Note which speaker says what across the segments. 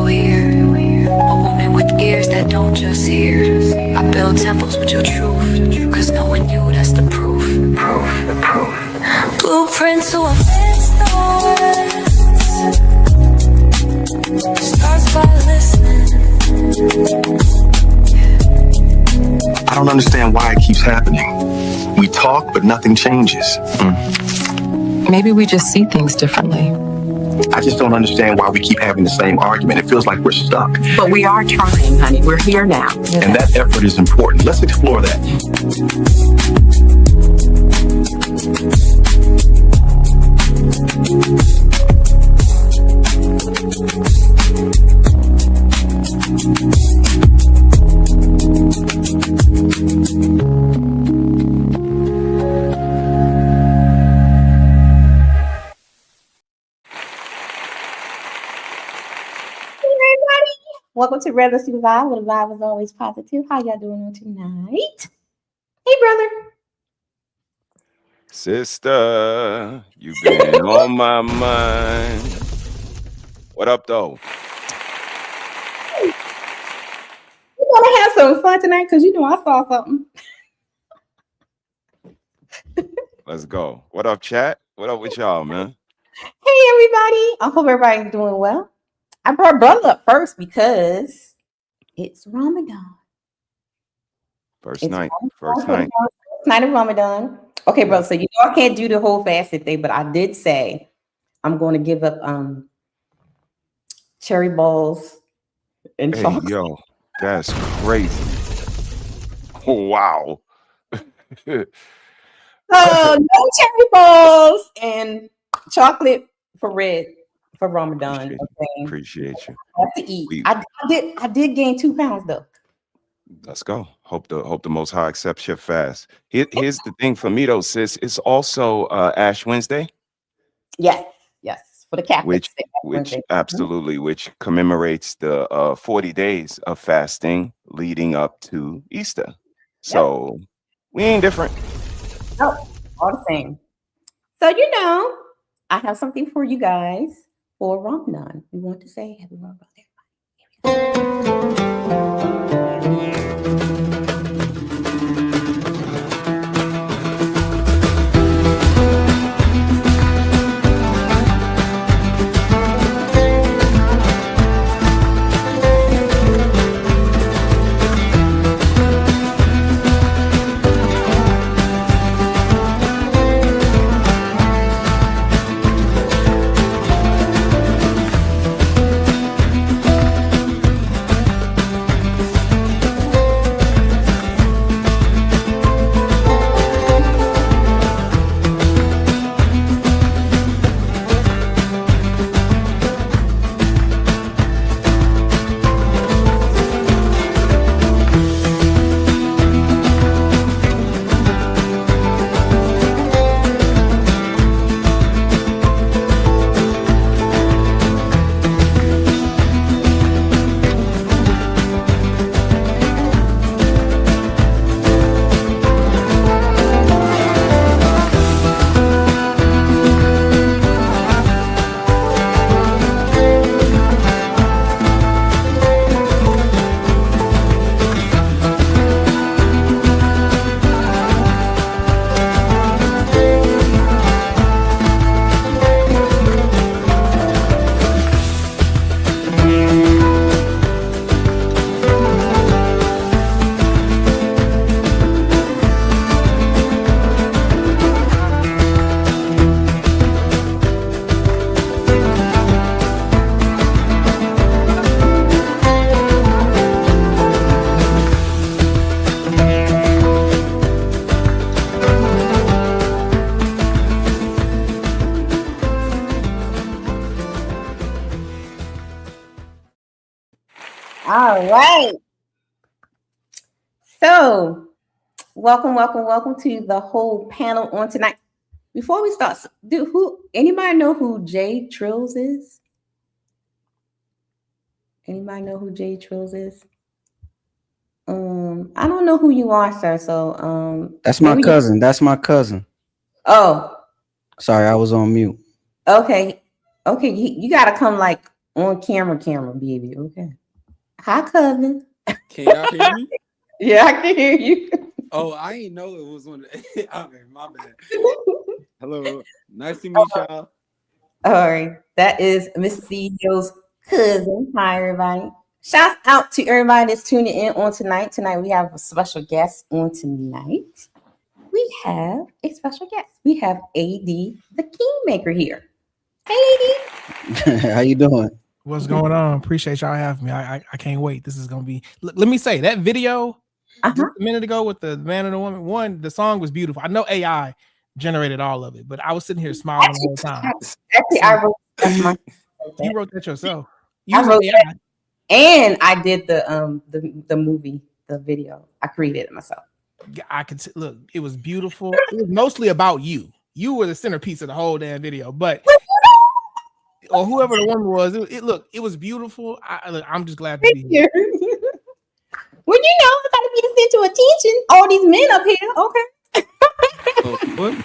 Speaker 1: your ear. A woman with ears that don't just hear. I build temples with your truth, cause knowing you, that's the proof. The proof. Blueprint to a stars. Starts by listening.
Speaker 2: I don't understand why it keeps happening. We talk, but nothing changes.
Speaker 3: Maybe we just see things differently.
Speaker 2: I just don't understand why we keep having the same argument. It feels like we're stuck.
Speaker 3: But we are trying, honey. We're here now.
Speaker 2: And that effort is important. Let's explore that.
Speaker 4: Welcome to Redless Vibe, where the vibe is always positive. How y'all doing on tonight? Hey, brother.
Speaker 5: Sister, you've been on my mind. What up, though?
Speaker 4: We're going to have some fun tonight because I saw something.
Speaker 5: Let's go. What up, chat? What up with y'all, man?
Speaker 4: Hey, everybody. I hope everybody's doing well. I brought brother up first because it's Ramadan.
Speaker 5: First night of
Speaker 4: Ramadan. Okay, brother. So I can't do the whole fasting thing, but I did say I'm going to give up cherry balls and chocolate.
Speaker 5: Yo, that's crazy. Wow.
Speaker 4: No cherry balls and chocolate for Ramadan.
Speaker 5: Appreciate you.
Speaker 4: I have to eat. I did gain 2 pounds though.
Speaker 5: Let's go. Hope the Most High accepts your fast. Here's the thing for me though, sis. It's also Ash Wednesday.
Speaker 4: Yes, for the Catholics.
Speaker 5: Which absolutely, which commemorates the 40 days of fasting leading up to Easter. So we ain't different.
Speaker 4: No, all the same. So I have something for you guys for Ramadan. We want to say happy Ramadan, everybody. All right. So, welcome to the whole panel on tonight. Before we start, anybody know who Jay Trills is? Anybody know who Jay Trills is? I don't know who you are, sir. So,
Speaker 6: that's my cousin. That's my cousin.
Speaker 4: Oh,
Speaker 6: sorry, I was on mute.
Speaker 4: Okay. You gotta come like On camera, baby. Okay. Hi, cousin.
Speaker 7: Can y'all hear me?
Speaker 4: Yeah, I can hear you.
Speaker 7: Oh, I ain't know it was one of the okay, my bad. Hello. Nice to meet y'all.
Speaker 4: All right. That is Miss CEO's cousin. Hi, everybody. Shout out to everybody that's tuning in on tonight. Tonight, we have a special guest on tonight. We have a special guest. We have AD, the Kingmaker here. Hey, AD.
Speaker 6: How you doing?
Speaker 8: What's going on? Appreciate y'all having me. I can't wait. This is gonna be. Let me say that video just a minute ago with the man and the woman. One, the song was beautiful. I know AI generated all of it, but I was sitting here smiling the whole time.
Speaker 4: Actually, I wrote that.
Speaker 8: You wrote that yourself.
Speaker 4: I
Speaker 8: Using
Speaker 4: wrote
Speaker 8: AI.
Speaker 4: that, and I did the movie, the video. I created it myself.
Speaker 8: I could look. It was beautiful. It was mostly about you. You were the centerpiece of the whole damn video, but. Or whoever the woman was, it was beautiful. I'm just glad to be here.
Speaker 4: Well, I gotta be the center of attention. All these men up here, okay.
Speaker 7: What?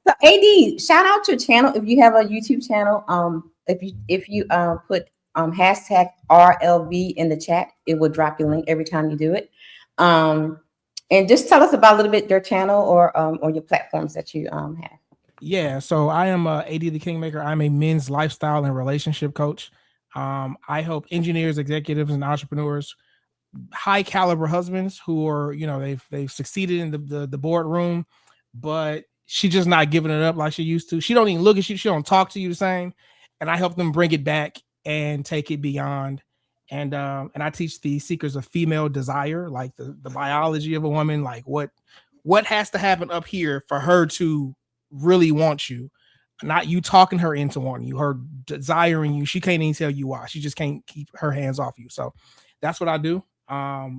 Speaker 4: So, AD, shout out your channel if you have a YouTube channel. If you put hashtag RLV in the chat, it will drop your link every time you do it. And just tell us about a little bit your channel or your platforms that you have.
Speaker 8: Yeah, so I am AD the Kingmaker. I'm a men's lifestyle and relationship coach. I help engineers, executives, and entrepreneurs, high caliber husbands who are, they've succeeded in the boardroom, but she's just not giving it up like she used to. She don't even look at you. She don't talk to you the same. And I help them bring it back and take it beyond. And I teach the seekers of female desire, like the biology of a woman, like what has to happen up here for her to really want you, not you talking her into wanting you, her desiring you. She can't even tell you why. She just can't keep her hands off you. So that's what I do.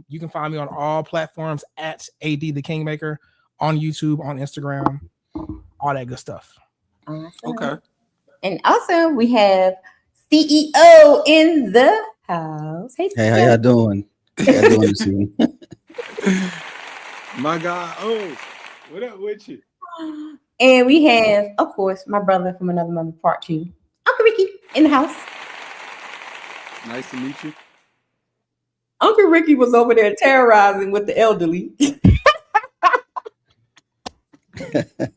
Speaker 8: You can find me on all platforms at AD the Kingmaker, on YouTube, on Instagram, all that good stuff.
Speaker 4: Awesome.
Speaker 7: Okay.
Speaker 4: And also we have CEO in the house. Hey,
Speaker 6: Hey, how y'all doing? How y'all doing this evening?
Speaker 7: My God. Oh, what up with you?
Speaker 4: And we have, of course, my brother from another mother, part 2, Uncle Ricky, in the house.
Speaker 7: Nice to meet you.
Speaker 4: Uncle Ricky was over there terrorizing with the elderly.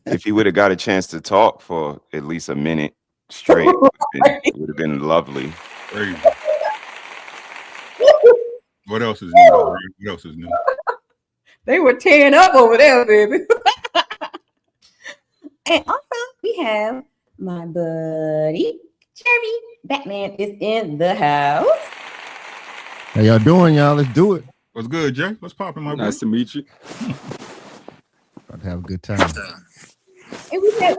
Speaker 5: If he would have got a chance to talk for at least a minute straight, it would have been lovely.
Speaker 9: Crazy. What else is new? What else is new?
Speaker 4: They were tearing up over there, baby. And also, we have my buddy, Jeremy Batman is in the house.
Speaker 10: How y'all doing, y'all? Let's do it.
Speaker 9: What's good, Jay? What's popping, my boy?
Speaker 7: Nice to meet you.
Speaker 10: About to have a good time.
Speaker 4: And we have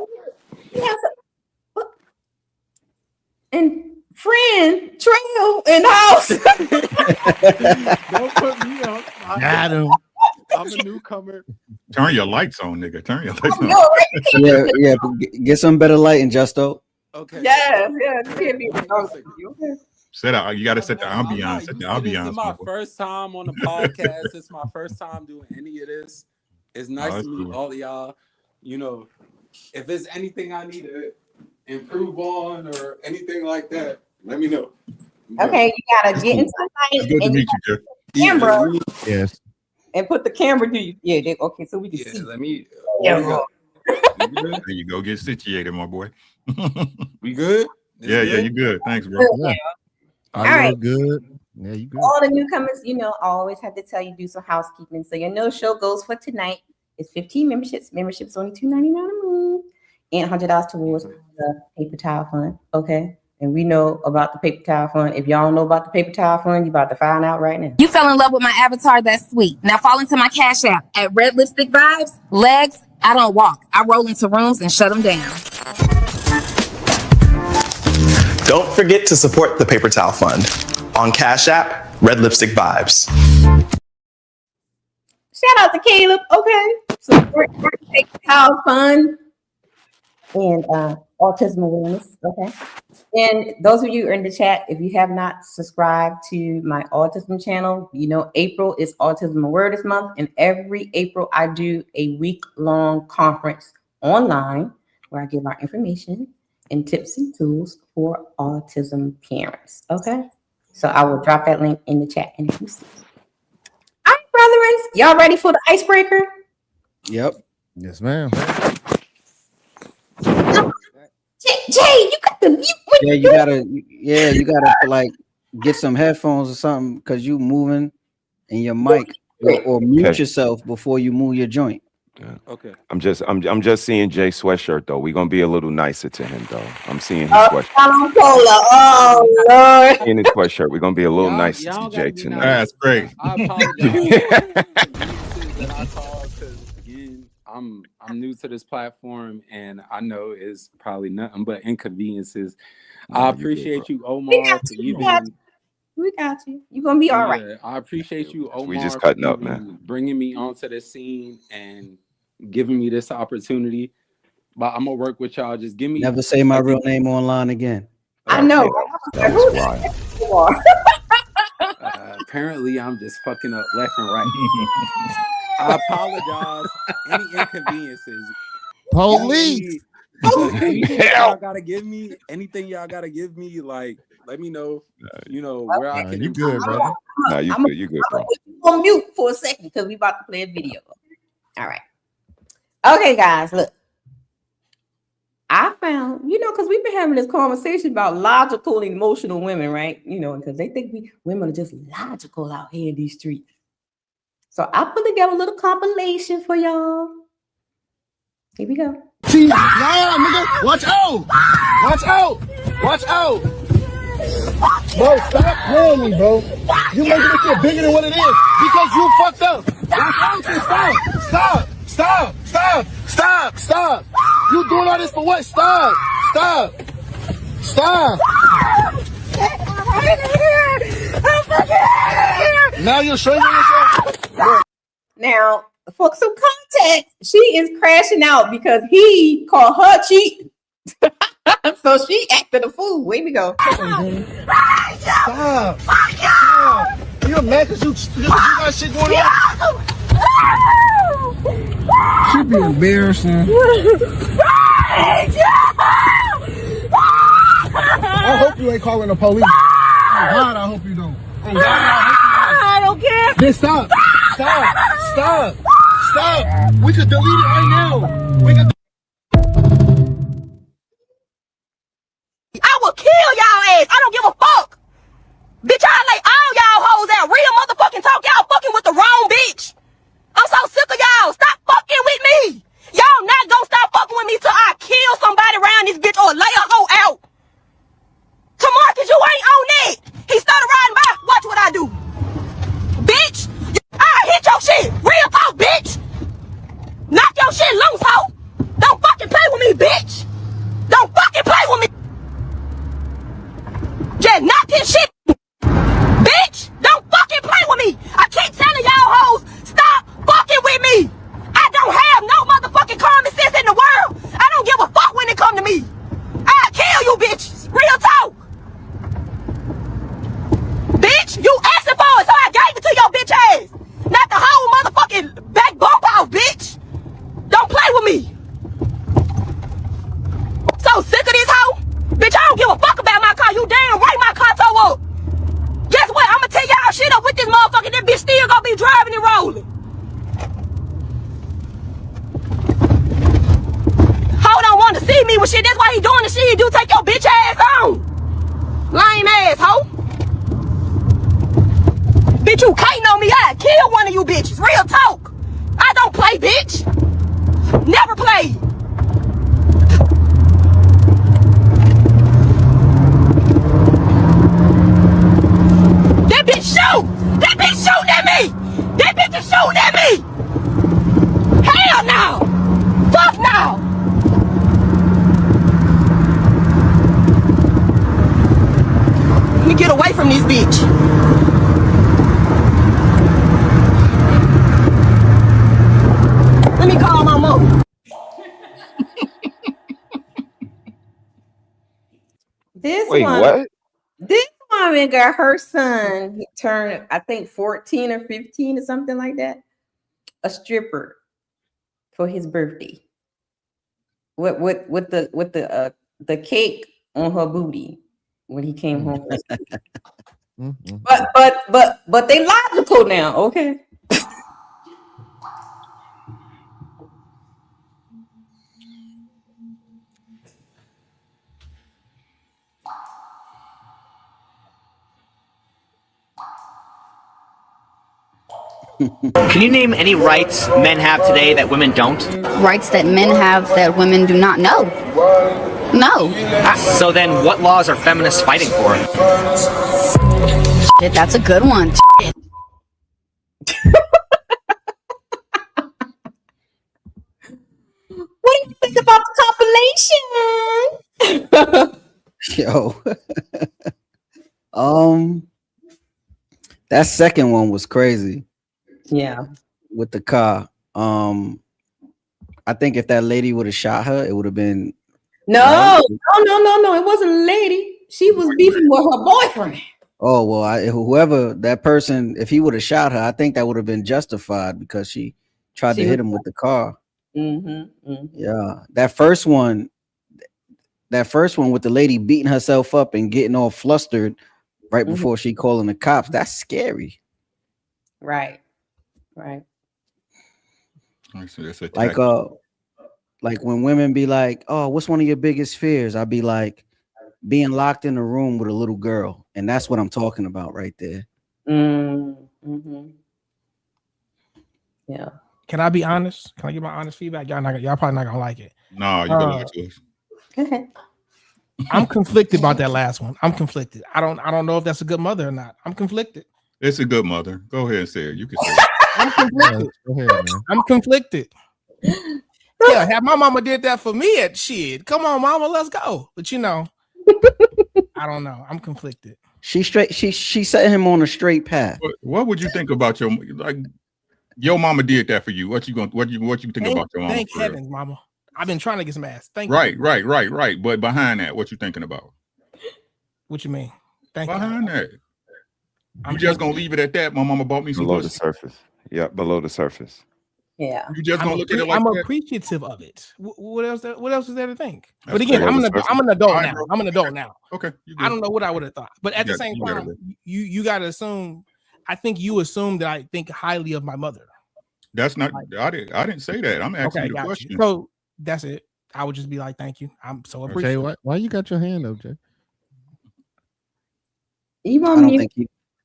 Speaker 4: and friend Trail in the house.
Speaker 7: Don't put me on.
Speaker 10: Got him.
Speaker 7: I'm a newcomer.
Speaker 9: Turn your lights on, nigga. Turn your lights on.
Speaker 6: Yeah. Get some better lighting, Justo.
Speaker 7: Okay.
Speaker 4: Yes. Can't be
Speaker 9: Set out. You got to set the
Speaker 7: I'm
Speaker 9: ambiance.
Speaker 7: not
Speaker 9: Set the
Speaker 7: used to this.
Speaker 9: ambiance.
Speaker 7: This is my first time on the podcast. It's my first time doing any of this. It's nice to meet
Speaker 9: cool.
Speaker 7: all of y'all. If there's anything I need to improve on or anything like that, let me know.
Speaker 4: Okay, you gotta get into the
Speaker 9: It's good to
Speaker 4: light
Speaker 9: meet you, Jay.
Speaker 4: camera
Speaker 10: Yes.
Speaker 4: and put the camera to you. Yeah, okay, so we can see.
Speaker 7: Let me.
Speaker 4: Yeah.
Speaker 9: There you go. Get situated, my boy.
Speaker 7: We good?
Speaker 9: Yeah, you good. Thanks, bro.
Speaker 10: Yeah.
Speaker 4: All right.
Speaker 10: Good. Yeah, you good.
Speaker 4: All the newcomers, I always have to tell you do some housekeeping. So your no-show goes for tonight is 15 memberships. Membership's only $2.99 a month and $100 towards the paper towel fund. Okay. And we know about the paper towel fund. If y'all don't know about the paper towel fund, you about to find out right now.
Speaker 11: You fell in love with my avatar, that's sweet. Now fall into my Cash App at Red Lipstick Vibes. Legs, I don't walk. I roll into rooms and shut them down.
Speaker 12: Don't forget to support the Paper Towel Fund on Cash App, Red Lipstick Vibes.
Speaker 4: Shout out to Caleb. Okay. Support the paper towel fund and autism awareness. Okay. And those of you who are in the chat, if you have not subscribed to my autism channel, April is Autism Awareness Month. And every April, I do a week-long conference online where I give out information and tips and tools for autism parents. Okay, so I will drop that link in the chat. And you see. All right, brethren, y'all ready for the icebreaker?
Speaker 6: Yep.
Speaker 10: Yes, ma'am.
Speaker 4: Jay, you got the
Speaker 6: you gotta like get some headphones or something because you moving and your mic or mute
Speaker 5: Okay.
Speaker 6: yourself before you move your joint.
Speaker 7: Okay.
Speaker 5: I'm just seeing Jay sweatshirt though. We're gonna be a little nicer to him though. I'm seeing his
Speaker 4: Oh,
Speaker 5: sweatshirt.
Speaker 4: oh Lord.
Speaker 5: Seeing his sweatshirt. We're gonna be a little nicer
Speaker 7: y'all
Speaker 5: to
Speaker 7: gotta
Speaker 5: Jay
Speaker 7: be
Speaker 5: tonight.
Speaker 7: nice.
Speaker 9: That's great.
Speaker 7: I apologize. That I caused because again, I'm new to this platform and I know it's probably nothing but inconveniences.
Speaker 5: No,
Speaker 7: I
Speaker 5: you good,
Speaker 7: appreciate
Speaker 5: bro.
Speaker 7: you, Omar, for even.
Speaker 4: We got you. You're gonna be all right.
Speaker 7: Yeah, I appreciate you, Omar,
Speaker 5: We just
Speaker 7: for
Speaker 5: cutting up,
Speaker 7: even
Speaker 5: man.
Speaker 7: bringing me onto the scene and giving me this opportunity. But I'm gonna work with y'all. Just give me.
Speaker 6: Never say my real name online again.
Speaker 4: I know.
Speaker 5: That was wild.
Speaker 7: Apparently, I'm just fucking up left and right. I apologize. Any inconveniences.
Speaker 10: Police.
Speaker 7: Anything y'all gotta give me, like, let me know. You know where I can.
Speaker 10: You good, brother?
Speaker 5: No, you good. You good, bro.
Speaker 4: On mute for a second because we about to play a video. All right. Okay, guys, look. I found, because we've been having this conversation about logical and emotional women, right? Because they think women are just logical out here in these streets. So I put together a little compilation for y'all. Here we go.
Speaker 13: See, nah, nigga, watch out! Watch out! Watch out! Bro, stop playing me, bro. You making it feel bigger than what it is because you fucked up. Stop! You doing all this for what? Stop! Now you're showing yourself.
Speaker 4: Now, for some context, she is crashing out because he called her cheating. So she acted a fool. Here we go.
Speaker 13: Stop! You mad because you got shit going on?
Speaker 8: Should be embarrassing.
Speaker 13: I hope you ain't calling the police. Oh God, I hope you don't. Oh God, I
Speaker 4: don't care.
Speaker 13: Then stop. We could delete it right now.
Speaker 11: I will kill y'all ass. I don't give a fuck. Bitch, I lay all y'all hoes out. Real motherfucking talk. Y'all fucking with the wrong bitch. I'm so sick of y'all. Stop fucking with me. Y'all not gonna stop fucking with me till I kill somebody around this bitch or lay a hoe out. Tamarcus, you ain't on it. He started riding by. Watch what I do. Bitch, I hit your shit. Real talk, bitch. Knock your shit loose, hoe. Don't fucking play with me, bitch. Don't fucking play with me. Just knock his shit. Bitch, don't fucking play with me. I keep telling y'all hoes, stop fucking with me. I don't have no motherfucking common sense in the world. I don't give a fuck when it come to me. I'll kill you bitches. Real talk. Bitch, you asking for it, so I gave it to your bitch ass. Not the whole motherfucking back bump off, bitch. Don't play with me. So sick of this hoe. Bitch, I don't give a fuck about my car. You damn right my car tore up. Guess what? I'ma tear y'all shit up with this motherfucker. This bitch still gonna be driving and rolling. Ho don't want to see me with shit. That's why he doing the shit he do. Take your bitch ass on. Lame ass hoe. Bitch, you can't on me. I'd kill one of you bitches. Real talk. I don't play, bitch. Never played. That bitch shoot! That bitch shooting at me! That bitch is shooting at me! Hell no! Fuck no! Let me get away from this bitch. Let me call my mom.
Speaker 5: Wait, what?
Speaker 4: This woman got her son, he turned, I think 14 or 15 or something like that, a stripper for his birthday. With the the cake on her booty when he came home.
Speaker 10: Mm-hmm.
Speaker 4: But they logical now, okay?
Speaker 14: Can you name any rights men have today that women don't?
Speaker 15: Rights that men have that women do not know. No.
Speaker 14: So then what laws are feminists fighting for?
Speaker 15: Shit, that's a good one. Shit.
Speaker 4: What do you think about the compilation?
Speaker 6: Yo. That second one was crazy.
Speaker 4: Yeah.
Speaker 6: With the car. I think if that lady would have shot her, it would have been
Speaker 4: No. It wasn't a lady. She was beefing with her boyfriend.
Speaker 6: oh well, whoever that person, if he would have shot her, I think that would have been justified because she tried to hit him with the car. Yeah. That first one with the lady beating herself up and getting all flustered right before she calling the cops, that's scary.
Speaker 4: Right.
Speaker 9: So that's a
Speaker 6: Like when women be like, oh, what's one of your biggest fears? I'd be like, being locked in a room with a little girl. And that's what I'm talking about right there.
Speaker 4: Yeah.
Speaker 8: Can I be honest? Can I give my honest feedback? Y'all probably not gonna like it.
Speaker 9: No, you can lie to us.
Speaker 4: Go ahead.
Speaker 8: I'm conflicted about that last one. I'm conflicted. I don't know if that's a good mother or not. I'm conflicted.
Speaker 9: It's a good mother. Go ahead and say it. You can say it.
Speaker 8: I'm conflicted.
Speaker 10: Go ahead, man.
Speaker 8: I'm conflicted. Yeah, have my mama did that for me at shit. Come on, mama, let's go. But I don't know. I'm conflicted.
Speaker 6: She set him on a straight path.
Speaker 9: What would you think about your mama did that for you? What you think about your mama?
Speaker 8: Thank heavens, mama. I've been trying to get some ass. Thank
Speaker 9: Right.
Speaker 8: you.
Speaker 9: But behind that, what you thinking about?
Speaker 8: What you mean? Thank
Speaker 9: behind
Speaker 8: you.
Speaker 9: that. You just gonna leave it at that? My mama bought me some
Speaker 5: below the
Speaker 9: pussy.
Speaker 5: surface. Yeah, below the surface.
Speaker 4: Yeah.
Speaker 9: You just gonna look at it like
Speaker 8: I'm
Speaker 9: that?
Speaker 8: appreciative of it. What else? What else is there to think?
Speaker 9: That's
Speaker 8: But again,
Speaker 9: fair.
Speaker 8: I'm an adult
Speaker 9: All right,
Speaker 8: now.
Speaker 9: bro.
Speaker 8: I'm an adult now.
Speaker 9: Okay.
Speaker 8: I don't know what I would have thought, but at the same time, you got to assume. I think you assume that I think highly of my mother.
Speaker 9: That's not. I didn't say that. I'm asking you the
Speaker 8: got
Speaker 9: question.
Speaker 8: you. So that's it. I would just be like, thank you. I'm so
Speaker 10: Jay,
Speaker 8: appreciative.
Speaker 10: why you got your hand up, Jay?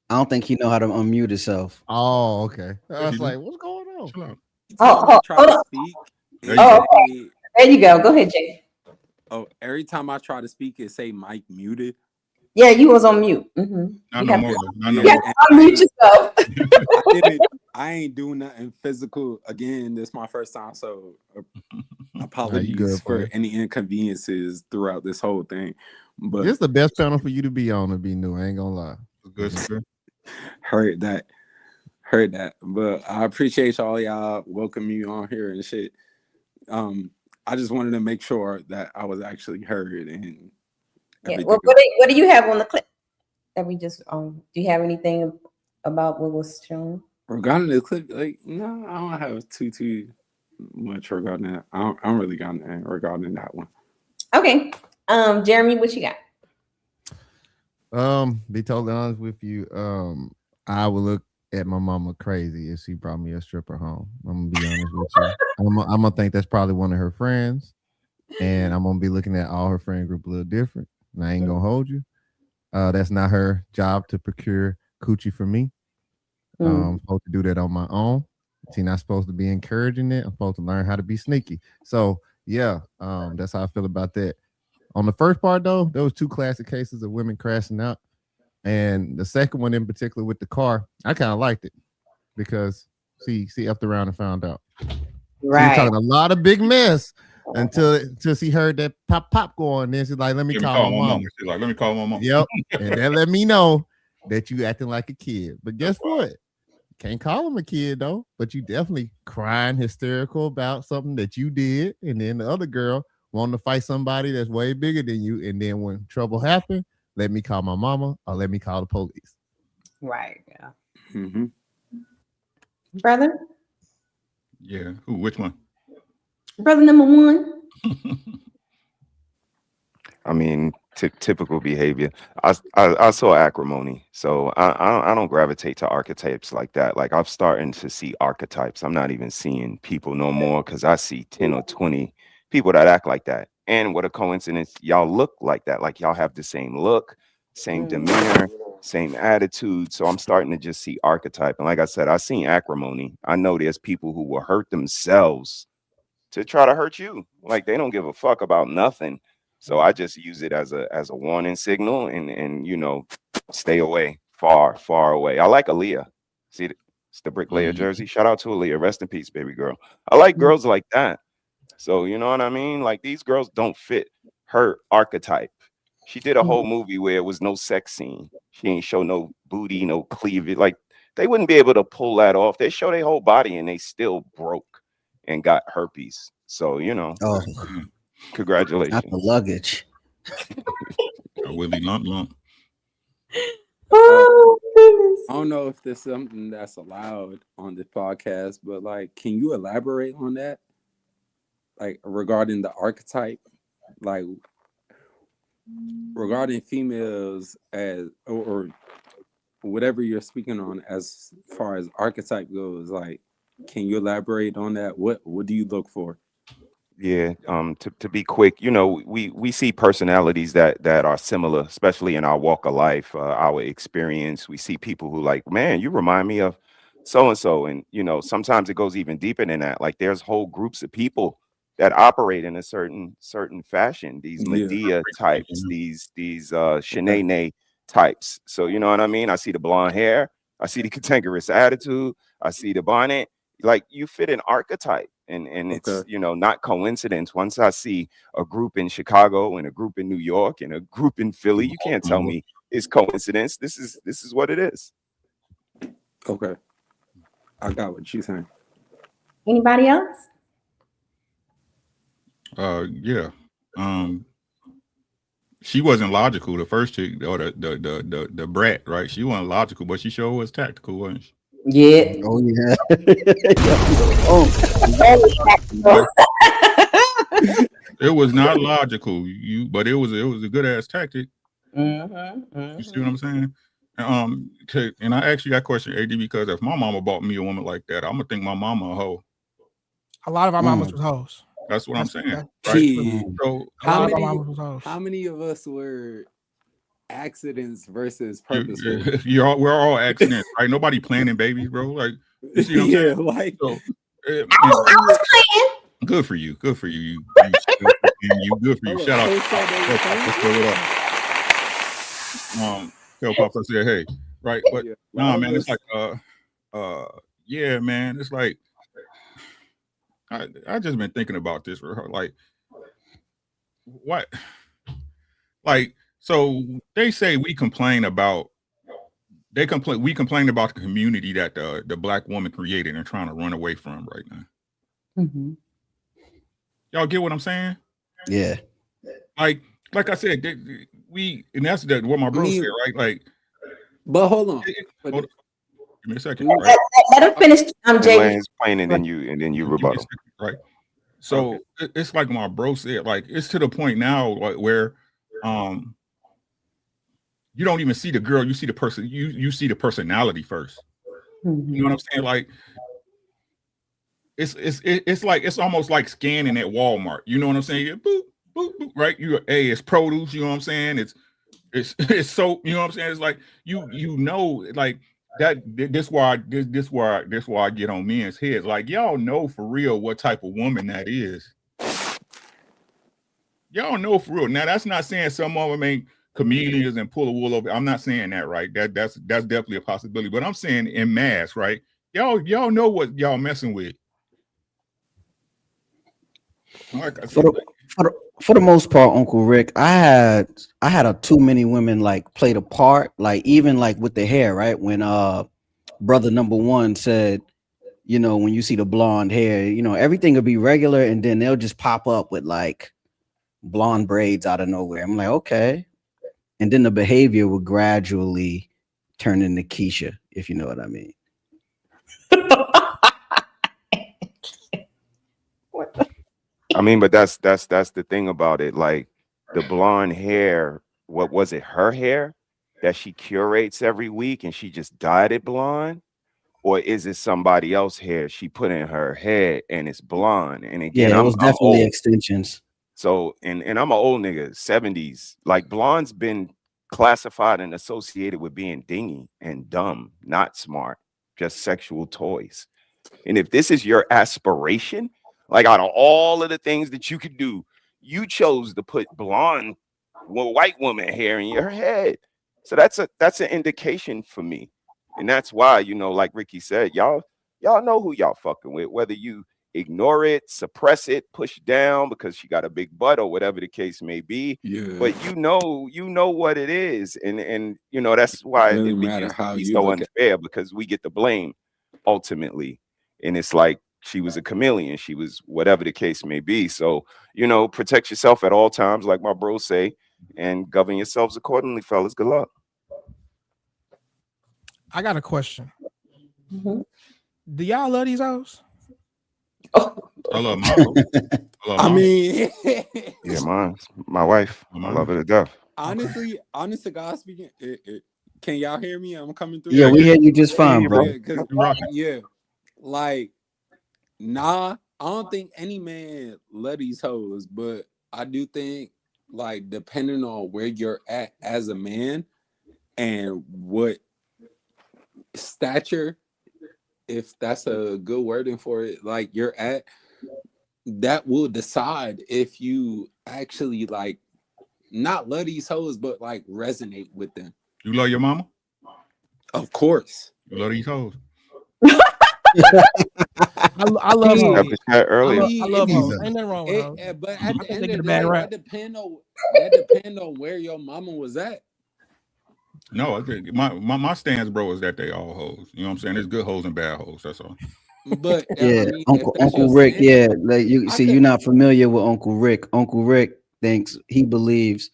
Speaker 6: I don't think he know how to unmute himself.
Speaker 10: Oh, okay. I was like, what's going on?
Speaker 4: Oh,
Speaker 7: try to speak.
Speaker 4: okay. There you go. Go ahead, Jay.
Speaker 7: Oh, every time I try to speak, it say mic muted.
Speaker 4: Yeah, you was on mute. You have to unmute yourself.
Speaker 7: I ain't doing nothing physical. Again, this is my first time, so apologies
Speaker 10: good,
Speaker 7: for
Speaker 10: boy.
Speaker 7: any inconveniences throughout this whole thing. But
Speaker 10: This is the best panel for you to be on and be new. I ain't gonna lie.
Speaker 9: Good, sir.
Speaker 7: heard that. But I appreciate y'all welcome me on here and shit. I just wanted to make sure that I was actually heard and everything.
Speaker 4: Well, what do you have on the clip that we just do you have anything about what was shown
Speaker 7: regarding the clip? Like, no, I don't have too much regarding that. I don't really got anything regarding that one.
Speaker 4: Okay. Jeremy, what you got?
Speaker 10: Be totally honest with you. I would look at my mama crazy if she brought me a stripper home. I'm gonna be honest with you. I'm gonna think that's probably one of her friends, and I'm gonna be looking at all her friend group a little different. And I ain't gonna hold you. That's not her job to procure coochie for me. I'm supposed to do that on my own. She's not supposed to be encouraging it. I'm supposed to learn how to be sneaky. So yeah, that's how I feel about that. On the first part though, there was two classic cases of women crashing out. And the second one in particular with the car, I kind of liked it because she effed around and found out.
Speaker 4: Right.
Speaker 10: She was talking a lot of big mess until she heard that pop go on. Then she's like, let me call my mom.
Speaker 9: She's like, let me call my mom.
Speaker 10: Yep. And that let me know that you acting like a kid. But guess what? Can't call him a kid though, but you definitely crying hysterical about something that you did. And then the other girl wanting to fight somebody that's way bigger than you. And then when trouble happened, let me call my mama or let me call the police.
Speaker 4: Right. Yeah.
Speaker 7: Mm-hmm.
Speaker 4: Brother?
Speaker 9: Yeah. Who? Which one?
Speaker 4: Brother number one.
Speaker 5: I mean, typical behavior. I saw acrimony, so I don't gravitate to archetypes like that. Like I'm starting to see archetypes. I'm not even seeing people no more because I see 10 or 20 people that act like that. And what a coincidence, y'all look like that. Like y'all have the same look, same demeanor, same attitude. So I'm starting to just see archetype. And like I said, I've seen acrimony. I know there's people who will hurt themselves to try to hurt you. Like they don't give a fuck about nothing. So I just use it as a warning signal and you know, stay away, far away. I like Aaliyah. See, it's the bricklayer jersey. Shout out to Aaliyah. Rest in peace, baby girl. I like girls like that. So you know what I mean? Like these girls don't fit her archetype. She did a whole movie where it was no sex scene. She ain't show no booty, no cleavage. Like they wouldn't be able to pull that off. They show their whole body and they still broke and got herpes. So you know.
Speaker 6: Oh.
Speaker 5: Congratulations.
Speaker 6: Not the luggage.
Speaker 9: Willie lump.
Speaker 4: Oh, goodness.
Speaker 7: I don't know if there's something that's allowed on this podcast, but like, can you elaborate on that? Like regarding the archetype, like regarding females as or whatever you're speaking on as far as archetype goes, like, can you elaborate on that? What do you look for?
Speaker 5: Yeah, to be quick, you know, we see personalities that are similar, especially in our walk of life, our experience. We see people who like, man, you remind me of so and so, and you know, sometimes it goes even deeper than that. Like there's whole groups of people that operate in a certain fashion. These Medea types, these Shanae types. So you know what I mean? I see the blonde hair, I see the cantankerous attitude, I see the bonnet. Like you fit an archetype. And it's you know not coincidence. Once I see a group in Chicago and a group in New York and a group in Philly, you can't tell me it's coincidence. This is what it is.
Speaker 7: Okay, I got what you're saying.
Speaker 4: Anybody else?
Speaker 9: Yeah. She wasn't logical. The first chick or the brat, right? She wasn't logical, but she sure was tactical, wasn't she?
Speaker 4: Yeah.
Speaker 6: Oh yeah.
Speaker 9: It was not logical, but it was a good ass tactic. You see what I'm saying? And I asked you that question, AD, because if my mama bought me a woman like that, I'm gonna think my mama a hoe.
Speaker 8: A lot of our mamas was hoes.
Speaker 9: That's what I'm saying. Right?
Speaker 7: So how many of us were accidents versus purposeful?
Speaker 9: We're all accidents, right? Nobody planning babies, bro. Like, you see what I'm saying?
Speaker 7: Like
Speaker 9: so,
Speaker 4: I was playing.
Speaker 9: Good for you. Good for you. You good for you. Shout out. Tell Papa said, hey, right? But nah, man, it's like yeah, man, it's like I just been thinking about this for her. Like, what? Like, so they say we complain about we complain about the community that the black woman created and trying to run away from right now. Y'all get what I'm saying?
Speaker 6: Yeah.
Speaker 9: Like I said, and that's what my bro said, right? Like,
Speaker 7: but hold on.
Speaker 9: Give me a second. Right?
Speaker 4: Let him finish. Jay.
Speaker 5: Explain and then you rebuttal.
Speaker 9: Right. So it's like my bro said, like it's to the point now like where you don't even see the girl, you see the person, you see the personality first. You know what I'm saying? Like it's like it's almost like scanning at Walmart. You know what I'm saying? Boop, boop, boop, right? It's produce, you know what I'm saying? It's soap, you know what I'm saying? It's like you know, like that this why I get on men's heads. Like y'all know for real what type of woman that is. Y'all know for real. Now that's not saying some of them ain't chameleons and pull the wool over. I'm not saying that, right? That's definitely a possibility. But I'm saying in mass, right? Y'all know what y'all messing with. Like I said,
Speaker 6: for the most part, Uncle Rick, I had too many women like play the part, like even like with the hair, right? When brother number one said, you know, when you see the blonde hair, you know, everything will be regular, and then they'll just pop up with like blonde braids out of nowhere. I'm like, okay. And then the behavior will gradually turn into Keisha, if you know what I mean.
Speaker 5: I mean, but that's the thing about it. Like the blonde hair, what was it, her hair that she curates every week and she just dyed it blonde? Or is it somebody else's hair she put in her head and it's blonde? And again,
Speaker 6: Yeah, it
Speaker 5: I'm
Speaker 6: was definitely
Speaker 5: old.
Speaker 6: extensions.
Speaker 5: So, and I'm an old nigga, 70s. Like blonde's been classified and associated with being dingy and dumb, not smart, just sexual toys. And if this is your aspiration, like out of all of the things that you could do, you chose to put blonde white woman hair in your head. So that's an indication for me. And that's why, you know, like Ricky said, y'all know who y'all fucking with, whether you ignore it, suppress it, push down because she got a big butt or whatever the case may be.
Speaker 7: Yeah.
Speaker 5: But you know what it is. And you know, that's why
Speaker 7: It really
Speaker 5: it
Speaker 7: matter
Speaker 5: begins
Speaker 7: how
Speaker 5: to be
Speaker 7: you
Speaker 5: so
Speaker 7: look at
Speaker 5: unfair because we get the blame ultimately. And it's like she was a chameleon, she was whatever the case may be. So, you know, protect yourself at all times, like my bros say, and govern yourselves accordingly, fellas. Good luck.
Speaker 8: I got a question. Do y'all love these hoes?
Speaker 9: I love my hoes.
Speaker 7: I mean,
Speaker 5: yeah, my wife. I love her to death.
Speaker 7: honestly, honest to God speaking, can y'all hear me? I'm coming through.
Speaker 6: Yeah, we hear you just fine, bro.
Speaker 7: Yeah, 'cause, yeah, like, nah, I don't think any man love these hoes, but I do think, like, depending on where you're at as a man and what stature, if that's a good wording for it, like you're at, that will decide if you actually like not love these hoes, but like resonate with them.
Speaker 9: You love your mama?
Speaker 7: Of course.
Speaker 9: You love these hoes?
Speaker 8: I love hoes.
Speaker 5: Earlier.
Speaker 8: I love hoes. Ain't nothing wrong with hoes.
Speaker 7: But at the end of the
Speaker 8: bad
Speaker 7: day,
Speaker 8: rap.
Speaker 7: that depend on where your mama was at.
Speaker 9: No, I think my stance, bro, is that they all hoes. You know what I'm saying? There's good hoes and bad hoes. That's all.
Speaker 7: But
Speaker 6: Yeah,
Speaker 7: I mean,
Speaker 6: Uncle Rick. Yeah, like you see, you're not familiar with Uncle Rick. Uncle Rick he believes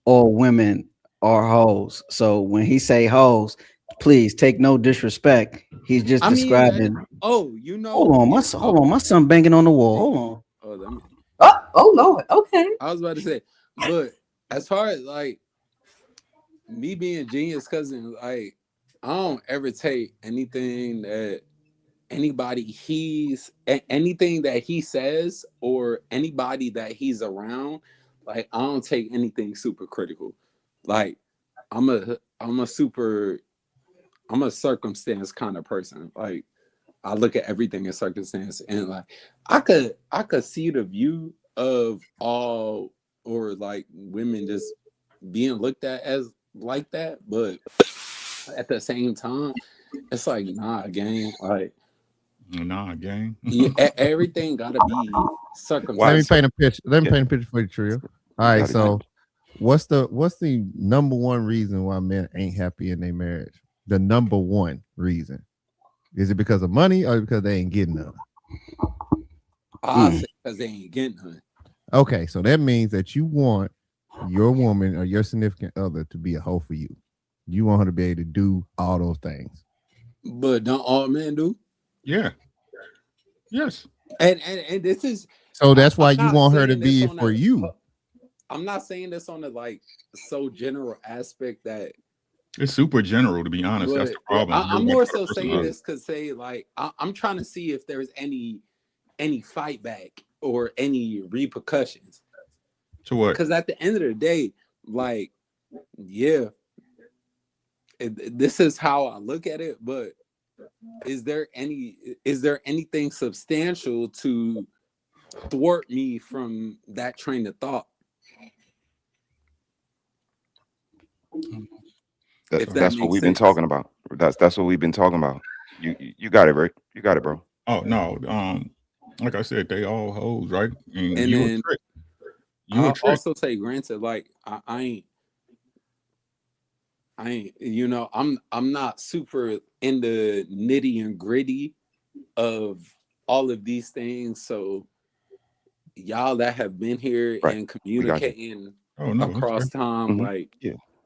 Speaker 6: all women are hoes. So when he say hoes, please take no disrespect. He's just describing.
Speaker 7: You know.
Speaker 6: Hold on, my son banging on the wall. Hold on.
Speaker 4: Oh Lord. Okay.
Speaker 7: I was about to say, but as far as like me being Genius cousin, like I don't ever take anything that anything that he says or anybody that he's around, like I don't take anything super critical. Like I'm a circumstance kind of person. Like I look at everything in circumstance, and like I could see the view of all or like women just being looked at as like that, but at the same time, it's like nah, gang. Like
Speaker 9: nah, gang.
Speaker 7: Yeah, everything gotta be circumcised.
Speaker 10: Let me paint a picture. Let me paint a picture for you, Trio. All right, so what's the number one reason why men ain't happy in their marriage? The number one reason. Is it because of money or because they ain't getting none?
Speaker 7: I say because they ain't getting none.
Speaker 10: Okay, so that means that you want your woman or your significant other to be a hoe for you. You want her to be able to do all those things.
Speaker 7: But don't all men do?
Speaker 9: Yeah. Yes.
Speaker 7: And this is
Speaker 10: so that's why you want her to
Speaker 7: saying
Speaker 10: be
Speaker 7: this on
Speaker 10: for you.
Speaker 7: I'm not saying this on a like so general aspect that
Speaker 9: it's super general, to be honest. That's the problem.
Speaker 7: I'm more so saying this because say like I'm trying to see if there's any fight back or any repercussions.
Speaker 9: To what?
Speaker 7: Because at the end of the day, like, yeah, this is how I look at it. But is there anything substantial to thwart me from that train of thought?
Speaker 5: That's what we've been talking about. That's what we've been talking about. You got it, Rick. You got it, bro.
Speaker 9: Oh no. Like I said, they all hoes, right?
Speaker 7: And then I'll also say, granted, like I ain't, you know, I'm not super in the nitty and gritty of all of these things. So y'all that have been here and communicating across time, like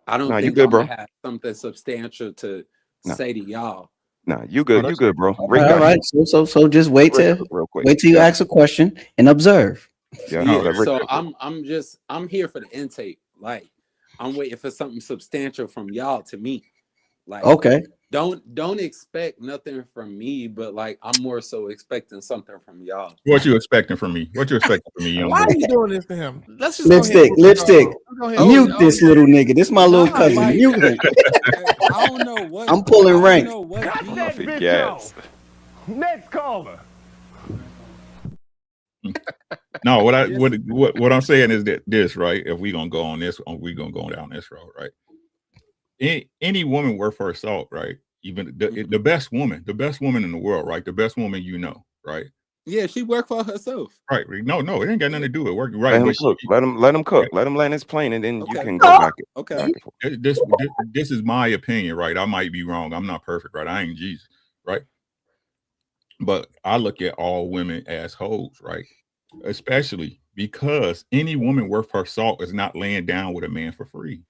Speaker 7: I don't think I'm gonna have something substantial to say to y'all.
Speaker 5: Nah, you good. You good, bro.
Speaker 6: All right. So just wait till you ask a question and observe.
Speaker 5: Yeah.
Speaker 7: Yeah,
Speaker 5: Let Rick
Speaker 7: so
Speaker 5: go.
Speaker 7: I'm here for the intake. Like, I'm waiting for something substantial from y'all to me. Like,
Speaker 6: Okay.
Speaker 7: don't expect nothing from me, but like I'm more so expecting something from y'all.
Speaker 9: What you expecting from me? What you expecting from me, young
Speaker 8: Why
Speaker 9: boy?
Speaker 8: are you doing this to him? Let's just
Speaker 6: Lipstick.
Speaker 8: Go ahead.
Speaker 6: Mute this little nigga. This my little
Speaker 7: Nah,
Speaker 6: cousin.
Speaker 7: like,
Speaker 6: Mute him.
Speaker 7: I don't know what
Speaker 6: I'm pulling
Speaker 7: I
Speaker 6: rank.
Speaker 7: don't know what beef.
Speaker 5: Off of gas.
Speaker 13: Next caller.
Speaker 9: No, what I'm saying is that this, right? If we gonna go on this, we gonna go down this road, right? Any woman worth her salt, right? Even the best woman in the world, right? The best woman you know, right?
Speaker 7: Yeah, she worked for herself.
Speaker 9: Right. No, it ain't got nothing to do with work. Right.
Speaker 5: Let him
Speaker 9: But
Speaker 5: cook. Let him cook. Let him land his plane, and then you
Speaker 7: Okay.
Speaker 5: can go back.
Speaker 7: Okay.
Speaker 5: back and forth.
Speaker 9: This is my opinion, right? I might be wrong. I'm not perfect, right? I ain't Jesus, right? But I look at all women as hoes, right? Especially because any woman worth her salt is not laying down with a man for free.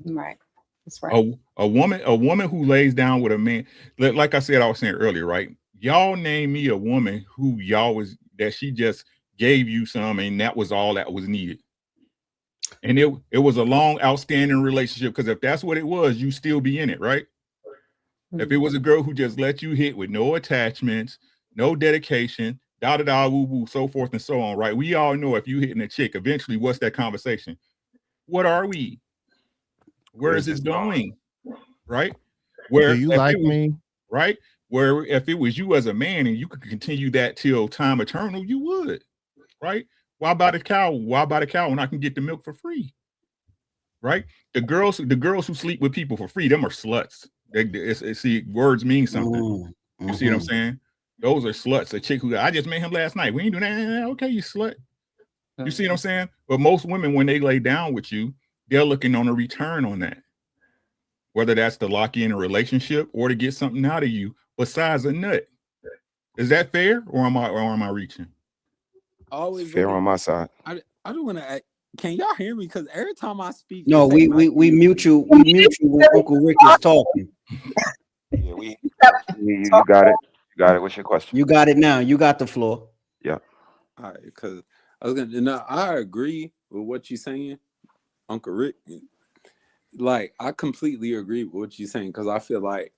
Speaker 4: Right. That's right.
Speaker 9: A woman who lays down with a man, like I said, I was saying earlier, right? Y'all name me a woman who that she just gave you some, and that was all that was needed. And it was a long, outstanding relationship, because if that's what it was, you still be in it, right? If it was a girl who just let you hit with no attachments, no dedication, woo woo, so forth and so on, right? We all know if you hitting a chick, eventually, what's that conversation? What are we? Where is this going? Right? Where
Speaker 10: do you like me?
Speaker 9: Right? Where if it was you as a man and you could continue that till time eternal, you would, right? Why buy the cow? Why buy the cow when I can get the milk for free? Right? The girls who sleep with people for free, them are sluts. See, words mean something. You see what I'm saying? Those are sluts. A chick who I just met him last night. We ain't doing that. Okay, you slut. You see what I'm saying? But most women, when they lay down with you, they're looking on a return on that. Whether that's to lock in a relationship or to get something out of you besides a nut. Is that fair, or am I reaching?
Speaker 7: Always
Speaker 5: fair on my side.
Speaker 7: I don't want to. Can y'all hear me? Because every time I speak,
Speaker 6: No, we mute you. We mute you when Uncle Rick is talking.
Speaker 5: Yeah, you got it. You got it. What's your question?
Speaker 6: You got it now. You got the floor.
Speaker 5: Yeah.
Speaker 7: All right, because I was gonna. No, I agree with what you're saying, Uncle Rick. Like, I completely agree with what you're saying, because I feel like,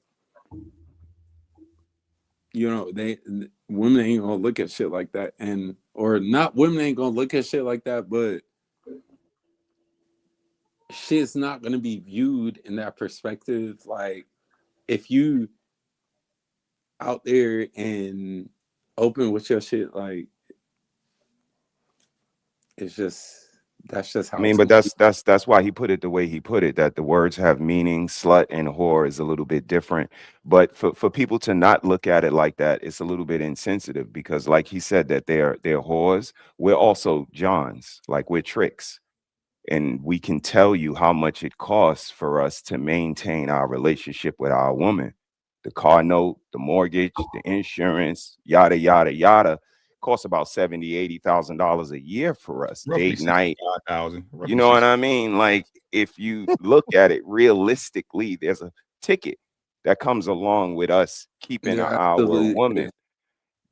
Speaker 7: women ain't gonna look at shit like that, women ain't gonna look at shit like that, but shit's not gonna be viewed in that perspective. Like, if you out there and open with your shit, like, that's just how.
Speaker 5: I mean, but that's why he put it the way he put it, that the words have meaning. Slut and whore is a little bit different. But for people to not look at it like that, it's a little bit insensitive, because like he said, that they're whores. We're also Johns, like we're tricks. And we can tell you how much it costs for us to maintain our relationship with our woman. The car note, the mortgage, the insurance, yada, yada, yada. Costs about $70,000-$80,000 a year for us.
Speaker 9: Roughly
Speaker 5: Date night.
Speaker 9: $65,000.
Speaker 5: You know what I mean? Like, if you look at it realistically, there's a ticket that comes along with us keeping our woman.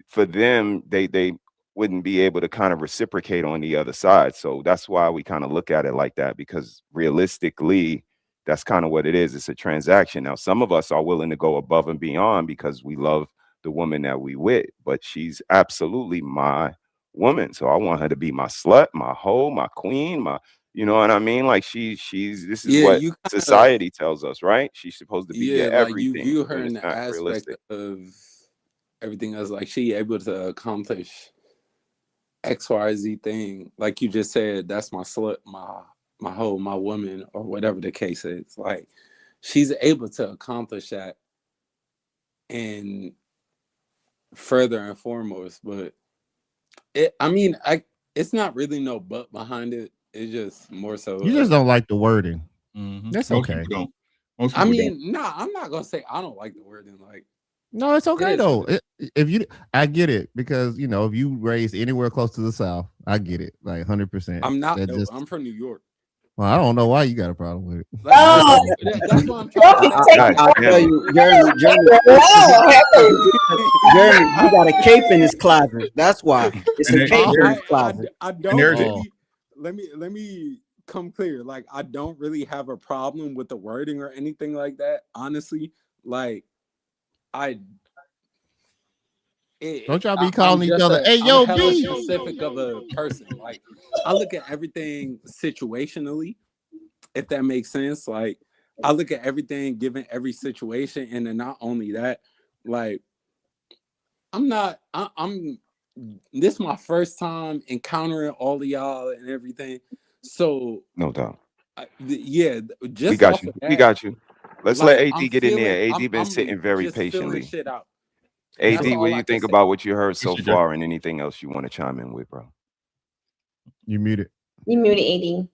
Speaker 5: For them, they wouldn't be able to kind of reciprocate on the other side. So that's why we kind of look at it like that, because realistically, that's kind of what it is. It's a transaction. Now, some of us are willing to go above and beyond because we love the woman that we with, but she's absolutely my woman. So I want her to be my slut, my hoe, my queen, you know what I mean? Like this is what society tells us, right? She's supposed to be your everything.
Speaker 7: You view her in the aspect of everything else, like she able to accomplish XYZ thing. Like you just said, that's my slut, my hoe, my woman, or whatever the case is. Like, she's able to accomplish that, and further and foremost, but it's not really no but behind it. It's just more so
Speaker 10: You just don't like the wording. That's
Speaker 9: Most
Speaker 10: okay.
Speaker 9: people don't.
Speaker 7: I'm not gonna say I don't like the wording. Like,
Speaker 10: no, it's okay though. I get it, because if you raised anywhere close to the South, I get it, like 100%.
Speaker 7: I'm not. I'm from New York.
Speaker 10: Well, I don't know why you got a problem with it.
Speaker 4: Oh,
Speaker 7: That's what I'm trying to say.
Speaker 6: I'll tell you, Jeremy, he got a cape in his closet. That's why. It's a cape in his closet.
Speaker 7: I don't really, let me come clear. Like, I don't really have a problem with the wording or anything like that. Honestly, like,
Speaker 10: Don't y'all be calling each other, hey, yo,
Speaker 7: I'm
Speaker 10: B.
Speaker 7: specific of a person. Like, I look at everything situationally, if that makes sense. Like, I look at everything given every situation, and then not only that, like, I'm this is my first time encountering all of y'all and everything. So
Speaker 5: No doubt.
Speaker 7: Just
Speaker 5: we got
Speaker 7: off
Speaker 5: you.
Speaker 7: of that,
Speaker 5: We got you. Let's
Speaker 7: like,
Speaker 5: let AD
Speaker 7: I'm
Speaker 5: get in there.
Speaker 7: feeling-
Speaker 5: AD been
Speaker 7: I'm
Speaker 5: sitting very
Speaker 7: just feeling
Speaker 5: patiently.
Speaker 7: shit out.
Speaker 5: AD,
Speaker 7: That's all
Speaker 5: what do
Speaker 7: I
Speaker 5: you
Speaker 7: can
Speaker 5: think
Speaker 7: say.
Speaker 5: about what you heard so
Speaker 9: Mr. Jeff.
Speaker 5: far, and anything else you want to chime in with, bro?
Speaker 10: You muted.
Speaker 4: You muted AD.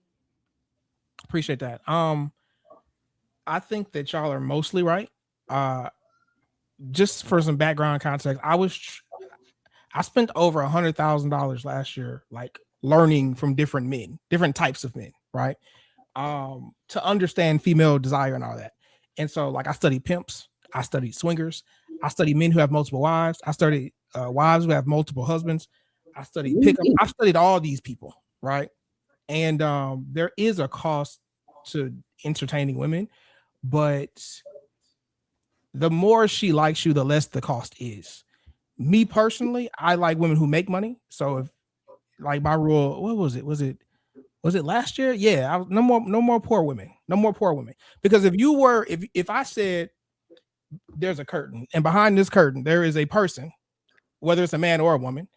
Speaker 8: Appreciate that. I think that y'all are mostly right. Just for some background context, I spent over $100,000 last year, like learning from different men, different types of men, right? To understand female desire and all that. And so, like, I studied pimps, I studied swingers, I studied men who have multiple wives, I studied wives who have multiple husbands, I studied pickup, I studied all these people, right? And there is a cost to entertaining women, but the more she likes you, the less the cost is. Me personally, I like women who make money. So if, like, my rule, what was it? Was it last year? Yeah, no more poor women. No more poor women. Because if I said there's a curtain and behind this curtain there is a person, whether it's a man or a woman.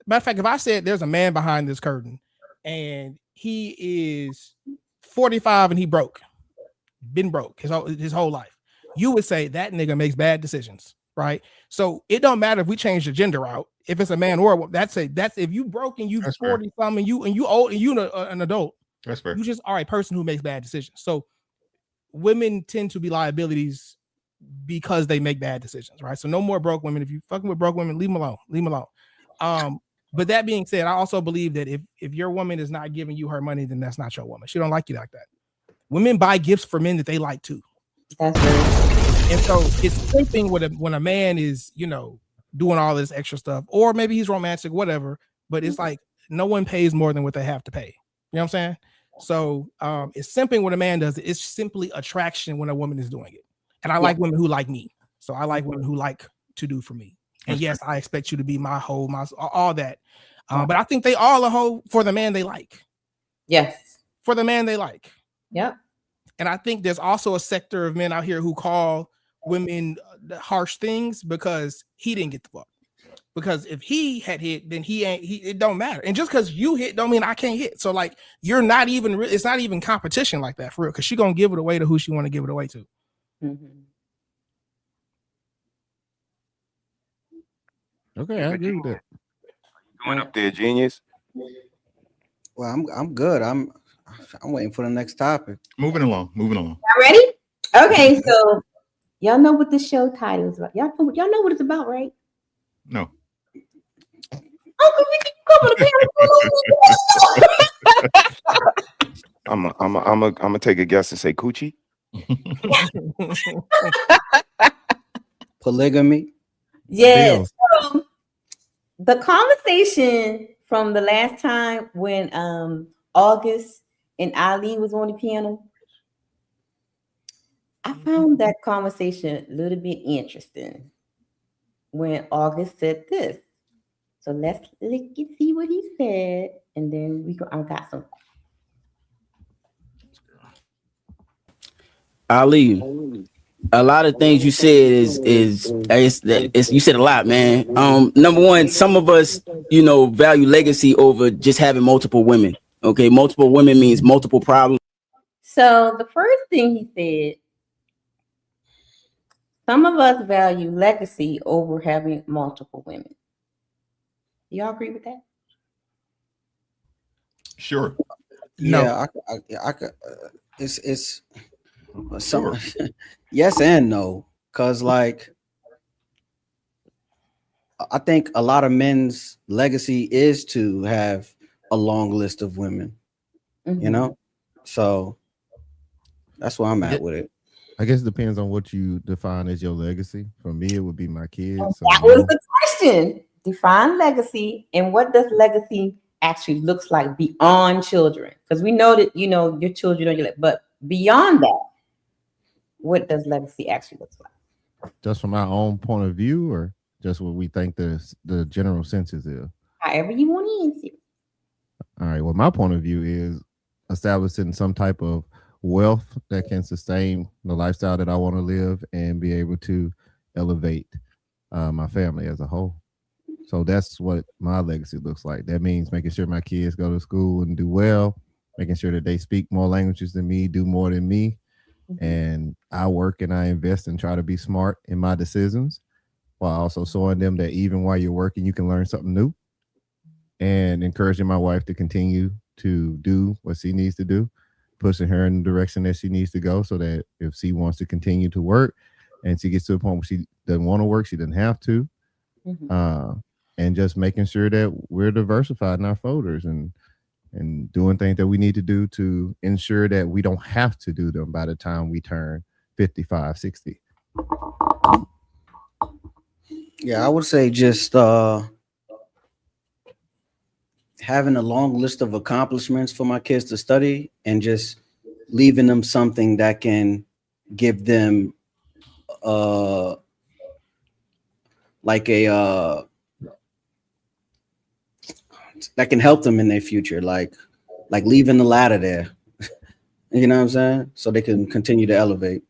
Speaker 8: Matter of fact, if I said there's a man behind this curtain and he is 45 and he been broke his whole life, you would say that nigga makes bad decisions, right? So it don't matter if we change the gender out. If it's a man or a woman, that's if you broke and you 40 something and you old and you an adult,
Speaker 9: that's fair.
Speaker 8: You just are a person who makes bad decisions. So women tend to be liabilities because they make bad decisions, right? So no more broke women. If you fucking with broke women, leave them alone. But that being said, I also believe that if your woman is not giving you her money, then that's not your woman. She don't like you like that. Women buy gifts for men that they like too.
Speaker 4: That's very.
Speaker 8: And so it's simping when a man is, doing all this extra stuff, or maybe he's romantic, whatever. But it's like no one pays more than what they have to pay. You know what I'm saying? So it's simping when a man does it. It's simply attraction when a woman is doing it. And I like women who like me. So I like women who like to do for me. And yes, I expect you to be my hoe, all that. But I think they all a hoe for the man they like.
Speaker 4: Yes.
Speaker 8: For the man they like.
Speaker 4: Yep.
Speaker 8: And I think there's also a sector of men out here who call women harsh things because he didn't get the fuck. Because if he had hit, then it don't matter. And just because you hit don't mean I can't hit. So like you're not even it's not even competition like that for real. Because she gonna give it away to who she want to give it away to.
Speaker 4: Mm-hmm.
Speaker 10: Okay, I agree with that.
Speaker 5: Going up there, genius.
Speaker 6: Well, I'm good. I'm waiting for the next topic.
Speaker 9: Moving along.
Speaker 4: Y'all ready? Okay, so y'all know what the show title is about. Y'all know what it's about, right?
Speaker 9: No.
Speaker 4: Uncle, we can come on the
Speaker 5: I'm gonna take a guess and say coochie.
Speaker 6: Polygamy.
Speaker 4: Yes. So, the conversation from the last time when August and Ali was on the piano, I found that conversation a little bit interesting when August said this. So let's look and see what he said, and then I got some.
Speaker 16: Ali, a lot of things you said is you said a lot, man. Number one, some of us, value legacy over just having multiple women. Okay, multiple women means multiple problems.
Speaker 4: So the first thing he said, some of us value legacy over having multiple women. Y'all agree with that?
Speaker 9: Sure.
Speaker 6: Yeah, I could. It's some yes and no, because like I think a lot of men's legacy is to have a long list of women, So that's where I'm at with it.
Speaker 10: I guess it depends on what you define as your legacy. For me, it would be my kids. So
Speaker 4: That was the question. Define legacy, and what does legacy actually looks like beyond children? Because we know that your children are but beyond that, what does legacy actually look like?
Speaker 10: just from our own point of view, or just what we think the general census is?
Speaker 4: However you want to answer.
Speaker 10: All right. Well, my point of view is establishing some type of wealth that can sustain the lifestyle that I want to live and be able to elevate my family as a whole. So that's what my legacy looks like. That means making sure my kids go to school and do well, making sure that they speak more languages than me, do more than me. And I work and I invest and try to be smart in my decisions, while also showing them that even while you're working, you can learn something new, and encouraging my wife to continue to do what she needs to do, pushing her in the direction that she needs to go, so that if she wants to continue to work and she gets to a point where she doesn't want to work, she doesn't have to. And just making sure that we're diversified in our folders and doing things that we need to do to ensure that we don't have to do them by the time we turn 55, 60.
Speaker 6: Yeah, I would say just having a long list of accomplishments for my kids to study, and just leaving them something that can give them that can help them in their future, like leaving the ladder there. You know what I'm saying? So they can continue to elevate.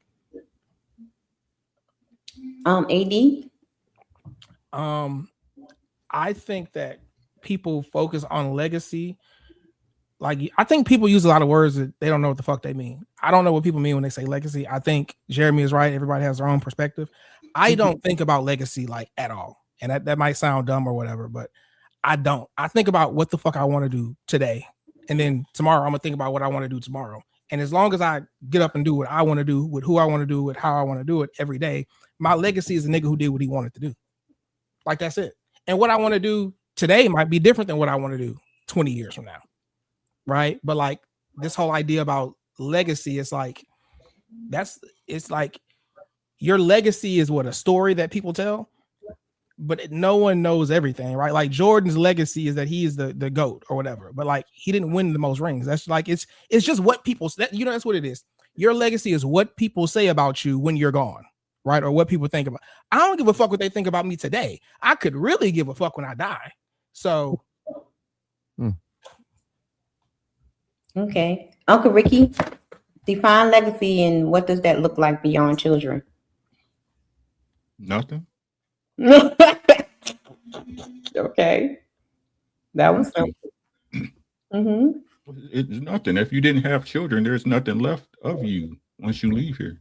Speaker 4: AD.
Speaker 8: I think that people focus on legacy. Like, I think people use a lot of words that they don't know what the fuck they mean. I don't know what people mean when they say legacy. I think Jeremy is right. Everybody has their own perspective. I don't think about legacy like at all. And that might sound dumb or whatever, but I don't. I think about what the fuck I want to do today. And then tomorrow, I'm going to think about what I want to do tomorrow. And as long as I get up and do what I want to do, with who I want to do, with how I want to do it every day, my legacy is a nigga who did what he wanted to do. Like, that's it. And what I want to do today might be different than what I want to do 20 years from now. Right. But like, this whole idea about legacy, it's like your legacy is what, a story that people tell, but no one knows everything, right? Like, Jordan's legacy is that he is the GOAT or whatever, but like, he didn't win the most rings. That's like, it's just what people say. That's what it is. Your legacy is what people say about you when you're gone, right? Or what people think about. I don't give a fuck what they think about me today. I could really give a fuck when I die. So.
Speaker 4: Okay. Uncle Ricky, define legacy, and what does that look like beyond children?
Speaker 9: Nothing.
Speaker 4: Okay. That was
Speaker 9: It's nothing. If you didn't have children, there's nothing left of you once you leave here.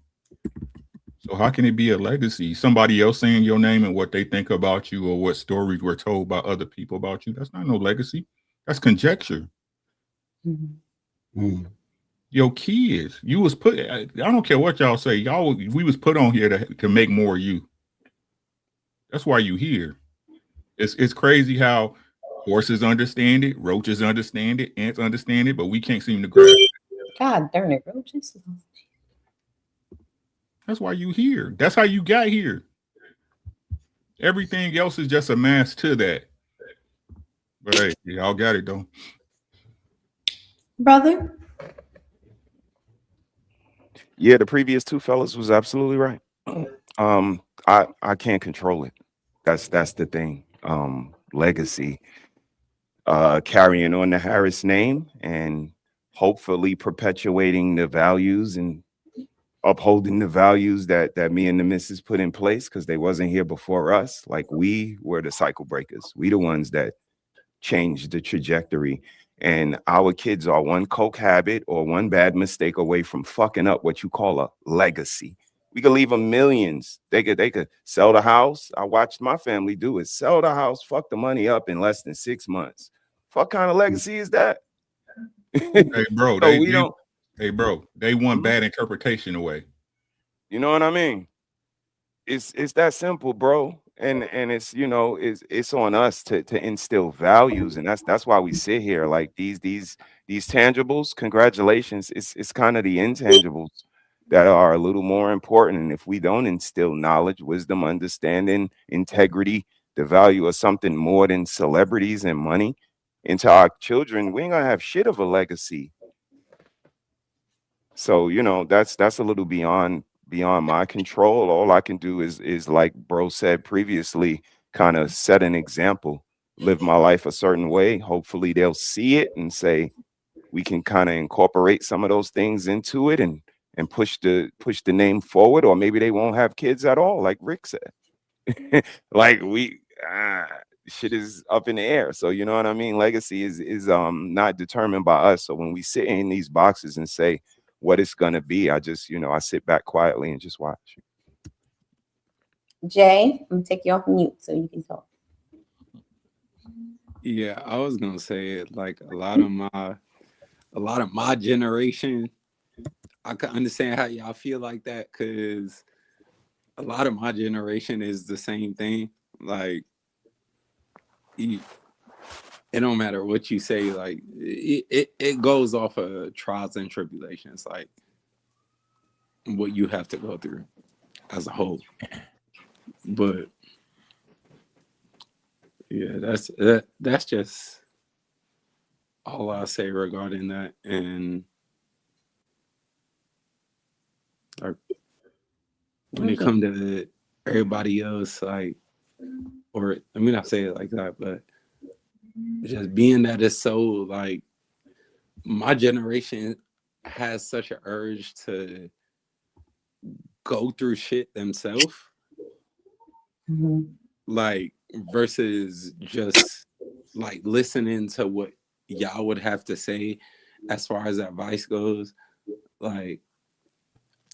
Speaker 9: So how can it be a legacy? Somebody else saying your name and what they think about you, or what stories were told by other people about you. That's not no legacy. That's conjecture. Your kids, you was put. I don't care what y'all say. We was put on here to make more of you. That's why you here. It's crazy how horses understand it, roaches understand it, ants understand it, but we can't seem to grasp it.
Speaker 4: God darn it, roaches.
Speaker 9: That's why you here. That's how you got here. Everything else is just a mask to that. But hey, y'all got it though.
Speaker 4: Brother?
Speaker 5: Yeah, the previous two fellas was absolutely right. I can't control it. That's the thing. Legacy. Carrying on the Harris name and hopefully perpetuating the values and upholding the values that me and the missus put in place, because they wasn't here before us. Like, we were the cycle breakers. We the ones that changed the trajectory. And our kids are one coke habit or one bad mistake away from fucking up what you call a legacy. We could leave them millions. They could sell the house. I watched my family do it. Sell the house, fuck the money up in less than 6 months. What kind of legacy is that?
Speaker 9: Hey, bro,
Speaker 5: So
Speaker 9: they want bad interpretation away.
Speaker 5: You know what I mean? It's that simple, bro. and it's it's on us to instill values, and that's why we sit here. Like these tangibles, congratulations, it's kind of the intangibles that are a little more important. And if we don't instill knowledge, wisdom, understanding, integrity, the value of something more than celebrities and money into our children, we ain't gonna have shit of a legacy. So that's a little beyond my control. All I can do is like bro said previously, kind of set an example, live my life a certain way. Hopefully they'll see it and say we can kind of incorporate some of those things into it and push the name forward, or maybe they won't have kids at all, like Rick said. Like shit is up in the air. So you know what I mean? Legacy is not determined by us. So when we sit in these boxes and say what it's gonna be, I just I sit back quietly and just watch.
Speaker 4: Jay, I'm gonna take you off mute so you can talk.
Speaker 7: Yeah, I was gonna say like a lot of my generation, I can understand how y'all feel like that, because a lot of my generation is the same thing. Like it don't matter what you say, like it goes off of trials and tribulations, like what you have to go through as a whole. But yeah, that's just all I'll say regarding that. And like, when it comes to everybody else, like, or I mean, I say it like that, but just being that it's so like my generation has such an urge to go through shit themselves, like versus just like listening to what y'all would have to say as far as advice goes. Like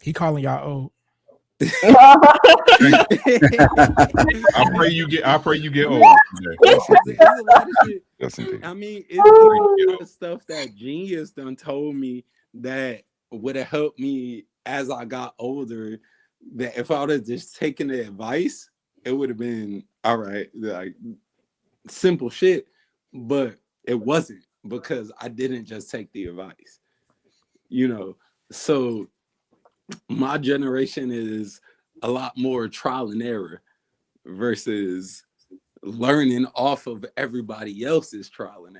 Speaker 8: he calling y'all old.
Speaker 9: I pray you get old.
Speaker 7: It's a lot of shit. I mean, it's a lot of stuff that Genius done told me that would have helped me as I got older. That if I would have just taken the advice, it would have been all right, like simple shit. But it wasn't, because I didn't just take the advice. So my generation is a lot more trial and error versus learning off of everybody else's trial and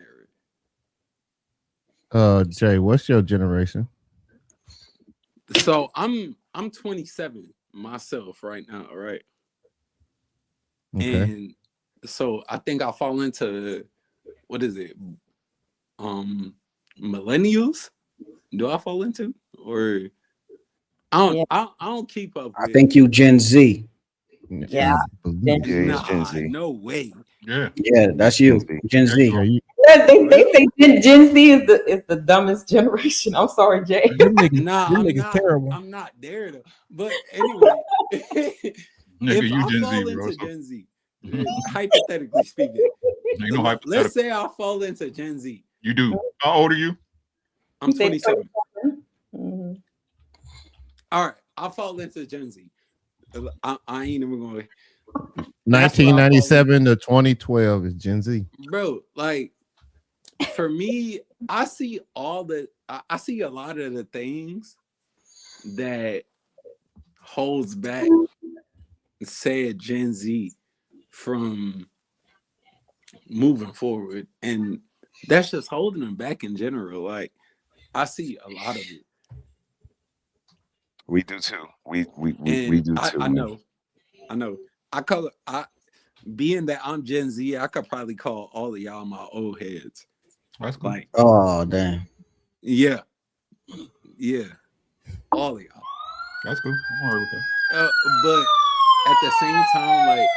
Speaker 7: error.
Speaker 10: Jay, what's your generation?
Speaker 7: So I'm 27 myself right now, right?
Speaker 10: Okay.
Speaker 7: And so I think I fall into, what is it? Millennials? Do I fall into? Or I don't keep up with.
Speaker 6: I think you Gen Z.
Speaker 4: Yeah.
Speaker 7: Nah, no way.
Speaker 6: Yeah, that's you. Gen Z.
Speaker 4: Yeah, they say Gen Z is the dumbest generation. I'm sorry, Jay.
Speaker 7: Nah, I'm not there though. But anyway, if I fall into Gen Z, hypothetically speaking, let's say I fall into Gen Z.
Speaker 9: You do. How old are you?
Speaker 7: I'm 27. All right, I fall into Gen Z. I ain't even going.
Speaker 10: 1997 to 2012 is Gen Z.
Speaker 7: Bro, like for me, I see I see a lot of the things that holds back, say, Gen Z from moving forward, and that's just holding them back in general. Like I see a lot of it.
Speaker 5: We do too. We do too.
Speaker 7: I know. Being that I'm Gen Z, I could probably call all of y'all my old heads.
Speaker 9: That's cool.
Speaker 7: Like,
Speaker 6: oh damn.
Speaker 7: Yeah, all of y'all.
Speaker 9: That's cool. I'm alright with that.
Speaker 7: But at the same time, like,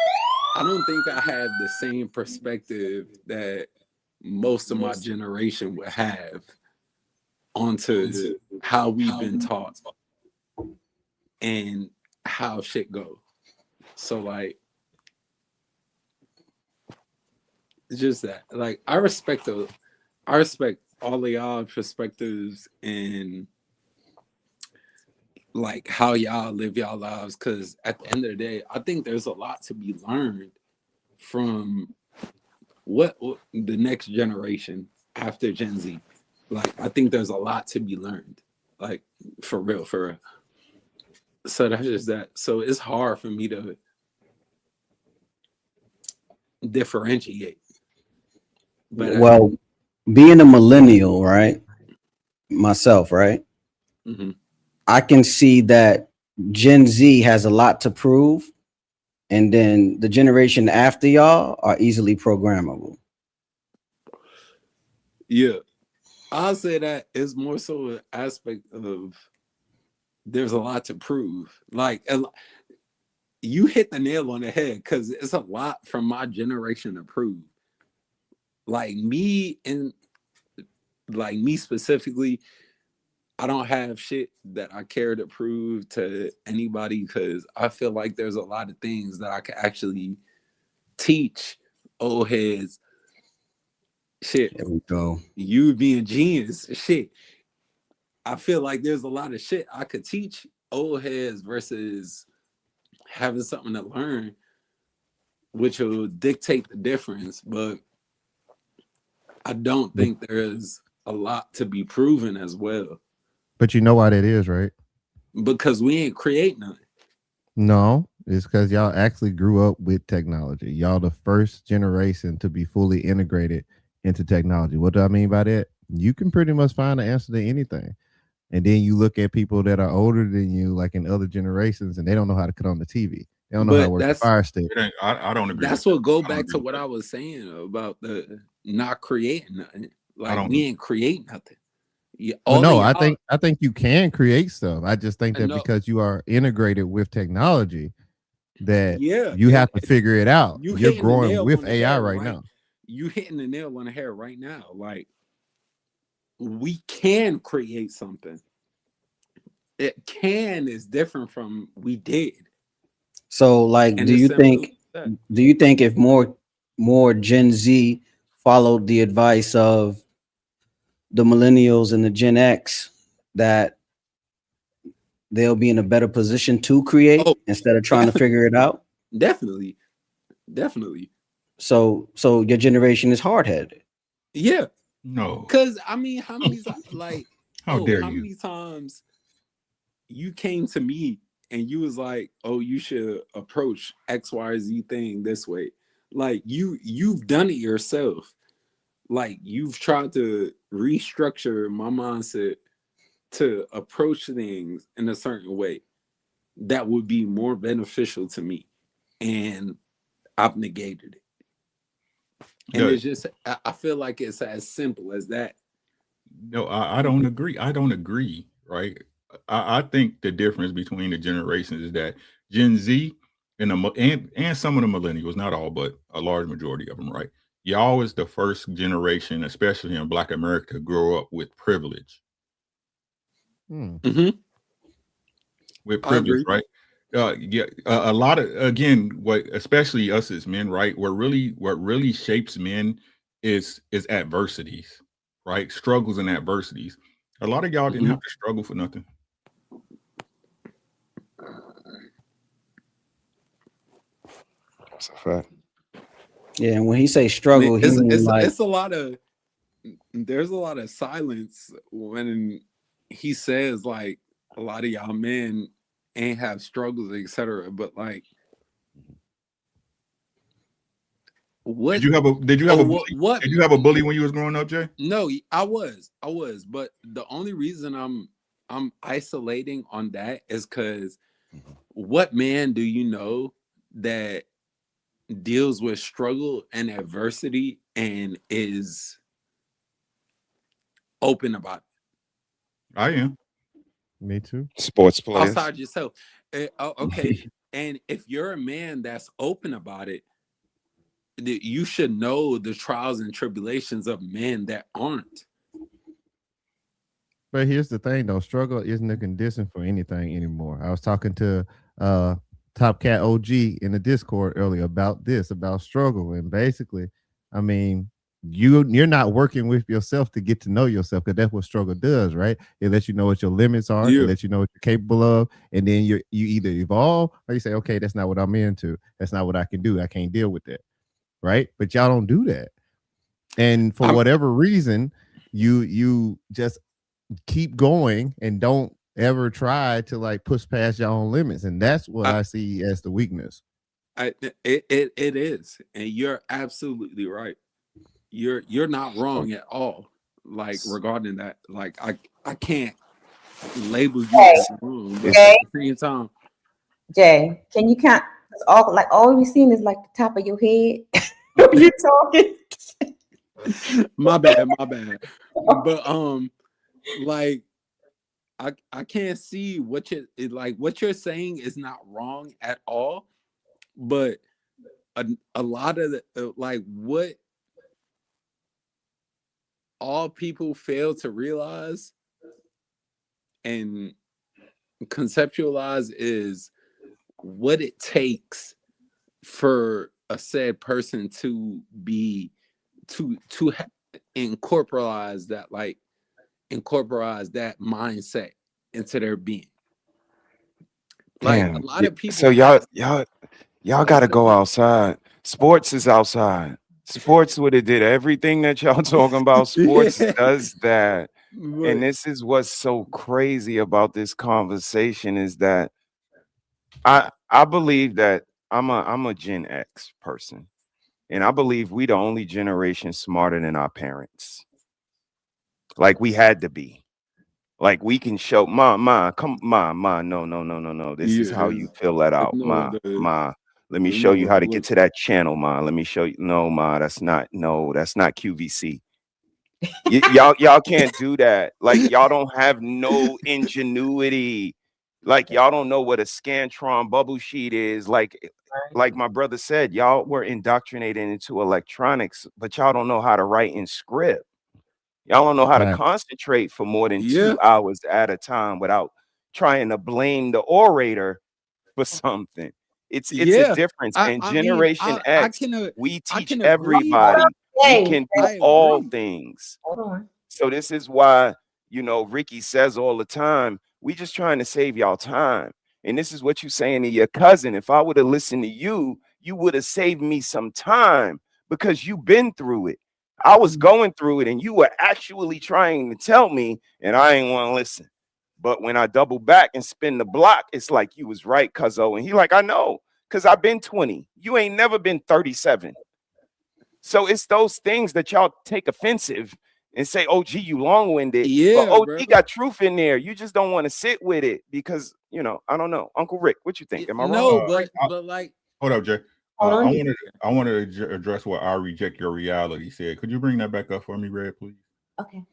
Speaker 7: I don't think I have the same perspective that most of my generation would have onto how we've been taught and how shit go. So like, it's just that, like, I respect all of y'all perspectives and like how y'all live y'all lives, because at the end of the day, I think there's a lot to be learned from what the next generation after Gen Z. Like, I think there's a lot to be learned, like for real. So that's just that. So it's hard for me to differentiate. But
Speaker 6: well, being a millennial, right? Myself, right?
Speaker 7: Mm-hmm.
Speaker 6: I can see that Gen Z has a lot to prove, and then the generation after y'all are easily programmable.
Speaker 7: Yeah, I'll say that is more so an aspect of there's a lot to prove. Like, you hit the nail on the head, because it's a lot from my generation to prove. Like me specifically, I don't have shit that I care to prove to anybody, because I feel like there's a lot of things that I can actually teach old heads. Shit.
Speaker 6: There we go.
Speaker 7: You being genius. Shit. I feel like there's a lot of shit I could teach old heads versus having something to learn, which will dictate the difference. But I don't think there's a lot to be proven as well.
Speaker 10: But you know why that is, right?
Speaker 7: Because we ain't create nothing.
Speaker 10: No, it's because y'all actually grew up with technology. Y'all the first generation to be fully integrated into technology. What do I mean by that? You can pretty much find the answer to anything. And then you look at people that are older than you, like in other generations, and they don't know how to cut on the TV. They don't know how to work the fire stick.
Speaker 9: I don't agree.
Speaker 7: That's what go back to what I was saying about the not creating nothing. Like, we ain't create nothing. Yeah,
Speaker 10: no, I think you can create stuff. I just think that because you are integrated with technology, that you have to figure it out. You're growing with AI right now.
Speaker 7: You hitting the nail on the head right now. Like, we can create something. It can is different from we did.
Speaker 6: So, like, do you think if more Gen Z followed the advice of the millennials and the Gen X, that they'll be in a better position to create instead of trying to figure it out?
Speaker 7: Definitely.
Speaker 6: So your generation is hard-headed.
Speaker 7: Yeah.
Speaker 9: No.
Speaker 7: Because I mean, how many like
Speaker 9: how dare
Speaker 7: how
Speaker 9: you?
Speaker 7: many times you came to me and you was like, oh, you should approach X, Y, or Z thing this way. Like, you've done it yourself. Like, you've tried to restructure my mindset to approach things in a certain way that would be more beneficial to me, and I've negated it. And it's just, I feel like it's as simple as that.
Speaker 9: No, I don't agree. I don't agree, right? I think the difference between the generations is that Gen Z and some of the millennials, not all, but a large majority of them, right? Y'all is the first generation, especially in Black America, to grow up with privilege.
Speaker 7: Mm-hmm.
Speaker 9: With privilege, right? A lot of, again, what especially us as men, right? What really shapes men is adversities, right? Struggles and adversities. A lot of y'all didn't have to struggle for nothing.
Speaker 5: That's a fact.
Speaker 6: Yeah, and when he say struggle,
Speaker 7: it's a lot of, there's a lot of silence when he says, like, a lot of y'all men ain't have struggles, etc. But like, what
Speaker 9: did you have a bully? Did you have a bully when you was growing up, Jay?
Speaker 7: No, I was, but the only reason I'm isolating on that is because what man do you know that deals with struggle and adversity and is open about it?
Speaker 9: I am.
Speaker 10: Me too.
Speaker 5: Sports players.
Speaker 7: Outside yourself. Okay. And if you're a man that's open about it, you should know the trials and tribulations of men that aren't.
Speaker 10: But here's the thing, though. Struggle isn't a condition for anything anymore. I was talking to Top Cat OG in the Discord earlier about struggle. And basically, I mean, you're not working with yourself to get to know yourself, because that's what struggle does, right? It lets you know what your limits are, it lets you know what you're capable of, and then you either evolve or you say, okay, that's not what I'm into, that's not what I can do, I can't deal with that, right? But y'all don't do that, and for whatever reason, you just keep going and don't ever try to like push past your own limits, and that's what I see as the weakness.
Speaker 7: It is, and you're absolutely right. You're not wrong at all. Like regarding that, like I can't label you as wrong, but at the same time,
Speaker 4: Jay, can you count? All we seen is like the top of your head. You talking?
Speaker 7: my bad. But like I can't see what you're saying is not wrong at all, but a lot of the like what all people fail to realize and conceptualize is what it takes for a said person to be to incorporate that mindset into their being. Like
Speaker 5: Damn.
Speaker 7: a lot of people.
Speaker 5: So y'all got to go outside. Sports is outside. Sports would have did everything that y'all talking about. Sports does that. And this is what's so crazy about this conversation is that I believe that I'm a Gen X person, and I believe we the only generation smarter than our parents. Like we had to be. Like we can show no. This is how you fill that out, ma. Let me show you how to get to that channel, ma. Let me show you. No, ma, that's not QVC. Y'all can't do that. Like y'all don't have no ingenuity. Like y'all don't know what a Scantron bubble sheet is. Like my brother said, y'all were indoctrinated into electronics, but y'all don't know how to write in script. Y'all don't know how to concentrate for more than 2 hours at a time without trying to blame the orator for something. It's a difference. And Generation X, we teach everybody we can do all things.
Speaker 4: Hold on.
Speaker 5: So this is why, Ricky says all the time, we just trying to save y'all time. And this is what you're saying to your cousin. If I would have listened to you, you would have saved me some time because you've been through it. I was going through it and you were actually trying to tell me and I ain't want to listen. But when I double back and spin the block, it's like you was right, cuzzo. And he like, I know, because I've been 20. You ain't never been 37. So it's those things that y'all take offensive and say, oh, gee, you long-winded.
Speaker 7: Yeah,
Speaker 5: but OG got truth in there. You just don't want to sit with it because, I don't know. Uncle Rick, what you think? Am I wrong?
Speaker 7: No, but like.
Speaker 9: Hold up, Jay. I wanted to address what I reject your reality said. Could you bring that back up for me, Red, please?
Speaker 4: Okay.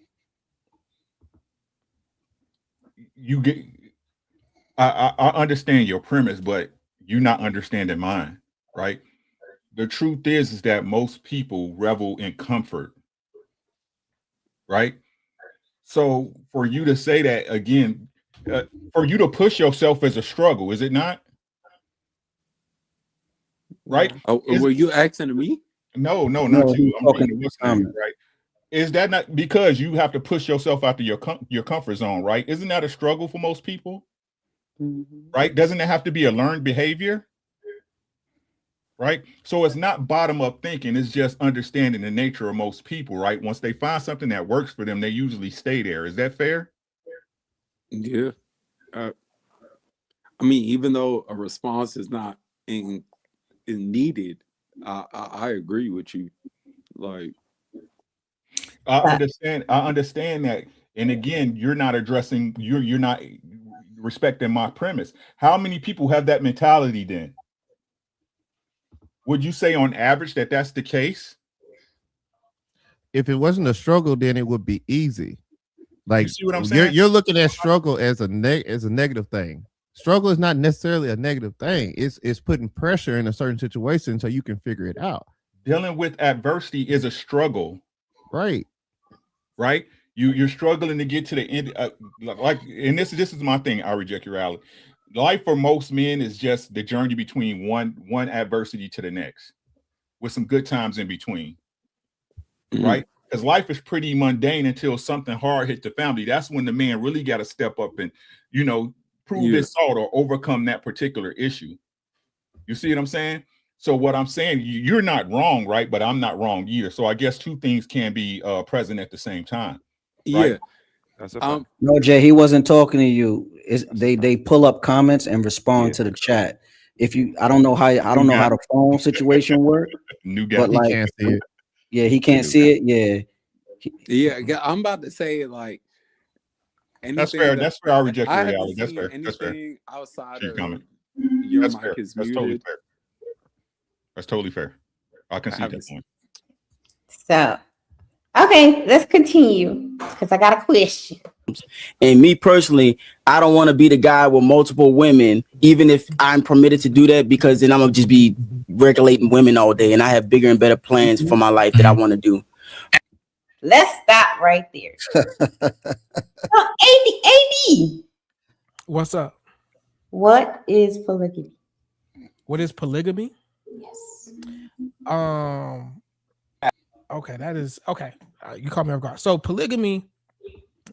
Speaker 9: I understand your premise, but you're not understanding mine, right? The truth is that most people revel in comfort, right? So for you to say that again, for you to push yourself as a struggle, is it not? Right?
Speaker 7: Were you asking me?
Speaker 9: No, not you. I'm talking to what's coming, right? Is that not because you have to push yourself out of your comfort zone, right? Isn't that a struggle for most people?
Speaker 4: Mm-hmm.
Speaker 9: Right? Doesn't it have to be a learned behavior? Right? So it's not bottom-up thinking, it's just understanding the nature of most people, right? Once they find something that works for them, they usually stay there. Is that fair?
Speaker 7: Yeah. I mean, even though a response is not needed, I agree with you. Like,
Speaker 9: I understand that. And again, you're not addressing, you're not respecting my premise. How many people have that mentality then? Would you say on average that that's the case?
Speaker 10: If it wasn't a struggle, then it would be easy. Like,
Speaker 9: you see what I'm saying?
Speaker 10: You're looking at struggle as a negative thing. Struggle is not necessarily a negative thing. It's putting pressure in a certain situation so you can figure it out.
Speaker 9: Dealing with adversity is a struggle.
Speaker 10: Right.
Speaker 9: You're struggling to get to the end. And this is my thing. I reject your reality. Life for most men is just the journey between one adversity to the next, with some good times in between. right? Because life is pretty mundane until something hard hits the family. That's when the man really got to step up and, you know, prove his salt or overcome that particular issue. You see what I'm saying? So what I'm saying, you're not wrong, right? But I'm not wrong either. So I guess two things can be present at the same time. Right?
Speaker 7: Yeah.
Speaker 6: No, Jay, he wasn't talking to you. They pull up comments and respond to the chat. If you, I don't know how the phone situation works. But like,
Speaker 10: he can't see it.
Speaker 6: Yeah, he can't see it. Yeah.
Speaker 7: Yeah, I'm about to say like
Speaker 9: That's fair. That's fair. I reject
Speaker 7: I
Speaker 9: your
Speaker 7: haven't
Speaker 9: reality. That's
Speaker 7: seen
Speaker 9: fair. That's fair.
Speaker 7: anything outside
Speaker 9: Keep
Speaker 7: of
Speaker 9: coming.
Speaker 7: your
Speaker 9: That's
Speaker 7: mic
Speaker 9: fair.
Speaker 7: is
Speaker 9: That's
Speaker 7: muted.
Speaker 9: totally fair. That's totally fair. I can see that point.
Speaker 4: So, okay, let's continue because I got a question.
Speaker 16: And me personally, I don't want to be the guy with multiple women, even if I'm permitted to do that, because then I'm gonna just be regulating women all day, and I have bigger and better plans for my life that I want to do.
Speaker 4: Let's stop right there. So, AD,
Speaker 8: What's up?
Speaker 4: what is polygamy?
Speaker 8: What is polygamy?
Speaker 4: Yes.
Speaker 8: Okay, that is okay. You caught me off guard. So polygamy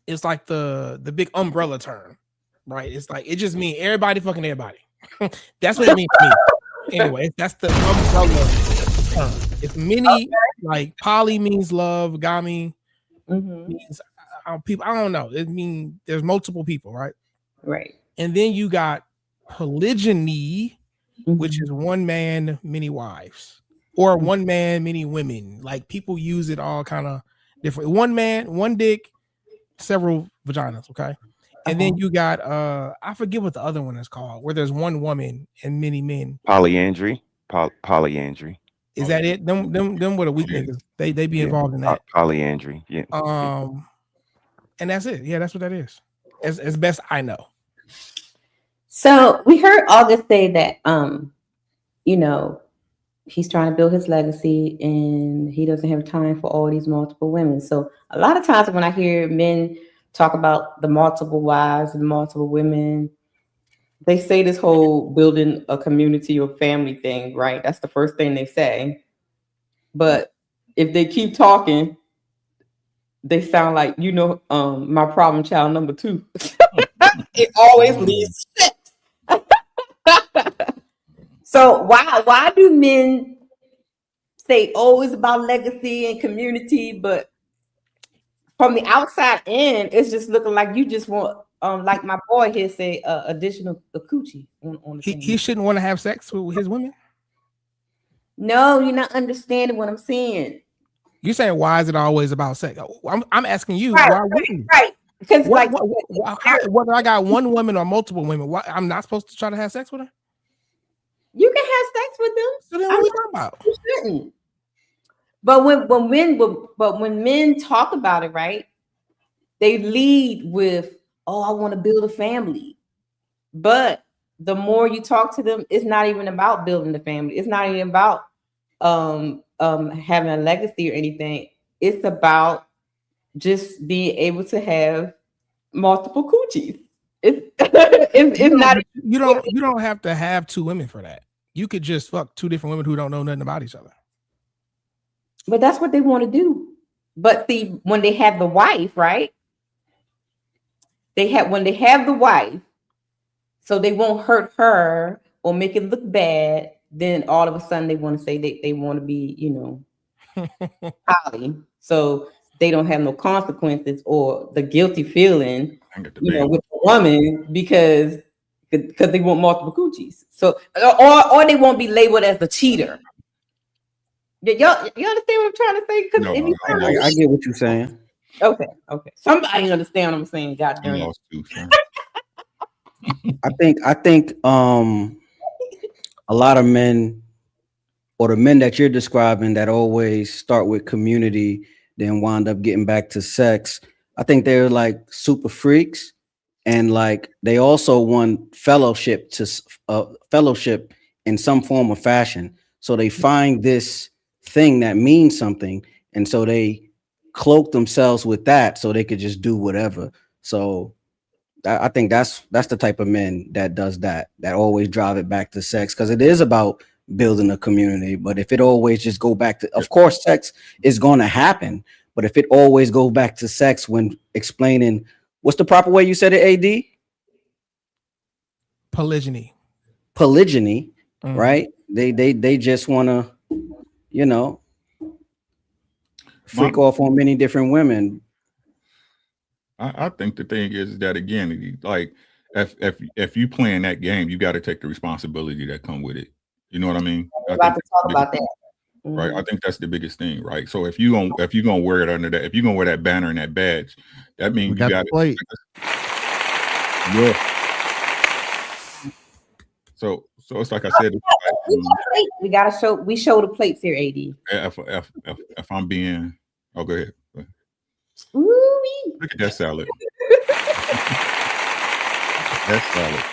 Speaker 8: is like the big umbrella term, right? It's like it just means everybody fucking everybody. That's what it means to me. Anyway, that's the umbrella term. It's many, like poly means love, gami means people. I don't know. It means there's multiple people, right?
Speaker 4: Right.
Speaker 8: And then you got polygyny, which is one man, many wives, or one man, many women. Like people use it all kind of different. One man, one dick, several vaginas. Okay. And then you got I forget what the other one is called, where there's one woman and many men.
Speaker 5: Polyandry. Polyandry.
Speaker 8: Is that it? Them what a weak niggas. They be involved in that.
Speaker 5: Polyandry. Yeah.
Speaker 8: And that's it. Yeah, that's what that is. As best I know.
Speaker 4: So we heard August say that you know, he's trying to build his legacy and he doesn't have time for all these multiple women. So a lot of times when I hear men talk about the multiple wives and multiple women, they say this whole building a community or family thing, right? That's the first thing they say. But if they keep talking, they sound like, you know, my problem child number 2. It always leads to shit. So why do men say, oh, it's about legacy and community, but from the outside in, it's just looking like you just want, like my boy here say, additional coochie on the
Speaker 8: He shouldn't want to have sex with his women.
Speaker 4: No, you're not understanding what I'm saying.
Speaker 8: You're saying why is it always about sex? I'm asking you
Speaker 4: Right,
Speaker 8: why wouldn't?
Speaker 4: Right. Because
Speaker 8: whether I got one woman or multiple women, why I'm not supposed to try to have sex with her?
Speaker 4: You can have sex with them.
Speaker 8: So then what are we talking about?
Speaker 4: You shouldn't. But when men talk about it, right? They lead with, "Oh, I want to build a family." But the more you talk to them, it's not even about building the family. It's not even about having a legacy or anything. It's about just being able to have multiple coochies. It's not.
Speaker 8: You don't have to have 2 women for that. You could just fuck 2 different women who don't know nothing about each other.
Speaker 4: But that's what they want to do. But see, when they have the wife, right? When they have the wife, so they won't hurt her or make it look bad. Then all of a sudden they want to say they want to be, you know, poly. So they don't have no consequences or the guilty feeling, you know, with the woman because they want multiple coochies. So or they won't be labeled as the cheater. Y'all understand what I'm trying to say?
Speaker 6: No, I get what you're saying.
Speaker 4: Okay. Somebody understand what I'm saying. God damn it.
Speaker 6: I think a lot of men, or the men that you're describing that always start with community, then wind up getting back to sex, I think they're like super freaks, and like they also want fellowship in some form or fashion. So they find this thing that means something, and so they cloak themselves with that so they could just do whatever. So I think that's the type of men that does that always drive it back to sex, because it is about building a community. But if it always just go back to, of course, sex is going to happen. But if it always go back to sex when explaining, what's the proper way you said it, AD?
Speaker 8: Polygyny.
Speaker 6: Polygyny, right? They just want to, you know, freak off on many different women.
Speaker 9: I think the thing is that, again, like if you playing that game, you got to take the responsibility that come with it. You know what I mean?
Speaker 4: We're about to talk about that.
Speaker 9: Right. I think that's the biggest thing, right? So if you gonna wear it under that, if you're gonna wear that banner and that badge, that means you got
Speaker 10: plate.
Speaker 9: Yeah. So it's like I said,
Speaker 4: We gotta show. We show the plates here, AD.
Speaker 9: if I'm being, oh, go ahead.
Speaker 4: Ooh-wee.
Speaker 9: Look at that salad. That's salad.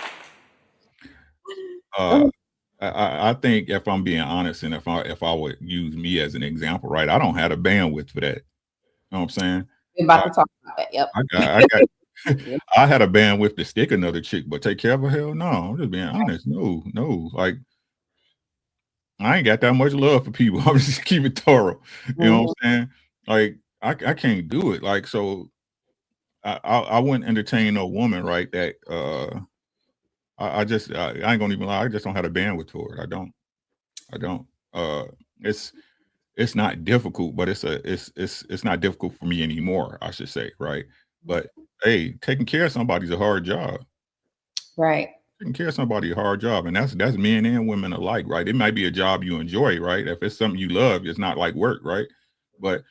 Speaker 9: I think if I'm being honest, and if I would use me as an example, right? I don't have the bandwidth for that. You know what I'm saying?
Speaker 4: We're about to talk about that. Yep.
Speaker 9: I got I had a bandwidth to stick another chick, but take care of her? Hell no. I'm just being honest. No. Like, I ain't got that much love for people. I'm just keep it thorough. You know what I'm saying? Like, I can't do it. Like, so I wouldn't entertain no woman, right? That I ain't gonna even lie. I just don't have the bandwidth for it. I don't. It's not difficult, but it's not difficult for me anymore, I should say, right? But hey, taking care of somebody's a hard job.
Speaker 4: Right.
Speaker 9: Taking care of somebody is a hard job, and that's men and women alike, right? It might be a job you enjoy, right? If it's something you love, it's not like work, right? But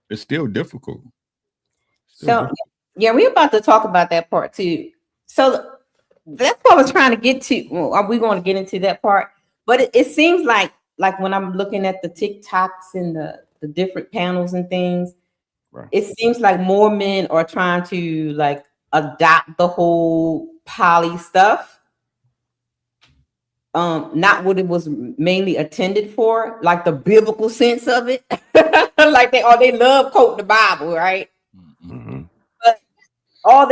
Speaker 9: it's still difficult.
Speaker 4: Yeah, we're about to talk about that part too. So that's what I was trying to get to. Well, are we going to get into that part? But it seems like when I'm looking at the TikToks and the different panels and things, right, it seems like more men are trying to like adopt the whole poly stuff. Not what it was mainly intended for, like the biblical sense of it. Like they love quoting the Bible, right?
Speaker 5: Mm-hmm.
Speaker 4: But all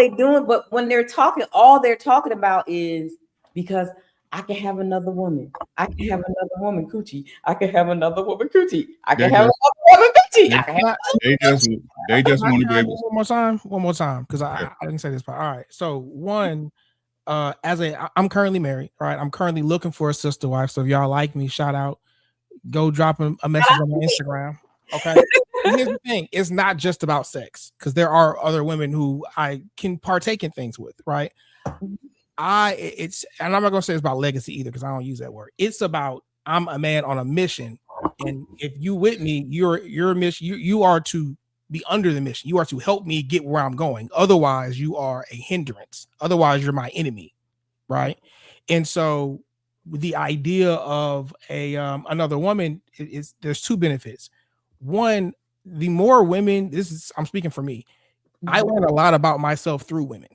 Speaker 4: when they're talking, all they're talking about is because I can have another woman. I can have another woman coochie. I can have another woman coochie. I can have another woman coochie.
Speaker 9: They just want to be able.
Speaker 8: One more time, because I didn't say this part. All right. So one, I'm currently married, right? I'm currently looking for a sister wife. So if y'all like me, shout out. Go drop a message on my Instagram. Okay. And here's the thing: it's not just about sex, because there are other women who I can partake in things with, right? And I'm not gonna say it's about legacy either, because I don't use that word. It's about I'm a man on a mission, and if you with me, your mission, you are to be under the mission. You are to help me get where I'm going. Otherwise, you are a hindrance. Otherwise, you're my enemy, right? And so, the idea of another woman is there's two benefits. One, the more women, I'm speaking for me. I learn a lot about myself through women.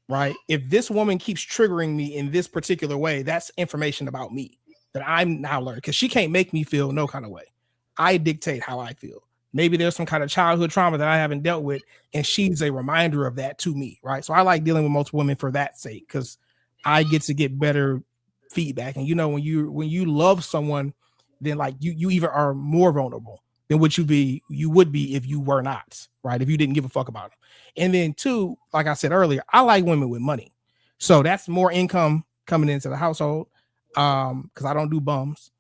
Speaker 8: Right? If this woman keeps triggering me in this particular way, that's information about me that I'm now learning, because she can't make me feel no kind of way. I dictate how I feel. Maybe there's some kind of childhood trauma that I haven't dealt with, and she's a reminder of that to me, right? So I like dealing with multiple women for that sake, because I get to get better feedback. And when you love someone, then like you even are more vulnerable than what you would be if you were not, right? If you didn't give a fuck about them. And then two, like I said earlier, I like women with money. So that's more income coming into the household. Because I don't do bums.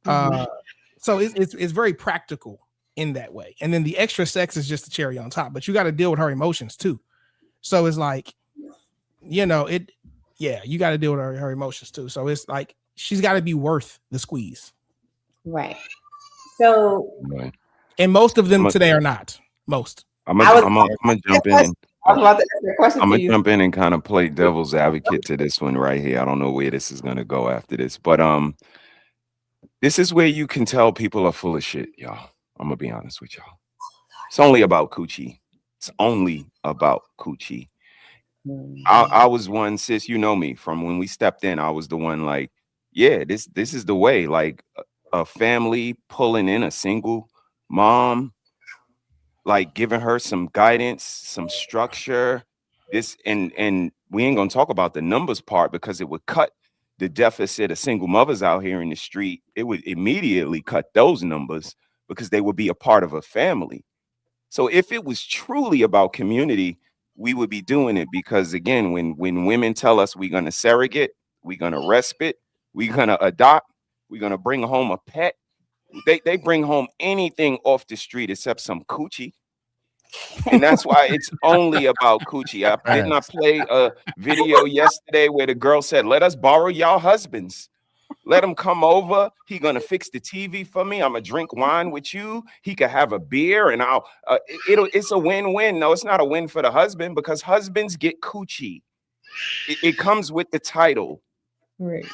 Speaker 8: So it's very practical in that way. And then the extra sex is just the cherry on top, but you got to deal with her emotions too. So it's like, you got to deal with her emotions too. So it's like she's got to be worth the squeeze.
Speaker 4: Right. So,
Speaker 8: and most of them today are not. Most.
Speaker 5: I'm gonna jump in.
Speaker 4: I was about to ask a question.
Speaker 5: I'm gonna jump in and kind of play devil's advocate to this one right here. I don't know where this is gonna go after this, but this is where you can tell people are full of shit, y'all. I'm gonna be honest with y'all. It's only about coochie. It's only about coochie. I was one, sis. You know me from when we stepped in. I was the one like, yeah, this is the way. Like a family pulling in a single mom, like giving her some guidance, some structure. And we ain't gonna talk about the numbers part because it would cut the deficit of single mothers out here in the street, it would immediately cut those numbers because they would be a part of a family. So if it was truly about community, we would be doing it, because again, when women tell us we're going to surrogate, we're going to respite, we're going to adopt, we're going to bring home a pet, they bring home anything off the street except some coochie. And that's why it's only about coochie. Didn't I play a video yesterday where the girl said, let us borrow y'all husbands. Let him come over. He gonna fix the TV for me. I'm gonna drink wine with you. He could have a beer, and I'll. It's a win-win. No, it's not a win for the husband, because husbands get coochie. It comes with the title.
Speaker 4: Right.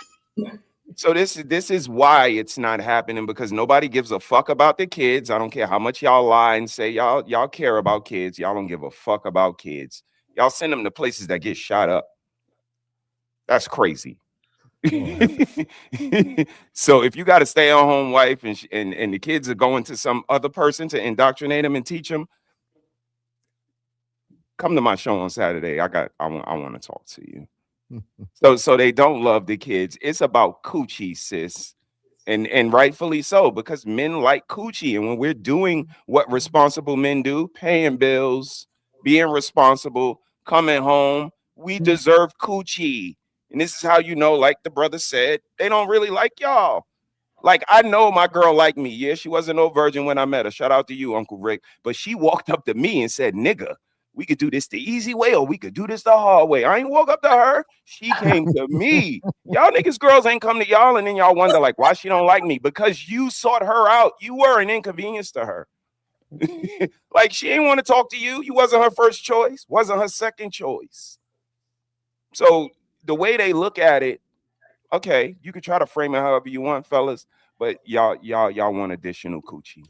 Speaker 5: So this is why it's not happening, because nobody gives a fuck about the kids. I don't care how much y'all lie and say y'all care about kids. Y'all don't give a fuck about kids. Y'all send them to places that get shot up. That's crazy. So if you got a stay-at-home wife and the kids are going to some other person to indoctrinate them and teach them, come to my show on Saturday. I want to talk to you. So they don't love the kids. It's about coochie, sis. And rightfully so, because men like coochie. And when we're doing what responsible men do, paying bills, being responsible, coming home, we deserve coochie. And this is how you know, like the brother said, they don't really like y'all. Like, I know my girl liked me. Yeah, she wasn't no virgin when I met her. Shout out to you, Uncle Rick. But she walked up to me and said, nigga, we could do this the easy way, or we could do this the hard way. I ain't walk up to her. She came to me. Y'all niggas girls ain't come to y'all, and then y'all wonder, like, why she don't like me? Because you sought her out. You were an inconvenience to her. Like, she ain't want to talk to you. You wasn't her first choice. Wasn't her second choice. So the way they look at it, okay, you can try to frame it however you want, fellas, but y'all want additional coochie.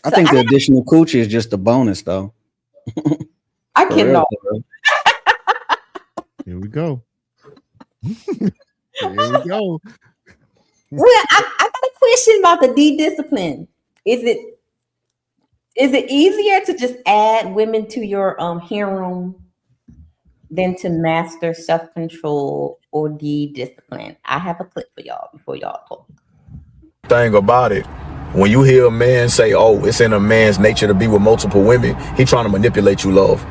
Speaker 6: I think the additional coochie is just a bonus, though.
Speaker 4: I cannot.
Speaker 10: Here we go. Here we go.
Speaker 4: Well, I got a question about the D-discipline. Is it easier to just add women to your harem than to master self-control or D-discipline? I have a clip for y'all before y'all talk.
Speaker 17: Thing about it, when you hear a man say, oh, it's in a man's nature to be with multiple women, he trying to manipulate you, love.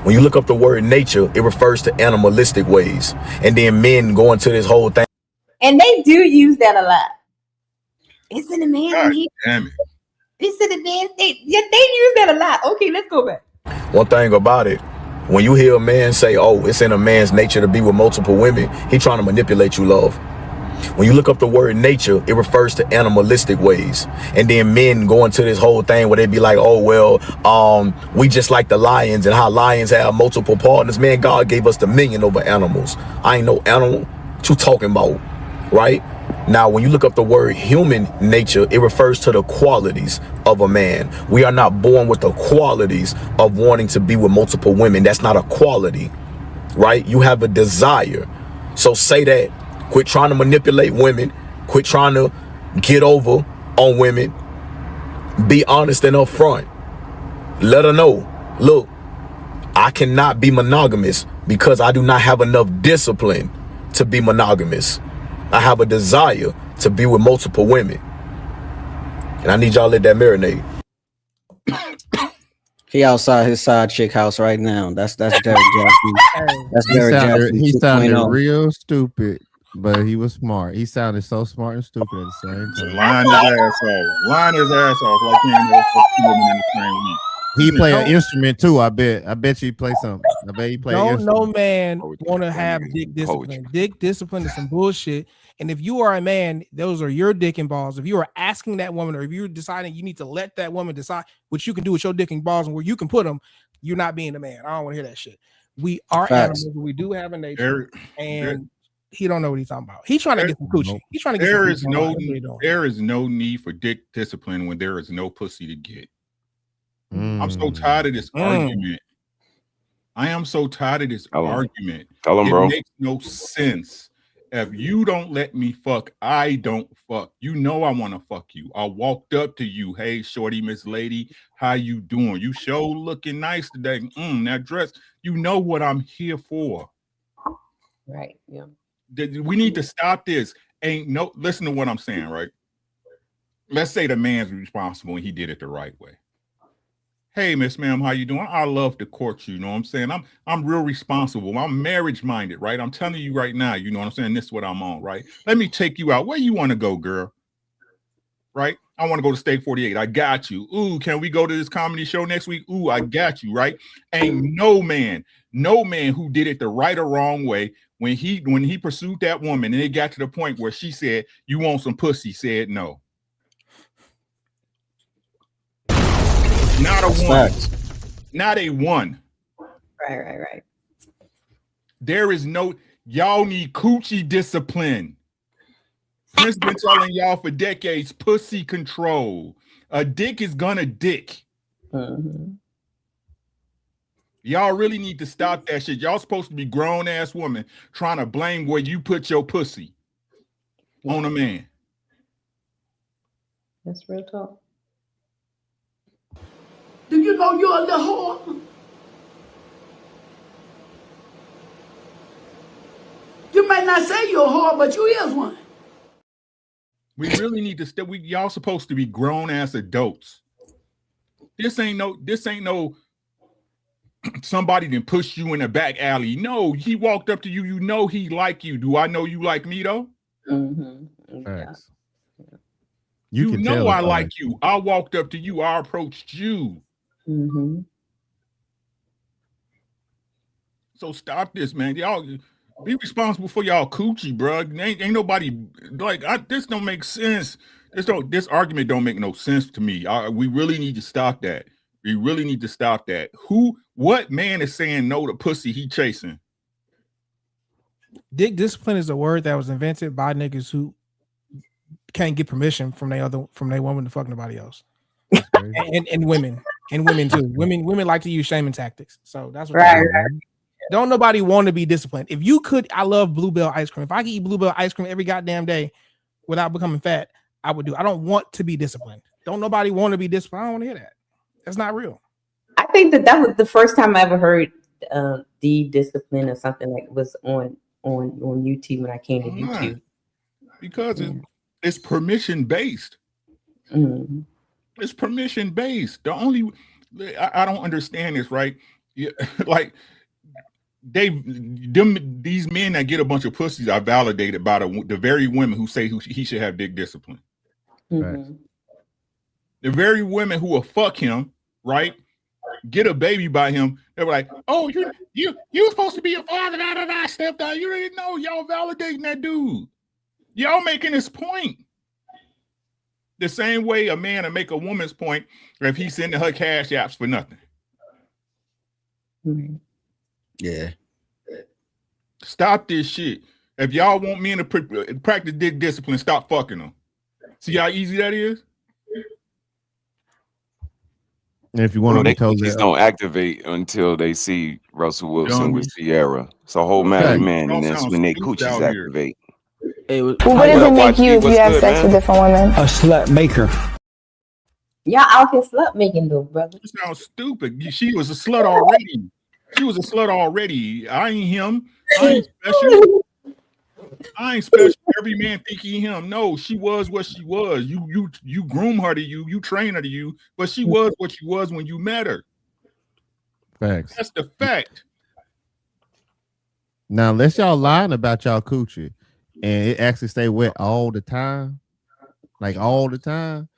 Speaker 17: When you look up the word nature, it refers to animalistic ways. And then men go into this whole thing.
Speaker 4: And they do use that a lot. It's in a man's nature.
Speaker 9: Damn it.
Speaker 4: It's in a man's nature. Yeah, they use that a lot. Okay, let's go back.
Speaker 17: One thing about it, when you hear a man say, oh, it's in a man's nature to be with multiple women, he trying to manipulate you, love. When you look up the word nature, it refers to animalistic ways. And then men go into this whole thing where they be like, oh, well, we just like the lions, and how lions have multiple partners. Man, God gave us dominion over animals. I ain't no animal. What you talking about, right? Now, when you look up the word human nature, it refers to the qualities of a man. We are not born with the qualities of wanting to be with multiple women. That's not a quality, right? You have a desire. So say that. Quit trying to manipulate women. Quit trying to get over on women. Be honest and upfront. Let her know, look, I cannot be monogamous because I do not have enough discipline to be monogamous. I have a desire to be with multiple women. And I need y'all to let that marinate.
Speaker 6: He outside his side chick house right now. That's Derek Jackson. That's Derek Jackson.
Speaker 10: He sounded
Speaker 6: 2.0.
Speaker 10: real stupid, but he was smart. He sounded so smart and stupid at the same time.
Speaker 9: Line his ass off. Line his ass off like he ain't never fucked two women in the same week.
Speaker 10: He play an instrument too. I bet you play something. I bet he play.
Speaker 8: No man want to have dick discipline. Dick discipline is some bullshit. And if you are a man, those are your dick and balls. If you are asking that woman, or if you're deciding you need to let that woman decide what you can do with your dick and balls and where you can put them, you're not being a man. I don't want to hear that shit. We are animals. We do have a nature, and he don't know what he's talking about. He's trying to get some coochie. He's trying to get
Speaker 9: there
Speaker 8: some
Speaker 9: is no need for dick discipline when there is no pussy to get. I'm so tired of this argument. I am so tired of this argument.
Speaker 5: Tell him,
Speaker 9: it
Speaker 5: bro.
Speaker 9: Makes no sense. If you don't let me fuck, I don't fuck. You know I want to fuck you. I walked up to you. Hey, shorty, Miss Lady, how you doing? You sure looking nice today. That dress. You know what I'm here for.
Speaker 4: Right. Yeah.
Speaker 9: We need to stop this. Listen to what I'm saying, right? Let's say the man's responsible and he did it the right way. Hey, Miss Ma'am, how you doing? I love to court you, you know what I'm saying? I'm real responsible. I'm marriage minded, right? I'm telling you right now, you know what I'm saying? This is what I'm on, right? Let me take you out. Where you want to go, girl? Right? I want to go to State 48. I got you. Ooh, can we go to this comedy show next week? Ooh, I got you, right? Ain't no man who did it the right or wrong way when he pursued that woman and it got to the point where she said, you want some pussy, said no. Not a one. Not a one.
Speaker 4: Right.
Speaker 9: There is no, y'all need coochie discipline. Prince been telling y'all for decades, pussy control. A dick is gonna dick.
Speaker 4: Mm-hmm.
Speaker 9: Y'all really need to stop that shit. Y'all supposed to be grown ass women trying to blame where you put your pussy on a man.
Speaker 4: That's real talk.
Speaker 13: Do you know you're a little whore? You may not say you're a whore, but you is one.
Speaker 9: We really need to step. Y'all supposed to be grown ass adults. This ain't no somebody then push you in the back alley. No, he walked up to you. You know he like you. Do I know you like me though?
Speaker 4: Mm-hmm.
Speaker 10: Yeah.
Speaker 9: You
Speaker 10: can
Speaker 9: know
Speaker 10: tell
Speaker 9: I
Speaker 10: if
Speaker 9: like you. I walked up to you. I approached you.
Speaker 4: Mm-hmm. So
Speaker 9: stop this, man. Y'all be responsible for y'all coochie, bro. Ain't nobody like this. Don't make sense. This argument don't make no sense to me. We really need to stop that. We really need to stop that. What man is saying no to pussy he chasing?
Speaker 8: Dick discipline is a word that was invented by niggas who can't get permission from their woman to fuck nobody else. and women too. Women like to use shaming tactics. So that's what
Speaker 4: right.
Speaker 8: Don't nobody want to be disciplined. If you could, I love Bluebell ice cream. If I could eat Bluebell ice cream every goddamn day without becoming fat, I would do. I don't want to be disciplined. Don't nobody want to be disciplined. I don't want to hear that. That's not real.
Speaker 4: I think that was the first time I ever heard the discipline or something like was on YouTube when I came to YouTube.
Speaker 9: Because it's permission based.
Speaker 4: Mm-hmm.
Speaker 9: It's permission based. I don't understand this, right? Yeah, like these men that get a bunch of pussies are validated by the very women who say he should have dick discipline.
Speaker 4: Mm-hmm.
Speaker 9: The very women who will fuck him, right? Get a baby by him. They were like, "Oh, you supposed to be a father." Da step down. You didn't know. Y'all validating that dude. Y'all making his point. The same way a man will make a woman's point if he's sending her cash apps for nothing.
Speaker 4: Mm-hmm.
Speaker 6: Yeah.
Speaker 9: Stop this shit. If y'all want men to practice dick discipline, stop fucking them. See how easy that is?
Speaker 10: And if you want to
Speaker 5: they
Speaker 10: tell
Speaker 5: just don't activate until they see Russell Wilson with Sierra. It's a whole matter, man, and that's when they coochies activate.
Speaker 16: Hey,
Speaker 18: well, what does it make you if you have sex with different women?
Speaker 19: A slut maker.
Speaker 4: Y'all out here slut making though, brother.
Speaker 9: It sounds stupid. She was a slut already. She was a slut already. I ain't him. I ain't special. I ain't special. Every man think he him. No, she was what she was. You groom her to you. You train her to you. But she was what she was when you met her.
Speaker 10: Facts.
Speaker 9: That's the fact.
Speaker 10: Now, unless y'all lying about y'all coochie and it actually stay wet all the time, like all the time,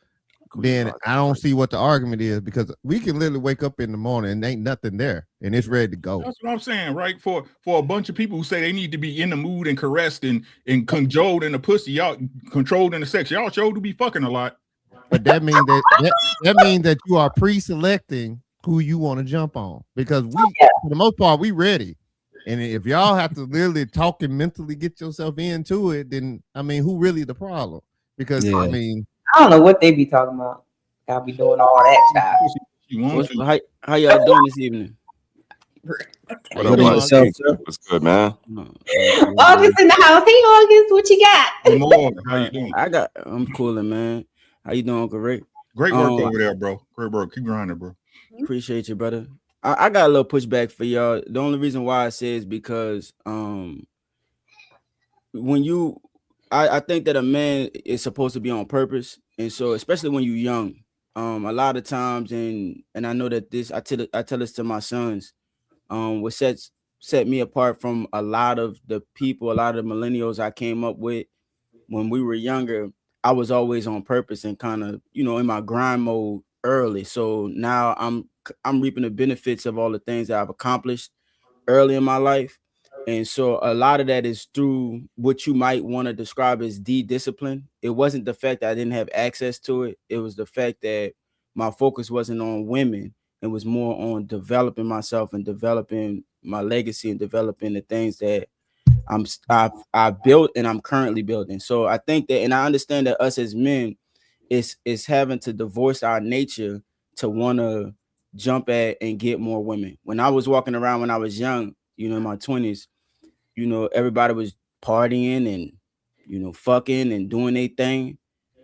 Speaker 10: then I don't see what the argument is, because we can literally wake up in the morning and ain't nothing there and it's ready to go.
Speaker 9: That's what I'm saying, right? For a bunch of people who say they need to be in the mood and caressed and cajoled in the pussy, y'all controlled in the sex, y'all sure to be fucking a lot.
Speaker 10: But that means that means that you are pre-selecting who you want to jump on, because for the most part, we ready. And if y'all have to literally talk and mentally get yourself into it, then I mean, who really the problem? Because I mean,
Speaker 4: I don't know what they be talking about. I'll be doing all that stuff.
Speaker 16: How y'all doing this evening?
Speaker 5: What up, what's good, man?
Speaker 4: August in the house. Hey, August, what you got?
Speaker 9: How you doing?
Speaker 16: I'm cooling, man. How you doing, correct?
Speaker 9: Great work over there, bro. Great work. Keep grinding, bro.
Speaker 16: Appreciate you, brother. I got a little pushback for y'all. The only reason why I say is because when you, I think that a man is supposed to be on purpose, and so especially when you're young, a lot of times, and I know that this, I tell this to my sons, what set me apart from a lot of the people, a lot of the millennials I came up with when we were younger. I was always on purpose and kind of, in my grind mode early. So now I'm reaping the benefits of all the things that I've accomplished early in my life. And so a lot of that is through what you might want to describe as discipline. It wasn't the fact that I didn't have access to it. It was the fact that my focus wasn't on women. It was more on developing myself and developing my legacy and developing the things that I've built and I'm currently building. So I think that, and I understand that us as men is having to divorce our nature to want to jump at and get more women. When I was walking around when I was young, in my 20s, everybody was partying and, fucking and doing their thing.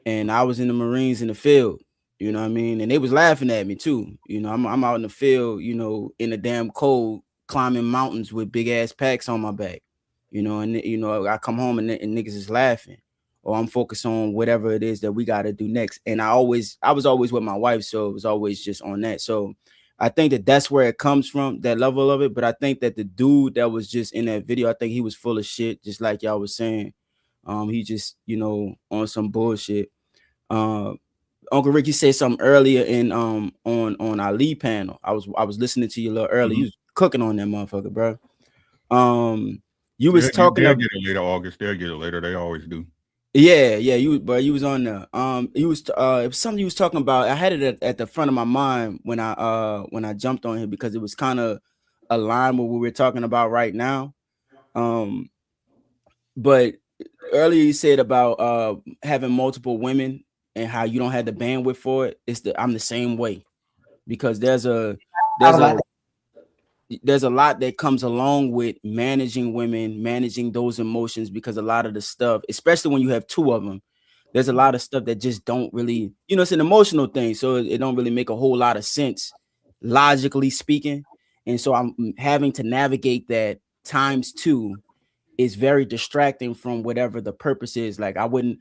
Speaker 16: And I was in the Marines in the field, you know what I mean? And they was laughing at me too. I'm out in the field, in the damn cold, climbing mountains with big ass packs on my back, and I come home and niggas is laughing, or I'm focused on whatever it is that we got to do next. And I was always with my wife. So it was always just on that. So I think that that's where it comes from, that level of it. But I think that the dude that was just in that video, I think he was full of shit, just like y'all was saying. He just, on some bullshit. Uncle Rick, you said something earlier in on our lead panel. I was listening to you a little early.
Speaker 9: Mm-hmm.
Speaker 16: You was cooking on that motherfucker, bro. You was talking
Speaker 9: they'll
Speaker 16: about,
Speaker 9: get it later, August. They'll get it later. They always do.
Speaker 16: yeah, you was on there. It was something you was talking about. I had it at the front of my mind when I jumped on here because it was kind of aligned with what we're talking about right now. But earlier you said about having multiple women and how you don't have the bandwidth for it. I'm the same way, because there's a lot that comes along with managing women, managing those emotions, because a lot of the stuff, especially when you have two of them, there's a lot of stuff that just don't really, it's an emotional thing. So it don't really make a whole lot of sense, logically speaking. And so I'm having to navigate that times two is very distracting from whatever the purpose is. Like I would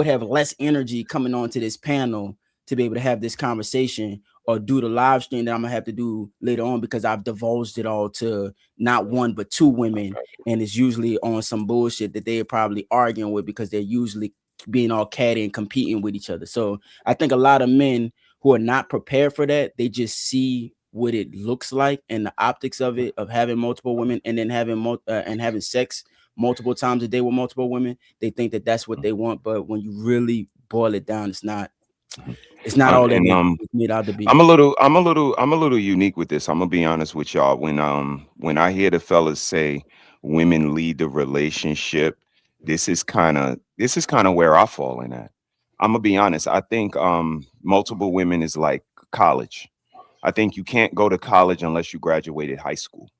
Speaker 16: have less energy coming onto this panel to be able to have this conversation or do the live stream that I'm gonna have to do later on, because I've divulged it all to not one but two women, and it's usually on some bullshit that they're probably arguing with because they're usually being all catty and competing with each other. So I think a lot of men who are not prepared for that, they just see what it looks like and the optics of it, of having multiple women and then having sex multiple times a day with multiple women. They think that that's what they want, but when you really boil it down, it's not all that made out to be.
Speaker 5: I'm a little unique with this. I'm gonna be honest with y'all. When I hear the fellas say women lead the relationship, this is kind of where I fall in at. I'm gonna be honest. I think multiple women is like college. I think you can't go to college unless you graduated high school.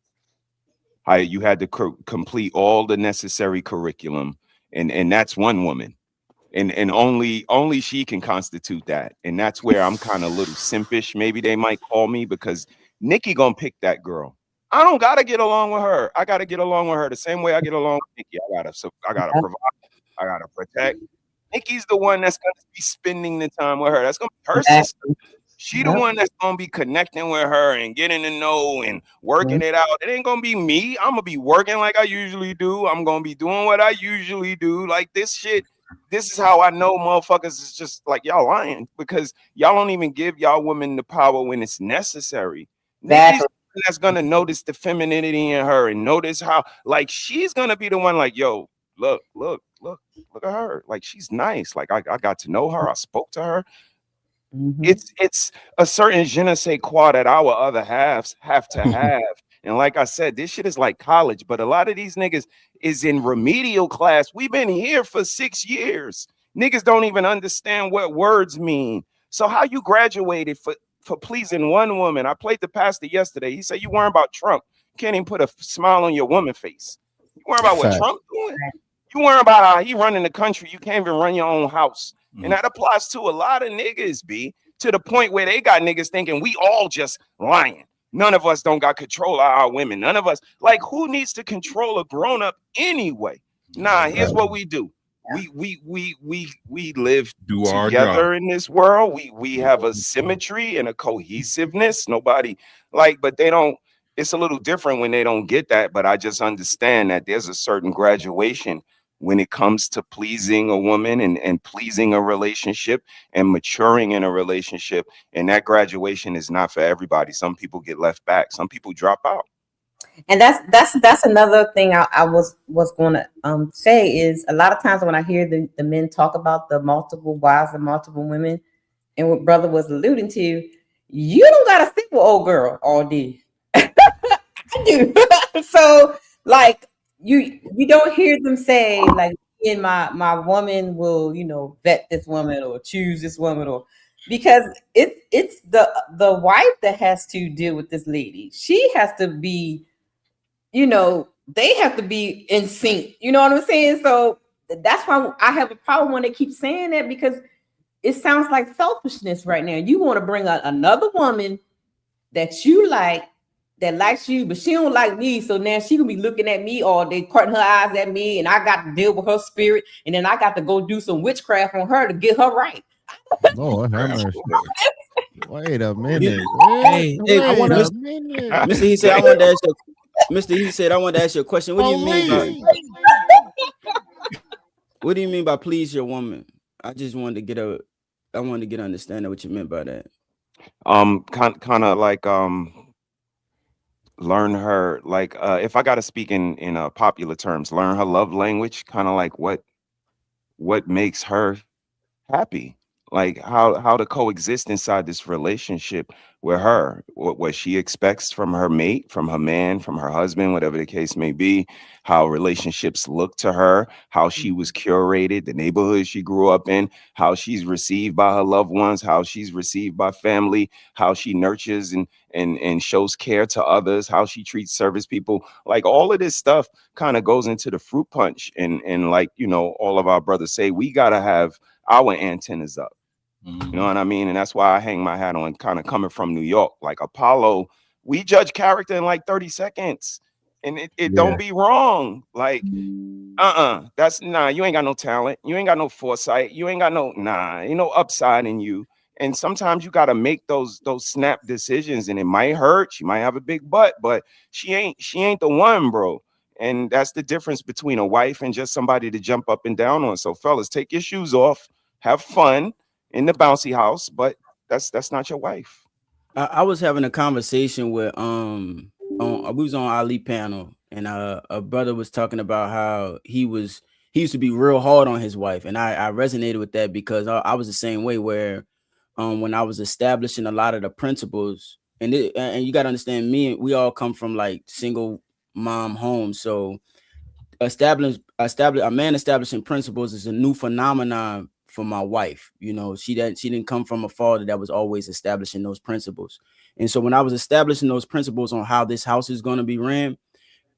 Speaker 5: You had to complete all the necessary curriculum, and that's one woman. And only she can constitute that. And that's where I'm kind of a little simpish. Maybe they might call me, because Nikki gonna pick that girl. I don't gotta get along with her. I gotta get along with her the same way I get along with Nikki. I gotta provide. I gotta protect. Nikki's the one that's gonna be spending the time with her. That's gonna be her sister. She the one that's gonna be connecting with her and getting to know and working it out. It ain't gonna be me. I'm gonna be working like I usually do. I'm gonna be doing what I usually do. Like this shit. This is how I know motherfuckers is just like y'all lying, because y'all don't even give y'all women the power when it's necessary. That's gonna notice the femininity in her and notice how, like, she's gonna be the one like, yo, look at her. Like, she's nice. Like, I got to know her. I spoke to her. It's a certain je ne sais quoi that our other halves have to have. And like I said, this shit is like college, but a lot of these niggas is in remedial class. We've been here for 6 years. Niggas don't even understand what words mean. So how you graduated for pleasing one woman? I played the pastor yesterday. He said, you worry about Trump. You can't even put a smile on your woman face. You worry about what Trump doing? You worry about how he running the country. You can't even run your own house. And that applies to a lot of niggas, B, to the point where they got niggas thinking we all just lying. None of us don't got control of our women. None of us, like, who needs to control a grown-up anyway? Nah, here's what we do. We live
Speaker 9: Do our
Speaker 5: together
Speaker 9: job.
Speaker 5: in this world. We have a symmetry and a cohesiveness. Nobody like, but they don't. It's a little different when they don't get that. But I just understand that there's a certain graduation when it comes to pleasing a woman and pleasing a relationship and maturing in a relationship. And that graduation is not for everybody. Some people get left back. Some people drop out.
Speaker 4: And that's another thing I was going to say is a lot of times when I hear the men talk about the multiple wives and multiple women, and what brother was alluding to, you don't gotta stick with old girl all day. I do. So like you don't hear them say like, and my woman will, you know, vet this woman or choose this woman, or because it's the wife that has to deal with this lady. She has to be, you know, they have to be in sync. You know what I'm saying? So that's why I have a problem when they keep saying that, because it sounds like selfishness right now. You want to bring another woman that you like, that likes you, but she don't like me. So now she gonna be looking at me all day, cutting her eyes at me, and I got to deal with her spirit, and then I got to go do some witchcraft on her to get her right.
Speaker 10: Lord have mercy. Wait a minute.
Speaker 16: Hey, I want to, Mr. He said, I want to ask you. Mr. He said, I want to ask you a question. What do you mean by? What do you mean by please your woman? I just wanted to get I wanted to get an understanding of what you meant by that.
Speaker 5: Kind of like learn her, like if I gotta speak in popular terms, learn her love language, kind of like what makes her happy, like how to coexist inside this relationship with her, what she expects from her mate, from her man, from her husband, whatever the case may be, how relationships look to her, how she was curated, the neighborhood she grew up in, how she's received by her loved ones, how she's received by family, how she nurtures and shows care to others, how she treats service people. Like all of this stuff kind of goes into the fruit punch, and like, you know, all of our brothers say, we gotta have our antennas up. You know what I mean? And that's why I hang my hat on, kind of coming from New York. Like Apollo, we judge character in like 30 seconds. And it don't be wrong. Like, that's you ain't got no talent. You ain't got no foresight. You ain't got no upside in you. And sometimes you got to make those snap decisions, and it might hurt. She might have a big butt, but she ain't the one, bro. And that's the difference between a wife and just somebody to jump up and down on. So fellas, take your shoes off, have fun in the bouncy house, but that's not your wife.
Speaker 16: I was having a conversation with we was on Ali panel, and a brother was talking about how he used to be real hard on his wife, and I resonated with that because I was the same way, where when I was establishing a lot of the principles, and you got to understand, we all come from like single mom homes, so a man establishing principles is a new phenomenon for my wife. You know, she didn't come from a father that was always establishing those principles. And so when I was establishing those principles on how this house is going to be ran,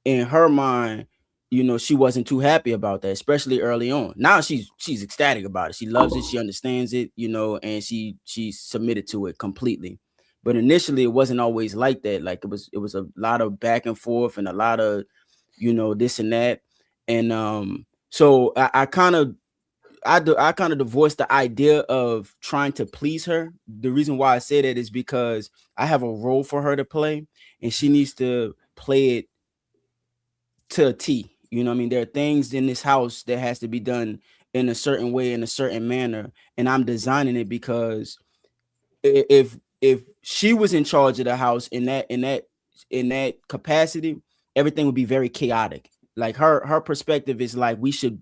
Speaker 16: in her mind, you know, she wasn't too happy about that, especially early on. Now she's ecstatic about it. She loves it. She understands it, you know, and she's submitted to it completely. But initially it wasn't always like that. Like it was a lot of back and forth and a lot of, you know, this and that. And so I kind of divorced the idea of trying to please her. The reason why I say that is because I have a role for her to play, and she needs to play it to a T. You know what I mean? There are things in this house that has to be done in a certain way, in a certain manner, and I'm designing it because if she was in charge of the house in that capacity, everything would be very chaotic. Like her perspective is like, we should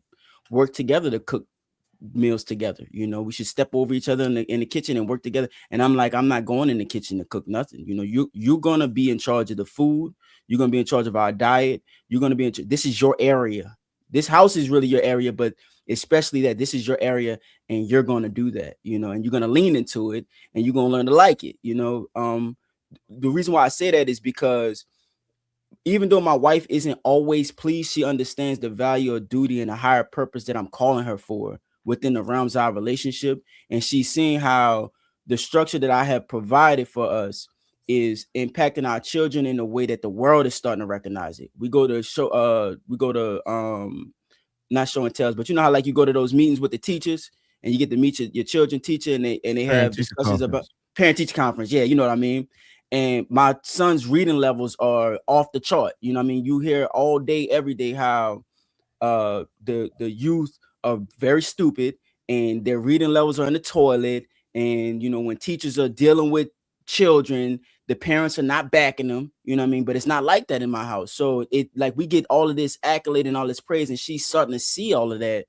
Speaker 16: work together to cook meals together. You know, we should step over each other in the kitchen and work together. And I'm like, I'm not going in the kitchen to cook nothing. You know, you're gonna be in charge of the food. You're gonna be in charge of our diet. You're gonna be this is your area. This house is really your area, but especially that this is your area, and you're gonna do that. You know, and you're gonna lean into it, and you're gonna learn to like it. You know, the reason why I say that is because even though my wife isn't always pleased, she understands the value of duty and the higher purpose that I'm calling her for within the realms of our relationship. And she's seeing how the structure that I have provided for us is impacting our children in a way that the world is starting to recognize it. We go to not show and tells, but you know how like you go to those meetings with the teachers and you get to meet your children teacher and they have discussions about parent teacher conference. Yeah, you know what I mean? And my son's reading levels are off the chart. You know what I mean? You hear all day, every day how the youth are very stupid and their reading levels are in the toilet. And, you know, when teachers are dealing with children, the parents are not backing them, you know what I mean? But it's not like that in my house. So it like we get all of this accolade and all this praise, and she's starting to see all of that,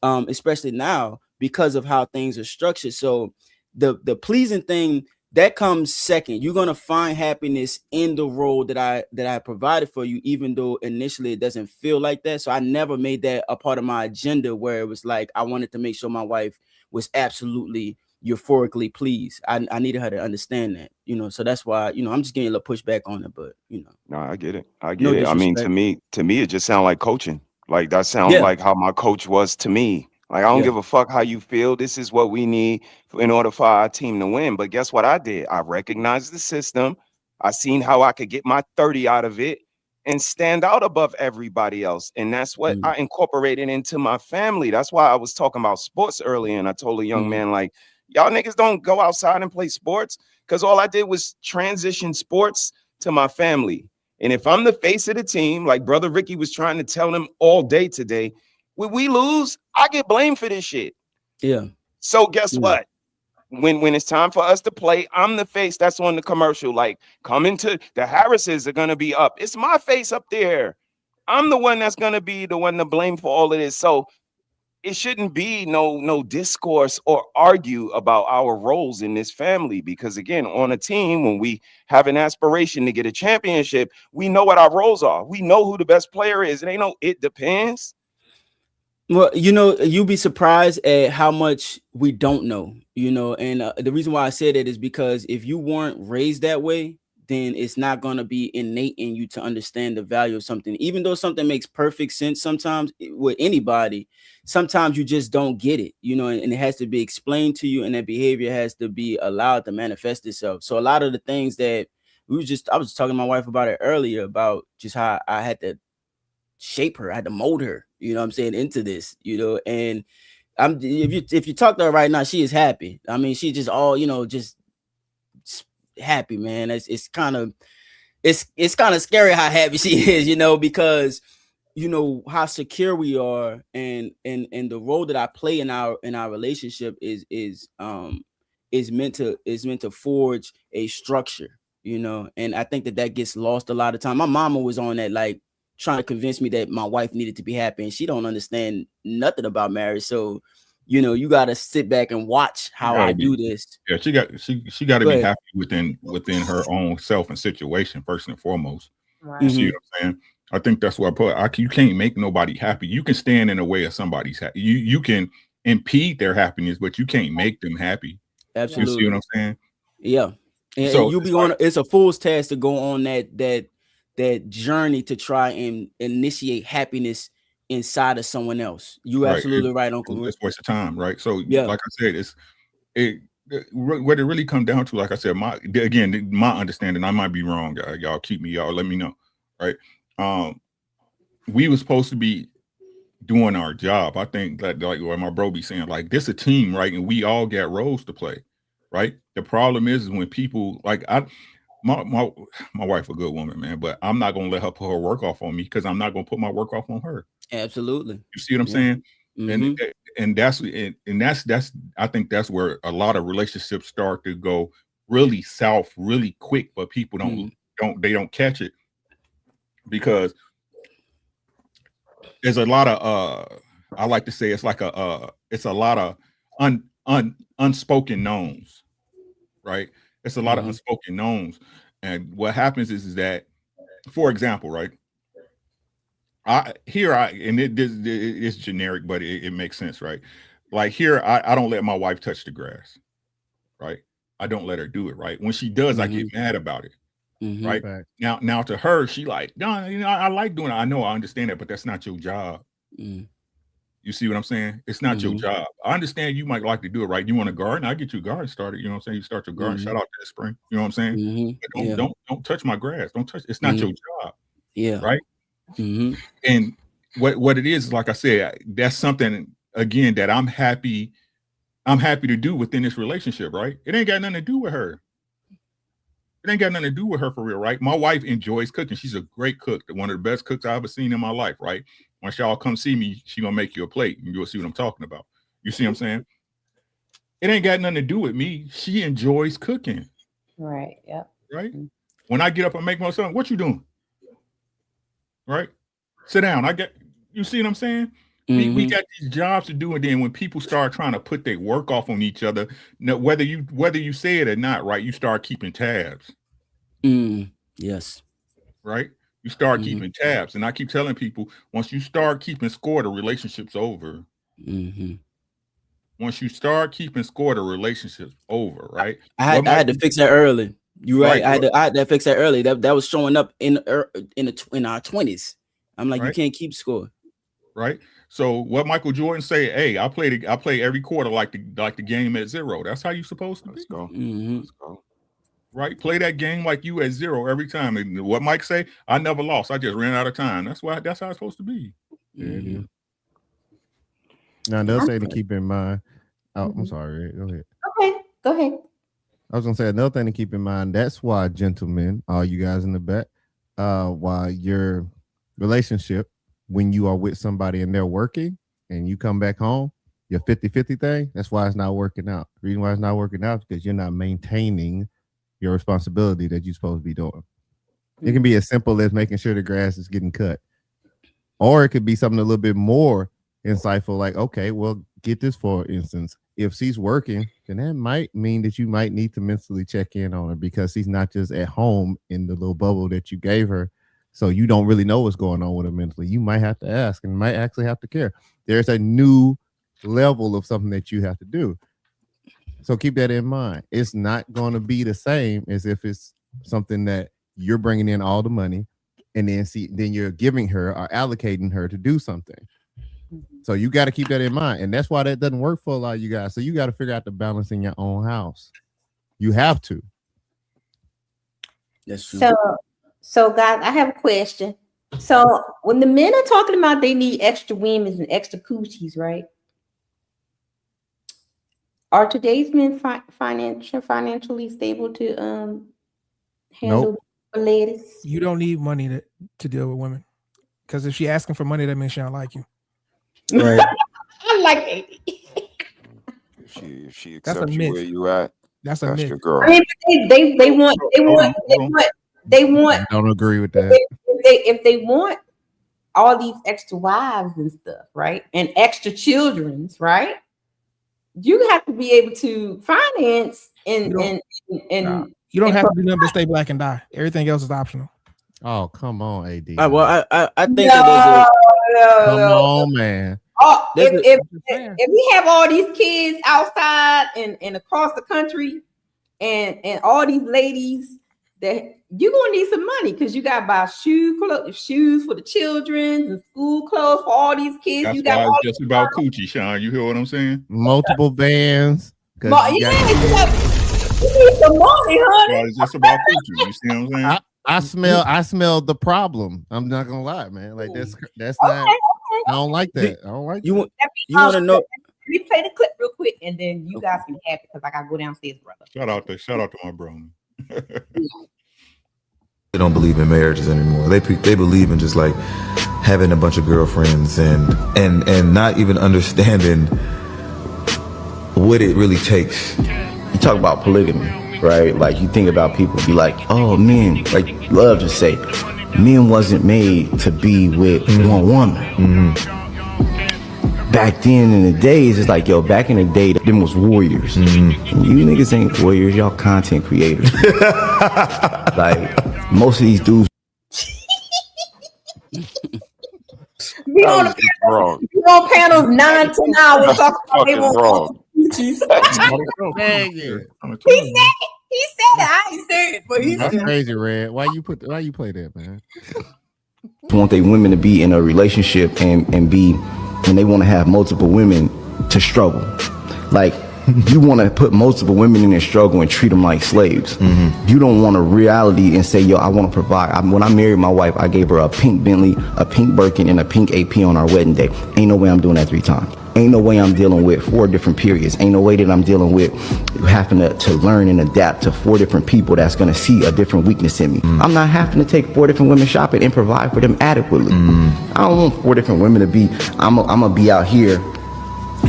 Speaker 16: especially now because of how things are structured. So the pleasing thing that comes second. You're gonna find happiness in the role that I provided for you, even though initially it doesn't feel like that. So I never made that a part of my agenda where it was like I wanted to make sure my wife was absolutely euphorically pleased. I needed her to understand that, you know. So that's why, you know, I'm just getting a little pushback on it, but you know.
Speaker 5: No, I get it. I get it. I mean, to me, it just sounds like coaching. Like that sounds like how my coach was to me. Like, I don't give a fuck how you feel. This is what we need in order for our team to win. But guess what I did? I recognized the system. I seen how I could get my 30 out of it and stand out above everybody else. And that's what I incorporated into my family. That's why I was talking about sports earlier. And I told a young man, like, y'all niggas don't go outside and play sports, because all I did was transition sports to my family. And if I'm the face of the team, like Brother Ricky was trying to tell them all day today, when we lose, I get blamed for this shit.
Speaker 16: Yeah.
Speaker 5: So guess what? When it's time for us to play, I'm the face that's on the commercial. Like, coming to the Harrises are gonna be up. It's my face up there. I'm the one that's gonna be the one to blame for all of this. So it shouldn't be no discourse or argue about our roles in this family, because again, on a team, when we have an aspiration to get a championship, we know what our roles are. We know who the best player is. It ain't no it depends.
Speaker 16: Well, you know, you'll be surprised at how much we don't know, you know, and the reason why I said it is because if you weren't raised that way, then it's not going to be innate in you to understand the value of something. Even though something makes perfect sense sometimes with anybody, sometimes you just don't get it, you know, and it has to be explained to you, and that behavior has to be allowed to manifest itself. So a lot of the things that I was talking to my wife about it earlier, about just how I had to shape her, I had to mold her, you know what I'm saying, into this, you know. And if you talk to her right now, she is happy. I mean, she just all, you know, just happy, man. It's kind of scary how happy she is, you know, because you know how secure we are, and the role that I play in our relationship is meant to forge a structure, you know. And I think that gets lost a lot of time. My mama was on that, like, trying to convince me that my wife needed to be happy, and she don't understand nothing about marriage. So, you know, you got to sit back and watch how I do this.
Speaker 9: Yeah, she got to be happy within her own self and situation first and foremost.
Speaker 4: Right.
Speaker 9: You see what I'm saying? I think that's what I put. You can't make nobody happy. You can stand in the way of somebody's happy. You can impede their happiness, but you can't make them happy.
Speaker 16: Absolutely.
Speaker 9: You see what I'm saying?
Speaker 16: Yeah. And
Speaker 9: So
Speaker 16: you be on. It's a fool's task to go on that journey to try and initiate happiness inside of someone else. You absolutely right, Uncle.
Speaker 9: It's a waste of time, right? So
Speaker 16: yeah,
Speaker 9: like I said, what it really comes down to, like I said, my understanding, I might be wrong, y'all keep me, y'all let me know, right? We were supposed to be doing our job. I think that, like what my bro be saying, like, this a team, right? And we all got roles to play, right? The problem is when people, like, my wife a good woman, man, but I'm not gonna let her put her work off on me, because I'm not gonna put my work off on her.
Speaker 16: Absolutely.
Speaker 9: You see what I'm saying? And that's I think that's where a lot of relationships start to go really south really quick, but people don't catch it, because there's a lot of I like to say it's like it's a lot of unspoken knowns, right? It's a lot of unspoken knowns. And what happens is that, for example, right? It's generic, but it makes sense, right? Like here, I don't let my wife touch the grass, right? I don't let her do it, right? When she does, I get mad about it, right? Now to her, she like, no, you know, I like doing it. I know, I understand that, but that's not your job. You see what I'm saying? It's not your job. I understand you might like to do it, right? You want a garden? I'll get you a garden started. You know what I'm saying? You start your garden. Shout out to the spring. You know what I'm saying? But don't touch my grass. Don't touch. It's not your job.
Speaker 16: Yeah.
Speaker 9: Right. And what it is, like I said, that's something again that I'm happy to do within this relationship, right? It ain't got nothing to do with her. It ain't got nothing to do with her for real, right? My wife enjoys cooking. She's a great cook, one of the best cooks I've ever seen in my life, right? Once y'all come see me, she gonna make you a plate and you'll see what I'm talking about. You see what I'm saying? It ain't got nothing to do with me. She enjoys cooking.
Speaker 4: Right. Yep.
Speaker 9: Right. When I get up and make my son, what you doing? Right. Sit down. You see what I'm saying? We got these jobs to do, and then when people start trying to put their work off on each other, whether you say it or not, right? You start keeping tabs.
Speaker 16: Yes.
Speaker 9: Right. You start keeping tabs, and I keep telling people, once you start keeping score, the relationship's over. Once you start keeping score, the relationship's over, right?
Speaker 16: I had to fix that early. You're right. I had to fix that early. That was showing up in our 20s. I'm like, you can't keep score.
Speaker 9: Right. So what Michael Jordan say? Hey, I play every quarter like the game at 0. That's how you supposed to be.
Speaker 5: Let's go.
Speaker 9: Let's go. Right. Play that game like you at 0 every time. And what Mike say? I never lost. I just ran out of time. That's how it's supposed to be.
Speaker 10: Yeah, now, another thing to keep in mind. Oh, I'm sorry. Red. Go ahead.
Speaker 4: Okay, go ahead.
Speaker 10: I was gonna say another thing to keep in mind. That's why, gentlemen, all you guys in the back, why your relationship, when you are with somebody and they're working and you come back home, your 50-50 thing, that's why it's not working out. The reason why it's not working out is because you're not maintaining your responsibility that you're supposed to be doing. It can be as simple as making sure the grass is getting cut. Or it could be something a little bit more insightful, like, okay, well, get this, for instance. If she's working, then that might mean that you might need to mentally check in on her, because she's not just at home in the little bubble that you gave her. So you don't really know what's going on with her mentally. You might have to ask and might actually have to care. There's a new level of something that you have to do. So keep that in mind. It's not going to be the same as if it's something that you're bringing in all the money and then you're giving her or allocating her to do something. So you got to keep that in mind. And that's why that doesn't work for a lot of you guys. So you got to figure out the balance in your own house. You have to.
Speaker 16: That's true.
Speaker 4: So guys, I have a question. So when the men are talking about they need extra women and extra coochies, right? Are today's men financially stable to handle ladies?
Speaker 8: You don't need money to deal with women, because if she asking for money, that means she don't like you.
Speaker 6: Right.
Speaker 4: I like it.
Speaker 5: If she
Speaker 8: That's a
Speaker 5: accepts you
Speaker 8: myth.
Speaker 5: where you at,
Speaker 8: That's a
Speaker 5: that's
Speaker 8: myth.
Speaker 5: your girl.
Speaker 4: I mean, they want.
Speaker 10: I don't agree with that.
Speaker 4: If they want all these extra wives and stuff, right, and extra childrens, right, you have to be able to finance and
Speaker 8: You don't have to do nothing but stay black and die. Everything else is optional.
Speaker 10: Oh, come on, AD.
Speaker 16: Well, I think
Speaker 4: No,
Speaker 16: that
Speaker 10: Come on, man.
Speaker 4: Oh, if we have all these kids outside and across the country, and all these ladies, that you're gonna need some money, because you gotta buy shoes for the children and school clothes for all these kids.
Speaker 9: That's
Speaker 4: you got
Speaker 9: why
Speaker 4: all
Speaker 9: it's just about coochie, Sean. You hear what I'm saying?
Speaker 10: Multiple vans.
Speaker 4: you need some money, honey.
Speaker 9: Well, it's just about coochie. You see what I'm saying?
Speaker 10: I smell the problem. I'm not gonna lie, man. Like that's not. I don't like that. I don't like
Speaker 16: you
Speaker 10: that.
Speaker 16: You want to know?
Speaker 4: Let me play the clip real quick, and then you guys can be happy, because I gotta go downstairs, brother.
Speaker 9: Shout out to my bro.
Speaker 19: They don't believe in marriages anymore. They believe in just like having a bunch of girlfriends and not even understanding what it really takes.
Speaker 20: You talk about polygamy, right? Like you think about people be like, oh, men, like love to say, men wasn't made to be with one woman. Back then in the days, it's like, yo, back in the day, them was warriors. You niggas ain't warriors, y'all content creators. Like, most of these dudes.
Speaker 4: Be on panels 9-10 hours talking about they want coochies. He said it. I ain't said it, but he said
Speaker 10: That's
Speaker 4: it.
Speaker 10: crazy, Red. Why you play that, man?
Speaker 20: Want they women to be in a relationship and they want to have multiple women to struggle. Like You want to put multiple women in their struggle and treat them like slaves. You don't want a reality and say, yo, I want to provide. When I married my wife, I gave her a pink Bentley, a pink Birkin, and a pink AP on our wedding day. Ain't no way I'm doing that 3 times. Ain't no way I'm dealing with 4 different periods. Ain't no way that I'm dealing with having to learn and adapt to 4 different people that's going to see a different weakness in me. I'm not having to take 4 different women shopping and provide for them adequately. I don't want 4 different women to be, I'm going to be out here,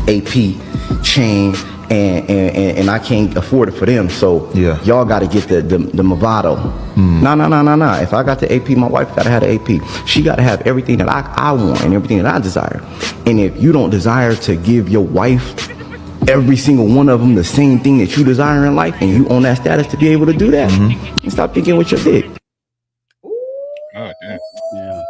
Speaker 20: AP, chain, and I can't afford it for them. So y'all got to get the Movado. No. If I got the AP, my wife got to have the AP. She got to have everything that I want and everything that I desire. And if you don't desire to give your wife, every single one of them, the same thing that you desire in life, and you own that status to be able to do that, and stop thinking with your dick.
Speaker 9: Oh, damn.
Speaker 6: Yeah.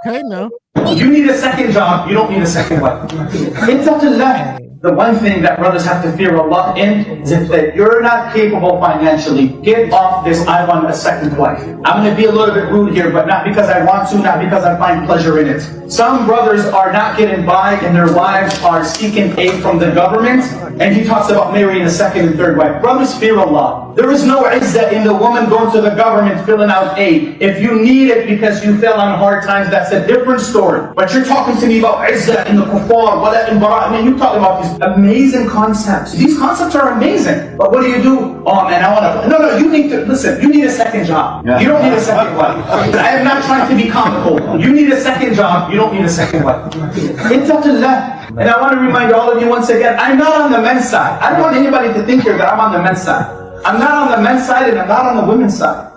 Speaker 10: Okay, now.
Speaker 21: You need a second job. You don't need a second wife. It's up to left. The one thing that brothers have to fear Allah in is if that you're not capable financially, get off this I want a second wife. I'm going to be a little bit rude here, but not because I want to, not because I find pleasure in it. Some brothers are not getting by and their wives are seeking aid from the government, and he talks about marrying a second and third wife. Brothers, fear Allah. There is no izzah in the woman going to the government filling out aid. If you need it because you fell on hard times, that's a different story. But you're talking to me about izzah in the kuffar, wala in bara. I mean, you're talking about these amazing concepts. These concepts are amazing. But what do you do? Oh man, I want to. No, you need to listen. You need a second job. You don't need a second wife. I am not trying to be comical. You need a second job. You don't need a second wife. It's up to left. And I want to remind all of you once again, I'm not on the men's side. I don't want anybody to think here that I'm on the men's side. I'm not on the men's side and I'm not on the women's side.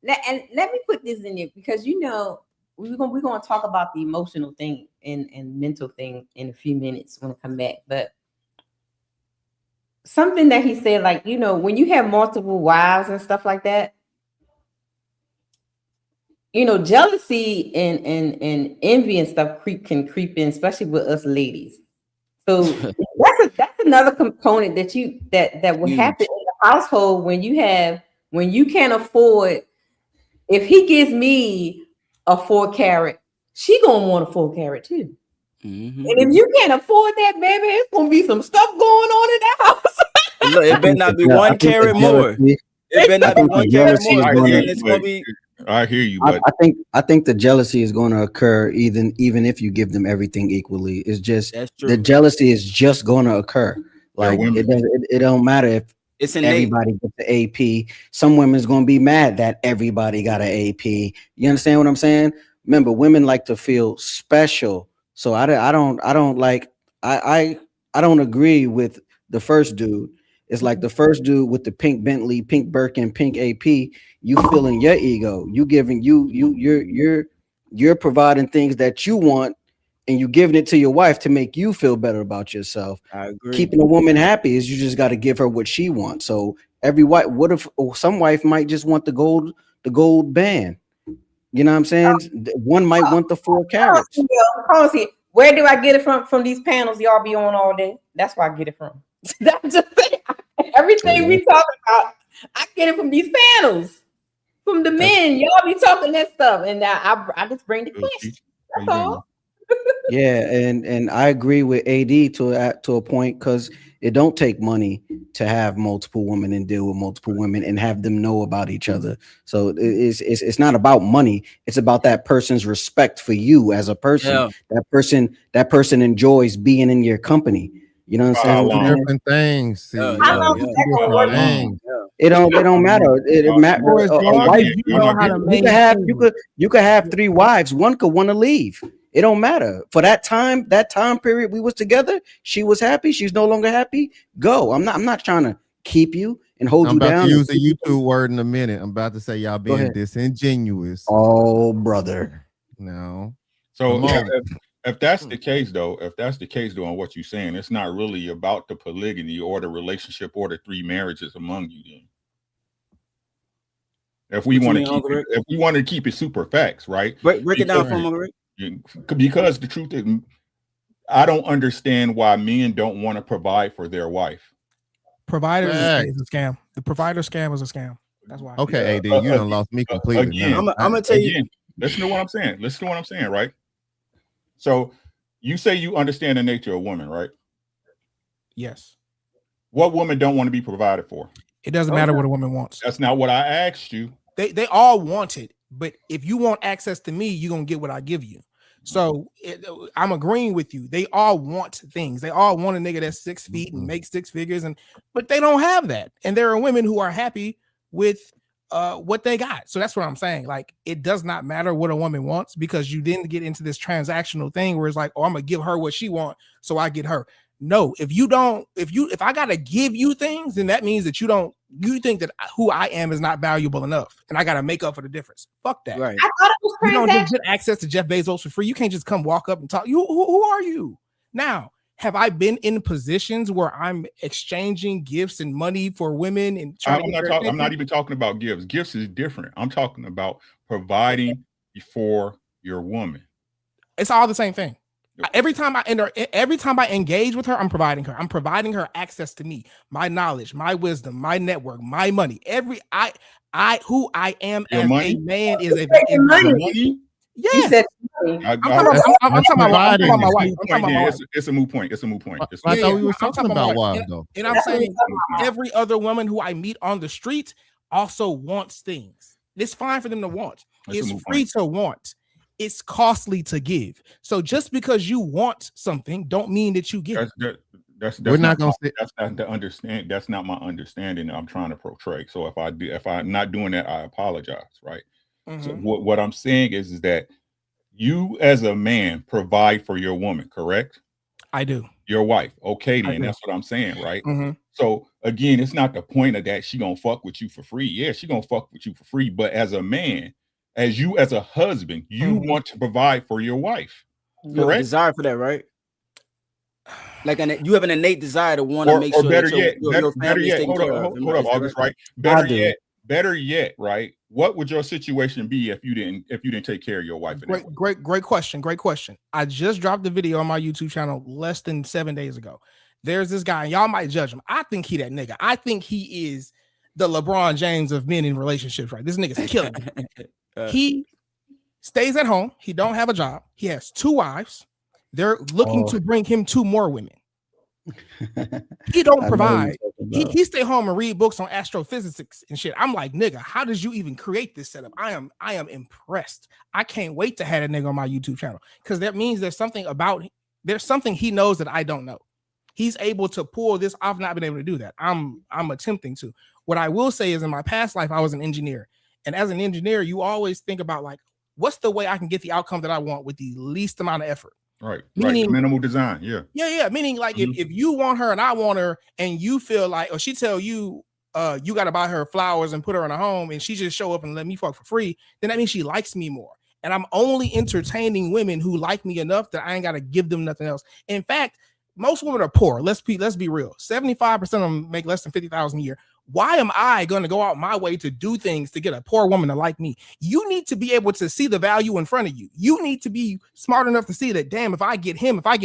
Speaker 4: Let me put this in there because we're gonna talk about the emotional thing and mental thing in a few minutes when I come back. But something that he said, like, when you have multiple wives and stuff like that, jealousy and envy and stuff can creep in, especially with us ladies. So that's another component that will happen in the household when you can't afford. If he gives me a 4 carat, she gonna want a 4 carat too. And if you can't afford that, baby, it's gonna be some stuff going on in that house.
Speaker 16: Look, it better not be 1 carat more. It better not be 1 carat more. It's gonna be.
Speaker 9: I hear you, but
Speaker 6: I think the jealousy is going to occur even if you give them everything equally. It's just the jealousy is just going to occur. Like it don't matter if it's everybody gets the AP. Some women's going to be mad that everybody got an AP. You understand what I'm saying? Remember, women like to feel special. So I don't agree with the first dude. It's like the first dude with the pink Bentley, pink Birkin, pink AP. You feeling your ego. You giving you're providing things that you want, and you giving it to your wife to make you feel better about yourself.
Speaker 16: I agree.
Speaker 6: Keeping a woman happy is you just got to give her what she wants. So every wife, what if some wife might just want the gold band? You know what I'm saying? One might want the 4 carats.
Speaker 4: Where do I get it from these panels y'all be on all day? That's where I get it from. That's just everything we talk about. I get it from these panels, from the men. Y'all be talking that stuff, and I just bring the question. That's all.
Speaker 6: Yeah, and I agree with AD to a point, because it don't take money to have multiple women and deal with multiple women and have them know about each other. So it's not about money. It's about that person's respect for you as a person. Yeah. That person enjoys being in your company. You know what I'm saying?
Speaker 10: Different things.
Speaker 6: It don't matter. It matters. A wife, you could have 3 wives. One could want to leave. It don't matter. For that time period we was together, she was happy. She's no longer happy. Go. I'm not trying to keep you and hold you down.
Speaker 10: I'm about to use a YouTube word in a minute. I'm about to say y'all being disingenuous.
Speaker 6: Oh, brother.
Speaker 10: No.
Speaker 9: So if that's the case, though, on what you're saying, it's not really about the polygamy or the relationship or the 3 marriages among you. Then, if we want to keep it super facts, right?
Speaker 16: Break it down for me, Rick.
Speaker 9: Because the truth is, I don't understand why men don't want to provide for their wife.
Speaker 8: Provider is a scam. The provider scam is a scam. That's why.
Speaker 10: Okay, AD, you done lost me completely.
Speaker 9: Again, I'm gonna tell you. Listen to what I'm saying. Right. So you say you understand the nature of women, right?
Speaker 8: Yes.
Speaker 9: What woman don't want to be provided for?
Speaker 8: It doesn't matter what a woman wants.
Speaker 9: That's not what I asked you.
Speaker 8: They all want it, but if you want access to me, you're gonna get what I give you. So I'm agreeing with you. They all want things. They all want a nigga that's 6 feet and makes 6 figures, but they don't have that. And there are women who are happy with what they got. So that's what I'm saying. Like, it does not matter what a woman wants, because you didn't get into this transactional thing where it's like, oh, I'm gonna give her what she wants, so I get her. No, if I gotta give you things, then that means that you think that who I am is not valuable enough, and I gotta make up for the difference. Fuck that.
Speaker 16: Right.
Speaker 4: I thought it was
Speaker 8: You don't
Speaker 4: transactional.
Speaker 8: just get access to Jeff Bezos for free. You can't just come walk up and talk. Who are you? Now, have I been in positions where I'm exchanging gifts and money for women and trying to get their
Speaker 9: I'm
Speaker 8: attention?
Speaker 9: not even talking about gifts. Gifts is different. I'm talking about providing for your woman.
Speaker 8: It's all the same thing. Every time I engage with her, I'm providing her. I'm providing her access to me, my knowledge, my wisdom, my network, my money. Who I am
Speaker 9: Your
Speaker 8: as
Speaker 9: money?
Speaker 8: a man is a
Speaker 9: Your money?
Speaker 8: yes. I'm talking about my wife. I'm talking about my wife.
Speaker 9: It's a moot point. It's a moot point.
Speaker 10: I thought we were
Speaker 8: I'm
Speaker 10: talking
Speaker 8: talking
Speaker 10: about
Speaker 8: my wife.
Speaker 10: wives, though.
Speaker 8: And I'm saying every other woman who I meet on the street also wants things. It's fine for them to want.
Speaker 9: That's a
Speaker 8: It's
Speaker 9: moot
Speaker 8: free
Speaker 9: point.
Speaker 8: to want. It's costly to give. So just because you want something, don't mean that you get it.
Speaker 9: That's
Speaker 10: We're not gonna say-
Speaker 9: that's not the understand. That's not my understanding that I'm trying to portray. So if I'm not doing that, I apologize. Right. So
Speaker 8: Mhm.
Speaker 9: what I'm saying is that you as a man provide for your woman, correct?
Speaker 8: I do.
Speaker 9: Your wife. Okay,
Speaker 8: I
Speaker 9: then
Speaker 8: do.
Speaker 9: that's what I'm saying, right?
Speaker 8: Mhm.
Speaker 9: So again, it's not the point of that she gonna fuck with you for free. Yeah, she gonna fuck with you for free. But as a man, as a husband, you want to provide for your wife.
Speaker 16: You have a
Speaker 9: Correct?
Speaker 16: desire for that, right? Like you have an innate desire to want to make
Speaker 9: Or
Speaker 16: sure
Speaker 9: better
Speaker 16: that
Speaker 9: yet,
Speaker 16: your
Speaker 9: better
Speaker 16: family is
Speaker 9: yet,
Speaker 16: taken
Speaker 9: hold
Speaker 16: care
Speaker 9: up,
Speaker 16: of.
Speaker 9: hold up,
Speaker 16: Is that
Speaker 9: August,
Speaker 16: right?
Speaker 9: right? Better yet, right? What would your situation be if you didn't take care of your wife?
Speaker 8: Great question. Great question. I just dropped the video on my YouTube channel less than 7 days ago. There's this guy, and y'all might judge him. I think he that nigga. I think he is the LeBron James of men in relationships, right? This nigga's killing it. He stays at home. He don't have a job. He has 2 wives. They're looking to bring him 2 more women. He don't provide. He stay home and read books on astrophysics and shit. I'm like, nigga, how did you even create this setup? I am impressed. I can't wait to have that nigga on my YouTube channel, because that means there's something he knows that I don't know. He's able to pull this off. I've not been able to do that. I'm attempting to. What I will say is, in my past life, I was an engineer, and as an engineer, you always think about, like, what's the way I can get the outcome that I want with the least amount of effort.
Speaker 9: Right.
Speaker 8: Meaning-
Speaker 9: Right. Minimal design. Yeah.
Speaker 8: Yeah. Meaning, like, if you want her and I want her, and you feel like, or she tell you, you got to buy her flowers and put her in a home, and she just show up and let me fuck for free, then that means she likes me more. And I'm only entertaining women who like me enough that I ain't got to give them nothing else. In fact, most women are poor. Let's be real. 75% of them make less than $50,000 a year. Why am I going to go out my way to do things to get a poor woman to like me? You need to be able to see the value in front of you. You need to be smart enough to see that, damn, if I get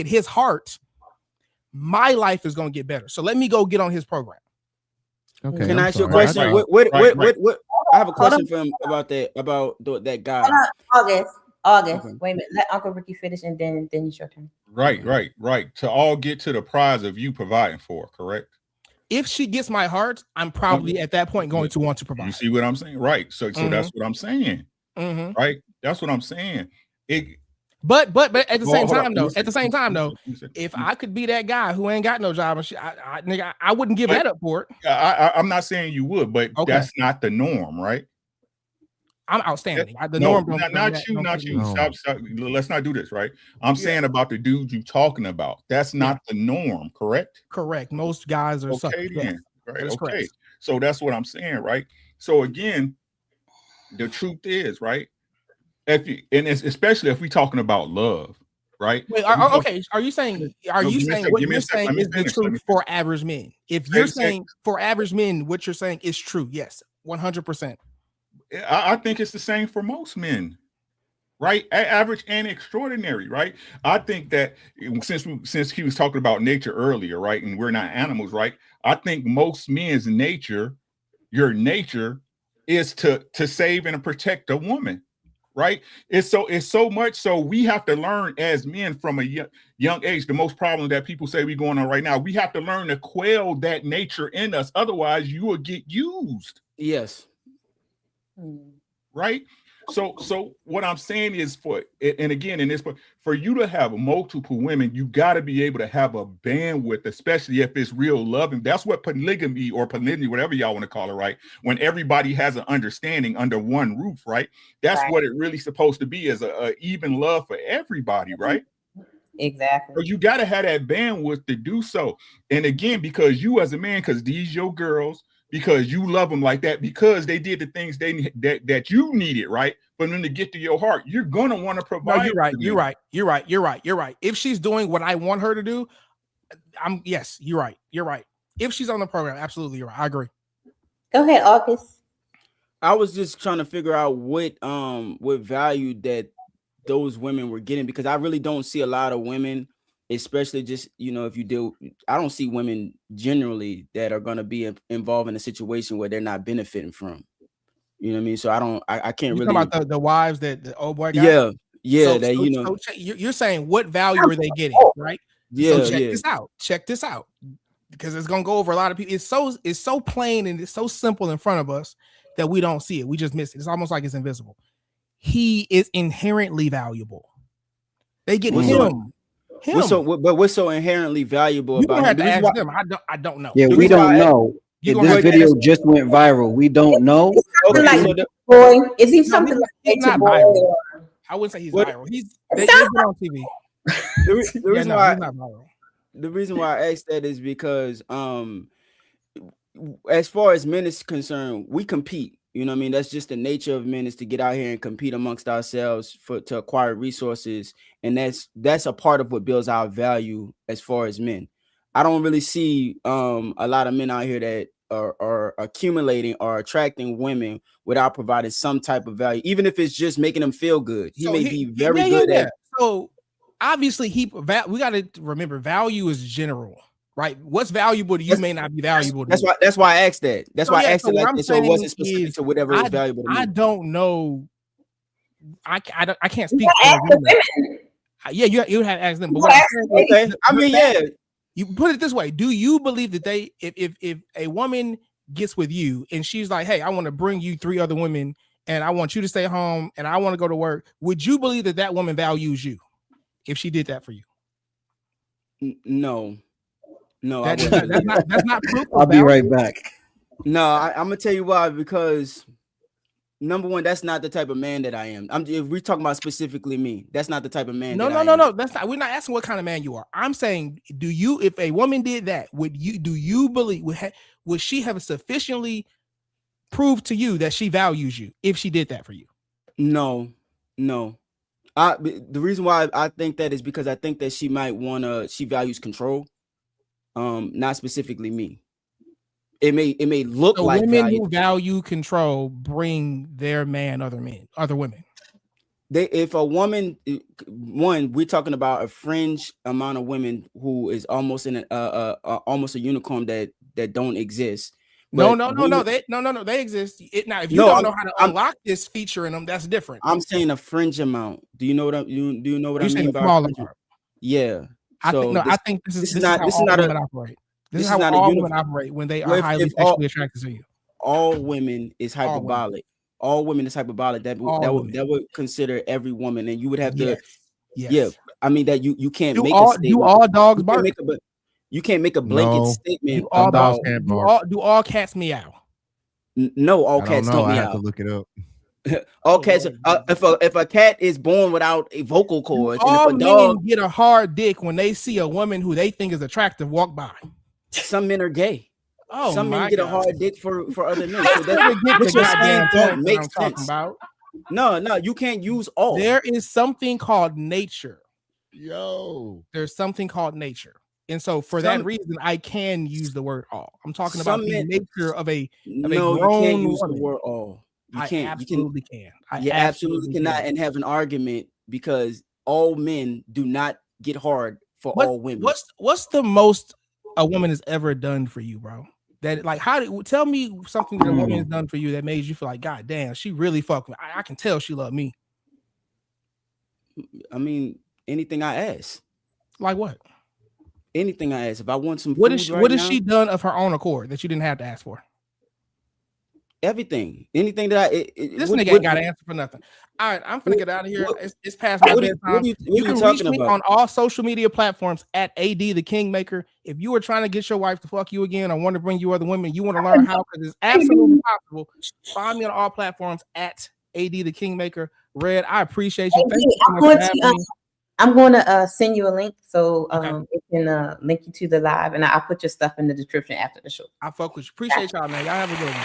Speaker 8: his heart, my life is going to get better. So let me go get on his program.
Speaker 10: Okay.
Speaker 16: Can
Speaker 10: I'm
Speaker 16: I ask you a
Speaker 10: sorry.
Speaker 16: question?
Speaker 9: Right.
Speaker 16: What? I have a question for him about that guy.
Speaker 4: August. Wait a minute. Let Uncle Ricky finish, and then it's your turn.
Speaker 9: Right. To all get to the prize of you providing for, correct?
Speaker 8: If she gets my heart, I'm probably at that point going to want to provide.
Speaker 9: You see what I'm saying? Right. So that's what I'm saying.
Speaker 8: Mhm.
Speaker 9: Right. That's what I'm saying.
Speaker 8: But at the same
Speaker 9: Hold
Speaker 8: time,
Speaker 9: on.
Speaker 8: though,
Speaker 9: Let me see.
Speaker 8: if I could be that guy who ain't got no job and shit, nigga, I wouldn't give that up for it.
Speaker 9: I'm not saying you would, but that's not the norm, right?
Speaker 8: I'm outstanding. The
Speaker 9: No,
Speaker 8: norm don't
Speaker 9: not you.
Speaker 10: No.
Speaker 9: Stop. Let's not do this, right? I'm saying about the dudes you talking about. That's not the norm, correct?
Speaker 8: Correct. Most guys are
Speaker 9: Okay,
Speaker 8: suckers.
Speaker 9: then.
Speaker 8: Yes,
Speaker 9: Right.
Speaker 8: that is
Speaker 9: Okay.
Speaker 8: correct.
Speaker 9: So that's what I'm saying, right? So again, the truth is, right? Especially if we're talking about love, right?
Speaker 8: Wait, okay. Are you saying what you're saying is the truth for average men? If you're saying for average men, what you're saying is true, yes, 100%.
Speaker 9: I think it's the same for most men, right? Average and extraordinary, right? I think that since he was talking about nature earlier, right, and we're not animals, right? I think most men's nature, your nature, is to save and protect a woman. right? It's so much so we have to learn as men from a young age. The most problem that people say we're going on right now, we have to learn to quell that nature in us. Otherwise, you will get used.
Speaker 16: Yes.
Speaker 9: Right. So what I'm saying is for you to have multiple women, you got to be able to have a bandwidth, especially if it's real loving. That's what polygamy or polygamy, whatever y'all want to call it, right? When everybody has an understanding under one roof, right? That's what it really supposed to be, is a even love for everybody, right?
Speaker 4: Exactly.
Speaker 9: So you got to have that bandwidth to do so. And again, because you as a man, because these your girls, because you love them like that, because they did the things that you needed, right? For them to get to your heart, you're gonna want to provide.
Speaker 8: No, you're right. If she's doing what I want her to do, yes, you're right. If she's on the program, absolutely, you're right. I agree.
Speaker 4: Go ahead, August.
Speaker 16: I was just trying to figure out what value that those women were getting, because I really don't see a lot of women, especially just, if you do, I don't see women generally that are going to be involved in a situation where they're not benefiting from. You know what I mean? So I can't really
Speaker 8: talk about the wives that the old boy got.
Speaker 16: Yeah.
Speaker 8: So you're saying what value are they getting, right?
Speaker 16: Yeah.
Speaker 8: So check this out, because it's gonna go over a lot of people. It's so plain and it's so simple in front of us that we don't see it. We just miss it. It's almost like it's invisible. He is inherently valuable. They get him.
Speaker 16: What's so inherently valuable
Speaker 8: You
Speaker 16: about
Speaker 8: don't have
Speaker 16: him?
Speaker 8: to ask them. I don't know.
Speaker 6: Yeah, we don't know. This video just went viral. We don't know.
Speaker 4: Boy, is he something like
Speaker 8: he's not viral? I wouldn't say he's viral. He's on TV.
Speaker 16: The reason why I asked that is because as far as men is concerned, we compete. You know what I mean? That's just the nature of men, is to get out here and compete amongst ourselves to acquire resources. And that's a part of what builds our value as far as men. I don't really see a lot of men out here that are accumulating or attracting women without providing some type of value, even if it's just making them feel good. He may be very good at.
Speaker 8: So obviously we got to remember, value is general. Right, what's valuable to you may not be valuable to you.
Speaker 16: That's why I asked that. That's why I asked it like this, so it wasn't specific to whatever is valuable to me.
Speaker 8: I don't know. I can't speak. Yeah, you have to ask them. But
Speaker 16: okay. I mean, yeah.
Speaker 8: You put it this way: do you believe that if a woman gets with you and she's like, "Hey, I want to bring you 3 other women, and I want you to stay home, and I want to go to work," would you believe that woman values you if she did that for you?
Speaker 16: No.
Speaker 8: That's not proof.
Speaker 6: I'll be right back.
Speaker 16: No, I'm gonna tell you why. Because number one, that's not the type of man that I am. If we're talking about specifically me, that's not the type of man.
Speaker 8: No. That's not. We're not asking what kind of man you are. I'm saying, if a woman did that, do you believe would she have sufficiently proved to you that she values you if she did that for you?
Speaker 16: No. The reason why I think that is because I think that she values control. Not specifically me. It may look like
Speaker 8: women who value control bring their man other women.
Speaker 16: If a woman, we're talking about a fringe amount of women who is almost almost a unicorn that don't exist.
Speaker 8: No, they exist. Now, if you don't know how to unlock this feature in them, that's different.
Speaker 16: I'm saying a fringe amount. Do you know what I mean about? Yeah.
Speaker 8: I think this is not all women operate. This is how all women operate when they are highly sexually attracted to you.
Speaker 16: All women is hyperbolic. All women is hyperbolic. That would consider every woman, and you would have to.
Speaker 8: Yes.
Speaker 16: Yeah, I mean that you can't make
Speaker 8: a
Speaker 16: statement.
Speaker 8: Do all dogs bark?
Speaker 16: You can't make a blanket statement.
Speaker 8: Do all cats meow?
Speaker 16: No, all cats don't meow.
Speaker 10: I have to look it up.
Speaker 16: All cats. If a cat is born without a vocal cord,
Speaker 8: all
Speaker 16: and if a dog
Speaker 8: men get a hard dick when they see a woman who they think is attractive walk by.
Speaker 16: Some men are gay.
Speaker 8: Oh,
Speaker 16: some men get a hard dick for other men. So
Speaker 8: that's
Speaker 16: don't make sense. No, you can't use all.
Speaker 8: There is something called nature.
Speaker 10: There's
Speaker 8: something called nature. And so for that reason, I can use the word all. I'm talking about the nature of a grown
Speaker 16: you can't use
Speaker 8: woman.
Speaker 16: the word all. You can't.
Speaker 8: Absolutely can.
Speaker 16: You absolutely cannot and have an argument, because all men do not get hard for all women.
Speaker 8: What's the most a woman has ever done for you, bro? That tell me something that a woman has done for you that made you feel like, God damn, she really fucked me. I can tell she loved me.
Speaker 16: I mean, anything I ask.
Speaker 8: Like what?
Speaker 16: Anything I ask. If I want some
Speaker 8: What
Speaker 16: food
Speaker 8: is
Speaker 16: right
Speaker 8: what has
Speaker 16: now,
Speaker 8: she done of her own accord that you didn't have to ask for?
Speaker 16: everything. Anything that
Speaker 8: This nigga ain't got to answer for nothing. All right, I'm finna get out of here. It's past my bedtime. You can reach me on all social media platforms at AD the Kingmaker. If you are trying to get your wife to fuck you again, or want to bring you other women, you want to learn how, because it's absolutely possible. Find me on all platforms at AD the Kingmaker. Red, I appreciate you. Thank you so much for having me.
Speaker 4: I'm going to send you a link so it can link you to the live, and I'll put your stuff in the description after the show.
Speaker 8: I fuck with you. Appreciate y'all, man. Y'all have a good one.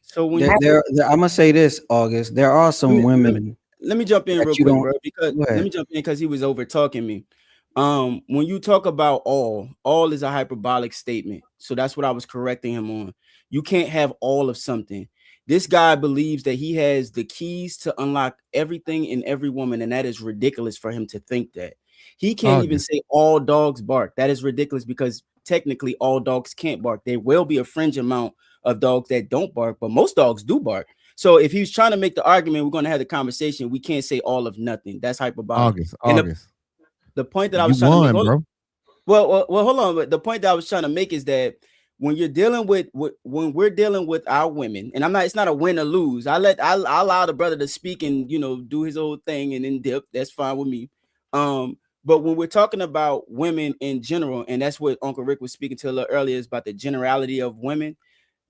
Speaker 16: So when
Speaker 6: I'm gonna say this, August, there are some women.
Speaker 16: Let me jump in real quick, bro, because let me jump in because he was over talking me. When you talk about all is a hyperbolic statement. So that's what I was correcting him on. You can't have all of something. This guy believes that he has the keys to unlock everything in every woman, and that is ridiculous for him to think that. He can't even say all dogs bark. That is ridiculous because technically all dogs can't bark. There will be a fringe amount of dogs that don't bark, but most dogs do bark. So if he's trying to make the argument, we're going to have the conversation. We can't say all of nothing. That's hyperbolic.
Speaker 10: August.
Speaker 16: The point that I was trying to make, well, hold on. But the point that I was trying to make is that when you're dealing with when we're dealing with our women, and it's not a win or lose. I allow the brother to speak and do his old thing and then dip. That's fine with me. But when we're talking about women in general, and that's what Uncle Rick was speaking to a little earlier, is about the generality of women.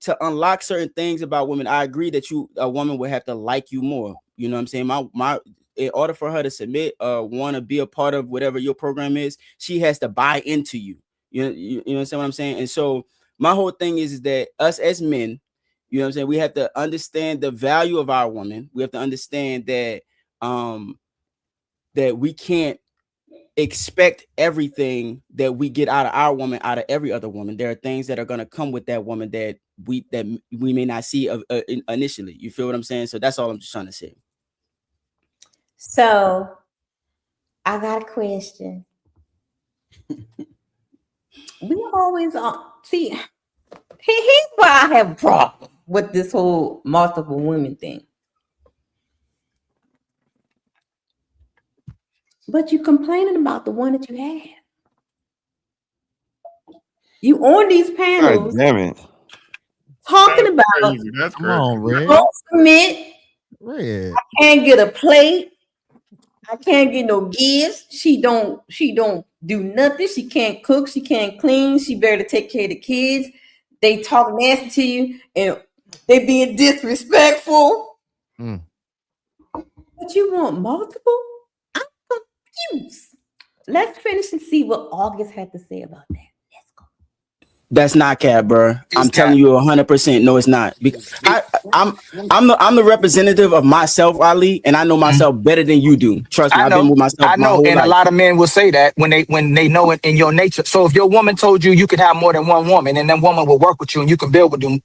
Speaker 16: To unlock certain things about women, I agree that a woman would have to like you more. You know what I'm saying? In order for her to submit, want to be a part of whatever your program is, she has to buy into you. You understand what I'm saying? And so my whole thing is that us as men, you know what I'm saying, we have to understand the value of our woman. We have to understand that that we can't expect everything that we get out of our woman out of every other woman. There are things that are going to come with that woman that we may not see initially. You feel what I'm saying? So that's all I'm just trying to say.
Speaker 4: So I got a question. We always see. Here's why I have a problem with this whole multiple women thing. But you complaining about the one that you had. You on these panels.
Speaker 5: God damn it.
Speaker 4: Talking about
Speaker 9: That's
Speaker 10: Come on, Red.
Speaker 4: don't submit.
Speaker 10: Red.
Speaker 4: I can't get a plate. I can't get no gifts. She don't do nothing. She can't cook. She can't clean. She barely take care of the kids. They talk nasty to you and they being disrespectful. But you want multiple? I'm confused. Let's finish and see what August had to say about that.
Speaker 16: That's not cap, bro. I'm telling you 100%. No, it's not. Because I'm the representative of myself, Ali, and I know myself better than you do. Trust me, I've been with myself.
Speaker 1: I know, and a lot of men will say that when they know it in your nature. So if your woman told you could have more than one woman, and that woman will work with you, and you can build with them,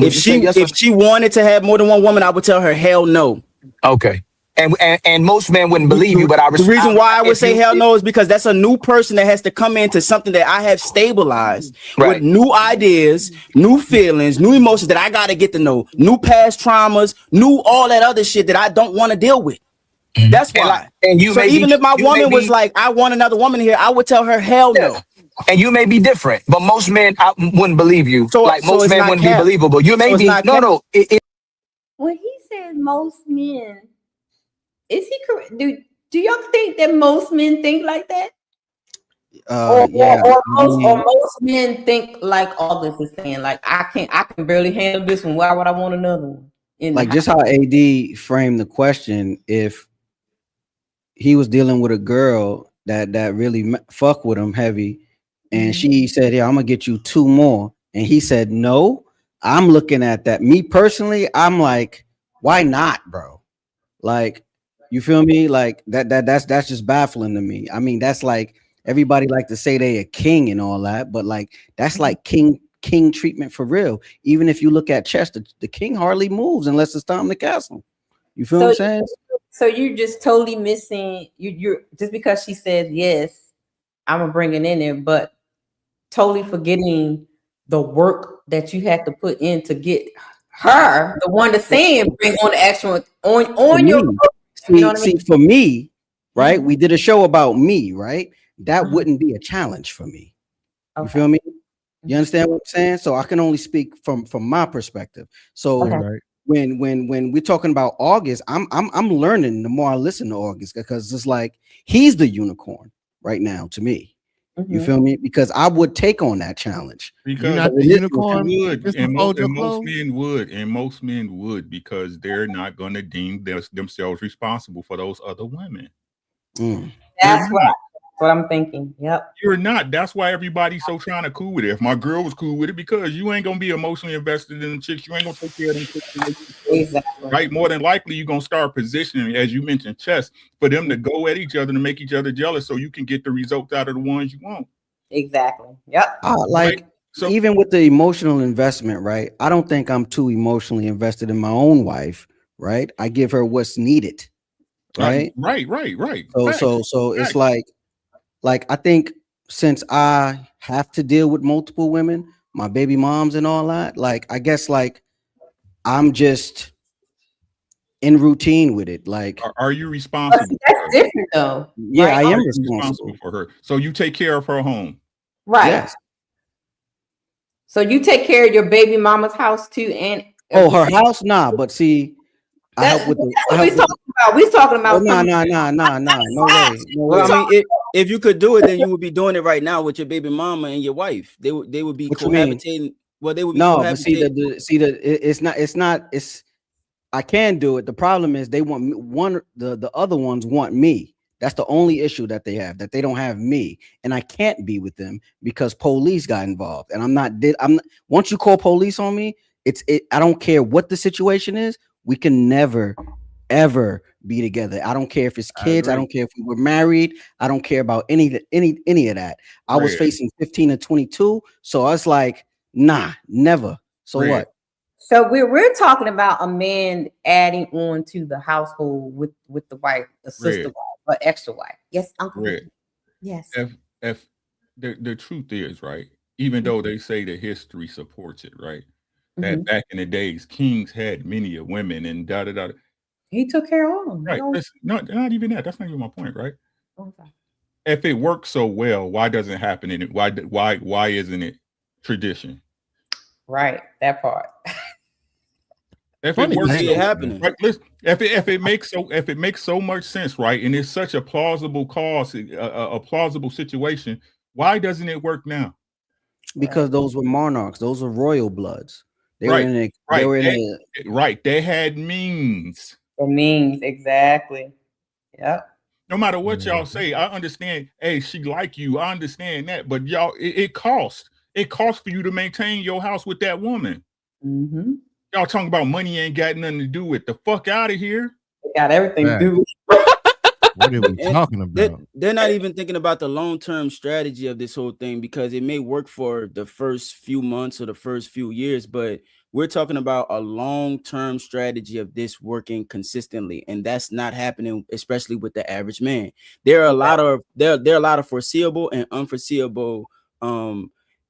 Speaker 16: if she wanted to have more than one woman, I would tell her hell no.
Speaker 1: Okay. And most men wouldn't believe you, but
Speaker 16: the reason why I would say hell no is because that's a new person that has to come into something that I have stabilized with new ideas, new feelings, new emotions that I got to get to know, new past traumas, new all that other shit that I don't want to deal with. That's why. So even if my woman was like, I want another woman here, I would tell her hell no.
Speaker 1: And you may be different, but most men wouldn't believe you. Most men wouldn't be believable. You may be no.
Speaker 4: When he says most men. Is he correct? Do y'all think that most men think like that? Or most men think like August is saying, like I can barely handle this one. Why would I want another one?
Speaker 6: Like just how AD framed the question, if he was dealing with a girl that really fuck with him heavy, and she said, "Yeah, I'm gonna get you 2 more," and he said no, I'm looking at that. Me personally, I'm like, why not, bro? Like. You feel me? Like that's just baffling to me. I mean, that's like everybody like to say they a king and all that, but like that's like king treatment for real. Even if you look at chess, the king hardly moves unless it's time to castle. You feel what I'm saying?
Speaker 4: So you're just totally missing. You're just because she said yes, I'm gonna bring it in there, but totally forgetting the work that you had to put in to get her, the one that's saying bring on the action on
Speaker 6: For
Speaker 4: your.
Speaker 6: me,
Speaker 4: You know what I
Speaker 6: see,
Speaker 4: mean?
Speaker 6: for me, right? We did a show about me, right? That wouldn't be a challenge for me. You feel me? You understand what I'm saying? So I can only speak from my perspective. So when we're talking about August, I'm learning the more I listen to August, because it's like he's the unicorn right now to me. You feel me? Because I would take on that challenge.
Speaker 9: Because
Speaker 10: not the unicorn,
Speaker 9: would,
Speaker 10: Mr.
Speaker 9: and
Speaker 10: Mojo
Speaker 9: most men would, because they're not going to deem themselves responsible for those other women.
Speaker 4: That's what I'm thinking. Yep.
Speaker 9: You're not. That's why everybody's so trying to cool with it. If my girl was cool with it, because you ain't gonna be emotionally invested in the chicks, you ain't gonna take care of them chicks.
Speaker 4: Exactly.
Speaker 9: Right? More than likely, you're gonna start positioning, as you mentioned, chess, for them to go at each other to make each other jealous, so you can get the results out of the ones you want.
Speaker 4: Exactly. Yep.
Speaker 6: Like
Speaker 9: So
Speaker 6: even with the emotional investment, right? I don't think I'm too emotionally invested in my own wife, right? I give her what's needed, right?
Speaker 9: Right.
Speaker 6: So it's like I think since I have to deal with multiple women, my baby moms and all that, like I guess like I'm just in routine with it. Like,
Speaker 9: are you responsible?
Speaker 4: That's different though.
Speaker 6: Yeah,
Speaker 4: right?
Speaker 6: I am
Speaker 9: Are you
Speaker 6: responsible
Speaker 9: for her. So you take care of her home.
Speaker 4: Right.
Speaker 6: Yes.
Speaker 4: So you take care of your baby mama's house too, and
Speaker 6: her house, nah. But see, I help with the. I help with the-
Speaker 4: we talking about.
Speaker 6: Nah. No way. No way.
Speaker 16: Well, I mean, if you could do it, then you would be doing it right now with your baby mama and your wife. They would be
Speaker 6: What you mean?
Speaker 16: cohabitating. Well, they would be
Speaker 6: No, but see
Speaker 16: cohabitating.
Speaker 6: it's not. I can do it. The problem is they want the other ones want me. That's the only issue that they have, that they don't have me, and I can't be with them because police got involved. And I'm not. Once you call police on me, I don't care what the situation is. We can never, ever be together. I don't care if it's kids. I don't care if we were married. I don't care about any of that. I was facing 15 and 22, so I was like, nah, never. So what?
Speaker 4: So we're talking about a man adding on to the household with the wife, the sister wife, or extra wife. Yes, Uncle. Yes.
Speaker 9: If the truth is, right, even though they say that history supports it, right, that back in the days, kings had many of women and da da da.
Speaker 4: He took care of them.
Speaker 9: Right. Not even that. That's not even my point, right?
Speaker 4: Okay.
Speaker 9: If it works so well, why doesn't it happen in it? Why isn't it tradition?
Speaker 4: Right. That part.
Speaker 9: If it works,
Speaker 16: see it happening.
Speaker 9: Right, listen, if it makes so much sense, right, and it's such a plausible cause, a plausible situation, why doesn't it work now?
Speaker 6: Because those were monarchs. Those were royal bloods. They
Speaker 9: Right,
Speaker 6: were in a.
Speaker 9: right,
Speaker 6: They were in
Speaker 9: right. They had means.
Speaker 4: The means, exactly. Yep.
Speaker 9: No matter what y'all say, I understand. Hey, she like you. I understand that, but y'all, it costs. It costs for you to maintain your house with that woman.
Speaker 4: Mm-hmm.
Speaker 9: Y'all talking about money ain't got nothing to do with. The fuck out of here.
Speaker 4: It got everything to do with.
Speaker 10: What are we talking about?
Speaker 16: They're not even thinking about the long-term strategy of this whole thing, because it may work for the first few months or the first few years, but we're talking about a long-term strategy of this working consistently, and that's not happening, especially with the average man. There are a lot of foreseeable and unforeseeable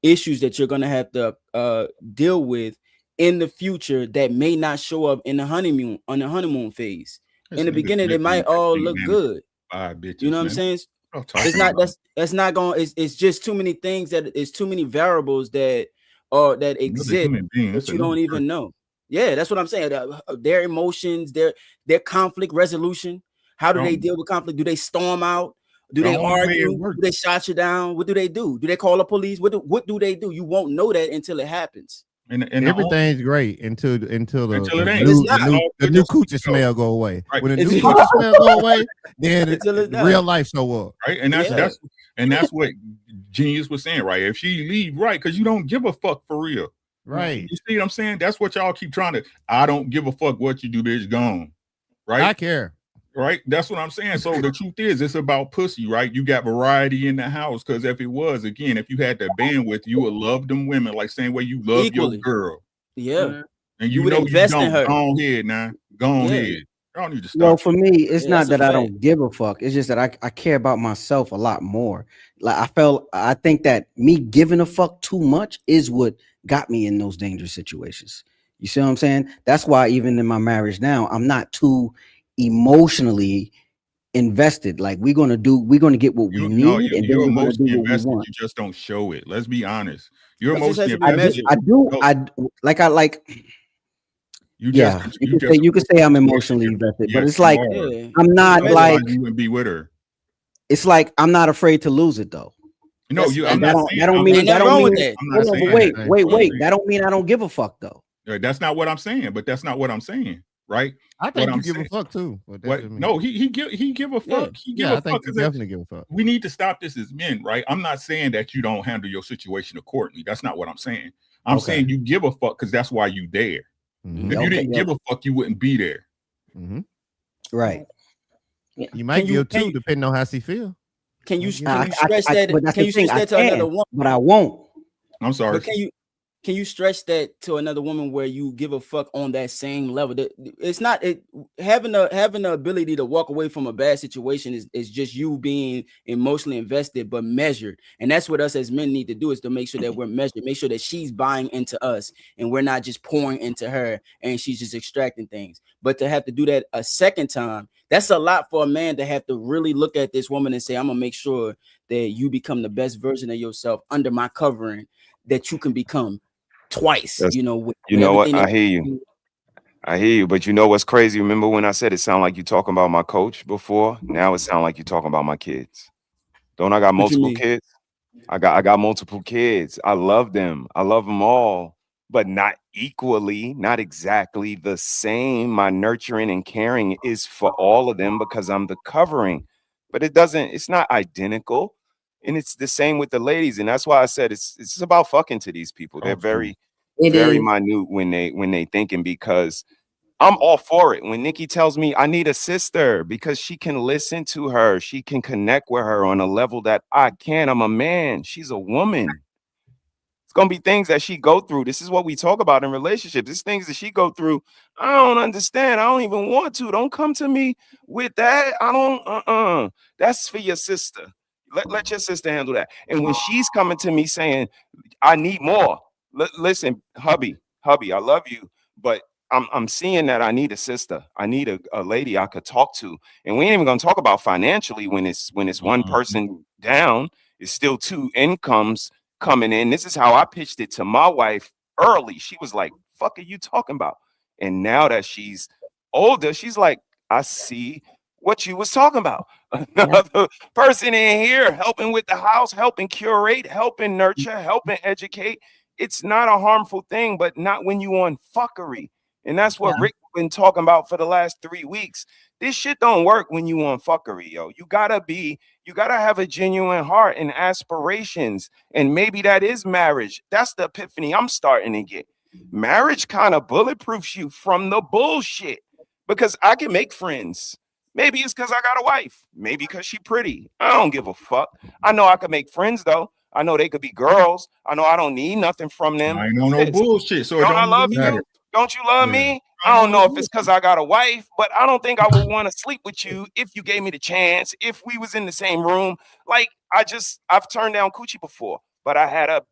Speaker 16: issues that you're going to have to deal with in the future that may not show up in the honeymoon phase. In the beginning, they might all look good. You know what I'm saying? It's not that's not going. It's just too many things it's too many variables that exist that you don't even know. Yeah, that's what I'm saying. Their emotions, their conflict resolution. How do they deal with conflict? Do they storm out? Do they argue? Do they shot you down? What do they do? Do they call the police? What do they do? You won't know that until it happens.
Speaker 10: And everything's great until the new coochie smell go away.
Speaker 9: Right.
Speaker 10: When the new coochie smell go away, then real life show up.
Speaker 9: Right, and that's what Genius was saying, right? If she leave, right, because you don't give a fuck for real,
Speaker 10: right?
Speaker 9: You see what I'm saying? That's what y'all keep trying to. I don't give a fuck what you do, bitch. Gone, right?
Speaker 10: I care.
Speaker 9: Right, that's what I'm saying. So the truth is, it's about pussy, right? You got variety in the house, because if it was, again, if you had that bandwidth, you would love them women like same way you love your girl.
Speaker 16: Yeah,
Speaker 9: and
Speaker 16: you would invest in her.
Speaker 9: Go ahead now. Go ahead. Y'all need to stop.
Speaker 6: Well, for me, it's not that I don't give a fuck. It's just that I care about myself a lot more. Like I think that me giving a fuck too much is what got me in those dangerous situations. You see what I'm saying? That's why even in my marriage now, I'm not too emotionally invested. Like we're gonna get what we need, and then
Speaker 9: you're
Speaker 6: we're gonna do
Speaker 9: emotionally
Speaker 6: what we
Speaker 9: invested.
Speaker 6: want.
Speaker 9: You just don't show it. Let's be honest. You're
Speaker 16: But this has
Speaker 9: emotionally
Speaker 16: to be
Speaker 9: invested.
Speaker 6: You could say I'm emotionally invested, but it's like I'm not
Speaker 9: Otherwise,
Speaker 6: like
Speaker 9: you wouldn't be with her.
Speaker 6: it's like I'm not afraid to lose it though.
Speaker 9: No, you.
Speaker 6: That
Speaker 9: I'm not
Speaker 6: don't
Speaker 9: saying,
Speaker 6: that don't
Speaker 9: I'm
Speaker 6: mean
Speaker 9: not
Speaker 6: that don't
Speaker 9: saying-
Speaker 6: mean.
Speaker 9: I'm not
Speaker 6: Hold on,
Speaker 9: saying
Speaker 6: but wait,
Speaker 9: that.
Speaker 6: wait. That don't mean I don't give a fuck though.
Speaker 9: That's not what I'm saying. But that's not what I'm saying, right?
Speaker 10: I
Speaker 9: What
Speaker 10: think you
Speaker 9: I'm
Speaker 10: give
Speaker 9: saying-
Speaker 10: a fuck too. But
Speaker 9: What? No, he give a fuck. He give
Speaker 10: Yeah,
Speaker 9: a
Speaker 10: I think
Speaker 9: fuck.
Speaker 10: you
Speaker 9: 'Cause
Speaker 10: definitely give a fuck.
Speaker 9: we need to stop this as men, right? I'm not saying that you don't handle your situation accordingly. That's not what I'm saying. I'm
Speaker 6: Okay.
Speaker 9: saying you give a fuck because that's why you there. If you didn't give a fuck, you wouldn't be there.
Speaker 6: Right.
Speaker 10: You might give too, depending on how she feel.
Speaker 16: Can you
Speaker 6: Nah,
Speaker 16: stretch
Speaker 6: but
Speaker 16: that?
Speaker 6: that's
Speaker 16: Can
Speaker 6: the
Speaker 16: you
Speaker 6: thing,
Speaker 16: stretch that to
Speaker 6: I
Speaker 16: another
Speaker 6: can,
Speaker 16: woman?
Speaker 6: but I won't.
Speaker 9: I'm sorry.
Speaker 16: But can you stretch that to another woman where you give a fuck on that same level? It's not having the ability to walk away from a bad situation is just you being emotionally invested but measured. And that's what us as men need to do, is to make sure that we're measured, make sure that she's buying into us and we're not just pouring into her and she's just extracting things. But to have to do that a second time, that's a lot for a man to have to really look at this woman and say, I'm gonna make sure that you become the best version of yourself under my covering that you can become twice.
Speaker 5: That's-
Speaker 16: You know, with
Speaker 5: You know what?
Speaker 16: everything
Speaker 5: I hear you. But you know what's crazy? Remember when I said it sounded like you talking about my coach before? Now it sounds like you talking about my kids. Don't I got
Speaker 16: What you
Speaker 5: multiple
Speaker 16: mean?
Speaker 5: kids? I got multiple kids. I love them. I love them all, but not equally, not exactly the same. My nurturing and caring is for all of them because I'm the covering. But it's not identical. And it's the same with the ladies. And that's why I said it's about fucking to these people. They're very minute when they thinking, because I'm all for it. When Nikki tells me I need a sister because she can listen to her, she can connect with her on a level that I can. I'm a man. She's a woman. It's gonna be things that she go through. This is what we talk about in relationships. These things that she go through. I don't understand. I don't even want to. Don't come to me with that. I don't. That's for your sister. Let your sister handle that. And when she's coming to me saying, I need more. Listen, hubby, I love you, but I'm seeing that I need a sister. I need a lady I could talk to. And we ain't even gonna talk about financially when it's one person down. It's still two incomes coming in. This is how I pitched it to my wife early. She was like, fuck are you talking about? And now that she's older, she's like, I see what you was talking about. Another person in here helping with the house, helping curate, helping nurture, helping educate. It's not a harmful thing, but not when you on fuckery. And that's what Rick been talking about for the last 3 weeks. This shit don't work when you on fuckery, yo. You gotta have a genuine heart and aspirations. And maybe that is marriage. That's the epiphany I'm starting to get. Marriage kind of bulletproofs you from the bullshit, because I can make friends. Maybe it's because I got a wife. Maybe because she pretty. I don't give a fuck. I know I can make friends though. I know they could be girls. I know I don't need nothing from them.
Speaker 9: I ain't on no bullshit. So
Speaker 5: don't I love you? Don't you love me? I don't know if it's because I got a wife, but I don't think I would want to sleep with you if you gave me the chance, if we was in the same room. Like, I've turned down coochie before, but I had a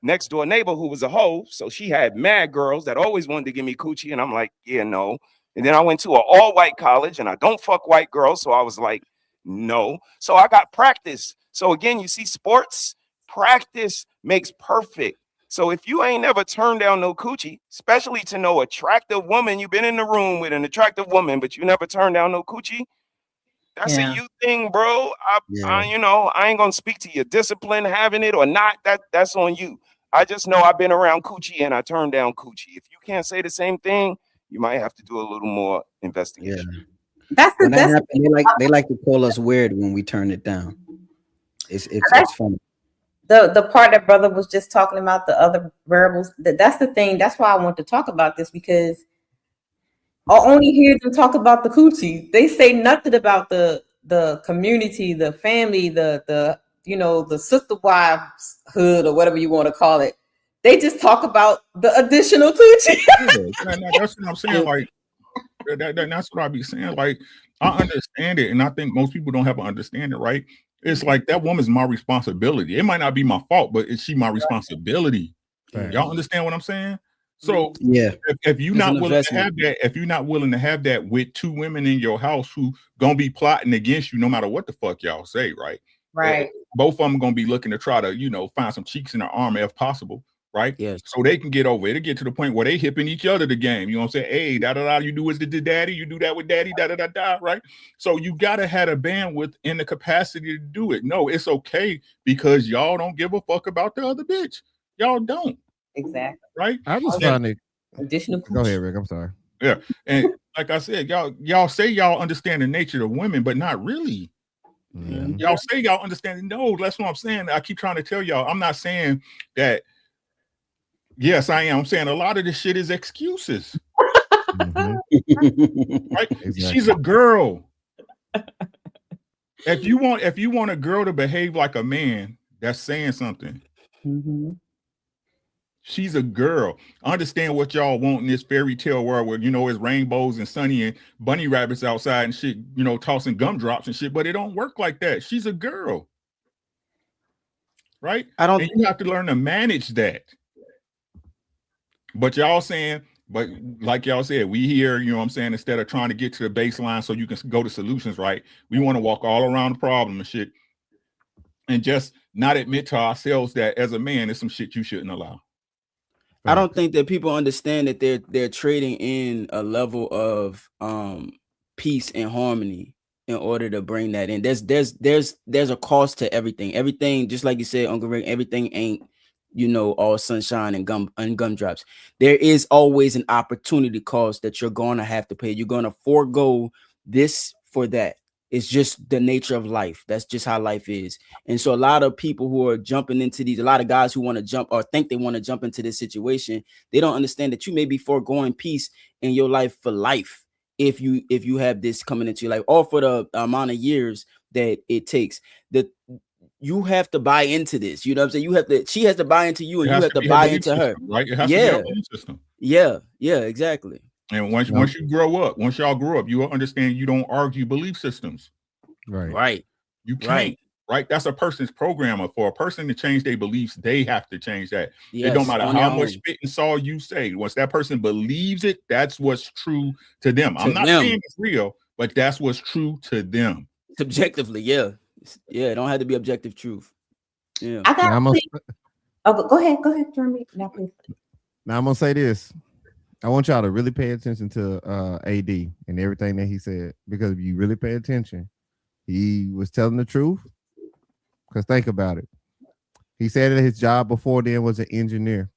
Speaker 5: next door neighbor who was a hoe. So she had mad girls that always wanted to give me coochie. And I'm like, yeah, no. And then I went to an all white college and I don't fuck white girls. So I was like, no. So I got practice. So again, you see, sports practice makes perfect. So if you ain't never turned down no coochie, especially to no attractive woman, you've been in the room with an attractive woman, but you never turned down no coochie, that's a you thing, bro. I ain't gonna speak to your discipline having it or not. That's on you. I just know I've been around coochie and I turned down coochie. If you can't say the same thing, you might have to do a little more investigation.
Speaker 6: When that happen, they like to call us weird when we turn it down. It's funny.
Speaker 4: The part that brother was just talking about, the other variables, that's the thing. That's why I want to talk about this, because I only hear them talk about the coochie. They say nothing about the community, the family, the sister wives hood or whatever you want to call it. They just talk about the additional coochie.
Speaker 9: That's what I'm saying. Like that's what I be saying. Like, I understand it, and I think most people don't have an understanding, right? It's like that woman's my responsibility. It might not be my fault, but it's my responsibility. Right. Y'all understand what I'm saying? So
Speaker 6: yeah,
Speaker 9: if you're
Speaker 16: It's
Speaker 9: not
Speaker 16: an
Speaker 9: willing to have
Speaker 16: investment.
Speaker 9: that, if you're not willing to have that with two women in your house who gonna be plotting against you no matter what the fuck y'all say, right?
Speaker 4: Right.
Speaker 9: Both of them gonna be looking to try to, find some cheeks in their armor if possible, right?
Speaker 16: Yes.
Speaker 9: So they can get over it. It'll get to the point where they hipping each other the game. You know what I'm saying? Hey, da-da-da, you do as the daddy, you do that with daddy, da-da-da-da, right? So you gotta have a bandwidth and the capacity to do it. No, it's okay because y'all don't give a fuck about the other bitch. Y'all don't.
Speaker 4: Exactly.
Speaker 9: Right?
Speaker 10: I just find it.
Speaker 4: Additional.
Speaker 10: Go ahead, Rick. I'm sorry.
Speaker 9: Yeah. And like I said, y'all say y'all understand the nature of women, but not really. Y'all say y'all understand it. No, that's what I'm saying. I keep trying to tell y'all. I'm not saying that. Yes, I am. I'm saying a lot of this shit is excuses. Right?
Speaker 10: Exactly.
Speaker 9: She's a girl. If you want a girl to behave like a man, that's saying something. She's a girl. I understand what y'all want in this fairy tale world where, it's rainbows and sunny and bunny rabbits outside and shit, tossing gumdrops and shit, but it don't work like that. She's a girl. Right? And you have to learn to manage that. But y'all saying, but like y'all said, we here, instead of trying to get to the baseline so you can go to solutions, right? We want to walk all around the problem and shit and just not admit to ourselves that as a man, there's some shit you shouldn't allow.
Speaker 16: I don't think that people understand that they're trading in a level of peace and harmony in order to bring that in. There's a cost to everything. Everything, just like you said, Uncle Rick, everything ain't all sunshine and gumdrops. There is always an opportunity cost that you're gonna have to pay. You're gonna forego this for that. It's just the nature of life. That's just how life is. And so a lot of people who are jumping into a lot of guys who want to jump or think they want to jump into this situation, they don't understand that you may be foregoing peace in your life for life if you have this coming into your life, or for the amount of years that it takes. That you have to buy into this. You know what I'm saying? She has to buy into you, and you have to buy into her.
Speaker 9: Right? It has to be a belief system.
Speaker 16: Yeah, exactly.
Speaker 9: And once you grow up, once y'all grow up, you will understand you don't argue belief systems.
Speaker 16: Right.
Speaker 9: You can't. Right. That's a person's programmer. For a person to change their beliefs, they have to change that. It don't matter how much spit and saw you say. Once that person believes it, that's what's true to them. I'm not saying it's real, but that's what's true to them.
Speaker 16: Subjectively, yeah. Yeah, it don't have to be objective truth. Yeah.
Speaker 4: I got go ahead, Jeremy. Now, please.
Speaker 10: Now I'm gonna say this. I want y'all to really pay attention to AD and everything that he said, because if you really pay attention, he was telling the truth. Because think about it. He said that his job before then was an engineer.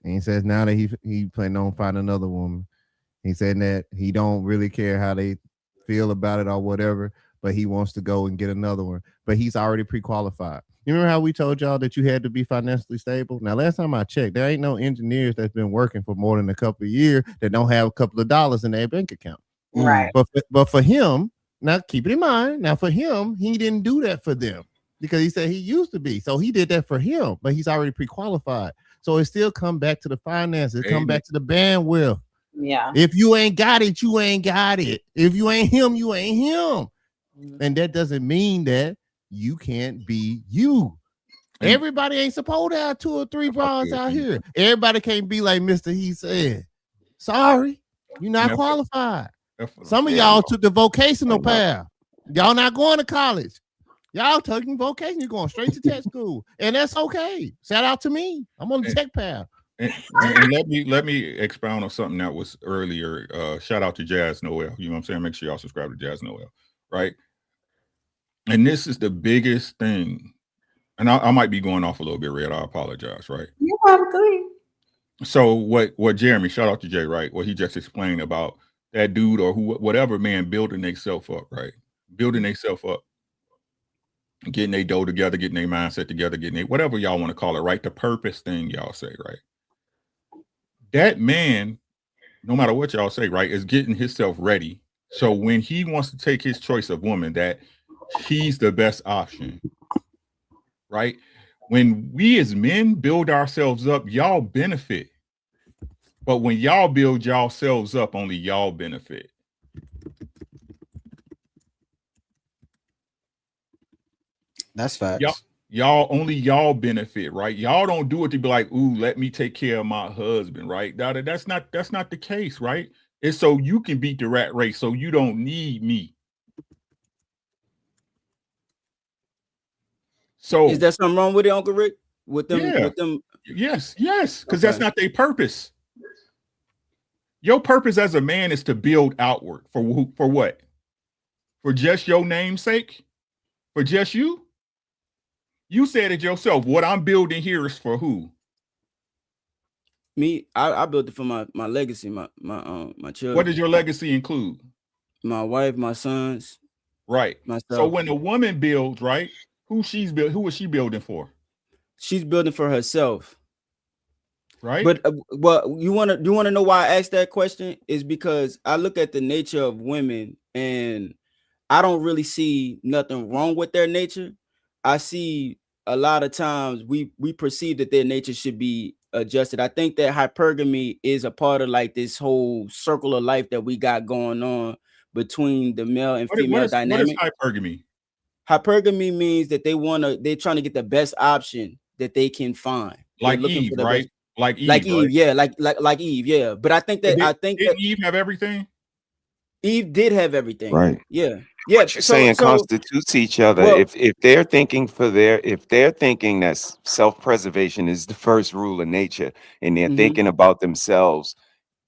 Speaker 10: And he says now that he planning on finding another woman. He said that he don't really care how they feel about it or whatever, but he wants to go and get another one. But he's already pre-qualified. You remember how we told y'all that you had to be financially stable? Now, last time I checked, there ain't no engineers that's been working for more than a couple of years that don't have a couple of dollars in their bank account.
Speaker 4: Right.
Speaker 10: But for him, now keep it in mind, now for him, he didn't do that for them because he said he used to be. So he did that for him, but he's already pre-qualified. So it still come back to the finances, come back to the bandwidth.
Speaker 4: Yeah.
Speaker 10: If you ain't got it, you ain't got it. If you ain't him, you ain't him. And that doesn't mean that you can't be you. Everybody ain't supposed to have 2 or 3 bras out here. Everybody can't be like Mr. He said. Sorry, you're not qualified. Some of y'all took the vocational path. Y'all not going to college. Y'all taking vocation. You're going straight to tech school, and that's okay. Shout out to me. I'm on the tech path.
Speaker 9: And let me expound on something that was earlier. Shout out to Jazz Noel. You know what I'm saying? Make sure y'all subscribe to Jazz Noel. Right. And this is the biggest thing. And I might be going off a little bit, Red. I apologize. Right.
Speaker 4: You're probably.
Speaker 9: So what Jeremy, shout out to Jay, right? What he just explained about that dude or whatever man building themselves up, right? Building themselves up, getting their dough together, getting their mindset together, getting their, whatever y'all want to call it, right? The purpose thing y'all say, right? That man, no matter what y'all say, right, is getting himself ready. So when he wants to take his choice of woman, that he's the best option, right? When we as men build ourselves up, y'all benefit. But when y'all build yourselves up, only y'all benefit.
Speaker 6: That's facts.
Speaker 9: only y'all benefit, right? Y'all don't do it to be like, ooh, let me take care of my husband, right? That's not the case, right? It's so you can beat the rat race, so you don't need me. So
Speaker 16: is there something wrong with it, Uncle Rick? With them,
Speaker 9: yeah.
Speaker 16: with them?
Speaker 9: Yes, because that's not their purpose. Your purpose as a man is to build outward for what? For just your name's sake? For just you? You said it yourself. What I'm building here is for who?
Speaker 16: Me, I built it for my legacy, my children.
Speaker 9: What does your legacy include?
Speaker 16: My wife, my sons.
Speaker 9: Right.
Speaker 16: Myself.
Speaker 9: So when a woman builds, right? Who is she building for?
Speaker 16: She's building for herself.
Speaker 9: Right.
Speaker 16: But well, you want to know why I asked that question? Is because I look at the nature of women and I don't really see nothing wrong with their nature. I see a lot of times we perceive that their nature should be adjusted. I think that hypergamy is a part of like this whole circle of life that we got going on between the male and female dynamic.
Speaker 9: What is hypergamy?
Speaker 16: Hypergamy means that they're trying to get the best option that they can find.
Speaker 9: Like Eve, right? Like Eve,
Speaker 16: right? Yeah, like Eve, yeah. But I think that
Speaker 9: did Eve have everything?
Speaker 16: Eve did have everything,
Speaker 5: right?
Speaker 16: Yeah.
Speaker 5: What you're saying constitutes each other.
Speaker 16: Well,
Speaker 5: if they're thinking that self-preservation is the first rule of nature, and they're thinking about themselves,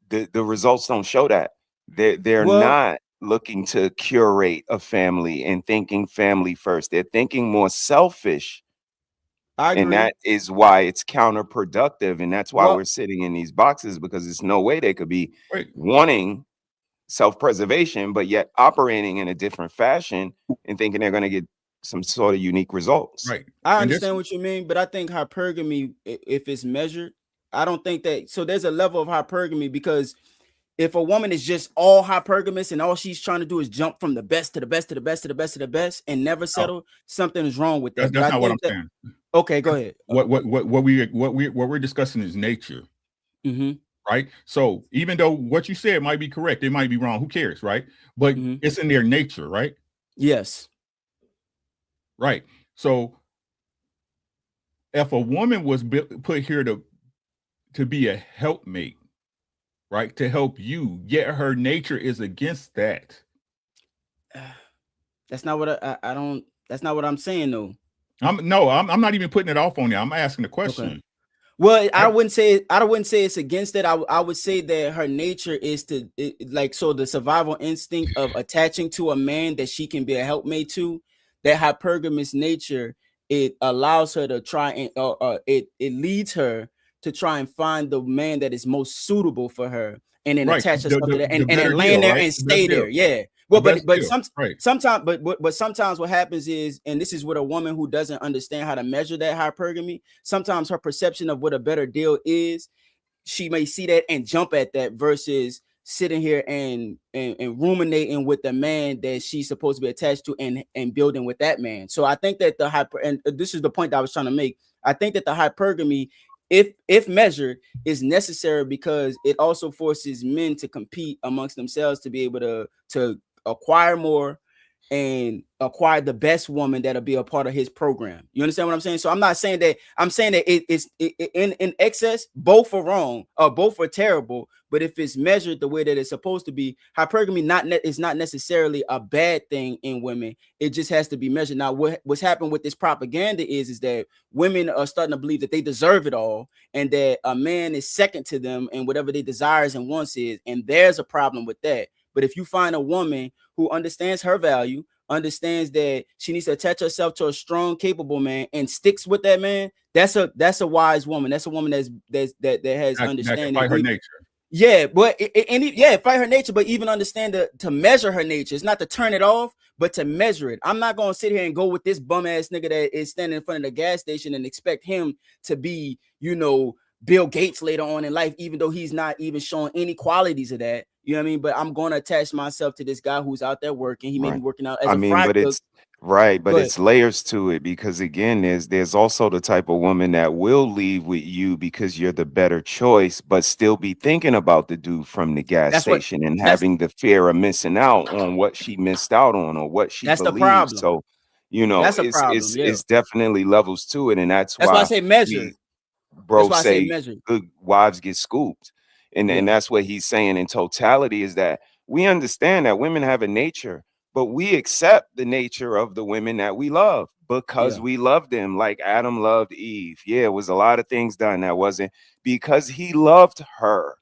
Speaker 5: the results don't show that. They're not looking to curate a family and thinking family first. They're thinking more selfish.
Speaker 16: I agree.
Speaker 5: And that is why it's counterproductive, and that's why we're sitting in these boxes, because there's no way they could be wanting self-preservation but yet operating in a different fashion and thinking they're going to get some sort of unique results.
Speaker 9: Right.
Speaker 16: I understand what you mean, but I think hypergamy, if it's measured, I don't think that. So there's a level of hypergamy, because if a woman is just all hypergamous and all she's trying to do is jump from the best to the best to the best to the best to the best and never settle, something is wrong with that.
Speaker 9: That's not what I'm saying.
Speaker 16: Okay, go ahead.
Speaker 9: What we're discussing is nature. Right. So even though what you said might be correct, it might be wrong. Who cares, right? But it's in their nature, right?
Speaker 16: Yes.
Speaker 9: Right. So if a woman was put here to be a helpmate, right, to help you, yet her nature is against that.
Speaker 16: That's not what I don't. That's not what I'm saying, though.
Speaker 9: I'm not even putting it off on you. I'm asking the question.
Speaker 16: Okay. Well, I wouldn't say it's against it. I would say that her nature is the survival instinct of attaching to a man that she can be a helpmate to. That hypergamous nature, it allows her to try and it leads her to try and find the man that is most suitable for her, and then attach herself to that, and then land there and stay there. Yeah. Well, but sometimes what happens is, and this is what a woman who doesn't understand how to measure that hypergamy, sometimes her perception of what a better deal is, she may see that and jump at that versus sitting here and ruminating with the man that she's supposed to be attached to and building with that man. So I think that and this is the point that I was trying to make. I think that the hypergamy, if measured, is necessary because it also forces men to compete amongst themselves to be able to acquire more and acquire the best woman that'll be a part of his program. You understand what I'm saying? So I'm not saying that. I'm saying that it's in excess. Both are wrong, or both are terrible. But if it's measured the way that it's supposed to be, hypergamy is not necessarily a bad thing in women. It just has to be measured. Now, what's happened with this propaganda is that women are starting to believe that they deserve it all, and that a man is second to them and whatever their desires and wants is. And there's a problem with that. But if you find a woman who understands her value, understands that she needs to attach herself to a strong, capable man, and sticks with that man, that's a wise woman. That's a woman that has understanding.
Speaker 9: That can fight her nature.
Speaker 16: Yeah, but fight her nature, but even understand to measure her nature. It's not to turn it off, but to measure it. I'm not gonna sit here and go with this bum ass nigga that is standing in front of the gas station and expect him to be, Bill Gates later on in life, even though he's not even showing any qualities of that. You know what I mean? But I'm going to attach myself to this guy who's out there working. He may be working out as a fry cook.
Speaker 5: It's layers to it, because again, there's also the type of woman that will leave with you because you're the better choice, but still be thinking about the dude from the gas station and having the fear of missing out on what she missed out on or what she believes. The problem. So, You know,
Speaker 16: That's a problem.
Speaker 5: it's definitely levels to it, and that's
Speaker 16: why I say measure.
Speaker 5: Bro, say good wives get scooped, and that's what he's saying in totality is that we understand that women have a nature, but we accept the nature of the women that we love because we love them like Adam loved Eve. Yeah, it was a lot of things done that wasn't because he loved her.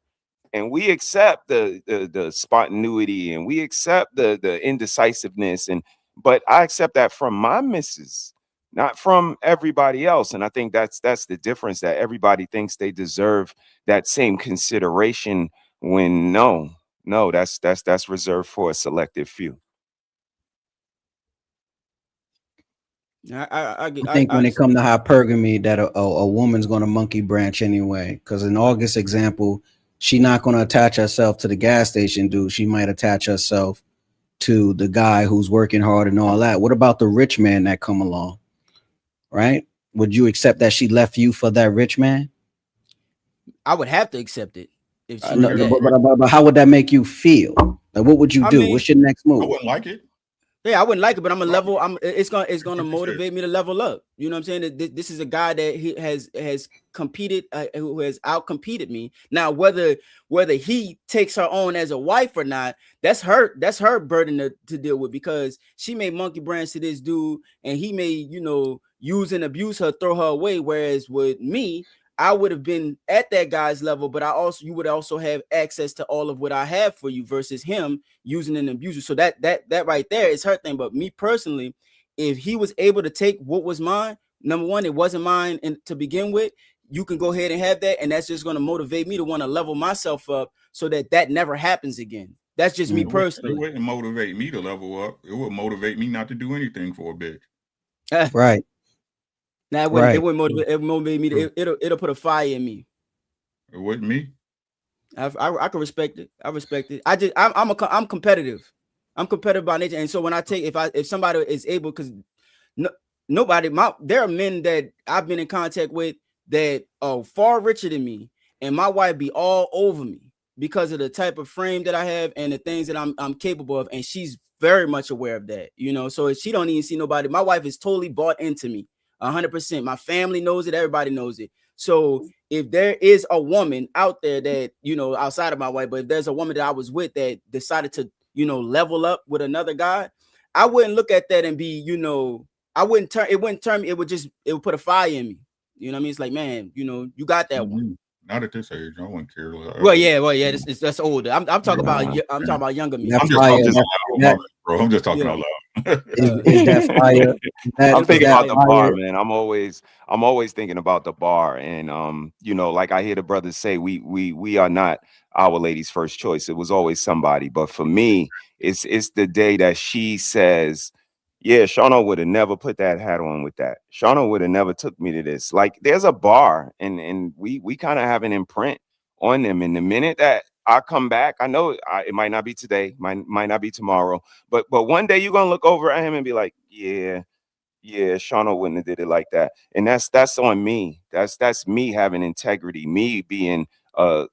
Speaker 5: And we accept the spontaneity and we accept the indecisiveness. But I accept that from my missus, not from everybody else. And I think that's the difference, that everybody thinks they deserve that same consideration when no, that's reserved for a selective few.
Speaker 6: I think when it comes to hypergamy, that a woman's going to monkey branch anyway. Because in August's example, she's not going to attach herself to the gas station dude. She might attach herself to the guy who's working hard and all that. What about the rich man that come along? Right? Would you accept that she left you for that rich man?
Speaker 16: I would have to accept it. If she
Speaker 6: but how would that make you feel? Like, what would you do? What's your next move?
Speaker 9: I wouldn't like it.
Speaker 16: Yeah, I wouldn't like it, but I'm a level. It's gonna motivate me to level up. You know what I'm saying? This is a guy that he has competed, who has outcompeted me. Now, whether he takes her on as a wife or not, that's her burden to deal with, because she may monkey branch to this dude, and he may use and abuse her, throw her away. Whereas with me, I would have been at that guy's level, but you would also have access to all of what I have for you versus him using and abusing. So that right there is her thing. But me personally, if he was able to take what was mine, number one, it wasn't mine to begin with. You can go ahead and have that, and that's just going to motivate me to want to level myself up so that never happens again. That's just me personally.
Speaker 9: It wouldn't motivate me to level up. It would motivate me not to do anything for a bitch.
Speaker 6: Right.
Speaker 16: Now it wouldn't motivate me. It'll put a fire in me.
Speaker 9: It wouldn't me.
Speaker 16: I can respect it. I respect it. I'm competitive. I'm competitive by nature, and so when if somebody is able, because there are men that I've been in contact with that are far richer than me, and my wife be all over me because of the type of frame that I have and the things that I'm capable of, and she's very much aware of that. So she don't even see nobody. My wife is totally bought into me. 100%. My family knows it. Everybody knows it. So if there is a woman out there that, outside of my wife, but if there's a woman that I was with that decided to, level up with another guy, I wouldn't look at that and be, it wouldn't turn me. It would put a fire in me. You know what I mean? It's like, man, you got that one.
Speaker 9: Not at this age. I wouldn't care.
Speaker 16: Well, yeah. That's older. I'm talking about younger me.
Speaker 9: I'm just talking out loud.
Speaker 6: Is that fire?
Speaker 5: I'm thinking about the bar, man. I'm always thinking about the bar, and like I hear the brothers say, we are not our lady's first choice. It was always somebody, but for me, it's the day that she says, yeah, Shauna would have never put that hat on with that. Shauna would have never took me to this. Like, there's a bar, and we kind of have an imprint on them. And the minute that I come back, I know it might not be today, might not be tomorrow, but one day you're gonna look over at him and be like, yeah, Shauna wouldn't have did it like that. And that's on me. That's me having integrity, me being a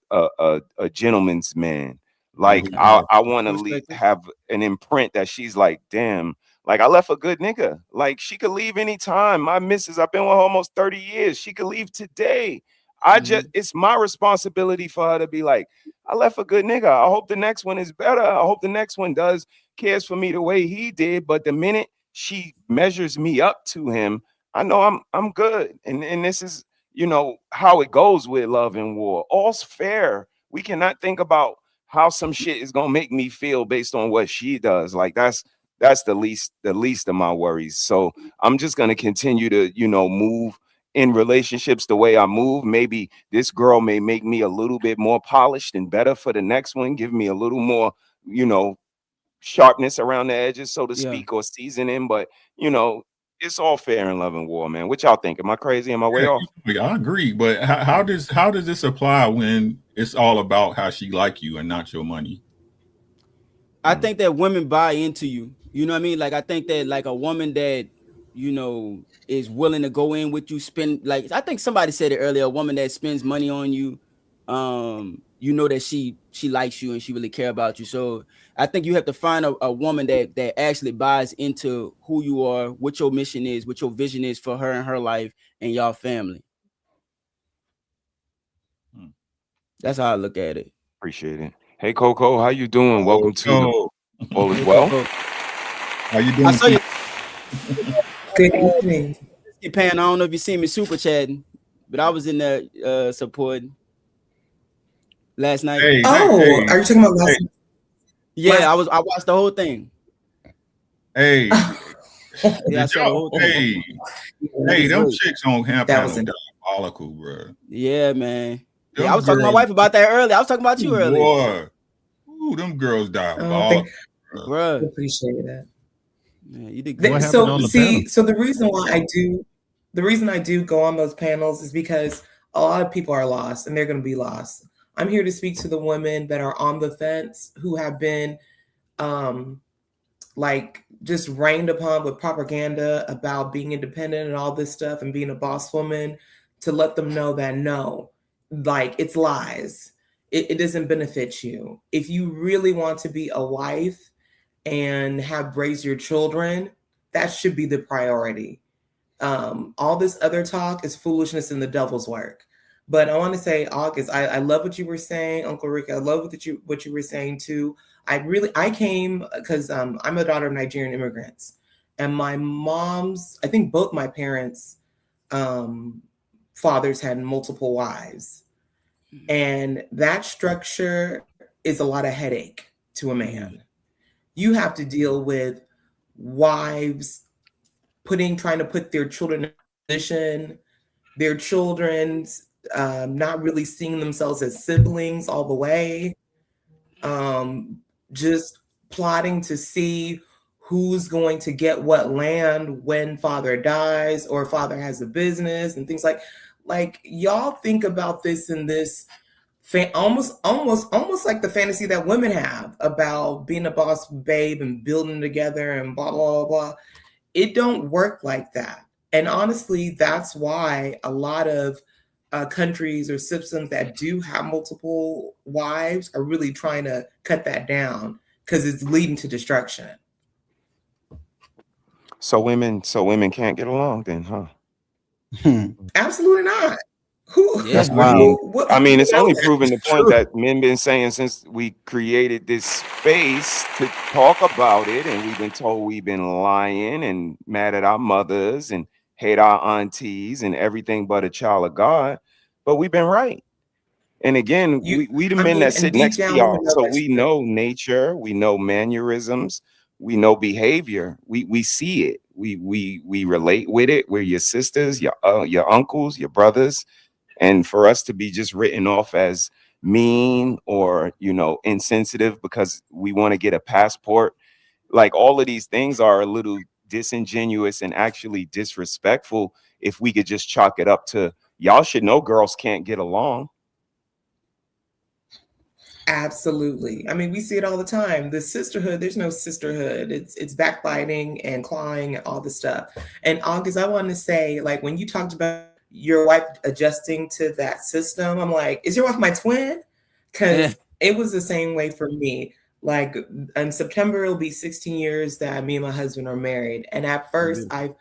Speaker 5: gentleman's man. Like, I want to have an imprint that she's like, damn. Like, I left a good nigga. Like, she could leave anytime. My missus, I've been with her almost 30 years. She could leave today. It's my responsibility for her to be like, I left a good nigga. I hope the next one is better. I hope the next one cares for me the way he did. But the minute she measures me up to him, I know I'm good. And this is, how it goes with love and war. All's fair. We cannot think about how some shit is gonna make me feel based on what she does. Like, that's the least of my worries. So I'm just gonna continue to, move in relationships the way I move. Maybe this girl may make me a little bit more polished and better for the next one, give me a little more, sharpness around the edges, so to speak, or seasoning. But it's all fair in love and war, man. What y'all think? Am I crazy? Am I way off?
Speaker 9: I agree, but how does this apply when it's all about how she like you and not your money?
Speaker 16: I think that women buy into you. You know what I mean? Like, I think that, like, a woman that, is willing to go in with you, spend, like, I think somebody said it earlier, a woman that spends money on you, you know that she likes you and she really care about you. So I think you have to find a woman that actually buys into who you are, what your mission is, what your vision is for her and her life and y'all family. That's how I look at it.
Speaker 5: Appreciate it. Hey Coco, how you doing? Welcome to All Is Well.
Speaker 9: How you doing?
Speaker 16: I saw you.
Speaker 3: Good evening.
Speaker 16: Pan, I don't know if you seen me super chatting, but I was in there supporting last night.
Speaker 3: Are you talking about last night?
Speaker 16: Yeah, I watched the whole thing.
Speaker 9: Hey,
Speaker 16: Yeah, I saw the whole thing.
Speaker 9: hey, them chicks on camp
Speaker 3: That
Speaker 9: was
Speaker 3: was
Speaker 9: diabolical, bro.
Speaker 16: Yeah, man.
Speaker 9: Them
Speaker 16: Yeah, I was talking to my
Speaker 9: girls-
Speaker 16: wife about that earlier. I was talking about you earlier.
Speaker 9: Boy, ooh, them girls diabolical.
Speaker 16: Bro.
Speaker 3: Appreciate that.
Speaker 16: Yeah, you did
Speaker 3: Th-
Speaker 16: good.
Speaker 3: so the reason why I do go on those panels is because a lot of people are lost and they're going to be lost. I'm here to speak to the women that are on the fence who have been like just rained upon with propaganda about being independent and all this stuff and being a boss woman, to let them know that no, like it's lies. It doesn't benefit you. If you really want to be a wife and have raised your children, that should be the priority. All this other talk is foolishness and the devil's work. But I want to say, August, I love what you were saying, Uncle Rick. I love what you were saying too. I came because I'm a daughter of Nigerian immigrants, and my mom's, I think both my parents' fathers had multiple wives, and that structure is a lot of headache to a man. You have to deal with wives trying to put their children in a position, their children's not really seeing themselves as siblings all the way, just plotting to see who's going to get what land when father dies or father has a business and things like y'all think about this in this almost like the fantasy that women have about being a boss babe and building together and blah blah blah. It don't work like that. And honestly, that's why a lot of countries or systems that do have multiple wives are really trying to cut that down, because it's leading to destruction.
Speaker 5: So women can't get along then, huh?
Speaker 3: Absolutely not.
Speaker 5: That's wild. I mean, it's only proven the point that men been saying since we created this space to talk about it, and we've been told we've been lying and mad at our mothers and hate our aunties and everything but a child of God, but we've been right. And again, we the men that sit next to y'all, so we know nature, we know mannerisms, we know behavior, we see it, we relate with it. We're your sisters, your uncles, your brothers. And for us to be just written off as mean or, insensitive because we want to get a passport, like all of these things are a little disingenuous and actually disrespectful if we could just chalk it up to y'all should know girls can't get along.
Speaker 3: Absolutely. I mean, we see it all the time. The sisterhood, there's no sisterhood. It's backbiting and clawing and all this stuff. And August, I want to say, like, when you talked about your wife adjusting to that system, I'm like, is your wife my twin? Because it was the same way for me. Like in September, it'll be 16 years that me and my husband are married. And at first I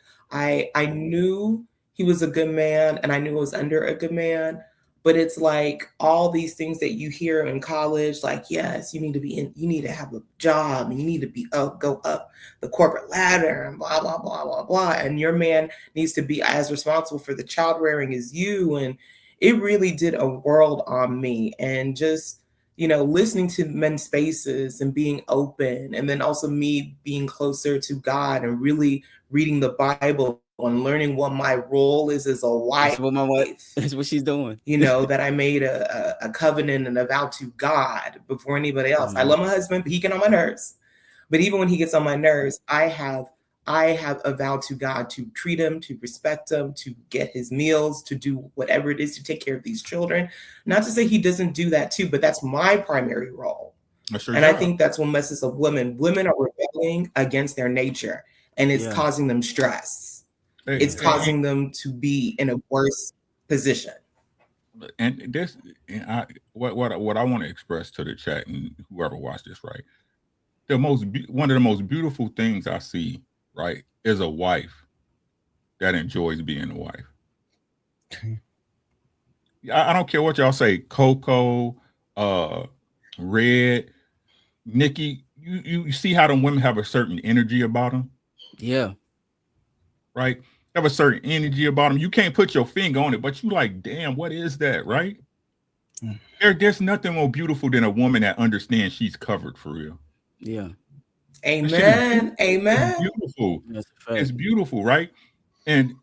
Speaker 3: knew he was a good man and I knew I was under a good man, but it's like all these things that you hear in college, like, yes, you need to have a job and you need to go up the corporate ladder and blah, blah, blah, blah, blah. And your man needs to be as responsible for the child rearing as you. And it really did a world on me. And just, listening to men's spaces and being open, and then also me being closer to God and really reading the Bible and learning what my role is as a wife.
Speaker 16: That's what she's doing.
Speaker 3: That I made a covenant and a vow to God before anybody else. I love my husband, but he get on my nerves. But even when he gets on my nerves, I have a vow to God to treat him, to respect him, to get his meals, to do whatever it is to take care of these children. Not to say he doesn't do that too, but that's my primary role. I think that's what messes up women. Women are rebelling against their nature, and it's causing them stress. It's causing them to be in a worse position.
Speaker 9: and this, and what I want to express to the chat and whoever watched this, right? One of the most beautiful things I see, right, is a wife that enjoys being a wife. I don't care what y'all say, Coco, Red, Nikki. You see how them women have a certain energy about them?
Speaker 16: Yeah.
Speaker 9: Right? Have a certain energy about them. You can't put your finger on it, but you like, damn, what is that, right? There's nothing more beautiful than a woman that understands she's covered for real.
Speaker 16: Yeah.
Speaker 3: Amen. Amen.
Speaker 9: It's beautiful. It's beautiful, right? And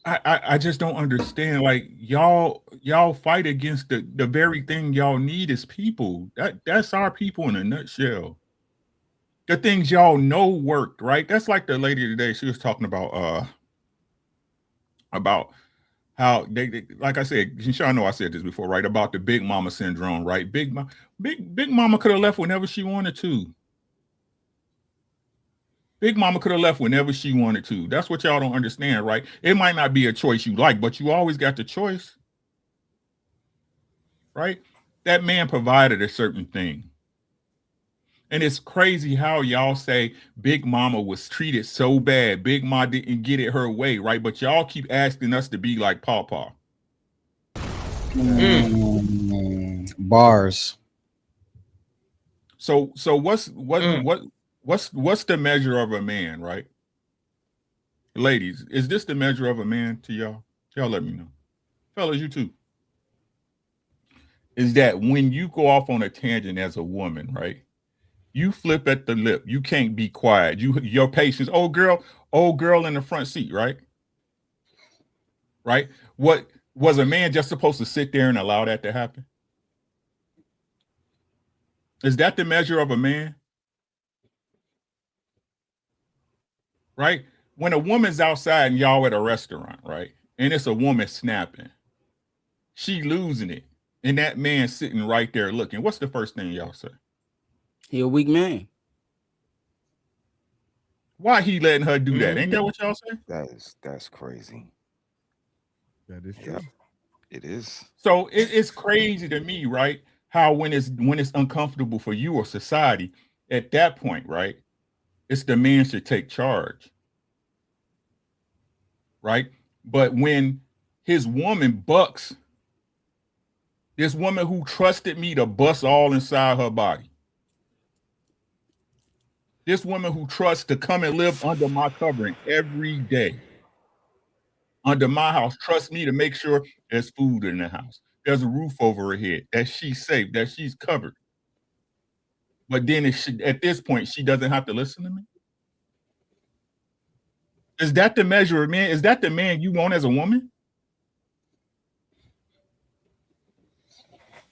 Speaker 9: I just don't understand. Like y'all fight against the very thing y'all need is people. That's our people in a nutshell. The things y'all know worked, right? That's like the lady today. She was talking about how they like I said, y'all know I said this before, right? About the big mama syndrome, right? Big mama could have left whenever she wanted to. Big mama could have left whenever she wanted to. That's what y'all don't understand, right? It might not be a choice you like, but you always got the choice, right? That man provided a certain thing. And it's crazy how y'all say Big Mama was treated so bad. Big Ma didn't get it her way, right? But y'all keep asking us to be like Pawpaw.
Speaker 6: Bars.
Speaker 9: So what's the measure of a man, right? Ladies, is this the measure of a man to y'all? Y'all let me know. Fellas, you too. Is that when you go off on a tangent as a woman, right? You flip at the lip. You can't be quiet. Your patience. Old girl in the front seat, right? Right? What was a man just supposed to sit there and allow that to happen? Is that the measure of a man? Right? When a woman's outside and y'all at a restaurant, right? And it's a woman snapping. She losing it. And that man sitting right there looking. What's the first thing y'all say?
Speaker 16: He a weak man.
Speaker 9: Why he letting her do that? Ain't that what y'all say?
Speaker 5: That's crazy.
Speaker 10: That is true.
Speaker 5: It is.
Speaker 9: So it's crazy to me, right? How when it's uncomfortable for you or society, at that point, right? It's the man should take charge. Right? But when his woman bucks, this woman who trusted me to bust all inside her body. This woman who trusts to come and live under my covering every day. Under my house, trust me to make sure there's food in the house. There's a roof over her head, that she's safe, that she's covered. But then at this point, she doesn't have to listen to me. Is that the measure of man? Is that the man you want as a woman?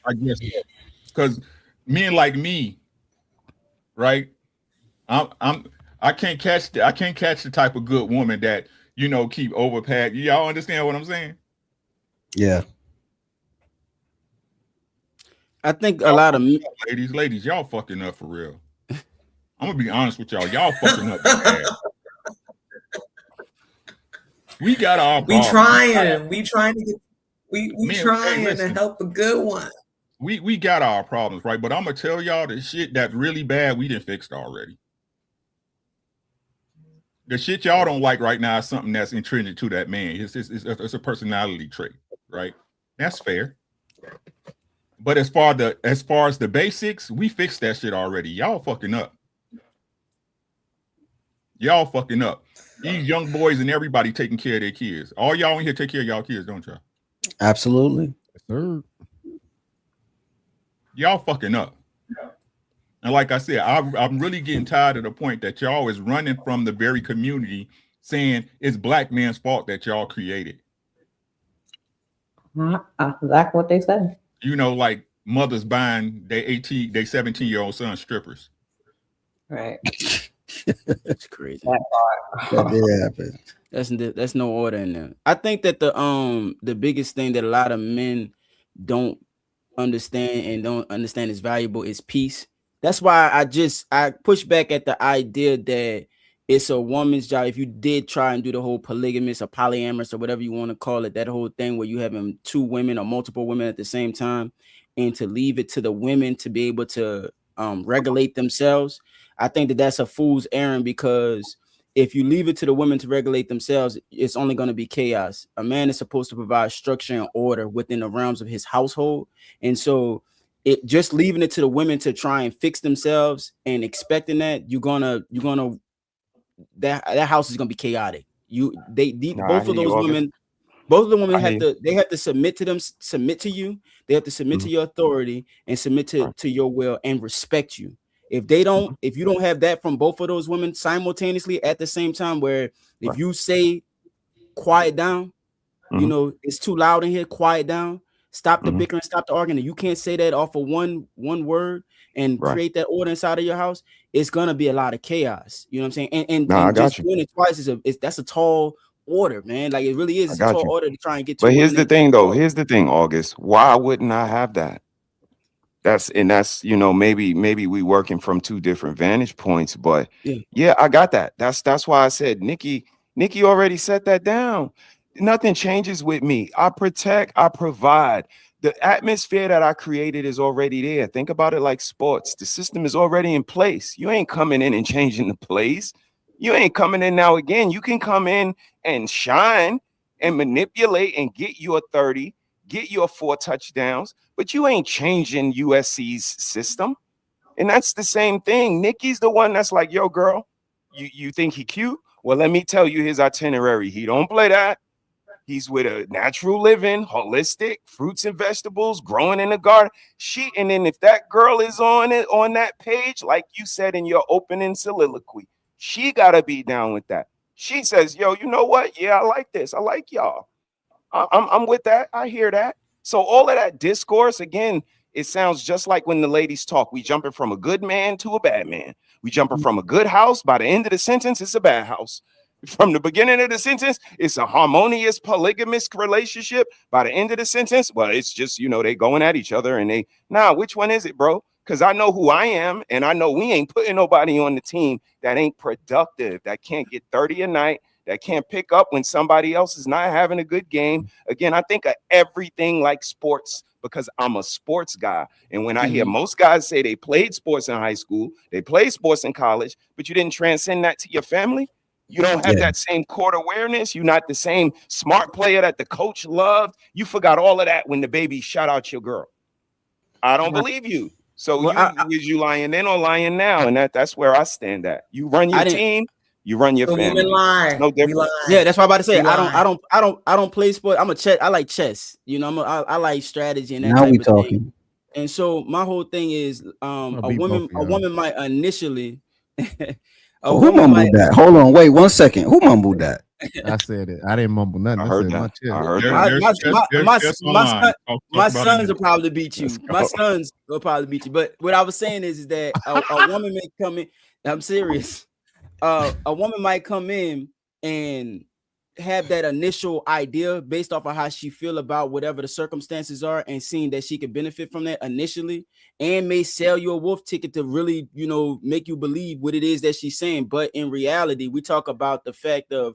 Speaker 9: I guess because men like me, right? I can't catch the type of good woman that keep overpack. Y'all understand what I'm saying?
Speaker 6: Yeah.
Speaker 16: I think a lot of
Speaker 9: ladies, y'all fucking up for real. I'm gonna be honest with y'all. Y'all fucking up bad. We got our
Speaker 3: We trying to help a good one.
Speaker 9: We got our problems, right? But I'm gonna tell y'all the shit that's really bad, we done fixed already. The shit y'all don't like right now is something that's intrinsic to that man. It's a personality trait, right? That's fair. But as far as the basics, we fixed that shit already. Y'all fucking up. Y'all fucking up. These young boys and everybody taking care of their kids. All y'all in here take care of y'all kids, don't y'all?
Speaker 6: Absolutely.
Speaker 10: Yes, sir.
Speaker 9: Y'all fucking up. And like I said, I'm really getting tired of the point that y'all is running from the very community saying it's black man's fault that y'all created.
Speaker 4: Exactly what they said.
Speaker 9: Like mothers buying their 17-year-old son strippers.
Speaker 4: Right.
Speaker 16: That's crazy.
Speaker 6: That did happen.
Speaker 16: That's no order in there. I think that the biggest thing that a lot of men don't understand and don't understand is valuable is peace. That's why I push back at the idea that it's a woman's job. If you did try and do the whole polygamous or polyamorous or whatever you want to call it, that whole thing where you having two women or multiple women at the same time, and to leave it to the women to be able to regulate themselves, I think that that's a fool's errand, because if you leave it to the women to regulate themselves, it's only going to be chaos. A man is supposed to provide structure and order within the realms of his household. And so it just leaving it to the women to try and fix themselves and expecting that that house is gonna be chaotic. Both of the women have to submit to you. They have to submit to your authority and submit to your will and respect you. If you don't have that from both of those women simultaneously at the same time, where if you say quiet down, you know, it's too loud in here, quiet down, stop the bickering, stop the arguing. You can't say that off of one word and create that order inside of your house. It's gonna be a lot of chaos. You know what I'm saying? And just doing it twice that's a tall order, man. Like it really is. It's a tall order to try and get to.
Speaker 5: But here's the thing, though. Here's the thing, August. Why wouldn't I have that? That's you know, maybe we working from two different vantage points, but yeah, I got that. That's why I said Nikki already set that down. Nothing changes with me. I protect, I provide. The atmosphere that I created is already there. Think about it like sports. The system is already in place. You ain't coming in and changing the plays. You ain't coming in now again. You can come in and shine and manipulate and get your 30, get your 4 touchdowns, but you ain't changing USC's system. And that's the same thing. Nikki's the one that's like, yo, girl, you think he cute? Well, let me tell you his itinerary. He don't play that. He's with a natural living, holistic, fruits and vegetables, growing in the garden. And then if that girl is on that page, like you said in your opening soliloquy, she got to be down with that. She says, yo, you know what? Yeah, I like this. I like y'all. I'm with that. I hear that. So all of that discourse, again, it sounds just like when the ladies talk. We jumping from a good man to a bad man. We jumping from a good house. By the end of the sentence, it's a bad house. From the beginning of the sentence, it's a harmonious polygamous relationship. By the end of the sentence, well, it's just, you know, they going at each other and which one is it, bro? Because I know who I am, and I know we ain't putting nobody on the team that ain't productive, that can't get 30 a night, that can't pick up when somebody else is not having a good game. Again, I think of everything like sports because I'm a sports guy. And when I hear most guys say they played sports in high school, they played sports in college, but you didn't transcend that to your family. You don't have that same court awareness. You're not the same smart player that the coach loved. You forgot all of that when the baby shot out your girl. I don't believe you. So is you lying then or lying now? And that's where I stand at. You run your team, you run your family. No difference.
Speaker 16: Yeah, that's what I'm about to say. I don't play sport. I like chess. You know, I like strategy and that
Speaker 6: now
Speaker 16: type
Speaker 6: we
Speaker 16: of
Speaker 6: talking.
Speaker 16: thing. And so my whole thing is a woman might initially
Speaker 6: who mumbled that? Hold on, wait 1 second. Who mumbled that?
Speaker 10: I said it. I didn't mumble nothing.
Speaker 5: I heard
Speaker 10: said
Speaker 5: that.
Speaker 10: My
Speaker 5: I heard
Speaker 16: my sons will probably beat you. My sons will probably beat you. But what I was saying is that a woman may come in. I'm serious. A woman might come in and have that initial idea based off of how she feel about whatever the circumstances are, and seeing that she could benefit from that initially, and may sell you a wolf ticket to really, you know, make you believe what it is that she's saying. But in reality, we talk about the fact of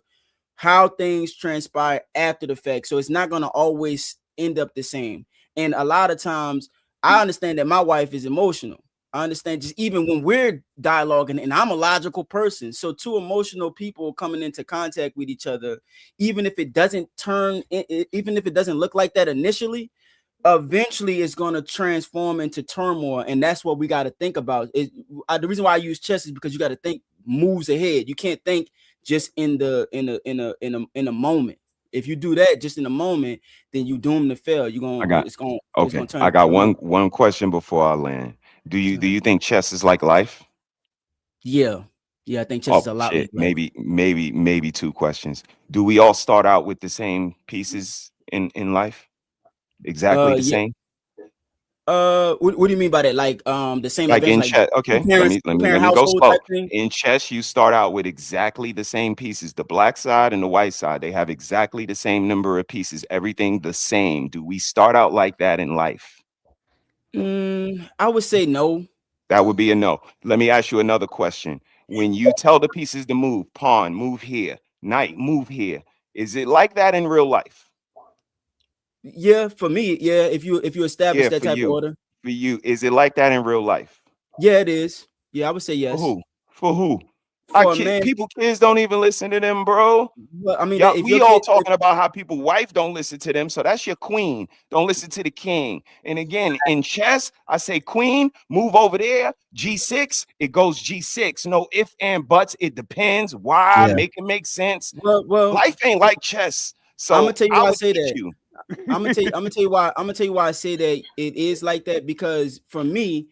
Speaker 16: how things transpire after the fact. So it's not going to always end up the same. And a lot of times I understand that my wife is emotional. I understand just even when we're dialoguing, and I'm a logical person. So two emotional people coming into contact with each other, even if it doesn't look like that initially, eventually it's going to transform into turmoil. And that's what we got to think about. The reason why I use chess is because you got to think moves ahead. You can't think just in a moment. If you do that just in a moment, then you doomed to fail.
Speaker 5: I got one question before I land. Do you think chess is like life?
Speaker 16: Yeah, I think chess is a lot. Like
Speaker 5: maybe 2 questions. Do we all start out with the same pieces in life? Exactly the same?
Speaker 16: What do you mean by that? Like the same,
Speaker 5: like
Speaker 16: events,
Speaker 5: in chess? Okay, let me go slow.
Speaker 16: Thing?
Speaker 5: In chess, you start out with exactly the same pieces. The black side and the white side, they have exactly the same number of pieces. Everything the same. Do we start out like that in life?
Speaker 16: I would say no.
Speaker 5: That would be a no. Let me ask you another question. when you tell the pieces to move, pawn, move here, knight, move here. Is it like that in real life?
Speaker 16: Yeah, for me, yeah. If you establish
Speaker 5: Yeah,
Speaker 16: that
Speaker 5: for
Speaker 16: type of
Speaker 5: you.
Speaker 16: order,
Speaker 5: For you, is it like that in real life?
Speaker 16: yeah, it is. Yeah, I would say
Speaker 5: For
Speaker 16: yes.
Speaker 5: who? For who?
Speaker 16: For a man,
Speaker 5: Kids don't even listen to them, bro.
Speaker 16: well, I mean,
Speaker 5: Y'all,
Speaker 16: if
Speaker 5: we
Speaker 16: your
Speaker 5: all
Speaker 16: kid,
Speaker 5: talking about how people wife don't listen to them, so that's your queen. Don't listen to the king. And again, in chess, I say queen, move over there. G6, it goes G6. No ifs and buts. It depends. Why?
Speaker 6: Yeah.
Speaker 5: Make it make sense.
Speaker 16: well,
Speaker 5: Life ain't like chess. So
Speaker 16: I'm gonna tell you why I
Speaker 5: would
Speaker 16: say
Speaker 5: teach
Speaker 16: that.
Speaker 5: you.
Speaker 16: I'm gonna tell you why I say that it is like that, because for me,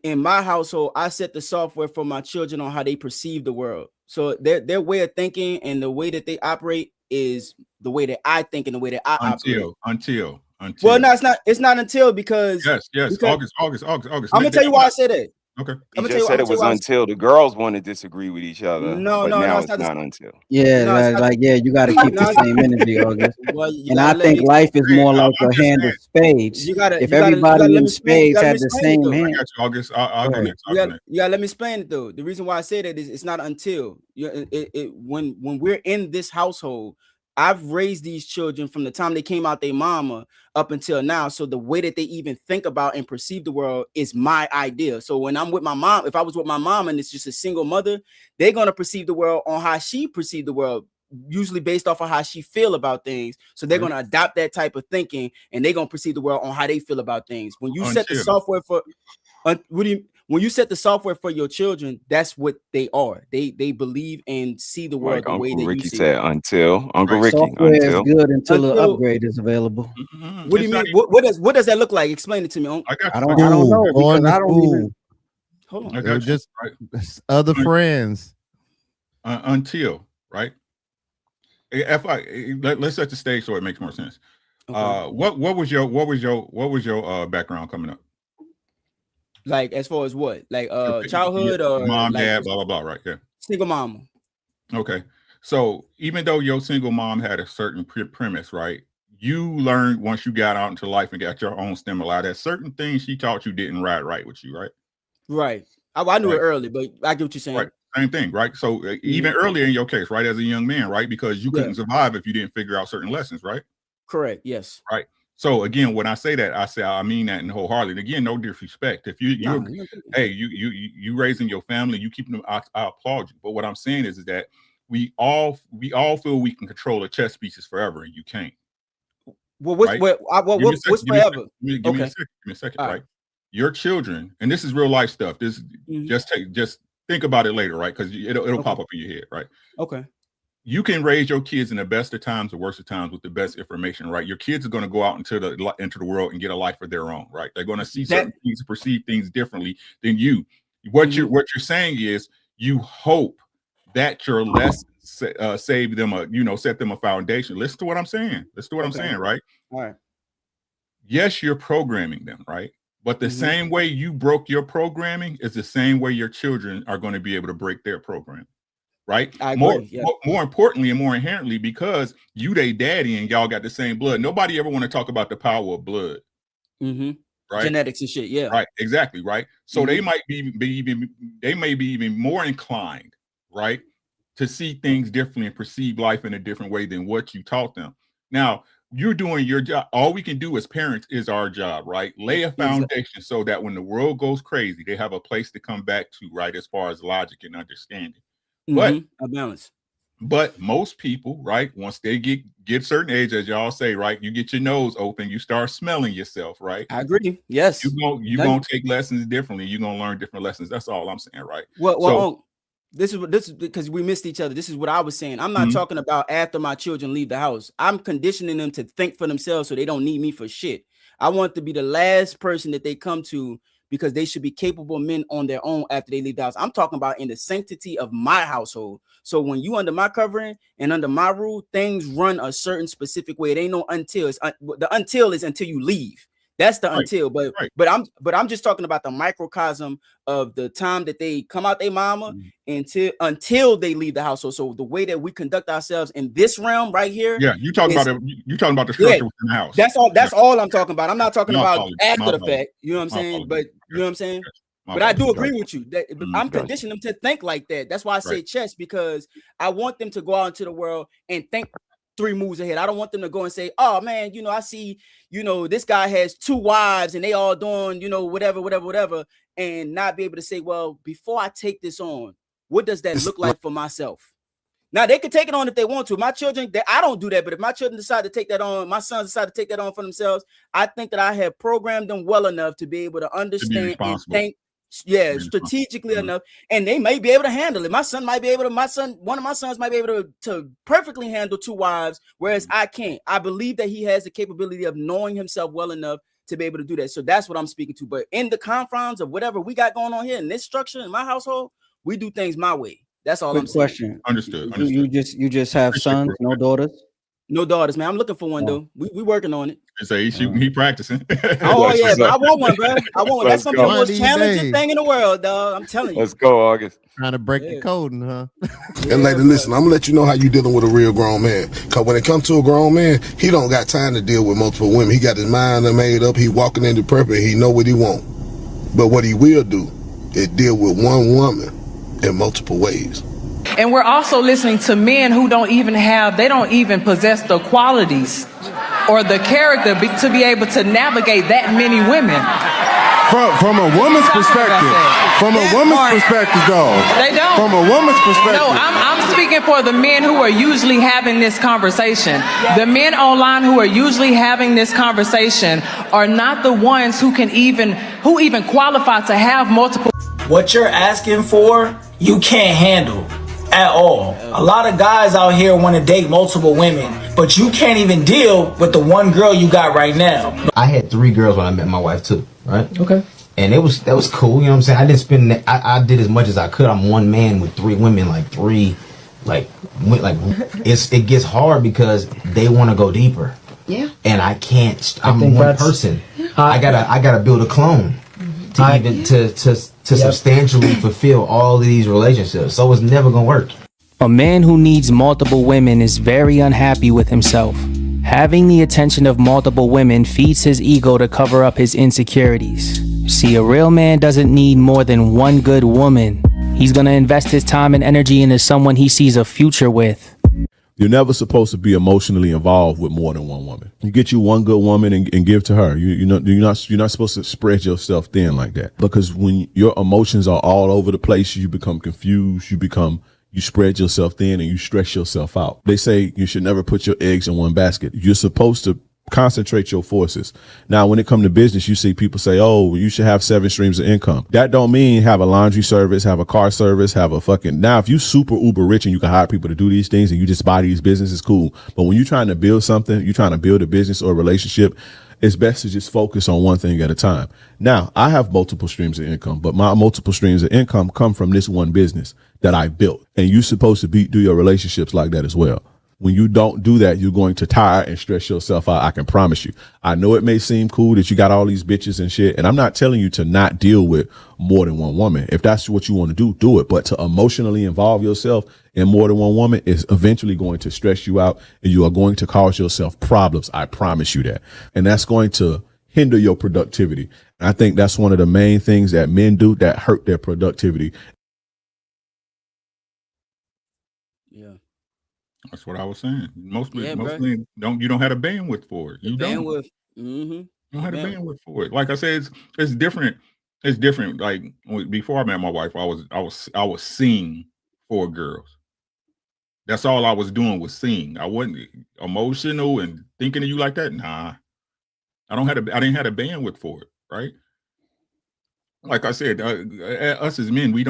Speaker 16: in my household, I set the software for my children on how they perceive the world. So their way of thinking and the way that they operate is the way that I think and the way that I operate.
Speaker 9: Until.
Speaker 16: Well, no, it's not until because
Speaker 9: Yes.
Speaker 16: because
Speaker 9: August.
Speaker 16: I'm gonna tell you why I say that.
Speaker 9: Okay.
Speaker 5: You just said it was until the girls want to disagree with each other,
Speaker 16: No,
Speaker 5: but
Speaker 16: no,
Speaker 5: now
Speaker 16: it's
Speaker 5: it's
Speaker 16: not
Speaker 5: not until.
Speaker 6: Yeah,
Speaker 16: No, it's not-
Speaker 6: yeah, you got to keep
Speaker 16: No,
Speaker 6: the same energy, August.
Speaker 16: Well, you
Speaker 6: And
Speaker 16: gotta
Speaker 6: I
Speaker 16: let
Speaker 6: think
Speaker 16: me-
Speaker 6: life is more like
Speaker 9: I'm
Speaker 6: a
Speaker 9: just
Speaker 6: hand of spades.
Speaker 16: You gotta-
Speaker 6: If
Speaker 16: you gotta- you
Speaker 6: everybody
Speaker 16: gotta let
Speaker 6: in
Speaker 16: me explain- you
Speaker 6: spades
Speaker 16: gotta
Speaker 6: had
Speaker 16: let me
Speaker 6: the
Speaker 16: explain it,
Speaker 6: same
Speaker 16: though.
Speaker 9: I
Speaker 6: hand,
Speaker 9: got you, August. I'll
Speaker 6: Go
Speaker 9: go
Speaker 6: ahead.
Speaker 9: next. I'll go next.
Speaker 16: You gotta let me explain it though. The reason why I say that is it's not until when we're in this household. I've raised these children from the time they came out their mama up until now. So the way that they even think about and perceive the world is my idea. So when I'm with my mom, if I was with my mom and it's just a single mother, they're gonna perceive the world on how she perceived the world, usually based off of how she feel about things. So they're gonna adopt that type of thinking and they're gonna perceive the world on how they feel about things. When you set the software for when you set the software for your children, that's what they are. They believe and see the world
Speaker 5: Like
Speaker 16: the way
Speaker 5: Uncle
Speaker 16: that
Speaker 5: Ricky
Speaker 16: you see
Speaker 5: said,
Speaker 16: it.
Speaker 5: until Uncle Ricky,
Speaker 6: software is
Speaker 5: until.
Speaker 6: good until an
Speaker 16: Until-
Speaker 6: upgrade is available.
Speaker 16: What do you mean? What does that look like? Explain it to me. Unc.
Speaker 6: I don't know
Speaker 10: Going
Speaker 6: because
Speaker 10: to
Speaker 6: I don't
Speaker 10: school.
Speaker 6: even.
Speaker 16: Hold on.
Speaker 9: I
Speaker 10: It
Speaker 9: got
Speaker 10: was
Speaker 9: you.
Speaker 10: just
Speaker 9: Right.
Speaker 10: other friends.
Speaker 9: Until, right? Let's set the stage so it makes more sense.
Speaker 16: Okay.
Speaker 9: What was your background coming up?
Speaker 16: Like as far as what? Like
Speaker 9: Your
Speaker 16: childhood or
Speaker 9: mom,
Speaker 16: like
Speaker 9: dad, blah blah blah. Right? Yeah.
Speaker 16: single mama.
Speaker 9: Okay. So even though your single mom had a certain premise, right? You learned once you got out into life and got your own stimuli that certain things she taught you didn't ride right with you, right?
Speaker 16: Right. I knew it
Speaker 9: Right.
Speaker 16: early, but I get what you're saying.
Speaker 9: Right. Same thing, right? So even earlier in your case, right, as a young man, right, because you couldn't survive if you didn't figure out certain lessons, right?
Speaker 16: Correct. Yes.
Speaker 9: Right. So again, when I say that, I mean that in wholeheartedly. Again, no disrespect. If you raising your family, you keeping them, I applaud you. But what I'm saying is that we all feel we can control the chess pieces forever, and you can't.
Speaker 16: Well, what's
Speaker 9: right?
Speaker 16: what's forever?
Speaker 9: Give me a second, right? Your children, and this is real life stuff. This just think about it later, right? Because it'll pop up in your head, right?
Speaker 16: Okay.
Speaker 9: You can raise your kids in the best of times, the worst of times, with the best information, right? Your kids are going to go out into the world and get a life of their own, right? They're going to see certain things, perceive things differently than you. What you're saying is you hope that your lessons save them set them a foundation. Listen to what I'm saying. Listen to what I'm saying, right?
Speaker 16: All right.
Speaker 9: Yes, you're programming them, right? But the same way you broke your programming is the same way your children are going to be able to break their program. Right.
Speaker 16: I agree,
Speaker 9: More importantly and more inherently, because you they daddy and y'all got the same blood. Nobody ever want to talk about the power of blood. Right.
Speaker 16: Genetics and shit. Yeah.
Speaker 9: Right. Exactly. Right. So they might be even more inclined, right, to see things differently and perceive life in a different way than what you taught them. Now, you're doing your job. All we can do as parents is our job, right? Lay a foundation so that when the world goes crazy, they have a place to come back to, right, as far as logic and understanding. But
Speaker 16: a balance.
Speaker 9: But most people, right, once they get certain age, as y'all say, right, you get your nose open, you start smelling yourself, right?
Speaker 16: I agree. Yes.
Speaker 9: You're gonna take lessons differently. You're gonna learn different lessons. That's all I'm saying, right?
Speaker 16: Well, this is because we missed each other. This is what I was saying. I'm not talking about after my children leave the house. I'm conditioning them to think for themselves so they don't need me for shit. I want to be the last person that they come to because they should be capable men on their own after they leave the house. I'm talking about in the sanctity of my household. So when you under my covering and under my rule, things run a certain specific way. It ain't no until. The until is until you leave. That's the until. But I'm just talking about the microcosm of the time that they come out their mama until they leave the household. So the way that we conduct ourselves in this realm right here.
Speaker 9: Yeah, you talking about the structure within the house.
Speaker 16: That's all. That's all I'm talking about. I'm not talking about after the
Speaker 9: apologies.
Speaker 16: fact. You know what I'm saying? But you know what I'm saying? But I do agree with you that I'm
Speaker 5: gotcha.
Speaker 16: conditioning them to think like that. That's why I say
Speaker 9: Right.
Speaker 16: chess, because I want them to go out into the world and think 3 moves ahead. I don't want them to go and say, oh man, I see, this guy has 2 wives and they all doing, whatever, and not be able to say, well, before I take this on, what does that look like for myself? Now they can take it on if they want to. My children, I don't do that, but if my children decide to take that on, my sons decide to take that on for themselves, I think that I have programmed them well enough to be able to understand and think, strategically enough, and they may be able to handle it. My son might be able to. One of my sons might be able to perfectly handle 2 wives, whereas I can't. I believe that he has the capability of knowing himself well enough to be able to do that. So that's what I'm speaking to. But in the confines of whatever we got going on here in this structure in my household, we do things my way. That's all I'm saying.
Speaker 6: Question.
Speaker 9: Understood.
Speaker 6: You just have sons, no daughters?
Speaker 16: No daughters, man. I'm looking for one though. We working on it.
Speaker 9: He practicing.
Speaker 16: Oh yeah, but I want one, bro. I want one. That's gonna be the most challenging thing in the world, dog. I'm telling you.
Speaker 5: Let's go, August.
Speaker 10: Trying to break the coding, huh?
Speaker 13: And lady, listen, I'm gonna let you know how you dealing with a real grown man. Cause when it comes to a grown man, he don't got time to deal with multiple women. He got his mind made up. He walking into prep and he know what he want. But what he will do is deal with one woman in multiple ways.
Speaker 2: And we're also listening to men who don't even possess the qualities or the character to be able to navigate that many women.
Speaker 22: From a woman's perspective. From a woman's perspective, though.
Speaker 2: They don't.
Speaker 22: From a woman's perspective.
Speaker 2: No, I'm speaking for the men who are usually having this conversation. The men online who are usually having this conversation are not the ones who even qualify to have multiple.
Speaker 23: What you're asking for, you can't handle at all. A lot of guys out here want to date multiple women, but you can't even deal with the one girl you got right now.
Speaker 24: I had 3 girls when I met my wife too, right? Okay. And that was cool, you know what I'm saying? I didn't spend I did as much as I could. I'm one man with 3 women, it gets hard because they want to go deeper. Yeah. And I can't. I'm one person. I gotta build a clone to substantially fulfill all of these relationships. So it's never gonna work.
Speaker 25: A man who needs multiple women is very unhappy with himself. Having the attention of multiple women feeds his ego to cover up his insecurities. See, a real man doesn't need more than one good woman. He's gonna invest his time and energy into someone he sees a future with.
Speaker 26: You're never supposed to be emotionally involved with more than one woman. You get you one good woman and give to her. You're not supposed to spread yourself thin like that, because when your emotions are all over the place, you become confused. You spread yourself thin and you stress yourself out. They say you should never put your eggs in one basket. You're supposed to concentrate your forces. Now, when it comes to business, you see people say, oh, you should have 7 streams of income. That don't mean have a laundry service, have a car service, have a fucking... Now, if you super uber rich and you can hire people to do these things and you just buy these businesses, cool. But when you're trying to build something, you're trying to build a business or a relationship, it's best to just focus on one thing at a time. Now, I have multiple streams of income, but my multiple streams of income come from this one business that I built. And you're supposed to do your relationships like that as well. When you don't do that, you're going to tire and stress yourself out. I can promise you. I know it may seem cool that you got all these bitches and shit, and I'm not telling you to not deal with more than one woman. If that's what you want to do, do it. But to emotionally involve yourself in more than one woman is eventually going to stress you out, and you are going to cause yourself problems. I promise you that. And that's going to hinder your productivity. And I think that's one of the main things that men do that hurt their productivity.
Speaker 9: That's what I was saying. Mostly you don't have the bandwidth for it. You don't. You don't have the bandwidth for it. Like I said, it's different. It's different. Like before I met my wife, I was seeing for girls. That's all I was doing was seeing. I wasn't emotional and thinking of you like that. Nah, I didn't have the bandwidth for it. Right. Like I said, us as men, we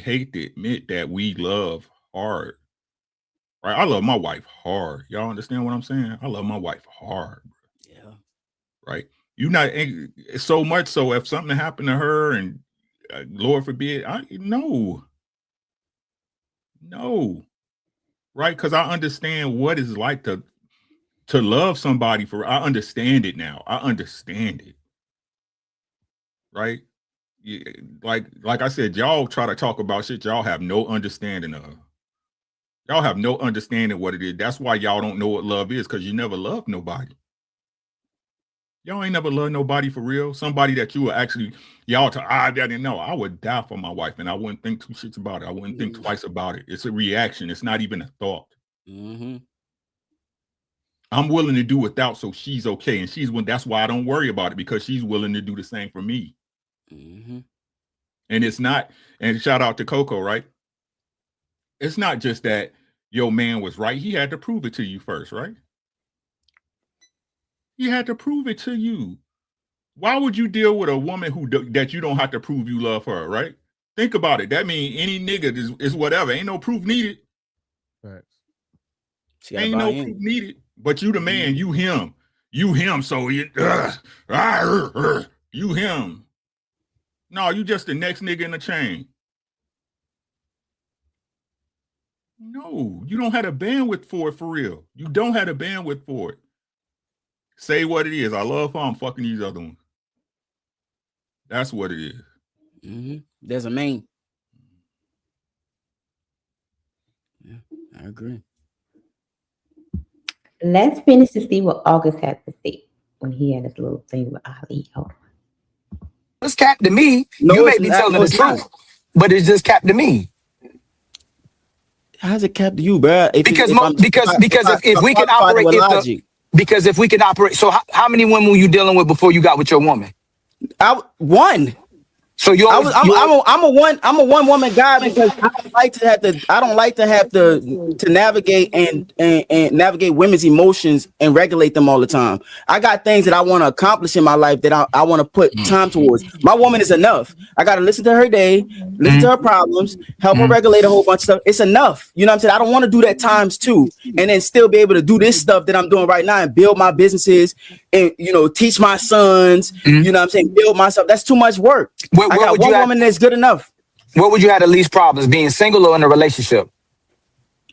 Speaker 9: hate to admit that we love hard. Right, I love my wife hard. Y'all understand what I'm saying? I love my wife hard. Yeah. Right. You not so much so if something happened to her and Lord forbid, no. Right, because I understand what it's like to love somebody I understand it now. I understand it. Right. Yeah, like I said, y'all try to talk about shit y'all have no understanding of. Y'all have no understanding what it is. That's why y'all don't know what love is, because you never loved nobody. Y'all ain't never loved nobody for real. Somebody that you will actually, I didn't know. I would die for my wife and I wouldn't think two shits about it. I wouldn't think twice about it. It's a reaction. It's not even a thought. I'm willing to do without, so she's okay. And that's why I don't worry about it, because she's willing to do the same for me. And it's not, and shout out to Coco, right? It's not just that your man was right. He had to prove it to you first, right? He had to prove it to you. Why would you deal with a woman that you don't have to prove you love her, right? Think about it. That means any nigga is whatever. Ain't no proof needed.
Speaker 10: Right.
Speaker 9: Ain't no proof needed. But you the man, you him. You him, so you him. No, you just the next nigga in the chain. No, you don't have the bandwidth for it for real. You don't have the bandwidth for it. Say what it is. I love her. I'm fucking these other ones. That's what it is.
Speaker 16: There's a main. Yeah, I agree.
Speaker 4: Let's finish to see what August had to say when he had his little thing with Ali.
Speaker 1: It's cap to me. You may be telling the truth, but it's just cap to me.
Speaker 16: How's it cap to you, bro?
Speaker 1: Because if we can operate, so how many women were you dealing with before you got with your woman?
Speaker 16: One.
Speaker 1: So
Speaker 16: I'm a one woman guy because I don't like to have to navigate and navigate women's emotions and regulate them all the time. I got things that I want to accomplish in my life that I want to put time towards. My woman is enough. I got to listen to her day, listen to her problems, help her regulate a whole bunch of stuff. It's enough. You know what I'm saying? I don't want to do that times two and then still be able to do this stuff that I'm doing right now and build my businesses and, teach my sons, you know what I'm saying? Build myself. That's too much work. I got one woman that's good enough.
Speaker 1: Where would you have the least problems, being single or in a relationship?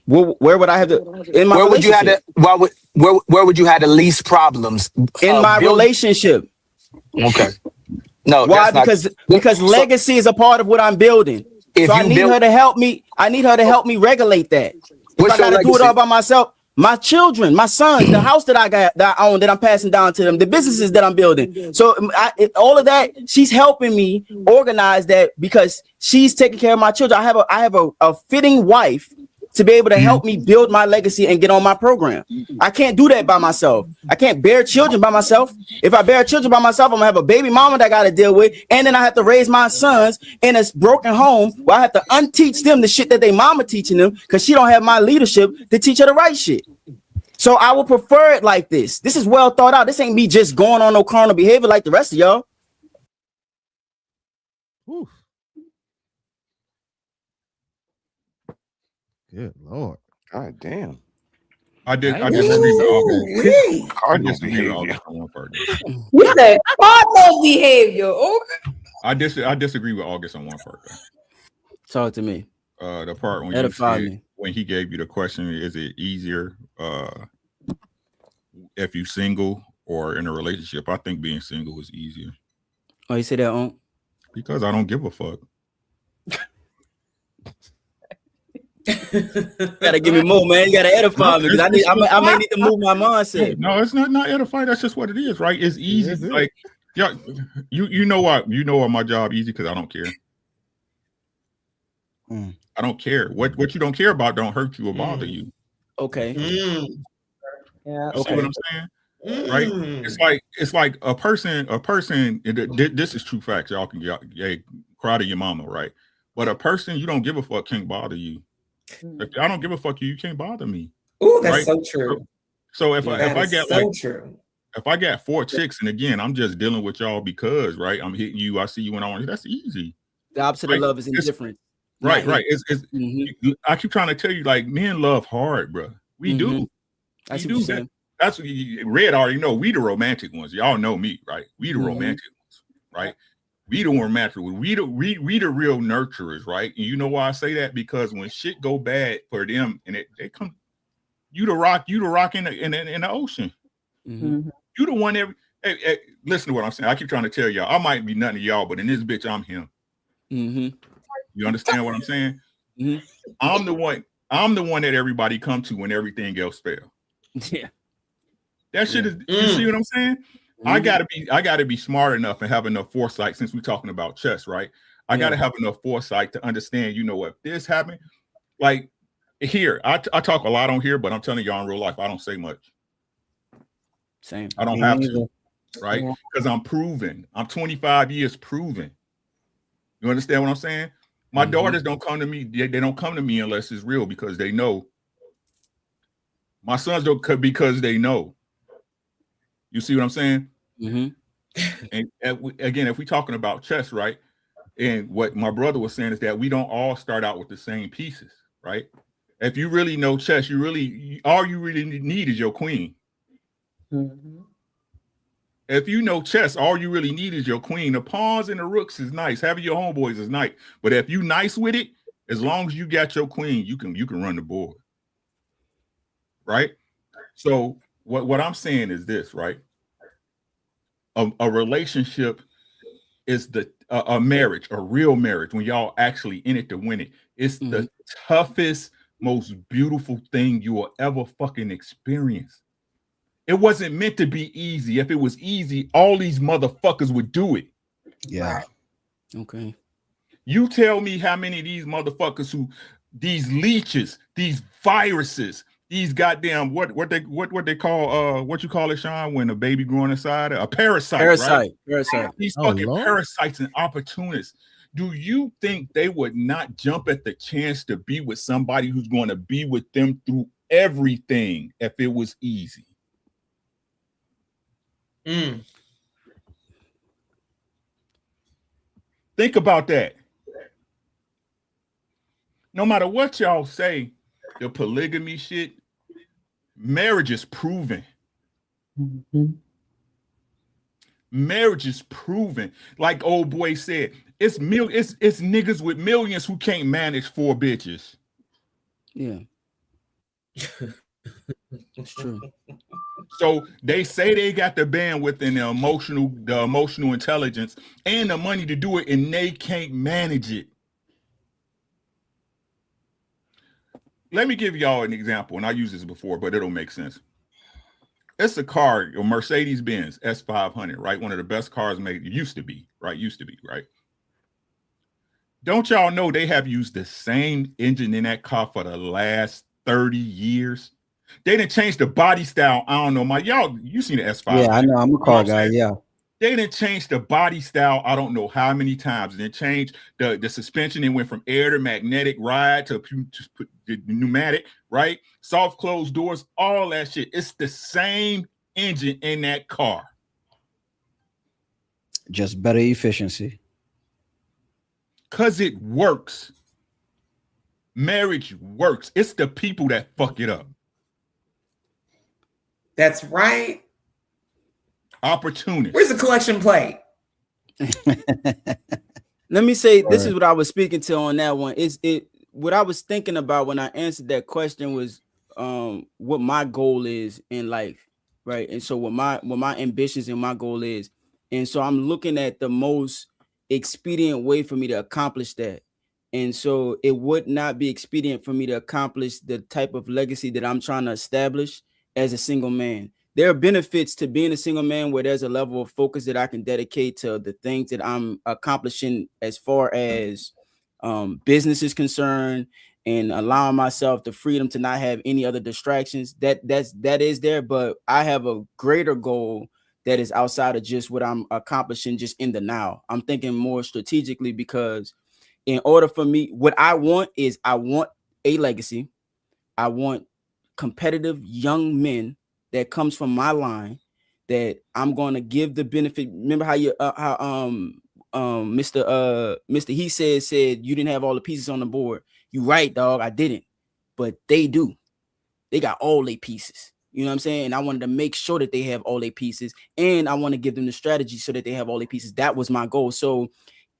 Speaker 16: Where would I have to in my relationship?
Speaker 1: Where would you have the least problems
Speaker 16: in my relationship?
Speaker 1: Okay. No,
Speaker 16: why? Because legacy is a part of what I'm building. So I need her to help me. I need her to help me regulate that. If I gotta do it all by myself, my children, my sons, the house that I own, that I'm passing down to them, the businesses that I'm building. So all of that, she's helping me organize that because she's taking care of my children. I have a fitting wife to be able to help me build my legacy and get on my program. I can't do that by myself. I can't bear children by myself. If I bear children by myself, I'm gonna have a baby mama that I gotta deal with, and then I have to raise my sons in a broken home where I have to unteach them the shit that they mama teaching them because she don't have my leadership to teach her the right shit. So I would prefer it like this. This is well thought out. This ain't me just going on no carnal behavior like the rest of y'all.
Speaker 10: Whew. Good Lord.
Speaker 5: God damn.
Speaker 9: I disagree with August. I disagree with August on one part.
Speaker 4: You said cardinal behavior. Okay.
Speaker 9: I disagree with August on one part.
Speaker 16: Talk to me.
Speaker 9: The part when he gave you the question, is it easier if you single or in a relationship? I think being single is easier.
Speaker 16: Oh, you say that on?
Speaker 9: Because I don't give a fuck.
Speaker 16: Gotta give me more, man. You gotta edify me because I may need to move my mindset.
Speaker 9: No, it's not edify. That's just what it is, right? It's easy. It's like, yeah, you know what my job easy because I don't care. I don't care. What you don't care about don't hurt you or bother you.
Speaker 16: Okay.
Speaker 4: Yeah.
Speaker 9: Okay. See what I'm saying? Right? It's like a person. This is true facts. Y'all can cry to your mama, right? But a person you don't give a fuck can't bother you. If I don't give a fuck you can't bother me.
Speaker 3: Oh, that's
Speaker 9: right?
Speaker 3: so true.
Speaker 9: So if I got 4 chicks, and again, I'm just dealing with y'all because, right? I'm hitting you. I see you when I want you. That's easy.
Speaker 16: The opposite of love is indifference.
Speaker 9: Right. I keep trying to tell you, like, men love hard, bro. We do.
Speaker 16: That's what you're saying.
Speaker 9: That's what Red already know. We the romantic ones. Y'all know me, right? We the romantic ones, right? We the romantic ones. We the real nurturers, right? And you know why I say that? Because when shit go bad for them, and they come, you the rock in the ocean. You the one that. Hey, listen to what I'm saying. I keep trying to tell y'all. I might be nothing to y'all, but in this bitch, I'm him. You understand what I'm saying? I'm the one that everybody come to when everything else fails.
Speaker 16: Yeah.
Speaker 9: That shit is. You see what I'm saying? I gotta be smart enough and have enough foresight, since we're talking about chess, right? I gotta have enough foresight to understand, you know what, this happened. Like here, I talk a lot on here, but I'm telling y'all in real life, I don't say much.
Speaker 16: Same.
Speaker 9: I don't have to, right? Because I'm proven. I'm 25 years proven. You understand what I'm saying? My daughters don't come to me. They don't come to me unless it's real, because they know. My sons don't come because they know. You see what I'm saying? And again, if we're talking about chess, right? And what my brother was saying is that we don't all start out with the same pieces, right? If you really know chess, all you really need is your queen. If you know chess, all you really need is your queen. The pawns and the rooks is nice. Having your homeboys is nice. But if you nice with it, as long as you got your queen, you can run the board. Right? So what I'm saying is this, right? A relationship is a marriage, a real marriage, when y'all actually in it to win it. It's the toughest, most beautiful thing you will ever fucking experience. It wasn't meant to be easy. If it was easy, all these motherfuckers would do it.
Speaker 6: Yeah.
Speaker 16: Okay.
Speaker 9: You tell me how many of these motherfuckers these leeches, these viruses, these goddamn what they call what you call it, Sean, when a baby growing inside a parasite. Right?
Speaker 16: Parasite.
Speaker 9: These fucking parasites and opportunists. Do you think they would not jump at the chance to be with somebody who's going to be with them through everything if it was easy? Think about that. No matter what y'all say, the polygamy shit, marriage is proven. Marriage is proven. Like old boy said, it's niggas with millions who can't manage 4 bitches.
Speaker 16: Yeah. It's true.
Speaker 9: So they say they got the bandwidth and the emotional intelligence and the money to do it, and they can't manage it. Let me give y'all an example, and I used this before, but it'll make sense. It's a car, a Mercedes-Benz S500, right? One of the best cars made. Used to be, right? Don't y'all know they have used the same engine in that car for the last 30 years? They didn't change the body style. I don't know, you seen the S5?
Speaker 6: Yeah, I know. I'm a car guy. Yeah.
Speaker 9: They didn't change the body style. I don't know how many times. They changed the suspension. It went from air to magnetic ride to pneumatic, right? Soft closed doors, all that shit. It's the same engine in that car.
Speaker 6: Just better efficiency.
Speaker 9: Because it works. Marriage works. It's the people that fuck it up.
Speaker 3: That's right.
Speaker 9: Opportunity.
Speaker 3: Where's the collection plate?
Speaker 16: Let me say, this is what I was speaking to on that one. What I was thinking about when I answered that question was what my goal is in life, right? And so what my ambitions and my goal is. And so I'm looking at the most expedient way for me to accomplish that. And so it would not be expedient for me to accomplish the type of legacy that I'm trying to establish as a single man. There are benefits to being a single man where there's a level of focus that I can dedicate to the things that I'm accomplishing as far as business is concerned, and allowing myself the freedom to not have any other distractions. That is there, but I have a greater goal that is outside of just what I'm accomplishing just in the now. I'm thinking more strategically, because in order for me, what I want is I want a legacy. I want competitive young men that comes from my line that I'm going to give the benefit. Remember how Mr. He said you didn't have all the pieces on the board. You right, dog. I didn't, but they do. They got all their pieces. You know what I'm saying? And I wanted to make sure that they have all their pieces, and I want to give them the strategy so that they have all their pieces. That was my goal. So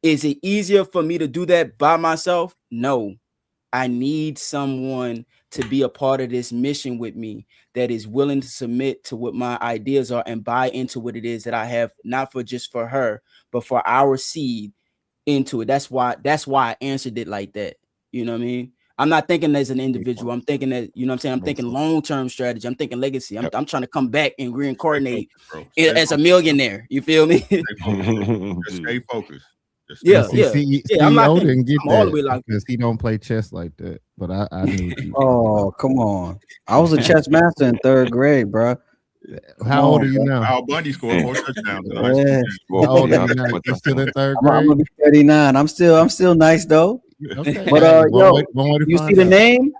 Speaker 16: is it easier for me to do that by myself? No. I need someone to be a part of this mission with me that is willing to submit to what my ideas are and buy into what it is that I have, not for just for her, but for our seed into it. That's why I answered it like that. You know what I mean? I'm not thinking as an individual. I'm thinking that, you know what I'm saying? I'm thinking long-term strategy. I'm thinking legacy. I'm trying to come back and reincarnate as a millionaire. You feel me?
Speaker 9: Just stay focused.
Speaker 16: Yeah. I'm
Speaker 10: CEO
Speaker 16: not
Speaker 10: didn't get
Speaker 16: I'm all the way
Speaker 10: that
Speaker 16: locked in.
Speaker 10: because he don't play chess like that. But I knew you.
Speaker 6: Oh, come on. I was a chess master in 3rd grade, bro.
Speaker 10: How old are you now?
Speaker 9: Al Bundy scored 4 touchdowns.
Speaker 6: Yeah.
Speaker 10: How old are you now? You still in 3rd
Speaker 6: I'm
Speaker 10: grade?
Speaker 6: gonna be 39. I'm still nice though.
Speaker 10: Okay.
Speaker 6: But
Speaker 10: One way to
Speaker 6: you
Speaker 10: find
Speaker 6: see the
Speaker 10: out.
Speaker 6: name?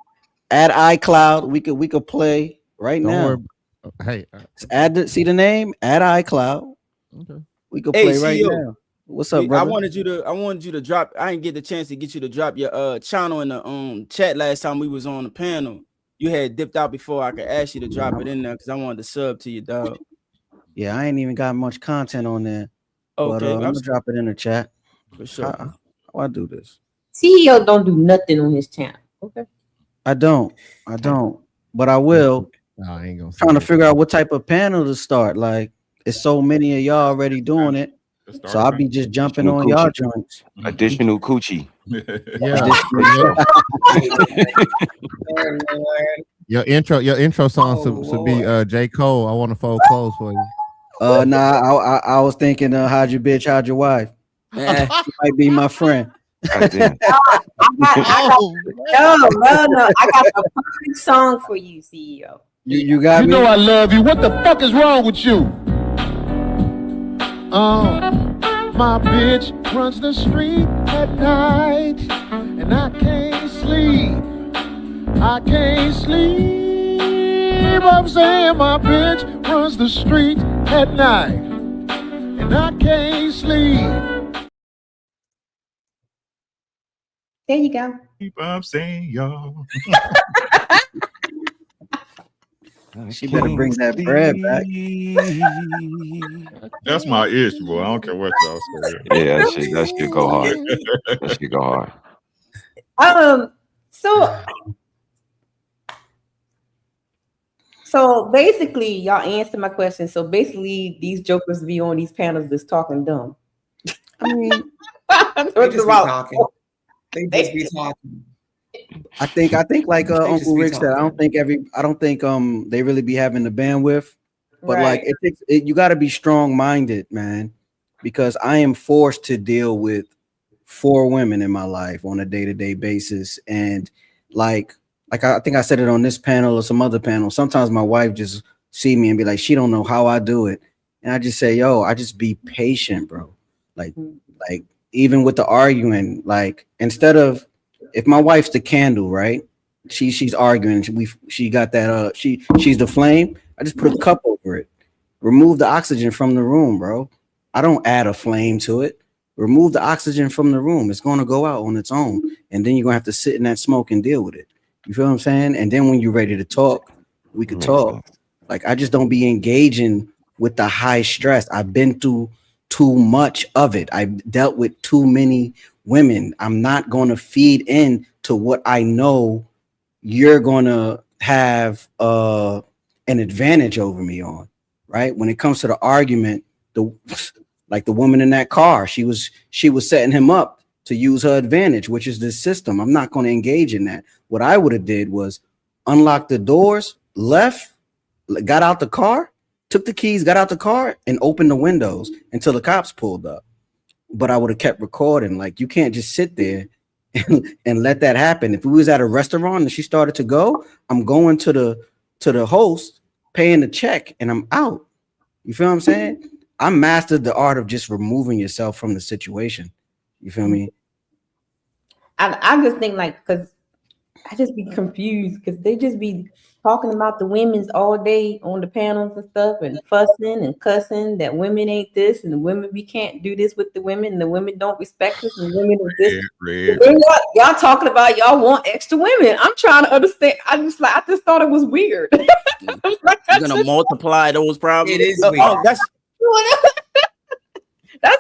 Speaker 6: Add iCloud. We could play right
Speaker 10: Don't
Speaker 6: now.
Speaker 10: worry. Hey,
Speaker 6: See the name? Add iCloud.
Speaker 10: Okay.
Speaker 6: We could
Speaker 16: Hey,
Speaker 6: play right
Speaker 16: CEO.
Speaker 6: now. What's up,
Speaker 16: I
Speaker 6: brother?
Speaker 16: wanted you to drop. I didn't get the chance to get you to drop your channel in the chat last time we was on the panel. You had dipped out before I could ask you to drop it in there because I wanted to sub to you, dog.
Speaker 6: Yeah, I ain't even got much content on there.
Speaker 16: Okay,
Speaker 6: But I'm gonna drop it in the chat.
Speaker 16: for sure.
Speaker 6: How I do this?
Speaker 4: CEO don't do nothing on his channel. Okay.
Speaker 6: I don't, but I will.
Speaker 10: No, I ain't gonna.
Speaker 6: Trying to figure out what type of panel to start. Like, it's so many of y'all already doing it, so I'll be just jumping on y'all joints.
Speaker 5: Additional coochie.
Speaker 10: Yeah. Your intro song should be J. Cole. I want to fold clothes for you.
Speaker 6: Nah, I was thinking, how'd your bitch, how'd your wife? She might be my friend.
Speaker 4: I got the perfect song for you, CEO.
Speaker 6: You got me.
Speaker 22: know I love you. What the fuck is wrong with you? My bitch runs the street at night, and I can't sleep. I'm saying my bitch runs the street at night, and I can't sleep.
Speaker 4: There you go.
Speaker 9: Keep on saying, y'all.
Speaker 6: She better bring that bread back.
Speaker 9: That's my issue, boy. I don't care what y'all say.
Speaker 5: Yeah, that shit go hard. That shit go hard.
Speaker 4: So basically, y'all answered my question. So basically, these jokers be on these panels just talking dumb.
Speaker 6: I mean,
Speaker 3: They just be talking. They just be talking.
Speaker 6: I think like
Speaker 3: They just
Speaker 6: Uncle
Speaker 3: be
Speaker 6: Rick said, I don't think they really be having the bandwidth. But like you got to be strong-minded, man, because I am forced to deal with 4 women in my life on a day-to-day basis. And like I think I said it on this panel or some other panel. Sometimes my wife just see me and be like, she don't know how I do it. And I just say, yo, I just be patient, bro. Like even with the arguing, like instead of, if my wife's the candle, right? She's arguing. She got that she's the flame. I just put a cup over it. Remove the oxygen from the room, bro. I don't add a flame to it. Remove the oxygen from the room. It's gonna go out on its own. And then you're gonna have to sit in that smoke and deal with it. You feel what I'm saying? And then when you're ready to talk, we could talk. Like I just don't be engaging with the high stress. I've been through too much of it. I've dealt with too many women. I'm not going to feed in to what I know you're going to have an advantage over me on, right? When it comes to the argument, like the woman in that car, she was setting him up to use her advantage, which is this system. I'm not going to engage in that. What I would have did was unlock the doors, left, got out the car, took the keys, got out the car, and opened the windows until the cops pulled up. But I would have kept recording. Like, you can't just sit there and let that happen. If we was at a restaurant and she started to go, I'm going to the host, paying the check, and I'm out. You feel what I'm saying? I mastered the art of just removing yourself from the situation. You feel me?
Speaker 4: I just think like, because I just be confused because they just be talking about the women's all day on the panels and stuff and fussing and cussing that women ain't this and the women, we can't do this with the women and the women don't respect us and the women are this. Then y'all talking about y'all want extra women. I'm trying to understand. I just thought it was weird.
Speaker 16: You're gonna multiply those problems.
Speaker 3: It is weird.
Speaker 16: Oh, that's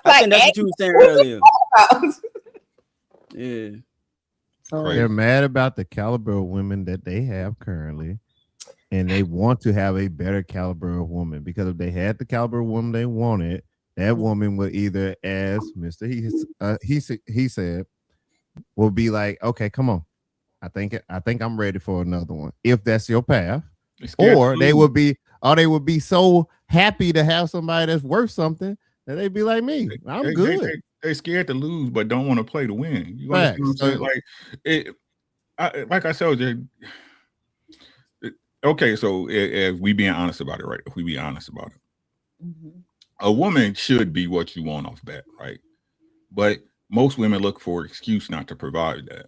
Speaker 4: like,
Speaker 16: I think that's what you were saying earlier. Yeah.
Speaker 10: They're mad about the caliber of women that they have currently, and they want to have a better caliber of woman, because if they had the caliber of woman they wanted, that woman would either, as Mr. He said, will be like, okay, come on, I think I'm ready for another one. If that's your path,
Speaker 9: scared
Speaker 10: or
Speaker 9: to
Speaker 10: they
Speaker 9: lose.
Speaker 10: would be so happy to have somebody that's worth something that they'd be like me. I'm good.
Speaker 9: They scared to lose, but don't want to play to win. You understand what I'm saying? Like I told you. Okay, so if we being honest about it, right? If we be honest about it, a woman should be what you want off bat, right? But most women look for an excuse not to provide that.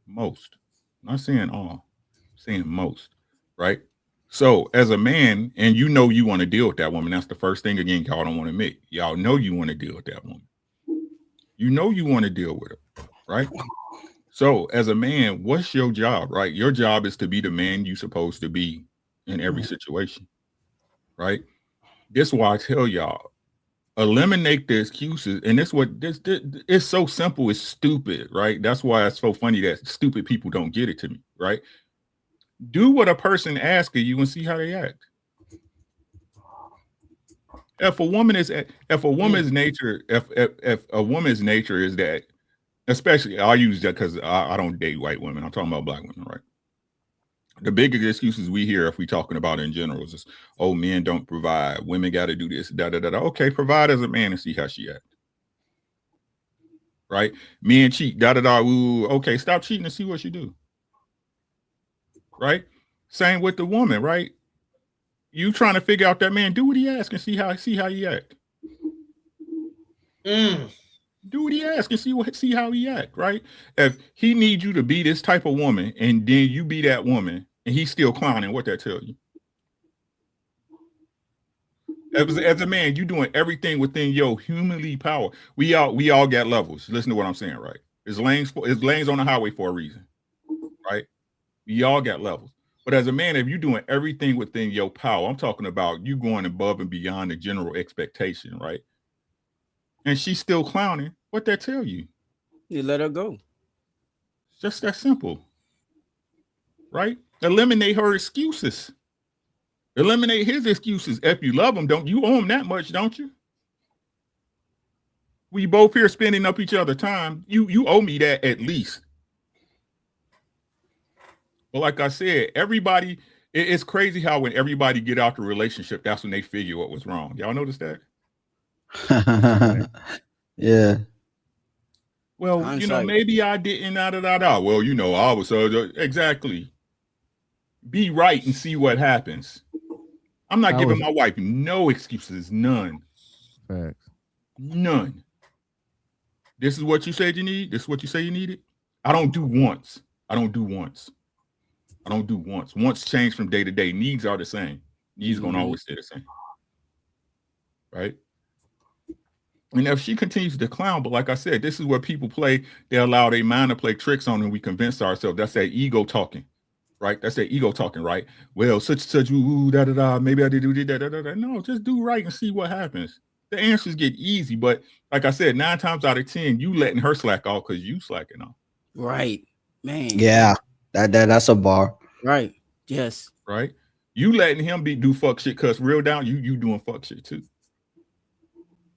Speaker 9: Most, I'm not saying all, I'm saying most, right? So as a man, and you know you want to deal with that woman, that's the first thing again y'all don't want to admit. Y'all know you want to deal with that woman. You know you want to deal with her, right? So as a man, what's your job, right? Your job is to be the man you're supposed to be in every situation, right? This is why I tell y'all, eliminate the excuses. And this what this it's so simple, it's stupid, right? That's why it's so funny that stupid people don't get it to me, right? Do what a person asks of you and see how they act. If a woman's nature is that, especially I'll use that because I don't date white women. I'm talking about black women, right? The biggest excuses we hear if we talking about it in general is, oh, men don't provide, women got to do this, da da da da. Okay, provide as a man and see how she act. Right? Men cheat, da da da. Ooh, okay, stop cheating and see what she do. Right? Same with the woman, right? You trying to figure out that man, do what he asks and see how he act. Do what he asks and see how he act, right? If he needs you to be this type of woman and then you be that woman and he's still clowning, what that tell you? As a man, you doing everything within your humanly power. We all got levels. Listen to what I'm saying, right? It's lanes on the highway for a reason, right? We all got levels. But as a man, if you're doing everything within your power, I'm talking about you going above and beyond the general expectation, right? And she's still clowning, what that tell you?
Speaker 16: You let her go.
Speaker 9: It's just that simple, right? Eliminate her excuses. Eliminate his excuses. If you love him, don't you owe him that much, don't you? We both here spending up each other time. You owe me that at least. But like I said, everybody, it's crazy how when everybody get out the relationship, that's when they figure what was wrong. Y'all notice that?
Speaker 6: Yeah.
Speaker 9: Well, maybe I didn't, Well, I was exactly. Be right and see what happens. I'm not giving my wife no excuses, none.
Speaker 10: Facts.
Speaker 9: None. This is what you said you need. This is what you say you needed. I don't do once. Once change from day to day. Needs are the same. Needs gonna always stay the same. Right? And if she continues to clown, but like I said, this is where people play, they allow their mind to play tricks on and we convince ourselves. That's that ego talking, right? That's that ego talking, right? Well, such, ooh, da da da, maybe I did do that, da da da. No, just do right and see what happens. The answers get easy, but like I said, 9 times out of 10, you letting her slack off because you slacking off.
Speaker 16: Right, man.
Speaker 6: Yeah, that's a bar.
Speaker 16: Right. Yes.
Speaker 9: Right. You letting him do fuck shit because real down, you doing fuck shit too.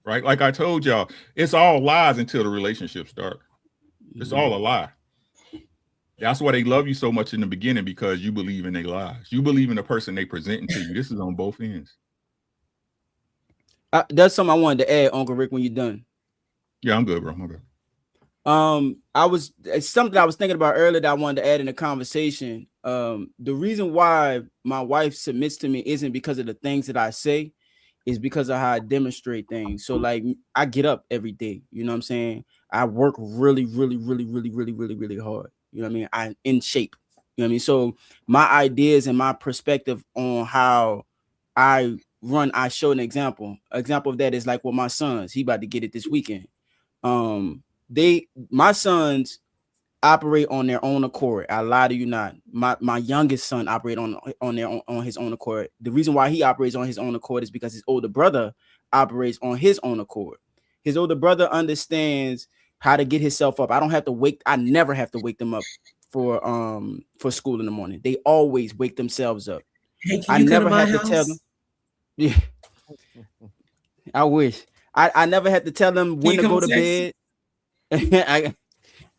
Speaker 9: Right. Like I told y'all, it's all lies until the relationship start. It's all a lie. That's why they love you so much in the beginning, because you believe in their lies. You believe in the person they presenting to you. This is on both ends.
Speaker 16: That's something I wanted to add, Uncle Rick, when you're done.
Speaker 9: Yeah, I'm good, bro. I'm good.
Speaker 16: It's something I was thinking about earlier that I wanted to add in the conversation. The reason why my wife submits to me isn't because of the things that I say, is because of how I demonstrate things. So like I get up every day, you know what I'm saying? I work really, really, really, really, really, really, really hard. You know what I mean? I'm in shape. You know what I mean? So my ideas and my perspective on how I run, I show an example. Example of that is like with my sons. He about to get it this weekend. My sons operate on their own accord. I lie to you not. My youngest son operate on his own accord. The reason why he operates on his own accord is because his older brother operates on his own accord. His older brother understands how to get himself up. I never have to wake them up for school in the morning. They always wake themselves up.
Speaker 3: Hey,
Speaker 16: I never have to tell them. Yeah. I wish. I never had to tell them when to go to bed.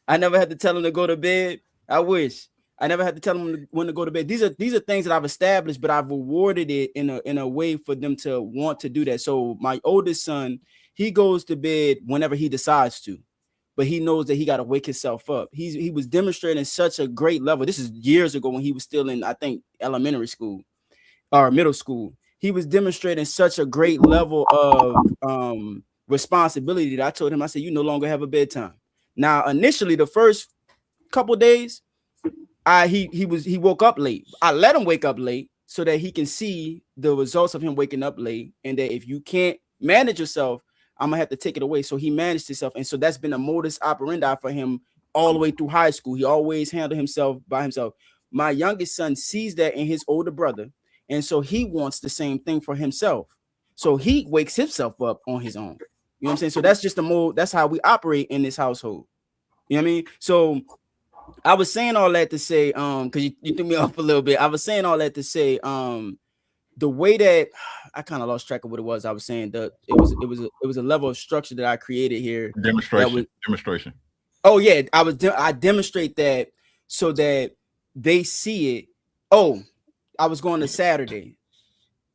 Speaker 16: I never had to tell them to go to bed. I wish. I never had to tell them when to go to bed. These are things that I've established, but I've rewarded it in a way for them to want to do that. So my oldest son, he goes to bed whenever he decides to, but he knows that he got to wake himself up. He was demonstrating such a great level. This is years ago when he was still in, I think, elementary school or middle school. He was demonstrating such a great level of responsibility that I told him, I said, you no longer have a bedtime. Now, initially, the first couple days, he woke up late. I let him wake up late so that he can see the results of him waking up late, and that if you can't manage yourself, I'm gonna have to take it away. So he managed himself, and so that's been a modus operandi for him all the way through high school. He always handled himself by himself. My youngest son sees that in his older brother, and so he wants the same thing for himself. So he wakes himself up on his own. You know what I'm saying? So that's just the mode. That's how we operate in this household. You know what I mean? So I was saying all that to say, because you threw me off a little bit. I was saying all that to say, the way that I kind of lost track of what it was. I was saying that it was a level of structure that I created here.
Speaker 9: Demonstration.
Speaker 16: Oh yeah, I demonstrate that so that they see it. Oh, I was going to Saturday.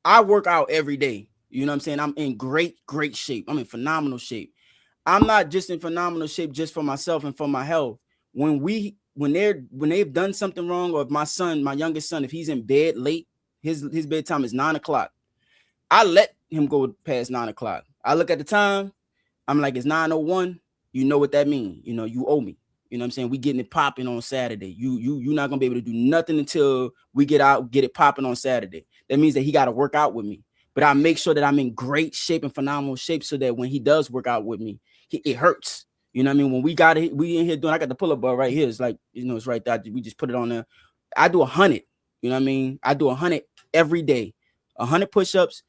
Speaker 16: I work out every day. You know what I'm saying? I'm in great shape. I'm in phenomenal shape. I'm not just in phenomenal shape just for myself and for my health. When they've done something wrong, or if my youngest son, if he's in bed late, his bedtime is 9 o'clock. I let him go past 9 o'clock. I look at the time. I'm like, it's 9:01. You know what that means? You know, you owe me. You know what I'm saying? We getting it popping on Saturday. You're not gonna be able to do nothing until we get it popping on Saturday. That means that he got to work out with me. But I make sure that I'm in great shape and phenomenal shape so that when he does work out with me, it hurts. You know what I mean? When we in here doing, I got the pull-up bar right here. It's like, you know, it's right there. We just put it on there. I do 100. You know what I mean? I do 100 every day. 100 push-ups,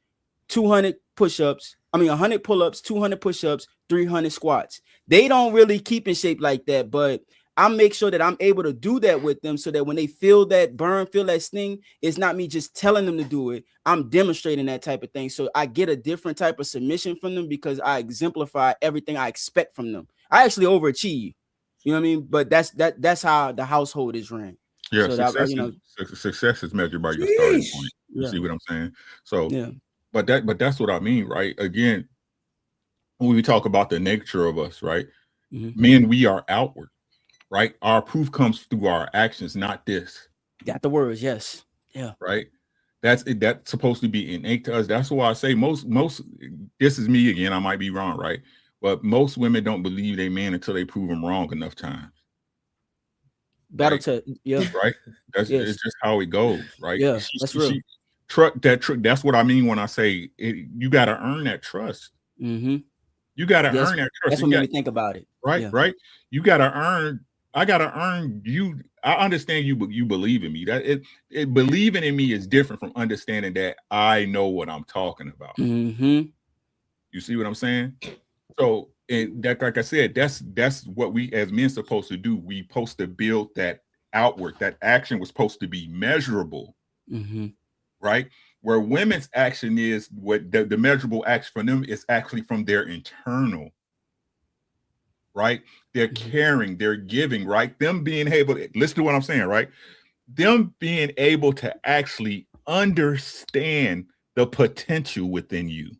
Speaker 16: 200 push-ups. 100 pull-ups, 200 push-ups, 300 squats. They don't really keep in shape like that, but I make sure that I'm able to do that with them so that when they feel that burn, feel that sting, it's not me just telling them to do it. I'm demonstrating that type of thing. So I get a different type of submission from them because I exemplify everything I expect from them. I actually overachieve. You know what I mean? But that's how the household is ran.
Speaker 9: Yeah,
Speaker 16: so
Speaker 9: success is measured by your starting point. You see what I'm saying? So
Speaker 16: yeah.
Speaker 9: But that's what I mean, right? Again, when we talk about the nature of us, right?
Speaker 16: Mm-hmm.
Speaker 9: Men, we are outward, right? Our proof comes through our actions, not this.
Speaker 16: Got the words, yes. Yeah.
Speaker 9: Right. That's supposed to be innate to us. That's why I say most, this is me again, I might be wrong, right? But most women don't believe they man until they prove them wrong enough times.
Speaker 16: Battle to
Speaker 9: right. That's it's just how it goes, right?
Speaker 16: Yeah, that's real.
Speaker 9: That's what I mean when I say you got to earn that trust.
Speaker 16: Mm-hmm.
Speaker 9: You got to earn that trust.
Speaker 16: That's what made me think about it.
Speaker 9: Right,
Speaker 16: yeah.
Speaker 9: Right. You got to earn. I got to earn you. I understand you, but you believe in me. That it believing in me is different from understanding that I know what I'm talking about.
Speaker 16: Mm-hmm.
Speaker 9: You see what I'm saying? So, that, like I said, that's what we as men supposed to do. We supposed to build that outward. That action was supposed to be measurable, right? Where women's action is what the measurable action for them is actually from their internal, right? They're caring, they're giving, right? Them being able to listen to what I'm saying, right? Them being able to actually understand the potential within you.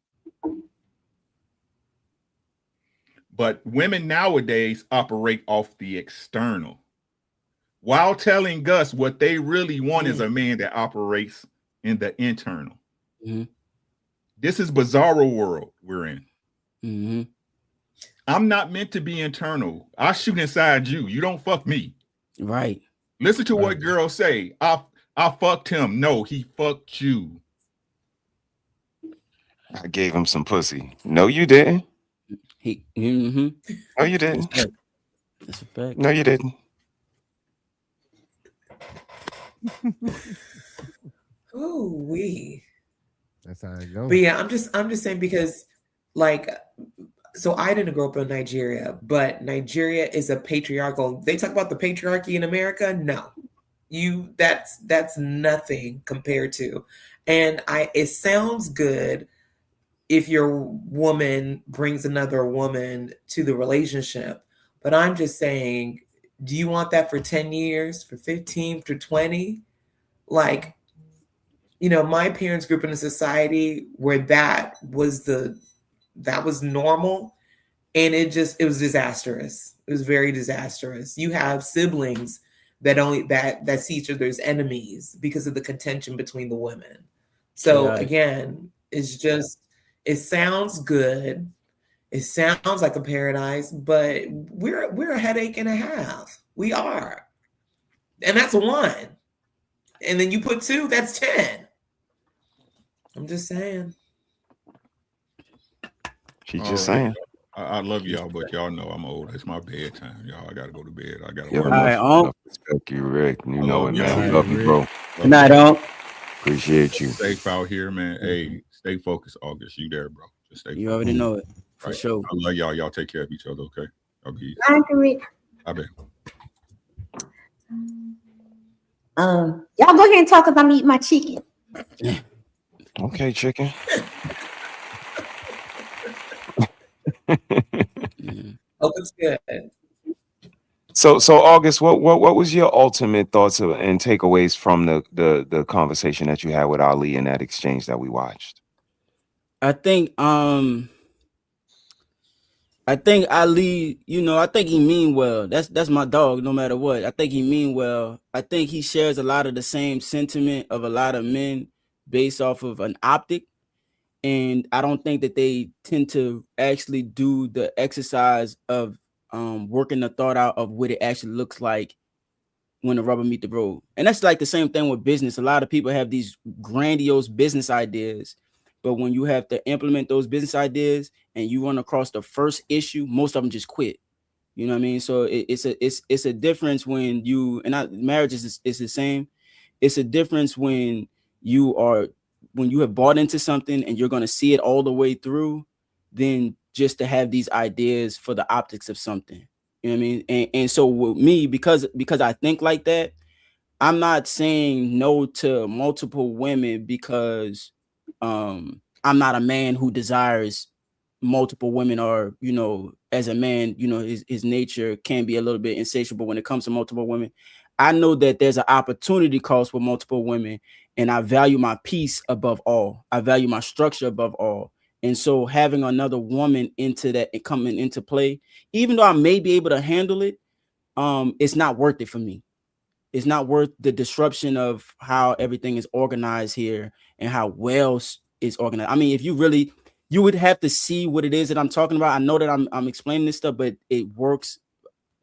Speaker 9: But women nowadays operate off the external while telling us what they really want is a man that operates in the internal. This is bizarro world we're in. I'm not meant to be internal. I shoot inside you. You don't fuck me.
Speaker 16: Right.
Speaker 9: Listen to what girls say. I fucked him. No, he fucked you.
Speaker 5: I gave him some pussy. No, you didn't.
Speaker 16: No,
Speaker 5: you didn't.
Speaker 16: That's a fact.
Speaker 5: No, you didn't.
Speaker 3: Ooh wee.
Speaker 10: That's how it goes.
Speaker 3: But yeah, I'm just saying because like, so I didn't grow up in Nigeria, but Nigeria is a patriarchal. They talk about the patriarchy in America. No, that's nothing compared to. And it sounds good if your woman brings another woman to the relationship, but I'm just saying Do you want that for 10 years, for 15, for 20? Like, you know, my parents grew up in a society where that was normal, and it was disastrous. It was very disastrous. You have siblings that see each other as enemies because of the contention between the women. So again, it sounds good. It sounds like a paradise, but we're a headache and a half. We are. And that's 1. And then you put 2, that's 10. I'm just saying.
Speaker 5: She's just saying.
Speaker 9: I love y'all, but y'all know I'm old. It's my bedtime, y'all. I gotta go to bed. I gotta.
Speaker 5: Yo,
Speaker 9: work.
Speaker 5: respect you, Rick. You know it, man. Love you, bro.
Speaker 6: Good night, Unc.
Speaker 5: Appreciate you.
Speaker 9: Safe out here, man. Hey, stay focused, August. You there, bro? Just stay.
Speaker 16: You already know it for sure.
Speaker 9: I love y'all. Y'all take care of each other, okay? I'll be. I bet.
Speaker 4: Y'all go ahead and talk because I'm eating my chicken.
Speaker 5: Okay, chicken.
Speaker 3: Hope it's good.
Speaker 5: So August, what was your ultimate thoughts and takeaways from the conversation that you had with Ali in that exchange that we watched?
Speaker 16: I think Ali, you know, I think he mean well. That's my dog, no matter what. I think he mean well. I think he shares a lot of the same sentiment of a lot of men based off of an optic. And I don't think that they tend to actually do the exercise of working the thought out of what it actually looks like when the rubber meet the road. And that's like the same thing with business. A lot of people have these grandiose business ideas, but when you have to implement those business ideas and you run across the first issue, most of them just quit. You know what I mean? So it's a difference when you, marriage is the same. It's a difference when you have bought into something and you're going to see it all the way through, than just to have these ideas for the optics of something. You know what I mean? And so with me, because I think like that, I'm not saying no to multiple women because I'm not a man who desires multiple women, or, you know, as a man, you know, his nature can be a little bit insatiable when it comes to multiple women. I know that there's an opportunity cost with multiple women, and I value my peace above all. I value my structure above all. And so having another woman into that and coming into play, even though I may be able to handle it, it's not worth it for me. It's not worth the disruption of how everything is organized here and how well it's organized. I mean, if you would have to see what it is that I'm talking about. I know that I'm explaining this stuff, but it works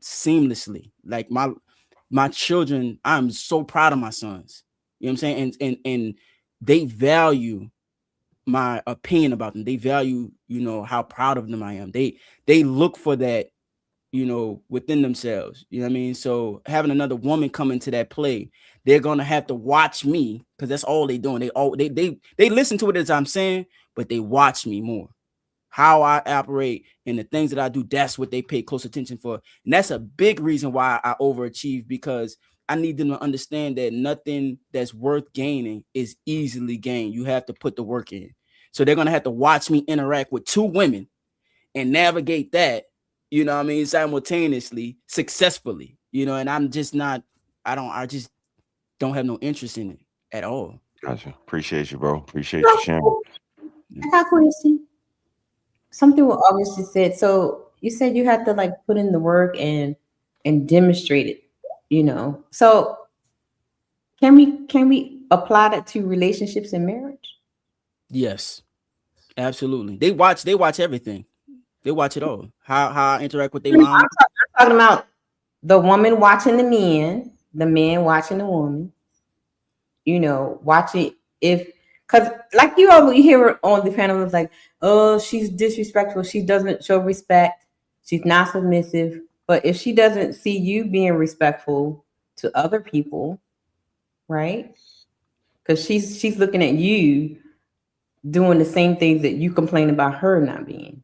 Speaker 16: seamlessly. Like my children, I'm so proud of my sons. You know what I'm saying? And they value my opinion about them. They value, you know, how proud of them I am. They look for that, you know, within themselves. You know what I mean? So having another woman come into that play, they're gonna have to watch me, because that's all they're doing. They listen to it as I'm saying, but they watch me more. How I operate and the things that I do, that's what they pay close attention for. And that's a big reason why I overachieve, because I need them to understand that nothing that's worth gaining is easily gained. You have to put the work in. So they're going to have to watch me interact with 2 women and navigate that, you know what I mean, simultaneously, successfully, you know, and I just don't have no interest in it at all.
Speaker 5: Gotcha. Appreciate you, bro. Appreciate you sharing.
Speaker 4: I got a question. Something what August just said. So you said you had to like put in the work and demonstrate it, you know. So can we apply that to relationships and marriage?
Speaker 16: Yes, absolutely. They watch everything. They watch it all. How I interact with their mom.
Speaker 4: I'm talking about the woman watching the man watching the woman. You know, watching because like you always hear on the panel, it's like, oh, she's disrespectful. She doesn't show respect. She's not submissive. But if she doesn't see you being respectful to other people, right? Because she's looking at you doing the same things that you complain about her not being.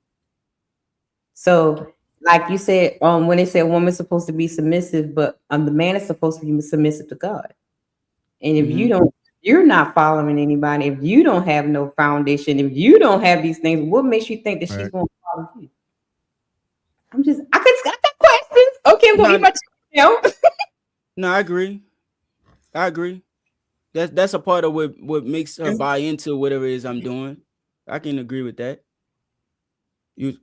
Speaker 4: So, like you said, when they say a woman's supposed to be submissive, but the man is supposed to be submissive to God. And if you're not following anybody, if you don't have no foundation, if you don't have these things, what makes you think that she's going to follow you? I got questions. Okay, I'm going to eat my chicken.
Speaker 16: No, I agree. That's a part of what makes her buy into whatever it is I'm doing. I can agree with that.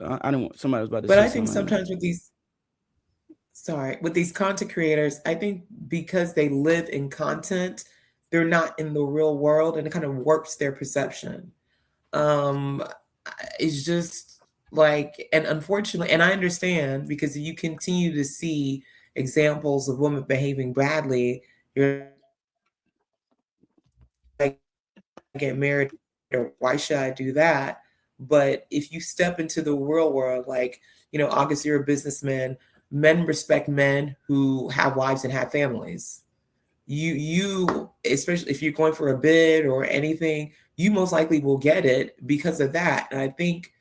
Speaker 16: I don't want somebody was about to
Speaker 3: But
Speaker 16: say
Speaker 3: I think
Speaker 16: something.
Speaker 3: sometimes with these content creators, I think because they live in content, they're not in the real world, and it kind of warps their perception. It's just like, and unfortunately, and I understand, because you continue to see examples of women behaving badly, you're like, get married, or why should I do that? But if you step into the real world, like, August, you're a businessman. Men respect men who have wives and have families. You, especially if you're going for a bid or anything, you most likely will get it because of that. And I think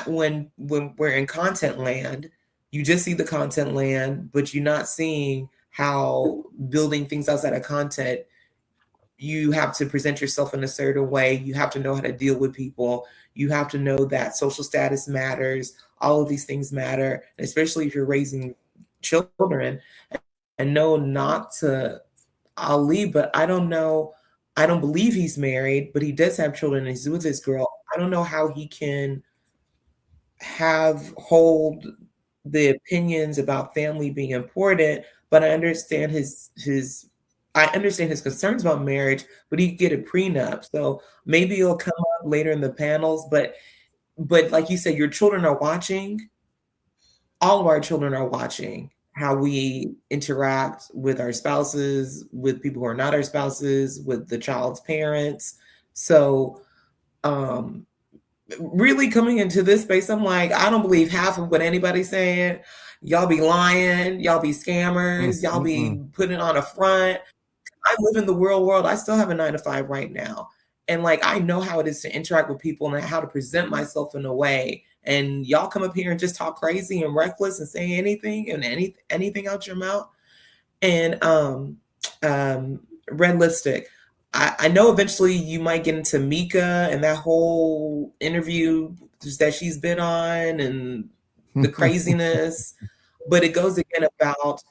Speaker 3: when we're in content land, you just see the content land, but you're not seeing how building things outside of content, you have to present yourself in a certain way. You have to know how to deal with people. You have to know that social status matters. All of these things matter, especially if you're raising children. And know not to Ali, but I don't know. I don't believe he's married, but he does have children and he's with this girl. I don't know how he can hold the opinions about family being important, but I understand his concerns about marriage, but he could get a prenup. So maybe it'll come up later in the panels, but like you said, your children are watching. All of our children are watching how we interact with our spouses, with people who are not our spouses, with the child's parents. So really coming into this space, I'm like, I don't believe half of what anybody's saying. Y'all be lying, y'all be scammers, y'all be putting on a front. I live in the real world. I still have a 9-to-5 right now. And like, I know how it is to interact with people and how to present myself in a way. And y'all come up here and just talk crazy and reckless and say anything and anything out your mouth. And Red Lipstick, I know eventually you might get into Mika and that whole interview that she's been on and the craziness. But it goes again about,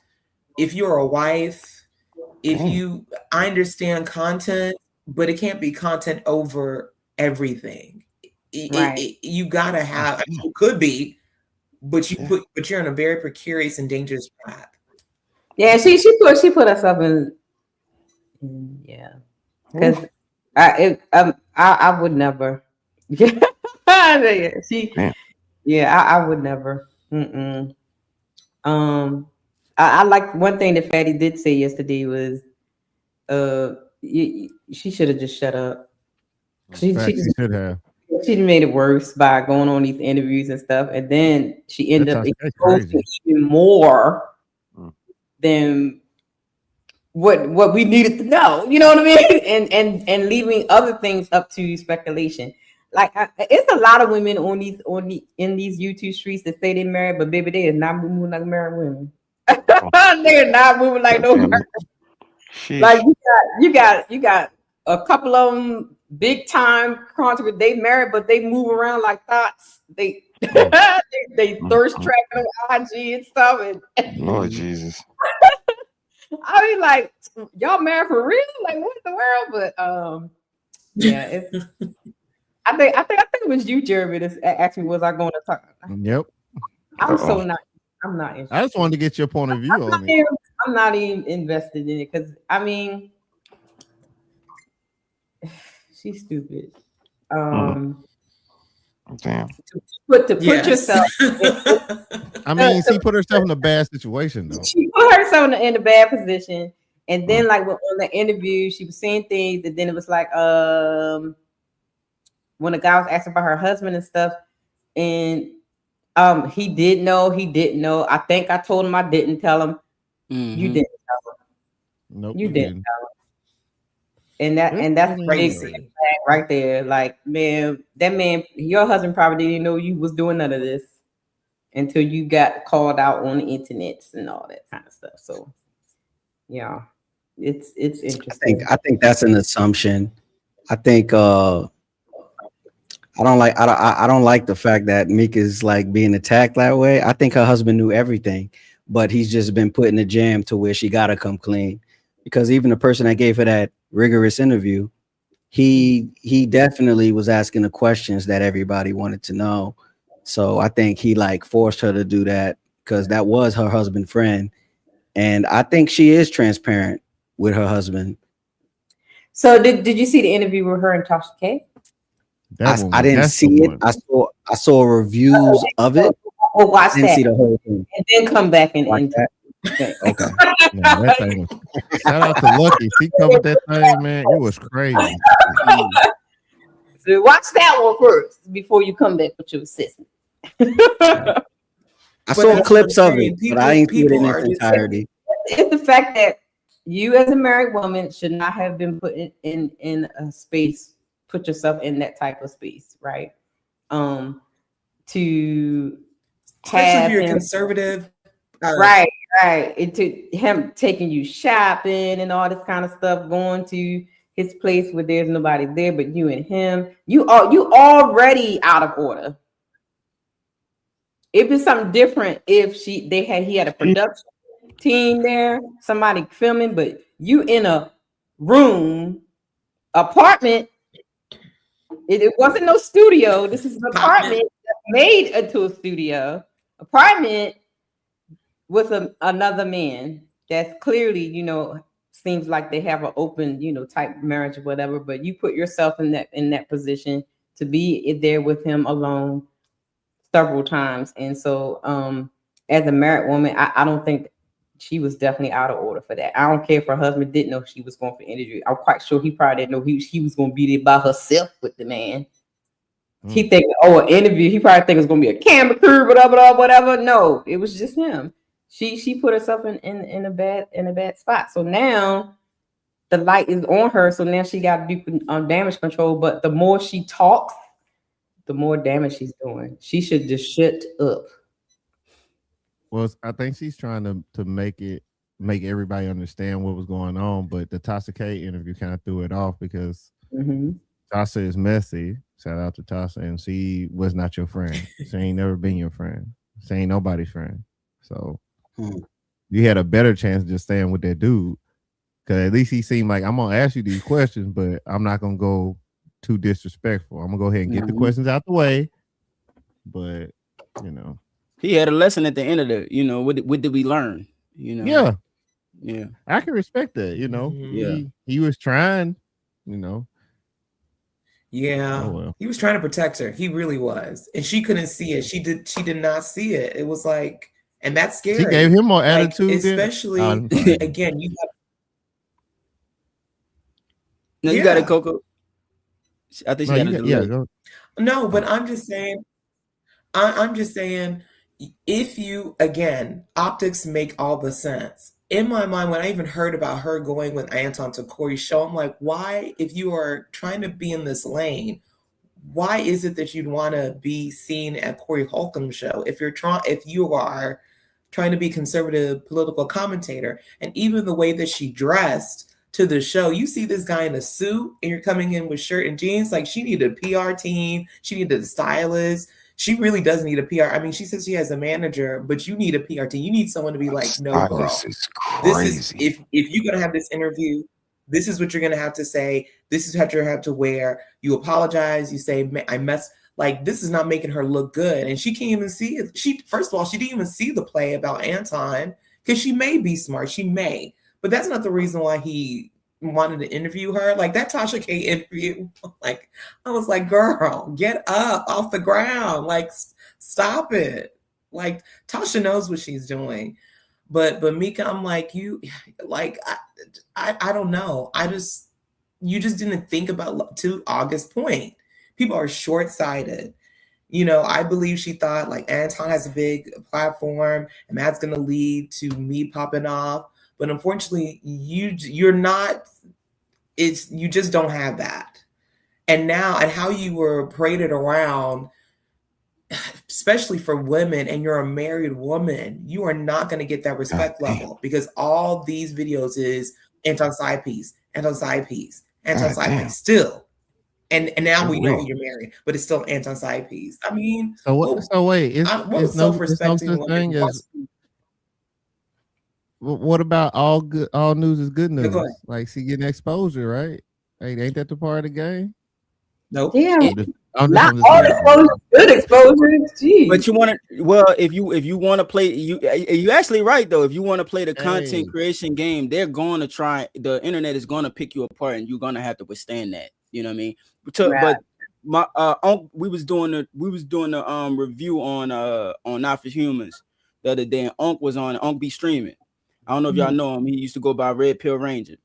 Speaker 3: if you're a wife, I understand content, but it can't be content over everything. You gotta have, it could be, but you're in a very precarious and dangerous path.
Speaker 4: Yeah, she put herself in, yeah. Because I would never. I would never. I like one thing that Fatty did say yesterday was, she should have just shut up. She should have. She made it worse by going on these interviews and stuff, and then she ended up exposed to even more than what we needed to know. You know what I mean? And leaving other things up to speculation. Like it's a lot of women in these YouTube streets that say they're married, but baby, they is not moving like married women. They're not moving like no married. Like you got a couple of them big time content. They married, but they move around like thoughts. They they thirst trapping on IG and stuff. And
Speaker 5: Lord Jesus.
Speaker 4: I mean, like, y'all married for real? Like, what in the world? But yeah, it's. I think it was you, Jeremy, that asked me, was I going to talk?
Speaker 10: Yep.
Speaker 4: I'm not interested.
Speaker 10: I just wanted to get your point of view on it.
Speaker 4: I'm not even invested in it because I mean, she's stupid.
Speaker 5: Damn.
Speaker 4: To put yourself.
Speaker 10: I mean, she put herself in a bad situation though.
Speaker 4: She put herself in a bad position, and then like on the interview, she was saying things, and then it was like when the guy was asking about her husband and stuff, and he didn't know. I think I told him I didn't tell him. You didn't tell him.
Speaker 10: Nope.
Speaker 4: You didn't tell him. And that's crazy right there. Like, man, that man, your husband probably didn't know you was doing none of this until you got called out on the internet and all that kind of stuff. So yeah, it's interesting.
Speaker 6: I think that's an assumption. I think I don't like the fact that Mika is like being attacked that way. I think her husband knew everything. but he's just been put in the jam to where she gotta come clean. Because even the person that gave her that rigorous interview, he definitely was asking the questions that everybody wanted to know. So I think he like forced her to do that because that was her husband friend. And I think she is transparent with her husband.
Speaker 4: So did you see the interview with her and Tasha K?
Speaker 6: I didn't see it. I saw reviews of it.
Speaker 4: Well, watch
Speaker 6: I didn't
Speaker 4: that.
Speaker 6: see the whole thing.
Speaker 4: And then come back and
Speaker 6: that.
Speaker 4: Okay.
Speaker 10: Yeah, that thing was, shout out to Lucky. She covered that thing, man. It was crazy.
Speaker 4: So watch that one first before you come back with your assistant.
Speaker 6: I saw clips of it, but I ain't see it in its entirety.
Speaker 4: It's the fact that you as a married woman should not have been put in a space, put yourself in that type of space, right? To
Speaker 3: especially if you're
Speaker 4: him,
Speaker 3: conservative.
Speaker 4: Right. Into him taking you shopping and all this kind of stuff, going to his place where there's nobody there but you and him. You already out of order. It'd be something different if he had a production team there, somebody filming, but you in a room, apartment. It wasn't no studio. This is an apartment that's made into a studio. Apartment with another man that's clearly, seems like they have an open, type marriage or whatever, but you put yourself in that position to be there with him alone several times. And so as a married woman, I don't think she was definitely out of order for that. I don't care if her husband didn't know she was going for interview. I'm quite sure he probably didn't know he was going to be there by herself with the man. He think, an interview. He probably think it's going to be a camera crew, whatever. No, it was just him. She put herself in a bad spot. So now the light is on her. So now she got to do damage control. But the more she talks, the more damage she's doing. She should just shut up.
Speaker 10: Well, I think she's trying to make everybody understand what was going on. But the Tasha K interview kind of threw it off because Tasha is messy. Shout out to Tasha, and she was not your friend. She ain't never been your friend. She ain't nobody's friend. So you had a better chance of just staying with that dude, because at least he seemed like, I'm gonna ask you these questions, but I'm not gonna go too disrespectful. I'm gonna go ahead and get the questions out the way. But
Speaker 16: he had a lesson at the end of the. What did we learn?
Speaker 10: Yeah, I can respect that.
Speaker 16: Yeah,
Speaker 10: he was trying.
Speaker 3: Yeah,
Speaker 10: oh, well.
Speaker 3: He was trying to protect her. He really was, and she couldn't see it. She did not see it. It was like, and that's scary.
Speaker 10: She gave him more attitude,
Speaker 3: especially again. You have,
Speaker 16: no, you got it, Coco. I think she got
Speaker 3: No, but I'm just saying. I'm just saying, if you again, optics make all the sense. In my mind, when I even heard about her going with Anton to Corey's show, I'm like, why, if you are trying to be in this lane, why is it that you'd want to be seen at Corey Holcomb's show? If you are trying to be conservative political commentator, and even the way that she dressed to the show, you see this guy in a suit and you're coming in with shirt and jeans, like she needed a PR team, she needed a stylist. She really does need a PR. I mean, she says she has a manager, but you need a PR team. You need someone to be like, no, girl.
Speaker 5: This is crazy.
Speaker 3: If you're gonna have this interview, this is what you're gonna have to say. This is what you have to wear. You apologize. You say, I messed. Like, this is not making her look good, and she can't even see it. First of all, she didn't even see the play about Anton because she may be smart. She may, but that's not the reason why he wanted to interview her. Like that Tasha K interview, like I was like, girl, get up off the ground, like stop it. Like Tasha knows what she's doing, but Mika, I'm like, you, like I don't know. You just didn't think about, to August's point, people are short-sighted. I believe she thought like Anton has a big platform and that's going to lead to me popping off. But unfortunately, you're not. You just don't have that. And how you were paraded around, especially for women, and you're a married woman, you are not going to get that respect level, because all these videos is anti-side piece still. And now we know you're married, but it's still anti-side piece. I mean,
Speaker 10: so wait,
Speaker 3: what was self-respecting?
Speaker 10: what about all good? All news is good
Speaker 3: Go
Speaker 10: news.
Speaker 3: ahead.
Speaker 10: Like she getting exposure, right? Hey, ain't that the part of the game?
Speaker 3: Nope.
Speaker 4: Yeah,
Speaker 10: I'm
Speaker 4: not
Speaker 10: just
Speaker 4: all
Speaker 10: saying.
Speaker 4: exposure, good exposure. Jeez.
Speaker 16: But you want to, well, if you want to play, you actually right though. If you want to play the content
Speaker 10: Hey.
Speaker 16: creation game, they're going to try. The internet is going to pick you apart, and you're going to have to withstand that. You know what I mean? But my we was doing the review on Not for Humans the other day, and Unc was on. Unc be streaming. I don't know if y'all know him. He used to go by Red Pill Ranger.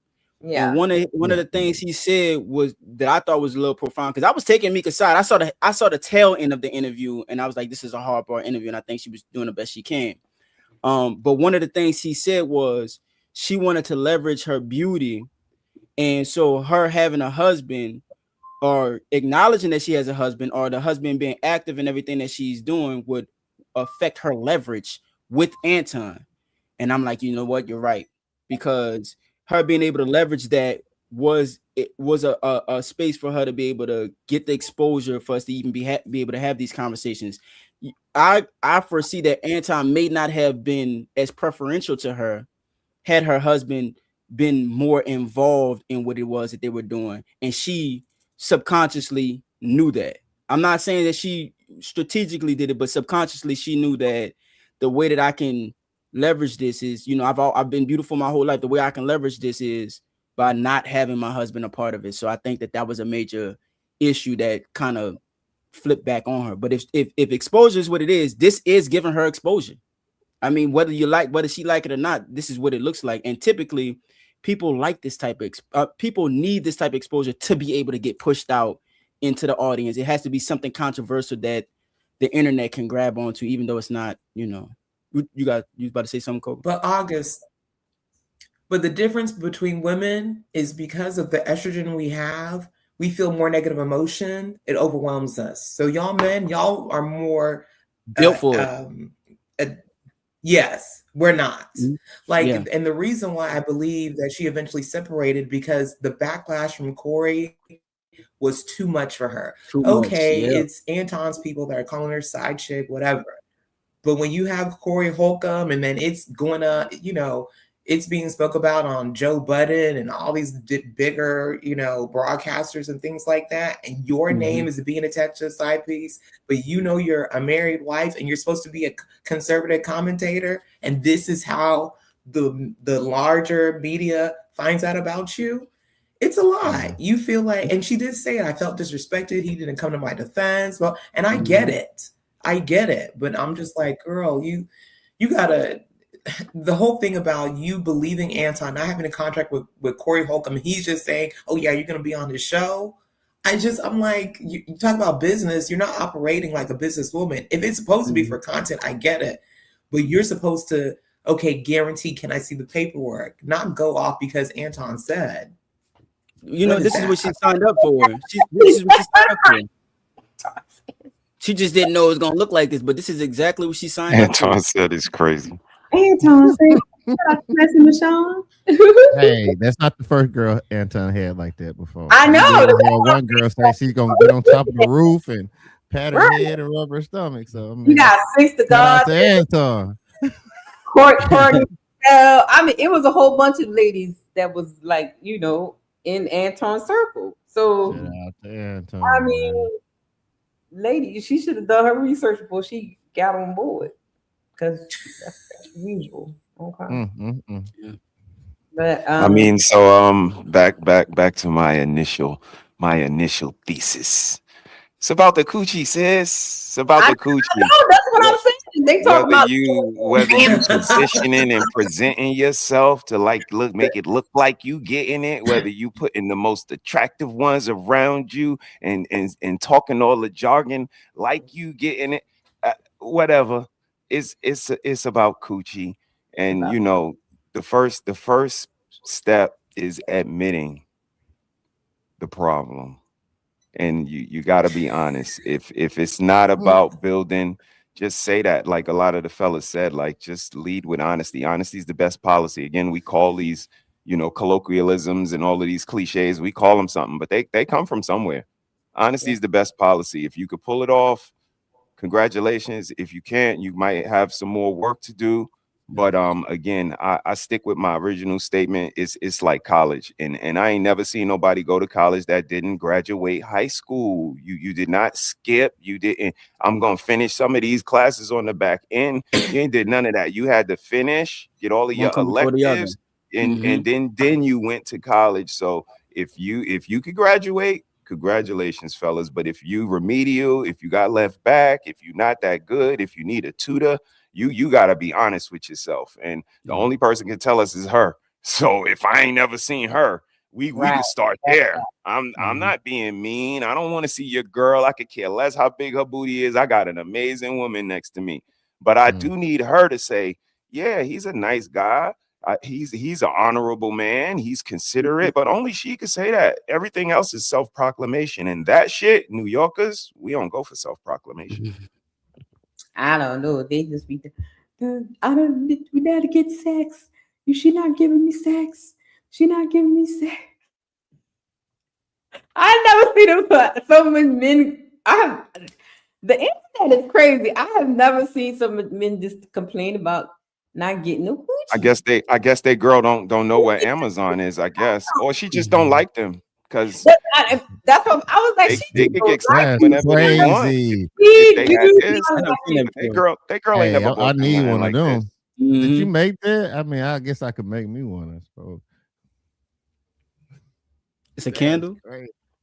Speaker 4: Yeah.
Speaker 16: And one of the things he said was that I thought was a little profound, because I was taking Mika's side. I saw the tail end of the interview, and I was like, this is a hardcore interview, and I think she was doing the best she can. But one of the things he said was she wanted to leverage her beauty, and so her having a husband, or acknowledging that she has a husband, or the husband being active in everything that she's doing, would affect her leverage with Anton. And I'm like, you know what, you're right, because her being able to leverage that was a space for her to be able to get the exposure for us to even be able to have these conversations. I foresee that Anton may not have been as preferential to her had her husband been more involved in what it was that they were doing, and she subconsciously knew that. I'm not saying that she strategically did it, but subconsciously she knew that the way that I can leverage this is, you know, I've been beautiful my whole life. The way I can leverage this is by not having my husband a part of it. So I think that was a major issue that kind of flipped back on her. But if exposure is what it is, this is giving her exposure. I mean, whether she like it or not, this is what it looks like. And typically people like this type of people need this type of exposure to be able to get pushed out into the audience. It has to be something controversial that the internet can grab onto, even though it's not, you know. You was about to say something, Coco?
Speaker 3: But the difference between women is because of the estrogen we have, we feel more negative emotion. It overwhelms us. So y'all men, y'all are more
Speaker 16: built for it.
Speaker 3: Yes, we're not. Like,
Speaker 16: Yeah.
Speaker 3: and the reason why I believe that she eventually separated, because the backlash from Corey was too much for her.
Speaker 16: Too much,
Speaker 3: Okay,
Speaker 16: yeah.
Speaker 3: it's Anton's people that are calling her side chick, whatever. But when you have Corey Holcomb, and then it's going to, you know, it's being spoke about on Joe Budden and all these bigger, you know, broadcasters and things like that, and your name is being attached to a side piece, but you know you're a married wife and you're supposed to be a conservative commentator, and this is how the larger media finds out about you. It's a lie. You feel like, and she did say, I felt disrespected. He didn't come to my defense. Well, and I get it. I get it. But I'm just like, girl, you gotta, the whole thing about you believing Anton, not having a contract with Corey Holcomb, he's just saying, oh yeah, you're gonna be on his show. I'm like, you talk about business, you're not operating like a businesswoman. If it's supposed to be for content, I get it. But you're supposed to, okay, guarantee, can I see the paperwork? Not go off because Anton said.
Speaker 16: You know, this is what she signed up for. This is what she signed up for. She just didn't know it was gonna look like this, but this is exactly what she signed up for.
Speaker 5: Anton said it's crazy.
Speaker 4: Anton said, Michonne.
Speaker 10: Hey, that's not the first girl Anton had like that before.
Speaker 4: I know.
Speaker 10: One girl said she's gonna get on top of the roof and pat her head and rub her stomach. So I mean,
Speaker 4: You got 6 to
Speaker 10: shout out
Speaker 4: God.
Speaker 10: to Anton.
Speaker 4: Courtney. I mean, it was a whole bunch of ladies that was like, you know, in Anton's circle. So
Speaker 10: Shout out to Anton.
Speaker 4: I mean, lady, she should have done her research before she got on board, because that's usual. Okay. But
Speaker 5: I mean, so back to my initial thesis. It's about the coochie, sis. It's about the coochie.
Speaker 4: That's what I'm saying. They talk about
Speaker 5: whether you positioning and presenting yourself to make it look like you getting it, whether you putting the most attractive ones around you and talking all the jargon like you getting it, whatever. It's about coochie, and you know, the first step is admitting the problem. And you got to be honest. If it's not about building, just say that. Like a lot of the fellas said, like, just lead with honesty. Honesty is the best policy. Again, we call these, you know, colloquialisms and all of these cliches, we call them something, but they come from somewhere. Honesty is the best policy. If you could pull it off, congratulations. If you can't, you might have some more work to do, But again, I stick with my original statement. It's like college, and I ain't never seen nobody go to college that didn't graduate high school. You did not skip. You didn't. I'm gonna finish some of these classes on the back end. You ain't did none of that. You had to finish, get all of your electives, and then you went to college. So if you could graduate, congratulations, fellas. But if you remedial, if you got left back, if you're not that good, if you need a tutor, you got to be honest with yourself. And the only person can tell us is her. So if I ain't never seen her, we can start there. I'm not being mean. I don't want to see your girl. I could care less how big her booty is. I got an amazing woman next to me, but I do need her to say, yeah, he's a nice guy. He's an honorable man. He's considerate, but only she could say that. Everything else is self-proclamation, and that shit, New Yorkers, we don't go for self-proclamation.
Speaker 4: I don't know. They just be, we gotta get sex. She not giving me sex. She not giving me sex. I never seen them. So many men. The internet is crazy. I have never seen some men just complain about not getting the coochie.
Speaker 5: I guess they girl don't know what Amazon is. I guess, or she just don't like them. Because
Speaker 4: that's what I was like.
Speaker 5: They can get excited whenever they want. That girl ain't never.
Speaker 10: I need one
Speaker 5: like
Speaker 10: of them.
Speaker 5: this.
Speaker 10: Did you make that? I mean, I guess I could make me one. I suppose.
Speaker 16: It's a candle.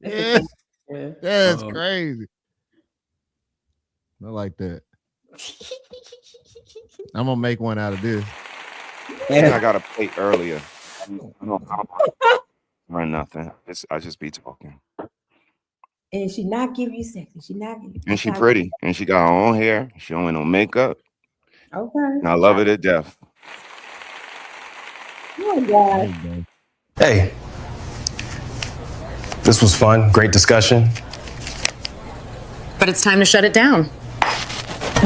Speaker 10: Yeah, that's crazy. I like that. I'm gonna make one out of this.
Speaker 5: I got a plate earlier. I don't run nothing. I just be talking.
Speaker 4: And she not give you sex. She not give you.
Speaker 5: And she pretty. And she got her own hair. She don't wear no makeup.
Speaker 4: Okay.
Speaker 5: And I love her to death.
Speaker 4: Oh God.
Speaker 7: Hey, this was fun. Great discussion.
Speaker 11: But it's time to shut it down.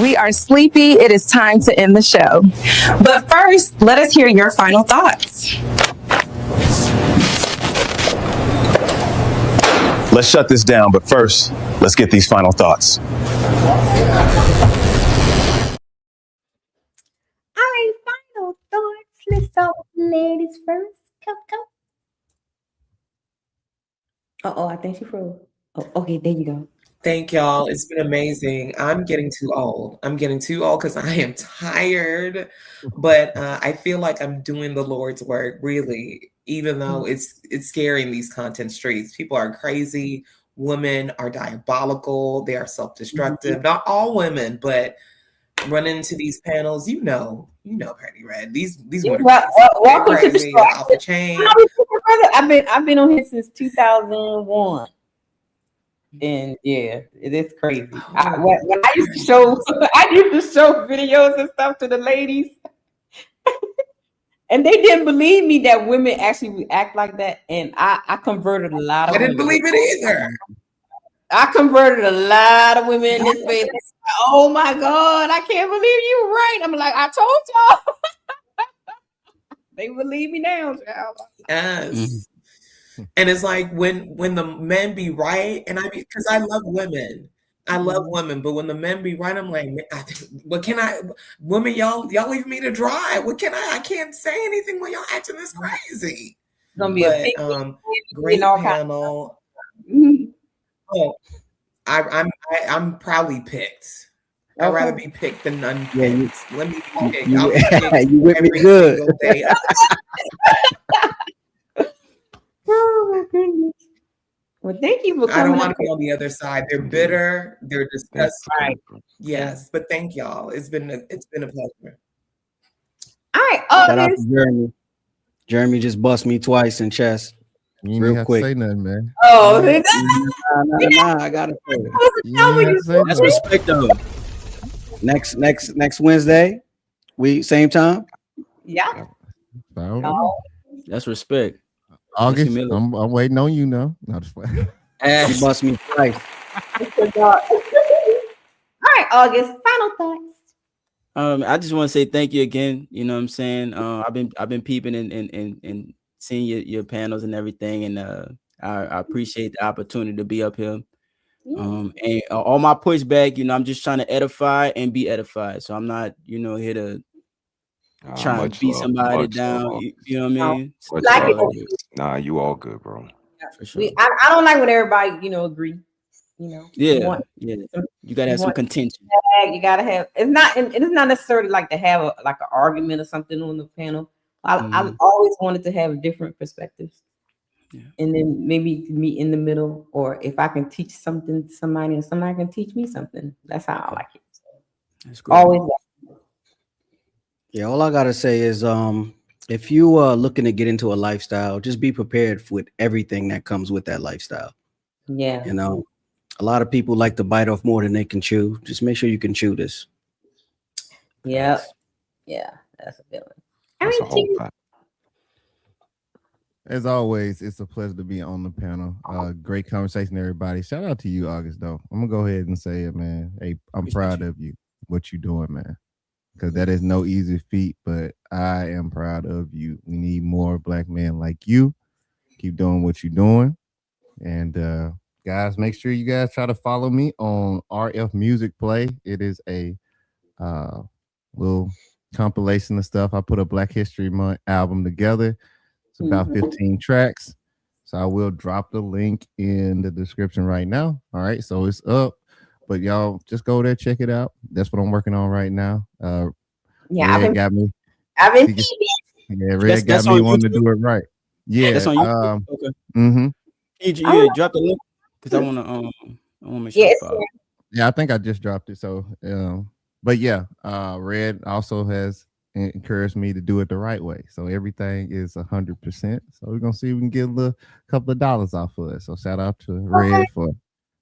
Speaker 18: We are sleepy. It is time to end the show. But first, let us hear your final thoughts.
Speaker 7: Let's shut this down, but first, let's get these final thoughts.
Speaker 4: All right, final thoughts. Let's start with the ladies first. Come. Uh-oh, I think she froze. Oh, okay, there you go.
Speaker 3: Thank y'all. It's been amazing. I'm getting too old. Because I am tired, but I feel like I'm doing the Lord's work, really, even though it's scary in these content streets. People are crazy. Women are diabolical. They are self-destructive. Not all women, but run into these panels, you know, Pretty Red. These women are
Speaker 4: Welcome to the show.
Speaker 3: off the chain.
Speaker 4: I've been on here since 2001. And yeah, it is crazy. When I used to show videos and stuff to the ladies, and they didn't believe me that women actually would act like that. And I converted a lot of.
Speaker 3: I didn't believe it either.
Speaker 4: I converted a lot of women in this space. Oh my God, I can't believe you were right. I'm like, I told y'all. They believe me now, child.
Speaker 3: Yes. And it's like when the men be right, and because I love women. I love women, but when the men be right, I'm like, what can I, women, y'all leave me to dry. What can I can't say anything when y'all acting this crazy.
Speaker 4: It's gonna be a
Speaker 3: great panel. Oh, I'm proudly picked. I'd rather be picked than unpicked. Let me be picked.
Speaker 6: You with me good.
Speaker 4: Oh my goodness. Well, thank you for coming.
Speaker 3: I don't want to be on the other side. They're bitter. They're disgusting. Right. Yes, but thank y'all. It's been a pleasure.
Speaker 4: All right.
Speaker 6: Shout out to Jeremy. Jeremy just bust me twice in chest.
Speaker 10: You
Speaker 6: real
Speaker 10: have
Speaker 6: quick.
Speaker 10: to say nothing, man.
Speaker 4: Oh,
Speaker 6: nah, I gotta say it.
Speaker 16: That's respect though.
Speaker 6: Next Wednesday, same time.
Speaker 4: Yeah.
Speaker 16: That's respect.
Speaker 10: August, I'm waiting on you now. No, just wait.
Speaker 6: You bust me twice.
Speaker 4: All right, August. Final thoughts.
Speaker 16: I just want to say thank you again. You know what I'm saying? I've been peeping and seeing your panels and everything, and I appreciate the opportunity to be up here. And all my pushback, I'm just trying to edify and be edified. So I'm not, here to trying to
Speaker 5: Much
Speaker 16: beat
Speaker 5: love,
Speaker 16: somebody
Speaker 5: much
Speaker 16: down.
Speaker 5: love.
Speaker 16: You know what I mean? So,
Speaker 5: Much
Speaker 4: Like
Speaker 5: love.
Speaker 4: it.
Speaker 5: Nah, you all good, bro.
Speaker 16: for sure.
Speaker 4: I don't like when everybody, agree. You
Speaker 16: Yeah,
Speaker 4: want
Speaker 16: yeah. You gotta have some
Speaker 4: want
Speaker 16: contention.
Speaker 4: you gotta have. It's not necessarily like to have an argument or something on the panel. I always wanted to have different perspectives, and then maybe meet in the middle, or if I can teach something to somebody and somebody can teach me something. That's how I like it.
Speaker 16: That's great.
Speaker 4: Always.
Speaker 6: Yeah, all I gotta say is, if you are looking to get into a lifestyle, just be prepared with everything that comes with that lifestyle.
Speaker 4: Yeah.
Speaker 6: A lot of people like to bite off more than they can chew. Just make sure you can chew this.
Speaker 4: Yeah. Yeah. That's a feeling.
Speaker 5: That's a whole fact.
Speaker 10: As always, it's a pleasure to be on the panel. Great conversation, everybody. Shout out to you, August, though. I'm gonna go ahead and say it, man. Hey, I'm proud of you, what you're doing, man. Because that is no easy feat, but I am proud of you. We need more black men like you. Keep doing what you're doing. And guys, make sure you guys try to follow me on RF Music Play. It is a little compilation of stuff. I put a Black History Month album together. It's about 15 tracks. So I will drop the link in the description right now. All right, so it's up. But y'all just go there, check it out. That's what I'm working on right now.
Speaker 4: Yeah,
Speaker 10: Red got me.
Speaker 4: I've been
Speaker 10: Yeah, Red got me wanting to do it right. Yeah.
Speaker 16: That's on YouTube. Okay.
Speaker 10: Mm-hmm.
Speaker 16: You drop the link because I wanna make sure.
Speaker 4: Yes.
Speaker 10: Yeah, I think I just dropped it. So but yeah, Red also has encouraged me to do it the right way. So everything is 100%. So we're gonna see if we can get a couple of dollars off of it. So shout out to Red for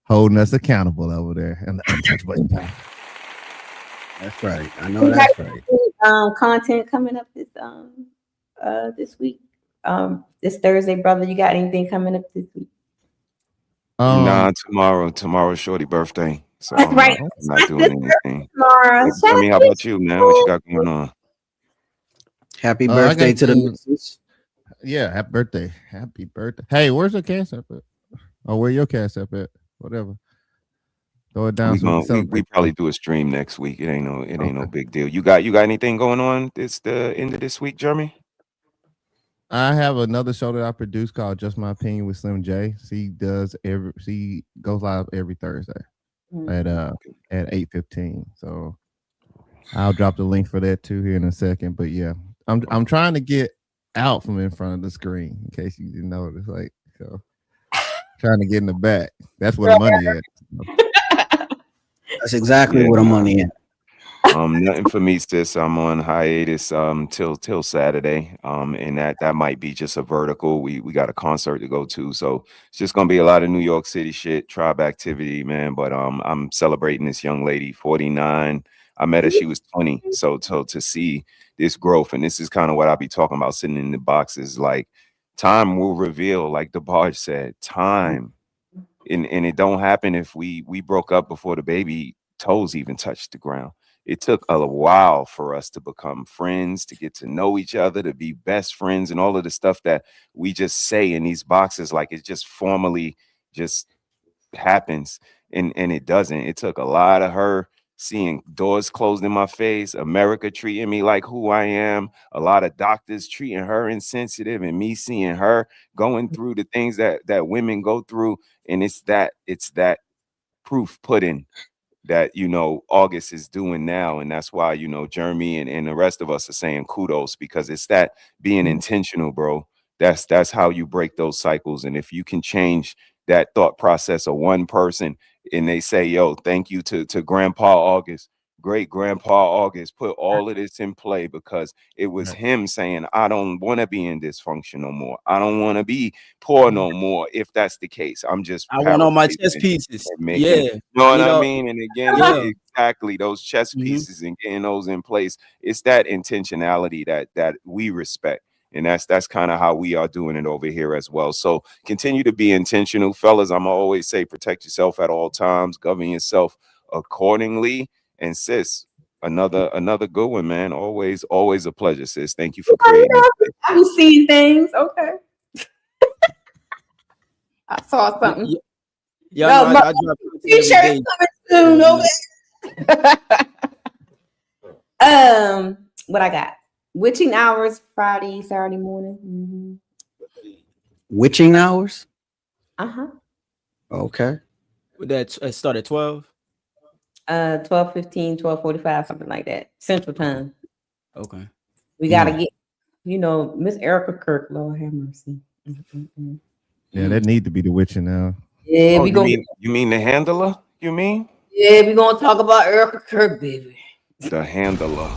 Speaker 10: holding us accountable over there and the Untouchable.
Speaker 6: That's right. I know that's right.
Speaker 4: Content coming up this week. This Thursday, brother. You got anything coming up this week?
Speaker 5: Nah, tomorrow's Shorty birthday. So
Speaker 4: That's right.
Speaker 5: I'm not doing anything.
Speaker 4: Tomorrow.
Speaker 5: Tell me, how about you, man? What you got going on?
Speaker 6: Happy birthday to the
Speaker 10: to
Speaker 6: missus.
Speaker 10: Yeah, happy birthday. Happy birthday. Hey, where's your cash app at? Oh, where your cash app at? Whatever. Throw it down.
Speaker 5: We probably do a stream next week. It ain't no big deal. You got anything going on the end of this week, Jeremy?
Speaker 10: I have another show that I produce called Just My Opinion with Slim J. She goes live every Thursday at 8:15. So I'll drop the link for that too here in a second. But yeah, I'm trying to get out from in front of the screen in case you didn't notice. Like, so trying to get in the back. That's where the money is.
Speaker 6: That's exactly where the money is.
Speaker 5: Nothing for me, sis. I'm on hiatus till Saturday. And that might be just a vertical. We got a concert to go to, so it's just gonna be a lot of New York City shit, tribe activity, man. But I'm celebrating this young lady, 49. I met her, she was 20. So to see this growth, and this is kind of what I'll be talking about, sitting in the boxes, like time will reveal, like DeBarge said, time. And it don't happen if we broke up before the baby toes even touched the ground. It took a while for us to become friends, to get to know each other, to be best friends, and all of the stuff that we just say in these boxes, like it just formally just happens, and it doesn't. It took a lot of her seeing doors closed in my face, America treating me like who I am, a lot of doctors treating her insensitive, and me seeing her going through the things that women go through. And it's that proof pudding that, August is doing now. And that's why, Jeremy and the rest of us are saying kudos, because it's that being intentional, bro. That's how you break those cycles. And if you can change that thought process of one person, and they say, yo, thank you to Grandpa August, great Grandpa August, put all of this in play, because it was him saying, I don't want to be in dysfunction no more. I don't want to be poor no more. If that's the case, I
Speaker 16: want all my chess pieces.
Speaker 5: You know what I mean? And again, exactly those chess pieces and getting those in place. It's that intentionality that we respect. And that's kind of how we are doing it over here as well. So continue to be intentional, fellas. I'm always say, protect yourself at all times, govern yourself accordingly. And sis, another good one, man. Always a pleasure, sis. Thank you for creating it.
Speaker 4: I be seeing things. Okay. I saw something.
Speaker 16: Yeah, I drop
Speaker 4: T-shirt coming soon. Okay. What I got? Witching hours, Friday, Saturday morning.
Speaker 6: Witching hours?
Speaker 4: Uh-huh.
Speaker 6: Okay.
Speaker 16: Would that start at 12?
Speaker 4: 12:15, 12:45, something like that. Central time.
Speaker 16: Okay.
Speaker 4: We gotta get, Miss Erica Kirk, Lord have mercy.
Speaker 10: Yeah, that need to be the witching now.
Speaker 4: Yeah,
Speaker 5: Oh,
Speaker 4: we gonna
Speaker 5: you mean the handler? You mean
Speaker 4: we gonna talk about Erica Kirk, baby.
Speaker 5: the handler?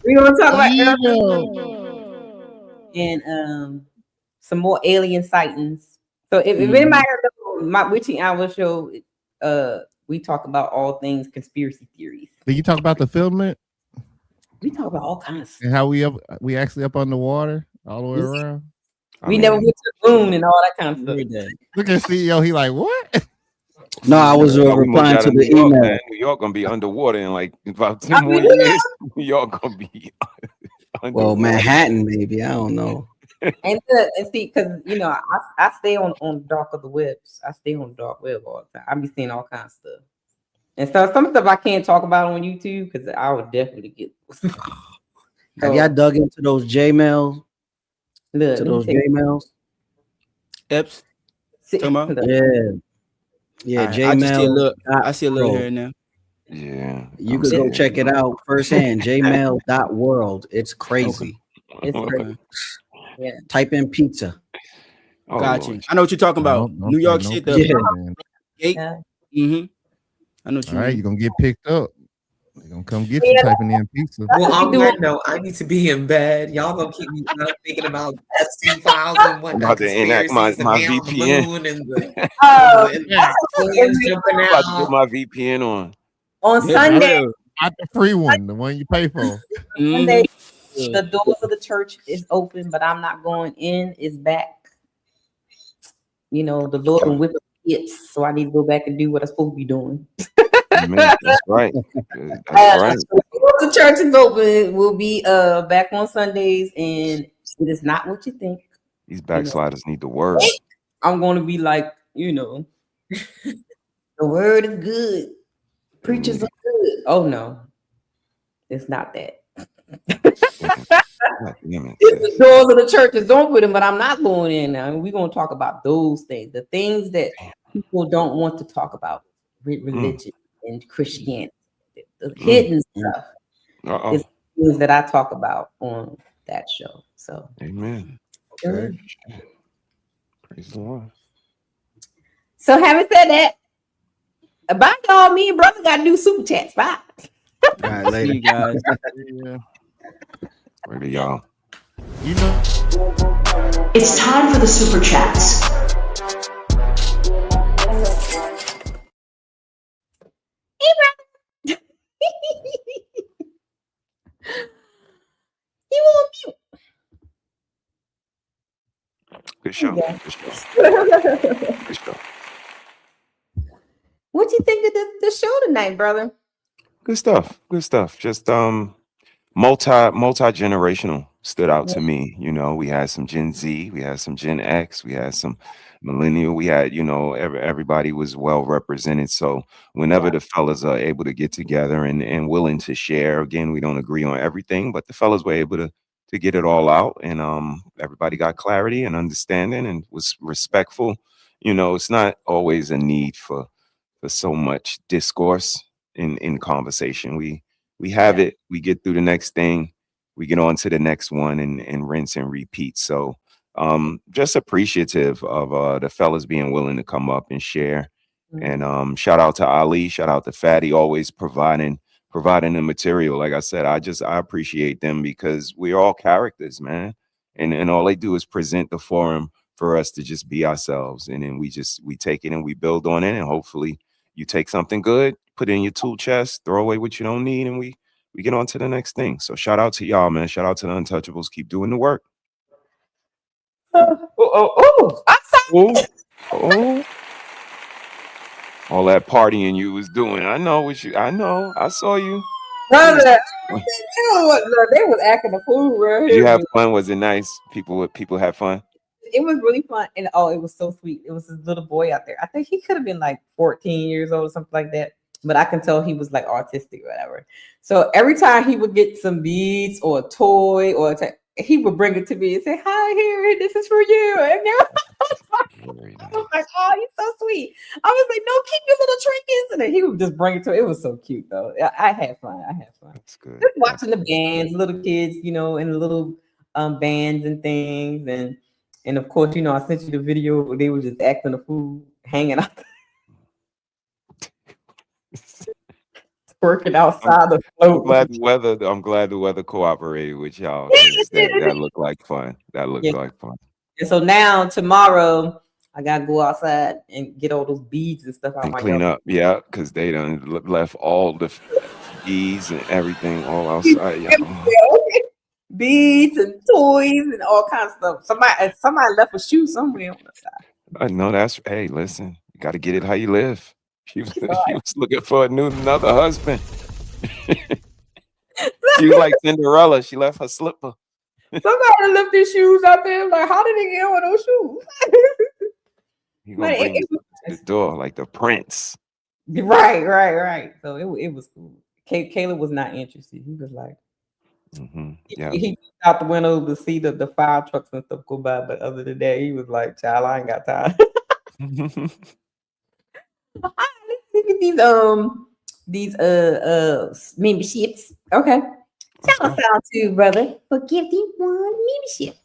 Speaker 4: We gonna talk about Erica Kirk and some more alien sightings. So if anybody heard my witching hour show, we talk about all things conspiracy theories.
Speaker 10: Did you talk about the filament
Speaker 4: We talk about all kinds of stuff.
Speaker 10: and how we actually up on the water all the way around?
Speaker 4: We never went to the moon and all that kind of stuff.
Speaker 10: Look at CEO. He like, what?
Speaker 6: No, I was
Speaker 5: We moved
Speaker 6: replying
Speaker 5: out
Speaker 6: to
Speaker 5: of
Speaker 6: the
Speaker 5: New York,
Speaker 6: email.
Speaker 5: man. New York gonna be underwater in like about 2 more years. New York gonna be underwater.
Speaker 6: Well, Manhattan, maybe. I don't know.
Speaker 4: And see, because I stay on the dark of the webs. I stay on the dark web all the time. I be seeing all kinds of stuff. And so some stuff I can't talk about on YouTube because I would definitely get.
Speaker 6: Have y'all dug into those J-mails?
Speaker 4: Look,
Speaker 6: To those J-mails?
Speaker 16: Eps? Talking about?
Speaker 6: Yeah,
Speaker 16: Alright,
Speaker 6: J-mail.
Speaker 16: I see a little here now.
Speaker 5: Yeah.
Speaker 6: You could go check it out firsthand. Jmail.world. It's crazy.
Speaker 4: It's crazy. Yeah.
Speaker 6: Type in pizza.
Speaker 5: Oh,
Speaker 16: Gotcha. I know what you're talking about.
Speaker 10: Don't
Speaker 16: New York
Speaker 10: say no
Speaker 16: shit.
Speaker 10: pizza,
Speaker 16: The
Speaker 10: man.
Speaker 16: gate. Mm-hmm. I know what you
Speaker 10: All right,
Speaker 16: mean.
Speaker 10: you're gonna get picked up. They're gonna come get you typing in pizza.
Speaker 3: Well, on that note, I need to be in bed. Y'all gonna keep me up thinking about Epstein files and
Speaker 5: I'm
Speaker 3: whatnot,
Speaker 5: about to enact my
Speaker 3: conspiracies, and the man
Speaker 5: VPN.
Speaker 3: on the moon and the,
Speaker 4: Oh,
Speaker 3: and the aliens jumping
Speaker 5: I'm about to
Speaker 3: out.
Speaker 5: put my VPN on.
Speaker 4: On Sunday,
Speaker 10: Not the free one, the one you pay for.
Speaker 4: Sunday, the doors of the church is open, but I'm not going in. It's back. The Lord can whip it, so I need to go back and do what I'm supposed to be doing.
Speaker 5: Amen. That's right. That's right.
Speaker 4: The church is open. We'll be back on Sundays, and it is not what you think.
Speaker 5: These backsliders need the word.
Speaker 4: I'm going to be like, the word is good. Preachers are good. Oh no, it's not that.
Speaker 5: God damn it.
Speaker 4: The doors of the church is open, but I'm not going in now. We're going to talk about those things, the things that people don't want to talk about with religion and Christianity, the hidden stuff. Is things that I talk about on that show. So,
Speaker 5: amen. Okay. Praise the Lord.
Speaker 4: So, having said that, bye, y'all. Me and brother got to do super chats. Bye.
Speaker 6: All right, later.
Speaker 16: See you guys.
Speaker 5: Where do y'all?
Speaker 12: It's time for the super chats.
Speaker 4: Hey, brother. You on mute.
Speaker 5: Good show.
Speaker 4: Yeah.
Speaker 5: Good show. Good show.
Speaker 4: What you think of the show tonight, brother?
Speaker 5: Good stuff. Good stuff. Just multi-generational stood out to me. We had some Gen Z, we had some Gen X, we had some millennial, we had, everybody was well represented. So whenever the fellas are able to get together and willing to share, again, we don't agree on everything, but the fellas were able to get it all out, and everybody got clarity and understanding and was respectful. It's not always a need for so much discourse in conversation. We have it, we get through the next thing, we get on to the next one and rinse and repeat. So just appreciative of the fellas being willing to come up and share. And shout out to Ali, shout out to Fatty, always providing the material. Like I said, I appreciate them because we're all characters, man. And all they do is present the forum for us to just be ourselves. And then we take it and we build on it. And hopefully you take something good, put it in your tool chest, throw away what you don't need, and we get on to the next thing. So shout out to y'all, man. Shout out to the Untouchables. Keep doing the work.
Speaker 4: Oh,
Speaker 5: All that partying you was doing. I know. I saw you.
Speaker 4: Brother, they was acting a fool, right?
Speaker 5: Did you have fun? Was it nice? People had fun.
Speaker 4: It was really fun, and it was so sweet. It was this little boy out there. I think he could have been like 14 years old or something like that. but I can tell he was like autistic or whatever. So every time he would get some beads or a toy he would bring it to me and say, "Hi, here, this is for you." And I was like, "Oh, he's so sweet." I was like, "No, keep your little trinkets," and then he would just bring it to me. It was so cute though. I had fun.
Speaker 5: That's good.
Speaker 4: Just watching the bands, little kids, in the little bands and things, and of course, I sent you the video where they were just acting a fool, hanging out. Working outside the float.
Speaker 5: I'm glad the weather cooperated with y'all. 'Cause that looked like fun. That looked like fun.
Speaker 4: And so now tomorrow I gotta go outside and get all those beads and stuff out
Speaker 5: And
Speaker 4: my
Speaker 5: clean
Speaker 4: yard.
Speaker 5: up, yeah, because they done left all the bees and everything all outside.
Speaker 4: Beads and toys and all kinds of stuff. Somebody left a shoe somewhere on the side.
Speaker 5: I know that's. Hey, listen, you got to get it how you live. She was looking for another husband. She was like Cinderella. She left her slipper.
Speaker 4: Somebody left their shoes out there. Like, how did they get on those shoes?
Speaker 5: You gonna bring it to the door like the prince.
Speaker 4: Right. So it was cool. Caleb was not interested. He was like,
Speaker 5: yeah.
Speaker 4: He looked out the window to see the fire trucks and stuff go by, but other than that, he was like, "Child, I ain't got time." Look at these memberships. Okay. Shout out to you, brother, for gifting one membership.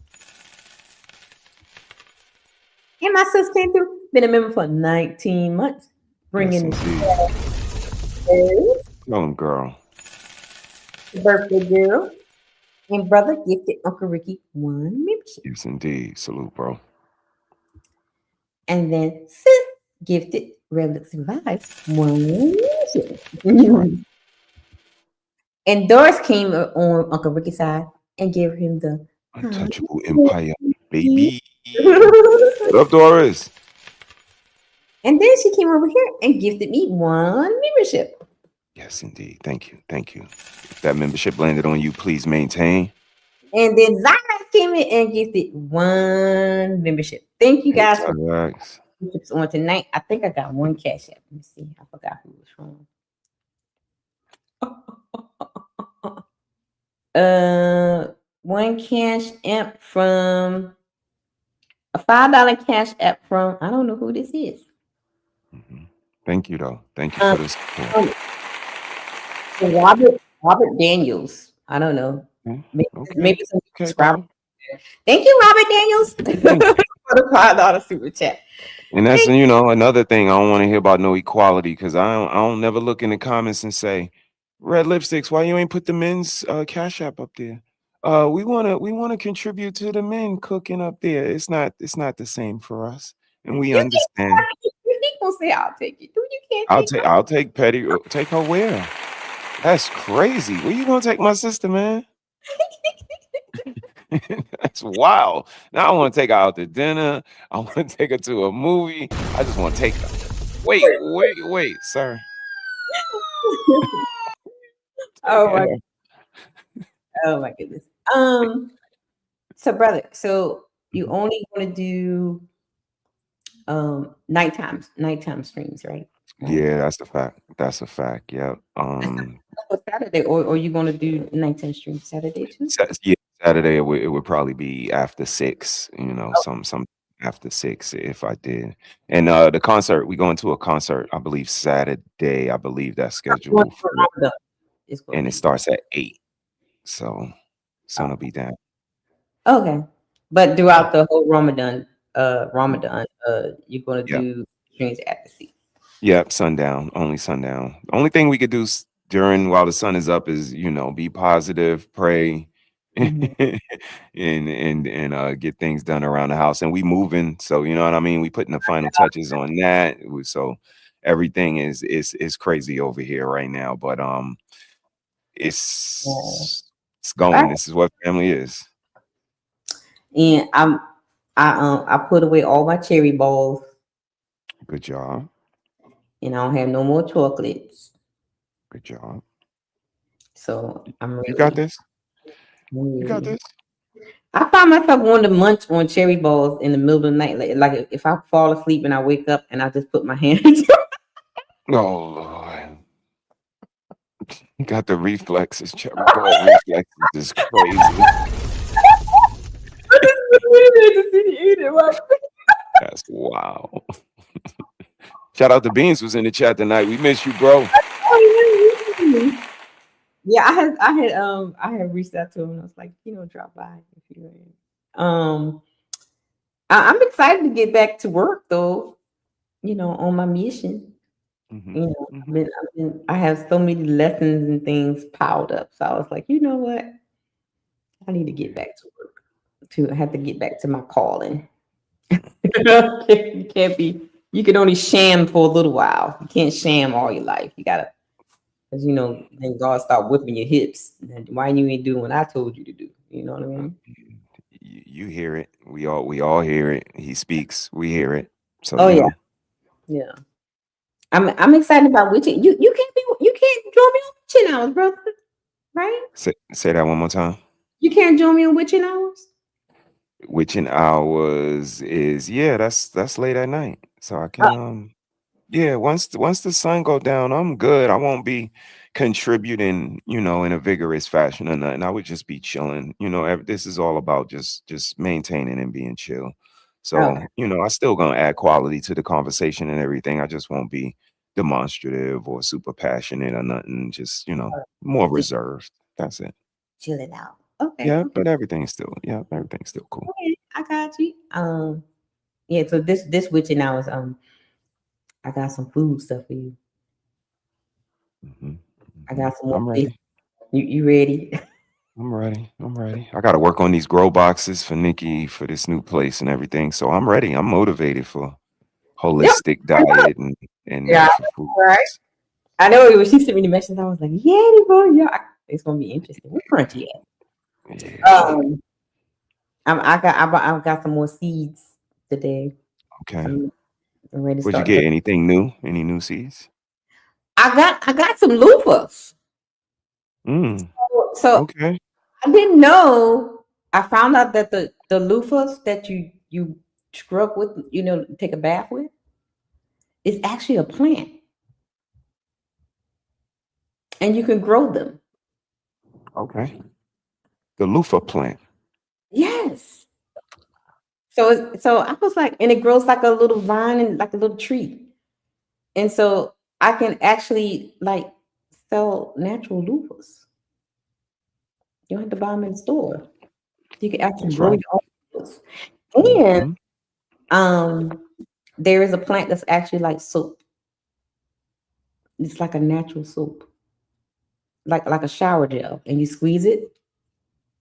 Speaker 4: And my sister came through. Been a member for 19 months. Bringing
Speaker 5: girl.
Speaker 4: Birthday girl. And brother gifted Uncle Ricky one membership.
Speaker 5: Yes, indeed. Salute, bro.
Speaker 4: And then sis gifted Relics and Vibes one membership. And Doris came on Uncle Ricky's side and gave him the
Speaker 5: Untouchable Empire, baby. What up, Doris?
Speaker 4: And then she came over here and gifted me one membership.
Speaker 5: Yes, indeed. Thank you. If that membership landed on you, please maintain.
Speaker 4: And then Zara came in and gifted one membership. Thank you guys for memberships on tonight. I think I got one cash app. Let me see. I forgot who it was from. One cash app from a $5 cash app from, I don't know who this is.
Speaker 5: Thank you, though. Thank you for this.
Speaker 4: Robert Daniels. I don't know. Maybe some subscriber. Thank you, Robert Daniels, for the $5 super chat.
Speaker 5: And that's another thing. I don't want to hear about no equality because I don't never look in the comments and say, "Red Lipsticks, why you ain't put the men's cash app up there?" We wanna contribute to the men cooking up there. It's not the same for us, and we understand.
Speaker 4: He gonna say, "I'll take it." You can't.
Speaker 5: I'll take Petty. Take her where? That's crazy. Where you gonna take my sister, man? That's wild. Now I want to take her out to dinner. I want to take her to a movie. I just want to take her. Wait, sir.
Speaker 4: Oh my goodness. So brother, so you only want to do nighttime streams, right?
Speaker 5: Yeah, that's a fact. Yeah.
Speaker 4: Saturday, or you going to do nighttime stream Saturday too?
Speaker 5: Yeah, Saturday it would probably be after 6. Some after 6 if I did. And the concert, we going to a concert. I believe Saturday. I believe that's scheduled and it starts at 8. So sun will be down.
Speaker 4: Okay, but throughout the whole Ramadan, you're going to do streams after 6.
Speaker 5: Yep, sundown. Only sundown. The only thing we could do while the sun is up is be positive, pray, and get things done around the house. And we moving, so you know what I mean. We putting the final touches on that. So everything is crazy over here right now. But it's going. This is what family is.
Speaker 4: And I put away all my cherry balls.
Speaker 5: Good job.
Speaker 4: And I don't have no more chocolates.
Speaker 5: Good job.
Speaker 4: So I'm ready.
Speaker 5: You got this. You got this.
Speaker 4: I find myself wanting to munch on cherry balls in the middle of the night. Like if I fall asleep and I wake up and I just put my hands.
Speaker 5: Oh Lord. Got the reflexes. Cherry Ball reflexes is crazy. That's wow. Shout out to Beans was in the chat tonight. We miss you, bro.
Speaker 4: Yeah, I had reached out to him and I was like, drop by if you're in. I'm excited to get back to work though, on my mission. I have so many lessons and things piled up. So I was like, you know what? I need to get back to work. I have to get back to my calling. You can't be, you can only sham for a little while. You can't sham all your life. You gotta, because then God start whipping your hips. And why you ain't doing what I told you to do? You know what I mean?
Speaker 5: You hear it. We all hear it. He speaks. We hear it. So
Speaker 4: yeah. I'm excited about witching. You can't join me on witching hours, brother. Right?
Speaker 5: Say that one more time.
Speaker 4: You can't join me on witching hours.
Speaker 5: Witching hours is that's late at night. So I can once the sun go down, I'm good. I won't be contributing, in a vigorous fashion or nothing. I would just be chilling. This is all about just maintaining and being chill. So, I still gonna add quality to the conversation and everything. I just won't be demonstrative or super passionate or nothing. Just, more reserved. That's it.
Speaker 4: Chilling out. Okay.
Speaker 5: Yeah, but everything's still cool.
Speaker 4: Okay, I got you. So this witching hours, I got some food stuff for you. I got some more.
Speaker 5: I'm ready.
Speaker 4: You ready?
Speaker 5: I'm ready. I got to work on these grow boxes for Nikki for this new place and everything. So I'm ready. I'm motivated for holistic diet and for food.
Speaker 4: Right. I know when she sent me the message, I was like, it's gonna be interesting. We're crunchy. I've got some more seeds today.
Speaker 5: Okay.
Speaker 4: I'm ready to
Speaker 5: Would you
Speaker 4: start.
Speaker 5: get anything new? Any new seeds?
Speaker 4: I got some loofahs. So
Speaker 5: okay.
Speaker 4: I didn't know. I found out that the loofahs that you scrub with, take a bath with, is actually a plant, and you can grow them.
Speaker 5: Okay. The loofah plant.
Speaker 4: Yes. So I was like, and it grows like a little vine and like a little tree, and so I can actually sell natural loofahs. You don't have to buy them in the store. You can actually grow your own. And there is a plant that's actually like soap. It's like a natural soap, like a shower gel, and you squeeze it,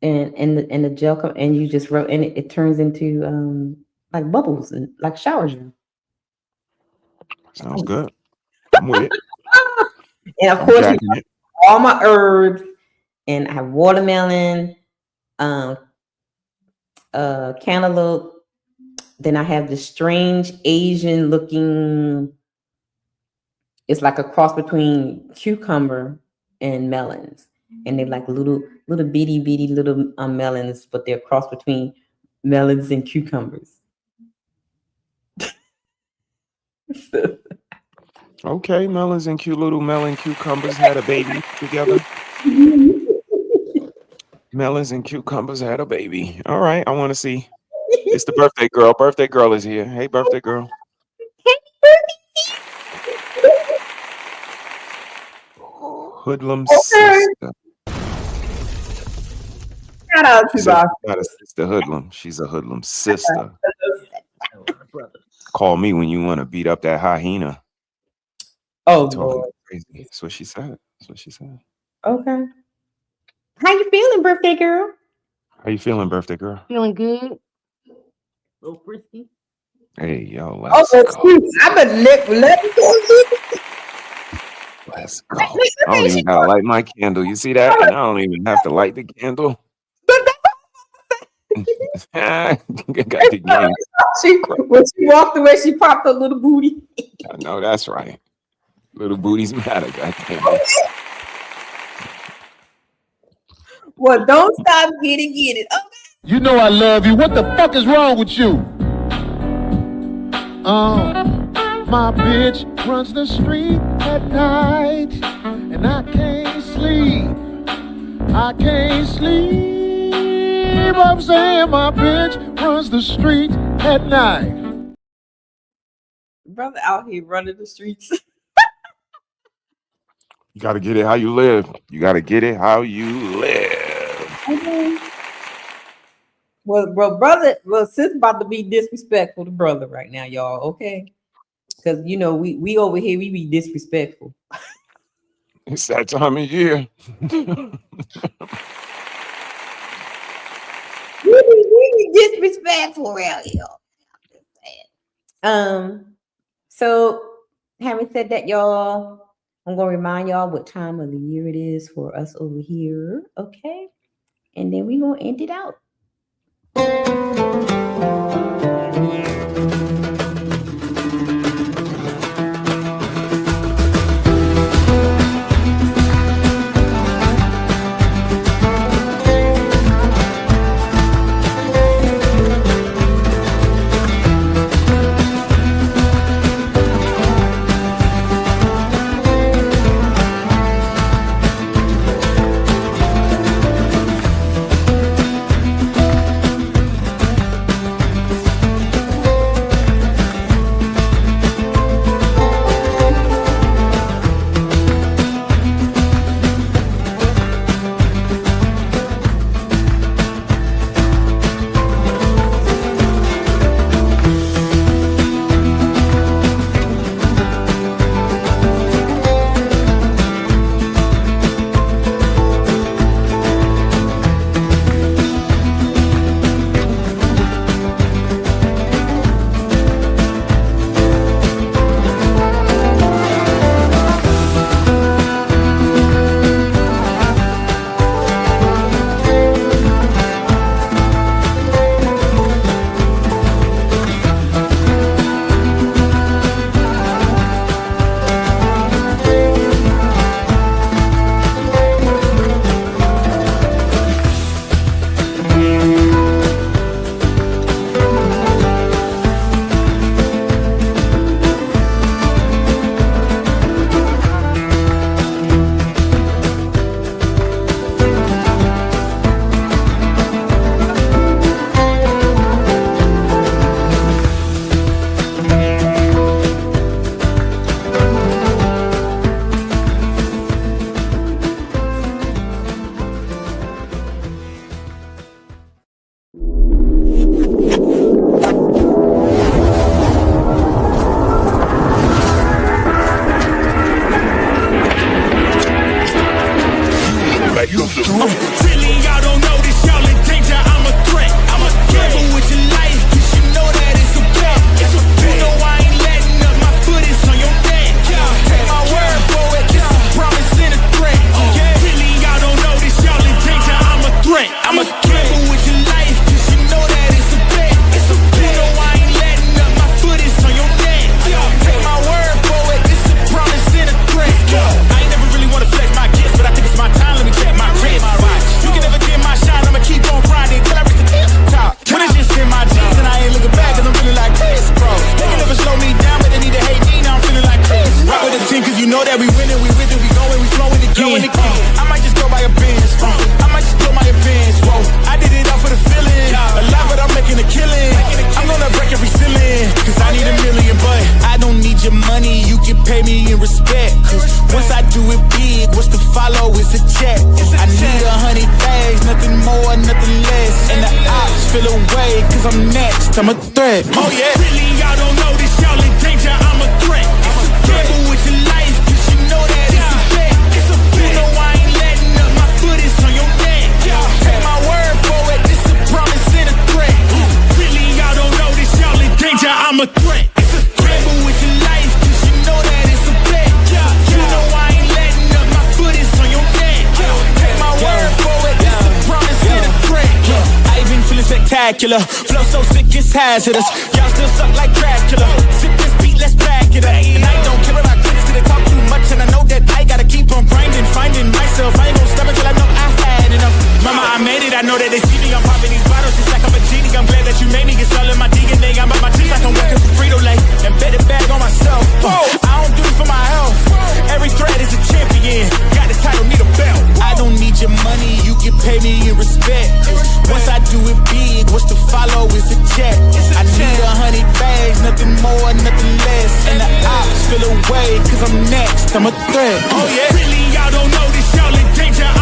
Speaker 4: and the gel comes, and you just rub, and it turns into like bubbles and like shower gel.
Speaker 5: Sounds good. I'm with it.
Speaker 4: And of course, all my herbs. And I have watermelon, cantaloupe. Then I have this strange Asian looking, it's like a cross between cucumber and melons. And they're like little bitty little melons, but they're a cross between melons and cucumbers.
Speaker 5: Okay, melons and cute little melon cucumbers had a baby together. Melons and cucumbers had a baby. All right, I want to see. It's the birthday girl. Birthday girl is here. Hey, birthday girl. Hoodlum sister.
Speaker 4: Shout out to Bob.
Speaker 5: Not a sister hoodlum. She's a hoodlum sister. Call me when you want to beat up that hyena.
Speaker 4: Oh, Lord.
Speaker 5: Crazy. That's what she said.
Speaker 4: Okay. How you feeling, birthday girl?
Speaker 5: How you feeling, birthday girl?
Speaker 4: Feeling good. A little frisky.
Speaker 5: Hey, yo, let's go.
Speaker 4: I'm a let me go.
Speaker 5: Let's go. I don't even gotta light my candle. You see that? And I don't even have to light the candle. Got the game.
Speaker 4: When she walked away, she popped her little booty.
Speaker 5: I know that's right. Little booties matter, goddamn.
Speaker 4: Well, don't stop getting it. Okay.
Speaker 22: You know I love you. What the fuck is wrong with you? My bitch runs the street at night, and I can't sleep. I can't sleep. I'm saying my bitch runs the streets at night.
Speaker 4: Brother out here running the streets.
Speaker 5: You got to get it how you live. You got to get it how you live.
Speaker 4: Okay. Well, brother, sis about to be disrespectful to brother right now, y'all. Okay, because you know we over here we be disrespectful.
Speaker 5: It's that time of year.
Speaker 4: we be disrespectful around here. So having said that, y'all, I'm gonna remind y'all what time of the year it is for us over here, okay? And then we gonna end it out.
Speaker 14: Really, y'all don't know this, y'all in danger. I'm a threat. I'm a gamble with your life, cause you know that it's a bet. You know I ain't letting up, my foot is on your neck. Take my word for it, this a promise and a threat. Really, y'all don't know this, y'all in danger. I'm a threat. I'm a gamble with your life, cause you know that it's a bet. You know I ain't letting up, my foot is on your neck. Take my word for it, this a promise and a threat. I ain't never really wanna flex my gifts, but I think it's my time. Let me check my wrist. You can never get my shine, I'ma keep on grinding till I reach the top. When it's just in my jeans and I ain't looking back, cause I'm feeling like Chris, bro. They can never slow me down, but they need to hate me, now I'm feeling like Chris. Rock with the team, cause you know that we winning, we with it, we going, we flowing again. I might just go by a Benz, I might just blow my advance, whoa. I did it all for the feeling, alive but I'm making a killing. I'm gonna break every ceiling, cause I need a million, but I don't need your money, you can pay me in respect. Cause once I do it big, what's to follow is a check. I need 100 bags, nothing more, nothing less. And the ops feel away, cause I'm next, I'm a threat. Oh yeah. Really, y'all don't know this, y'all in danger, I'm a threat. Gamble with your life, cause you know that it's a bet. You know I ain't letting up, my foot is on your neck. Take my word for it, this a promise and a threat. Really, y'all don't know this, y'all in danger, I'm a threat. Gamble with your life, cause you know that it's a bet. You know I ain't letting up, my foot is on your neck. Take my word for it, this a promise and a threat. I ain't been feeling spectacular, flow so sick it's hazardous. Y'all still suck like Dracula. Sip this beat, let's back it up. And I don't care about critics, cause they talk too much. And I know that I gotta keep on grinding, finding myself. I ain't gonna stop until I know I had enough. Mama, I made it, I know that they see me. I'm popping these bottles just like I'm a genie. I'm glad that you made me. It's all in my DNA. I'm about my teeth like I'm working for Frito-Lay. And bet it bag on myself. I don't do it for my health. Every threat is a champion. way, cause I'm next, I'm a threat. Oh yeah. Really, y'all don't know this, y'all in danger.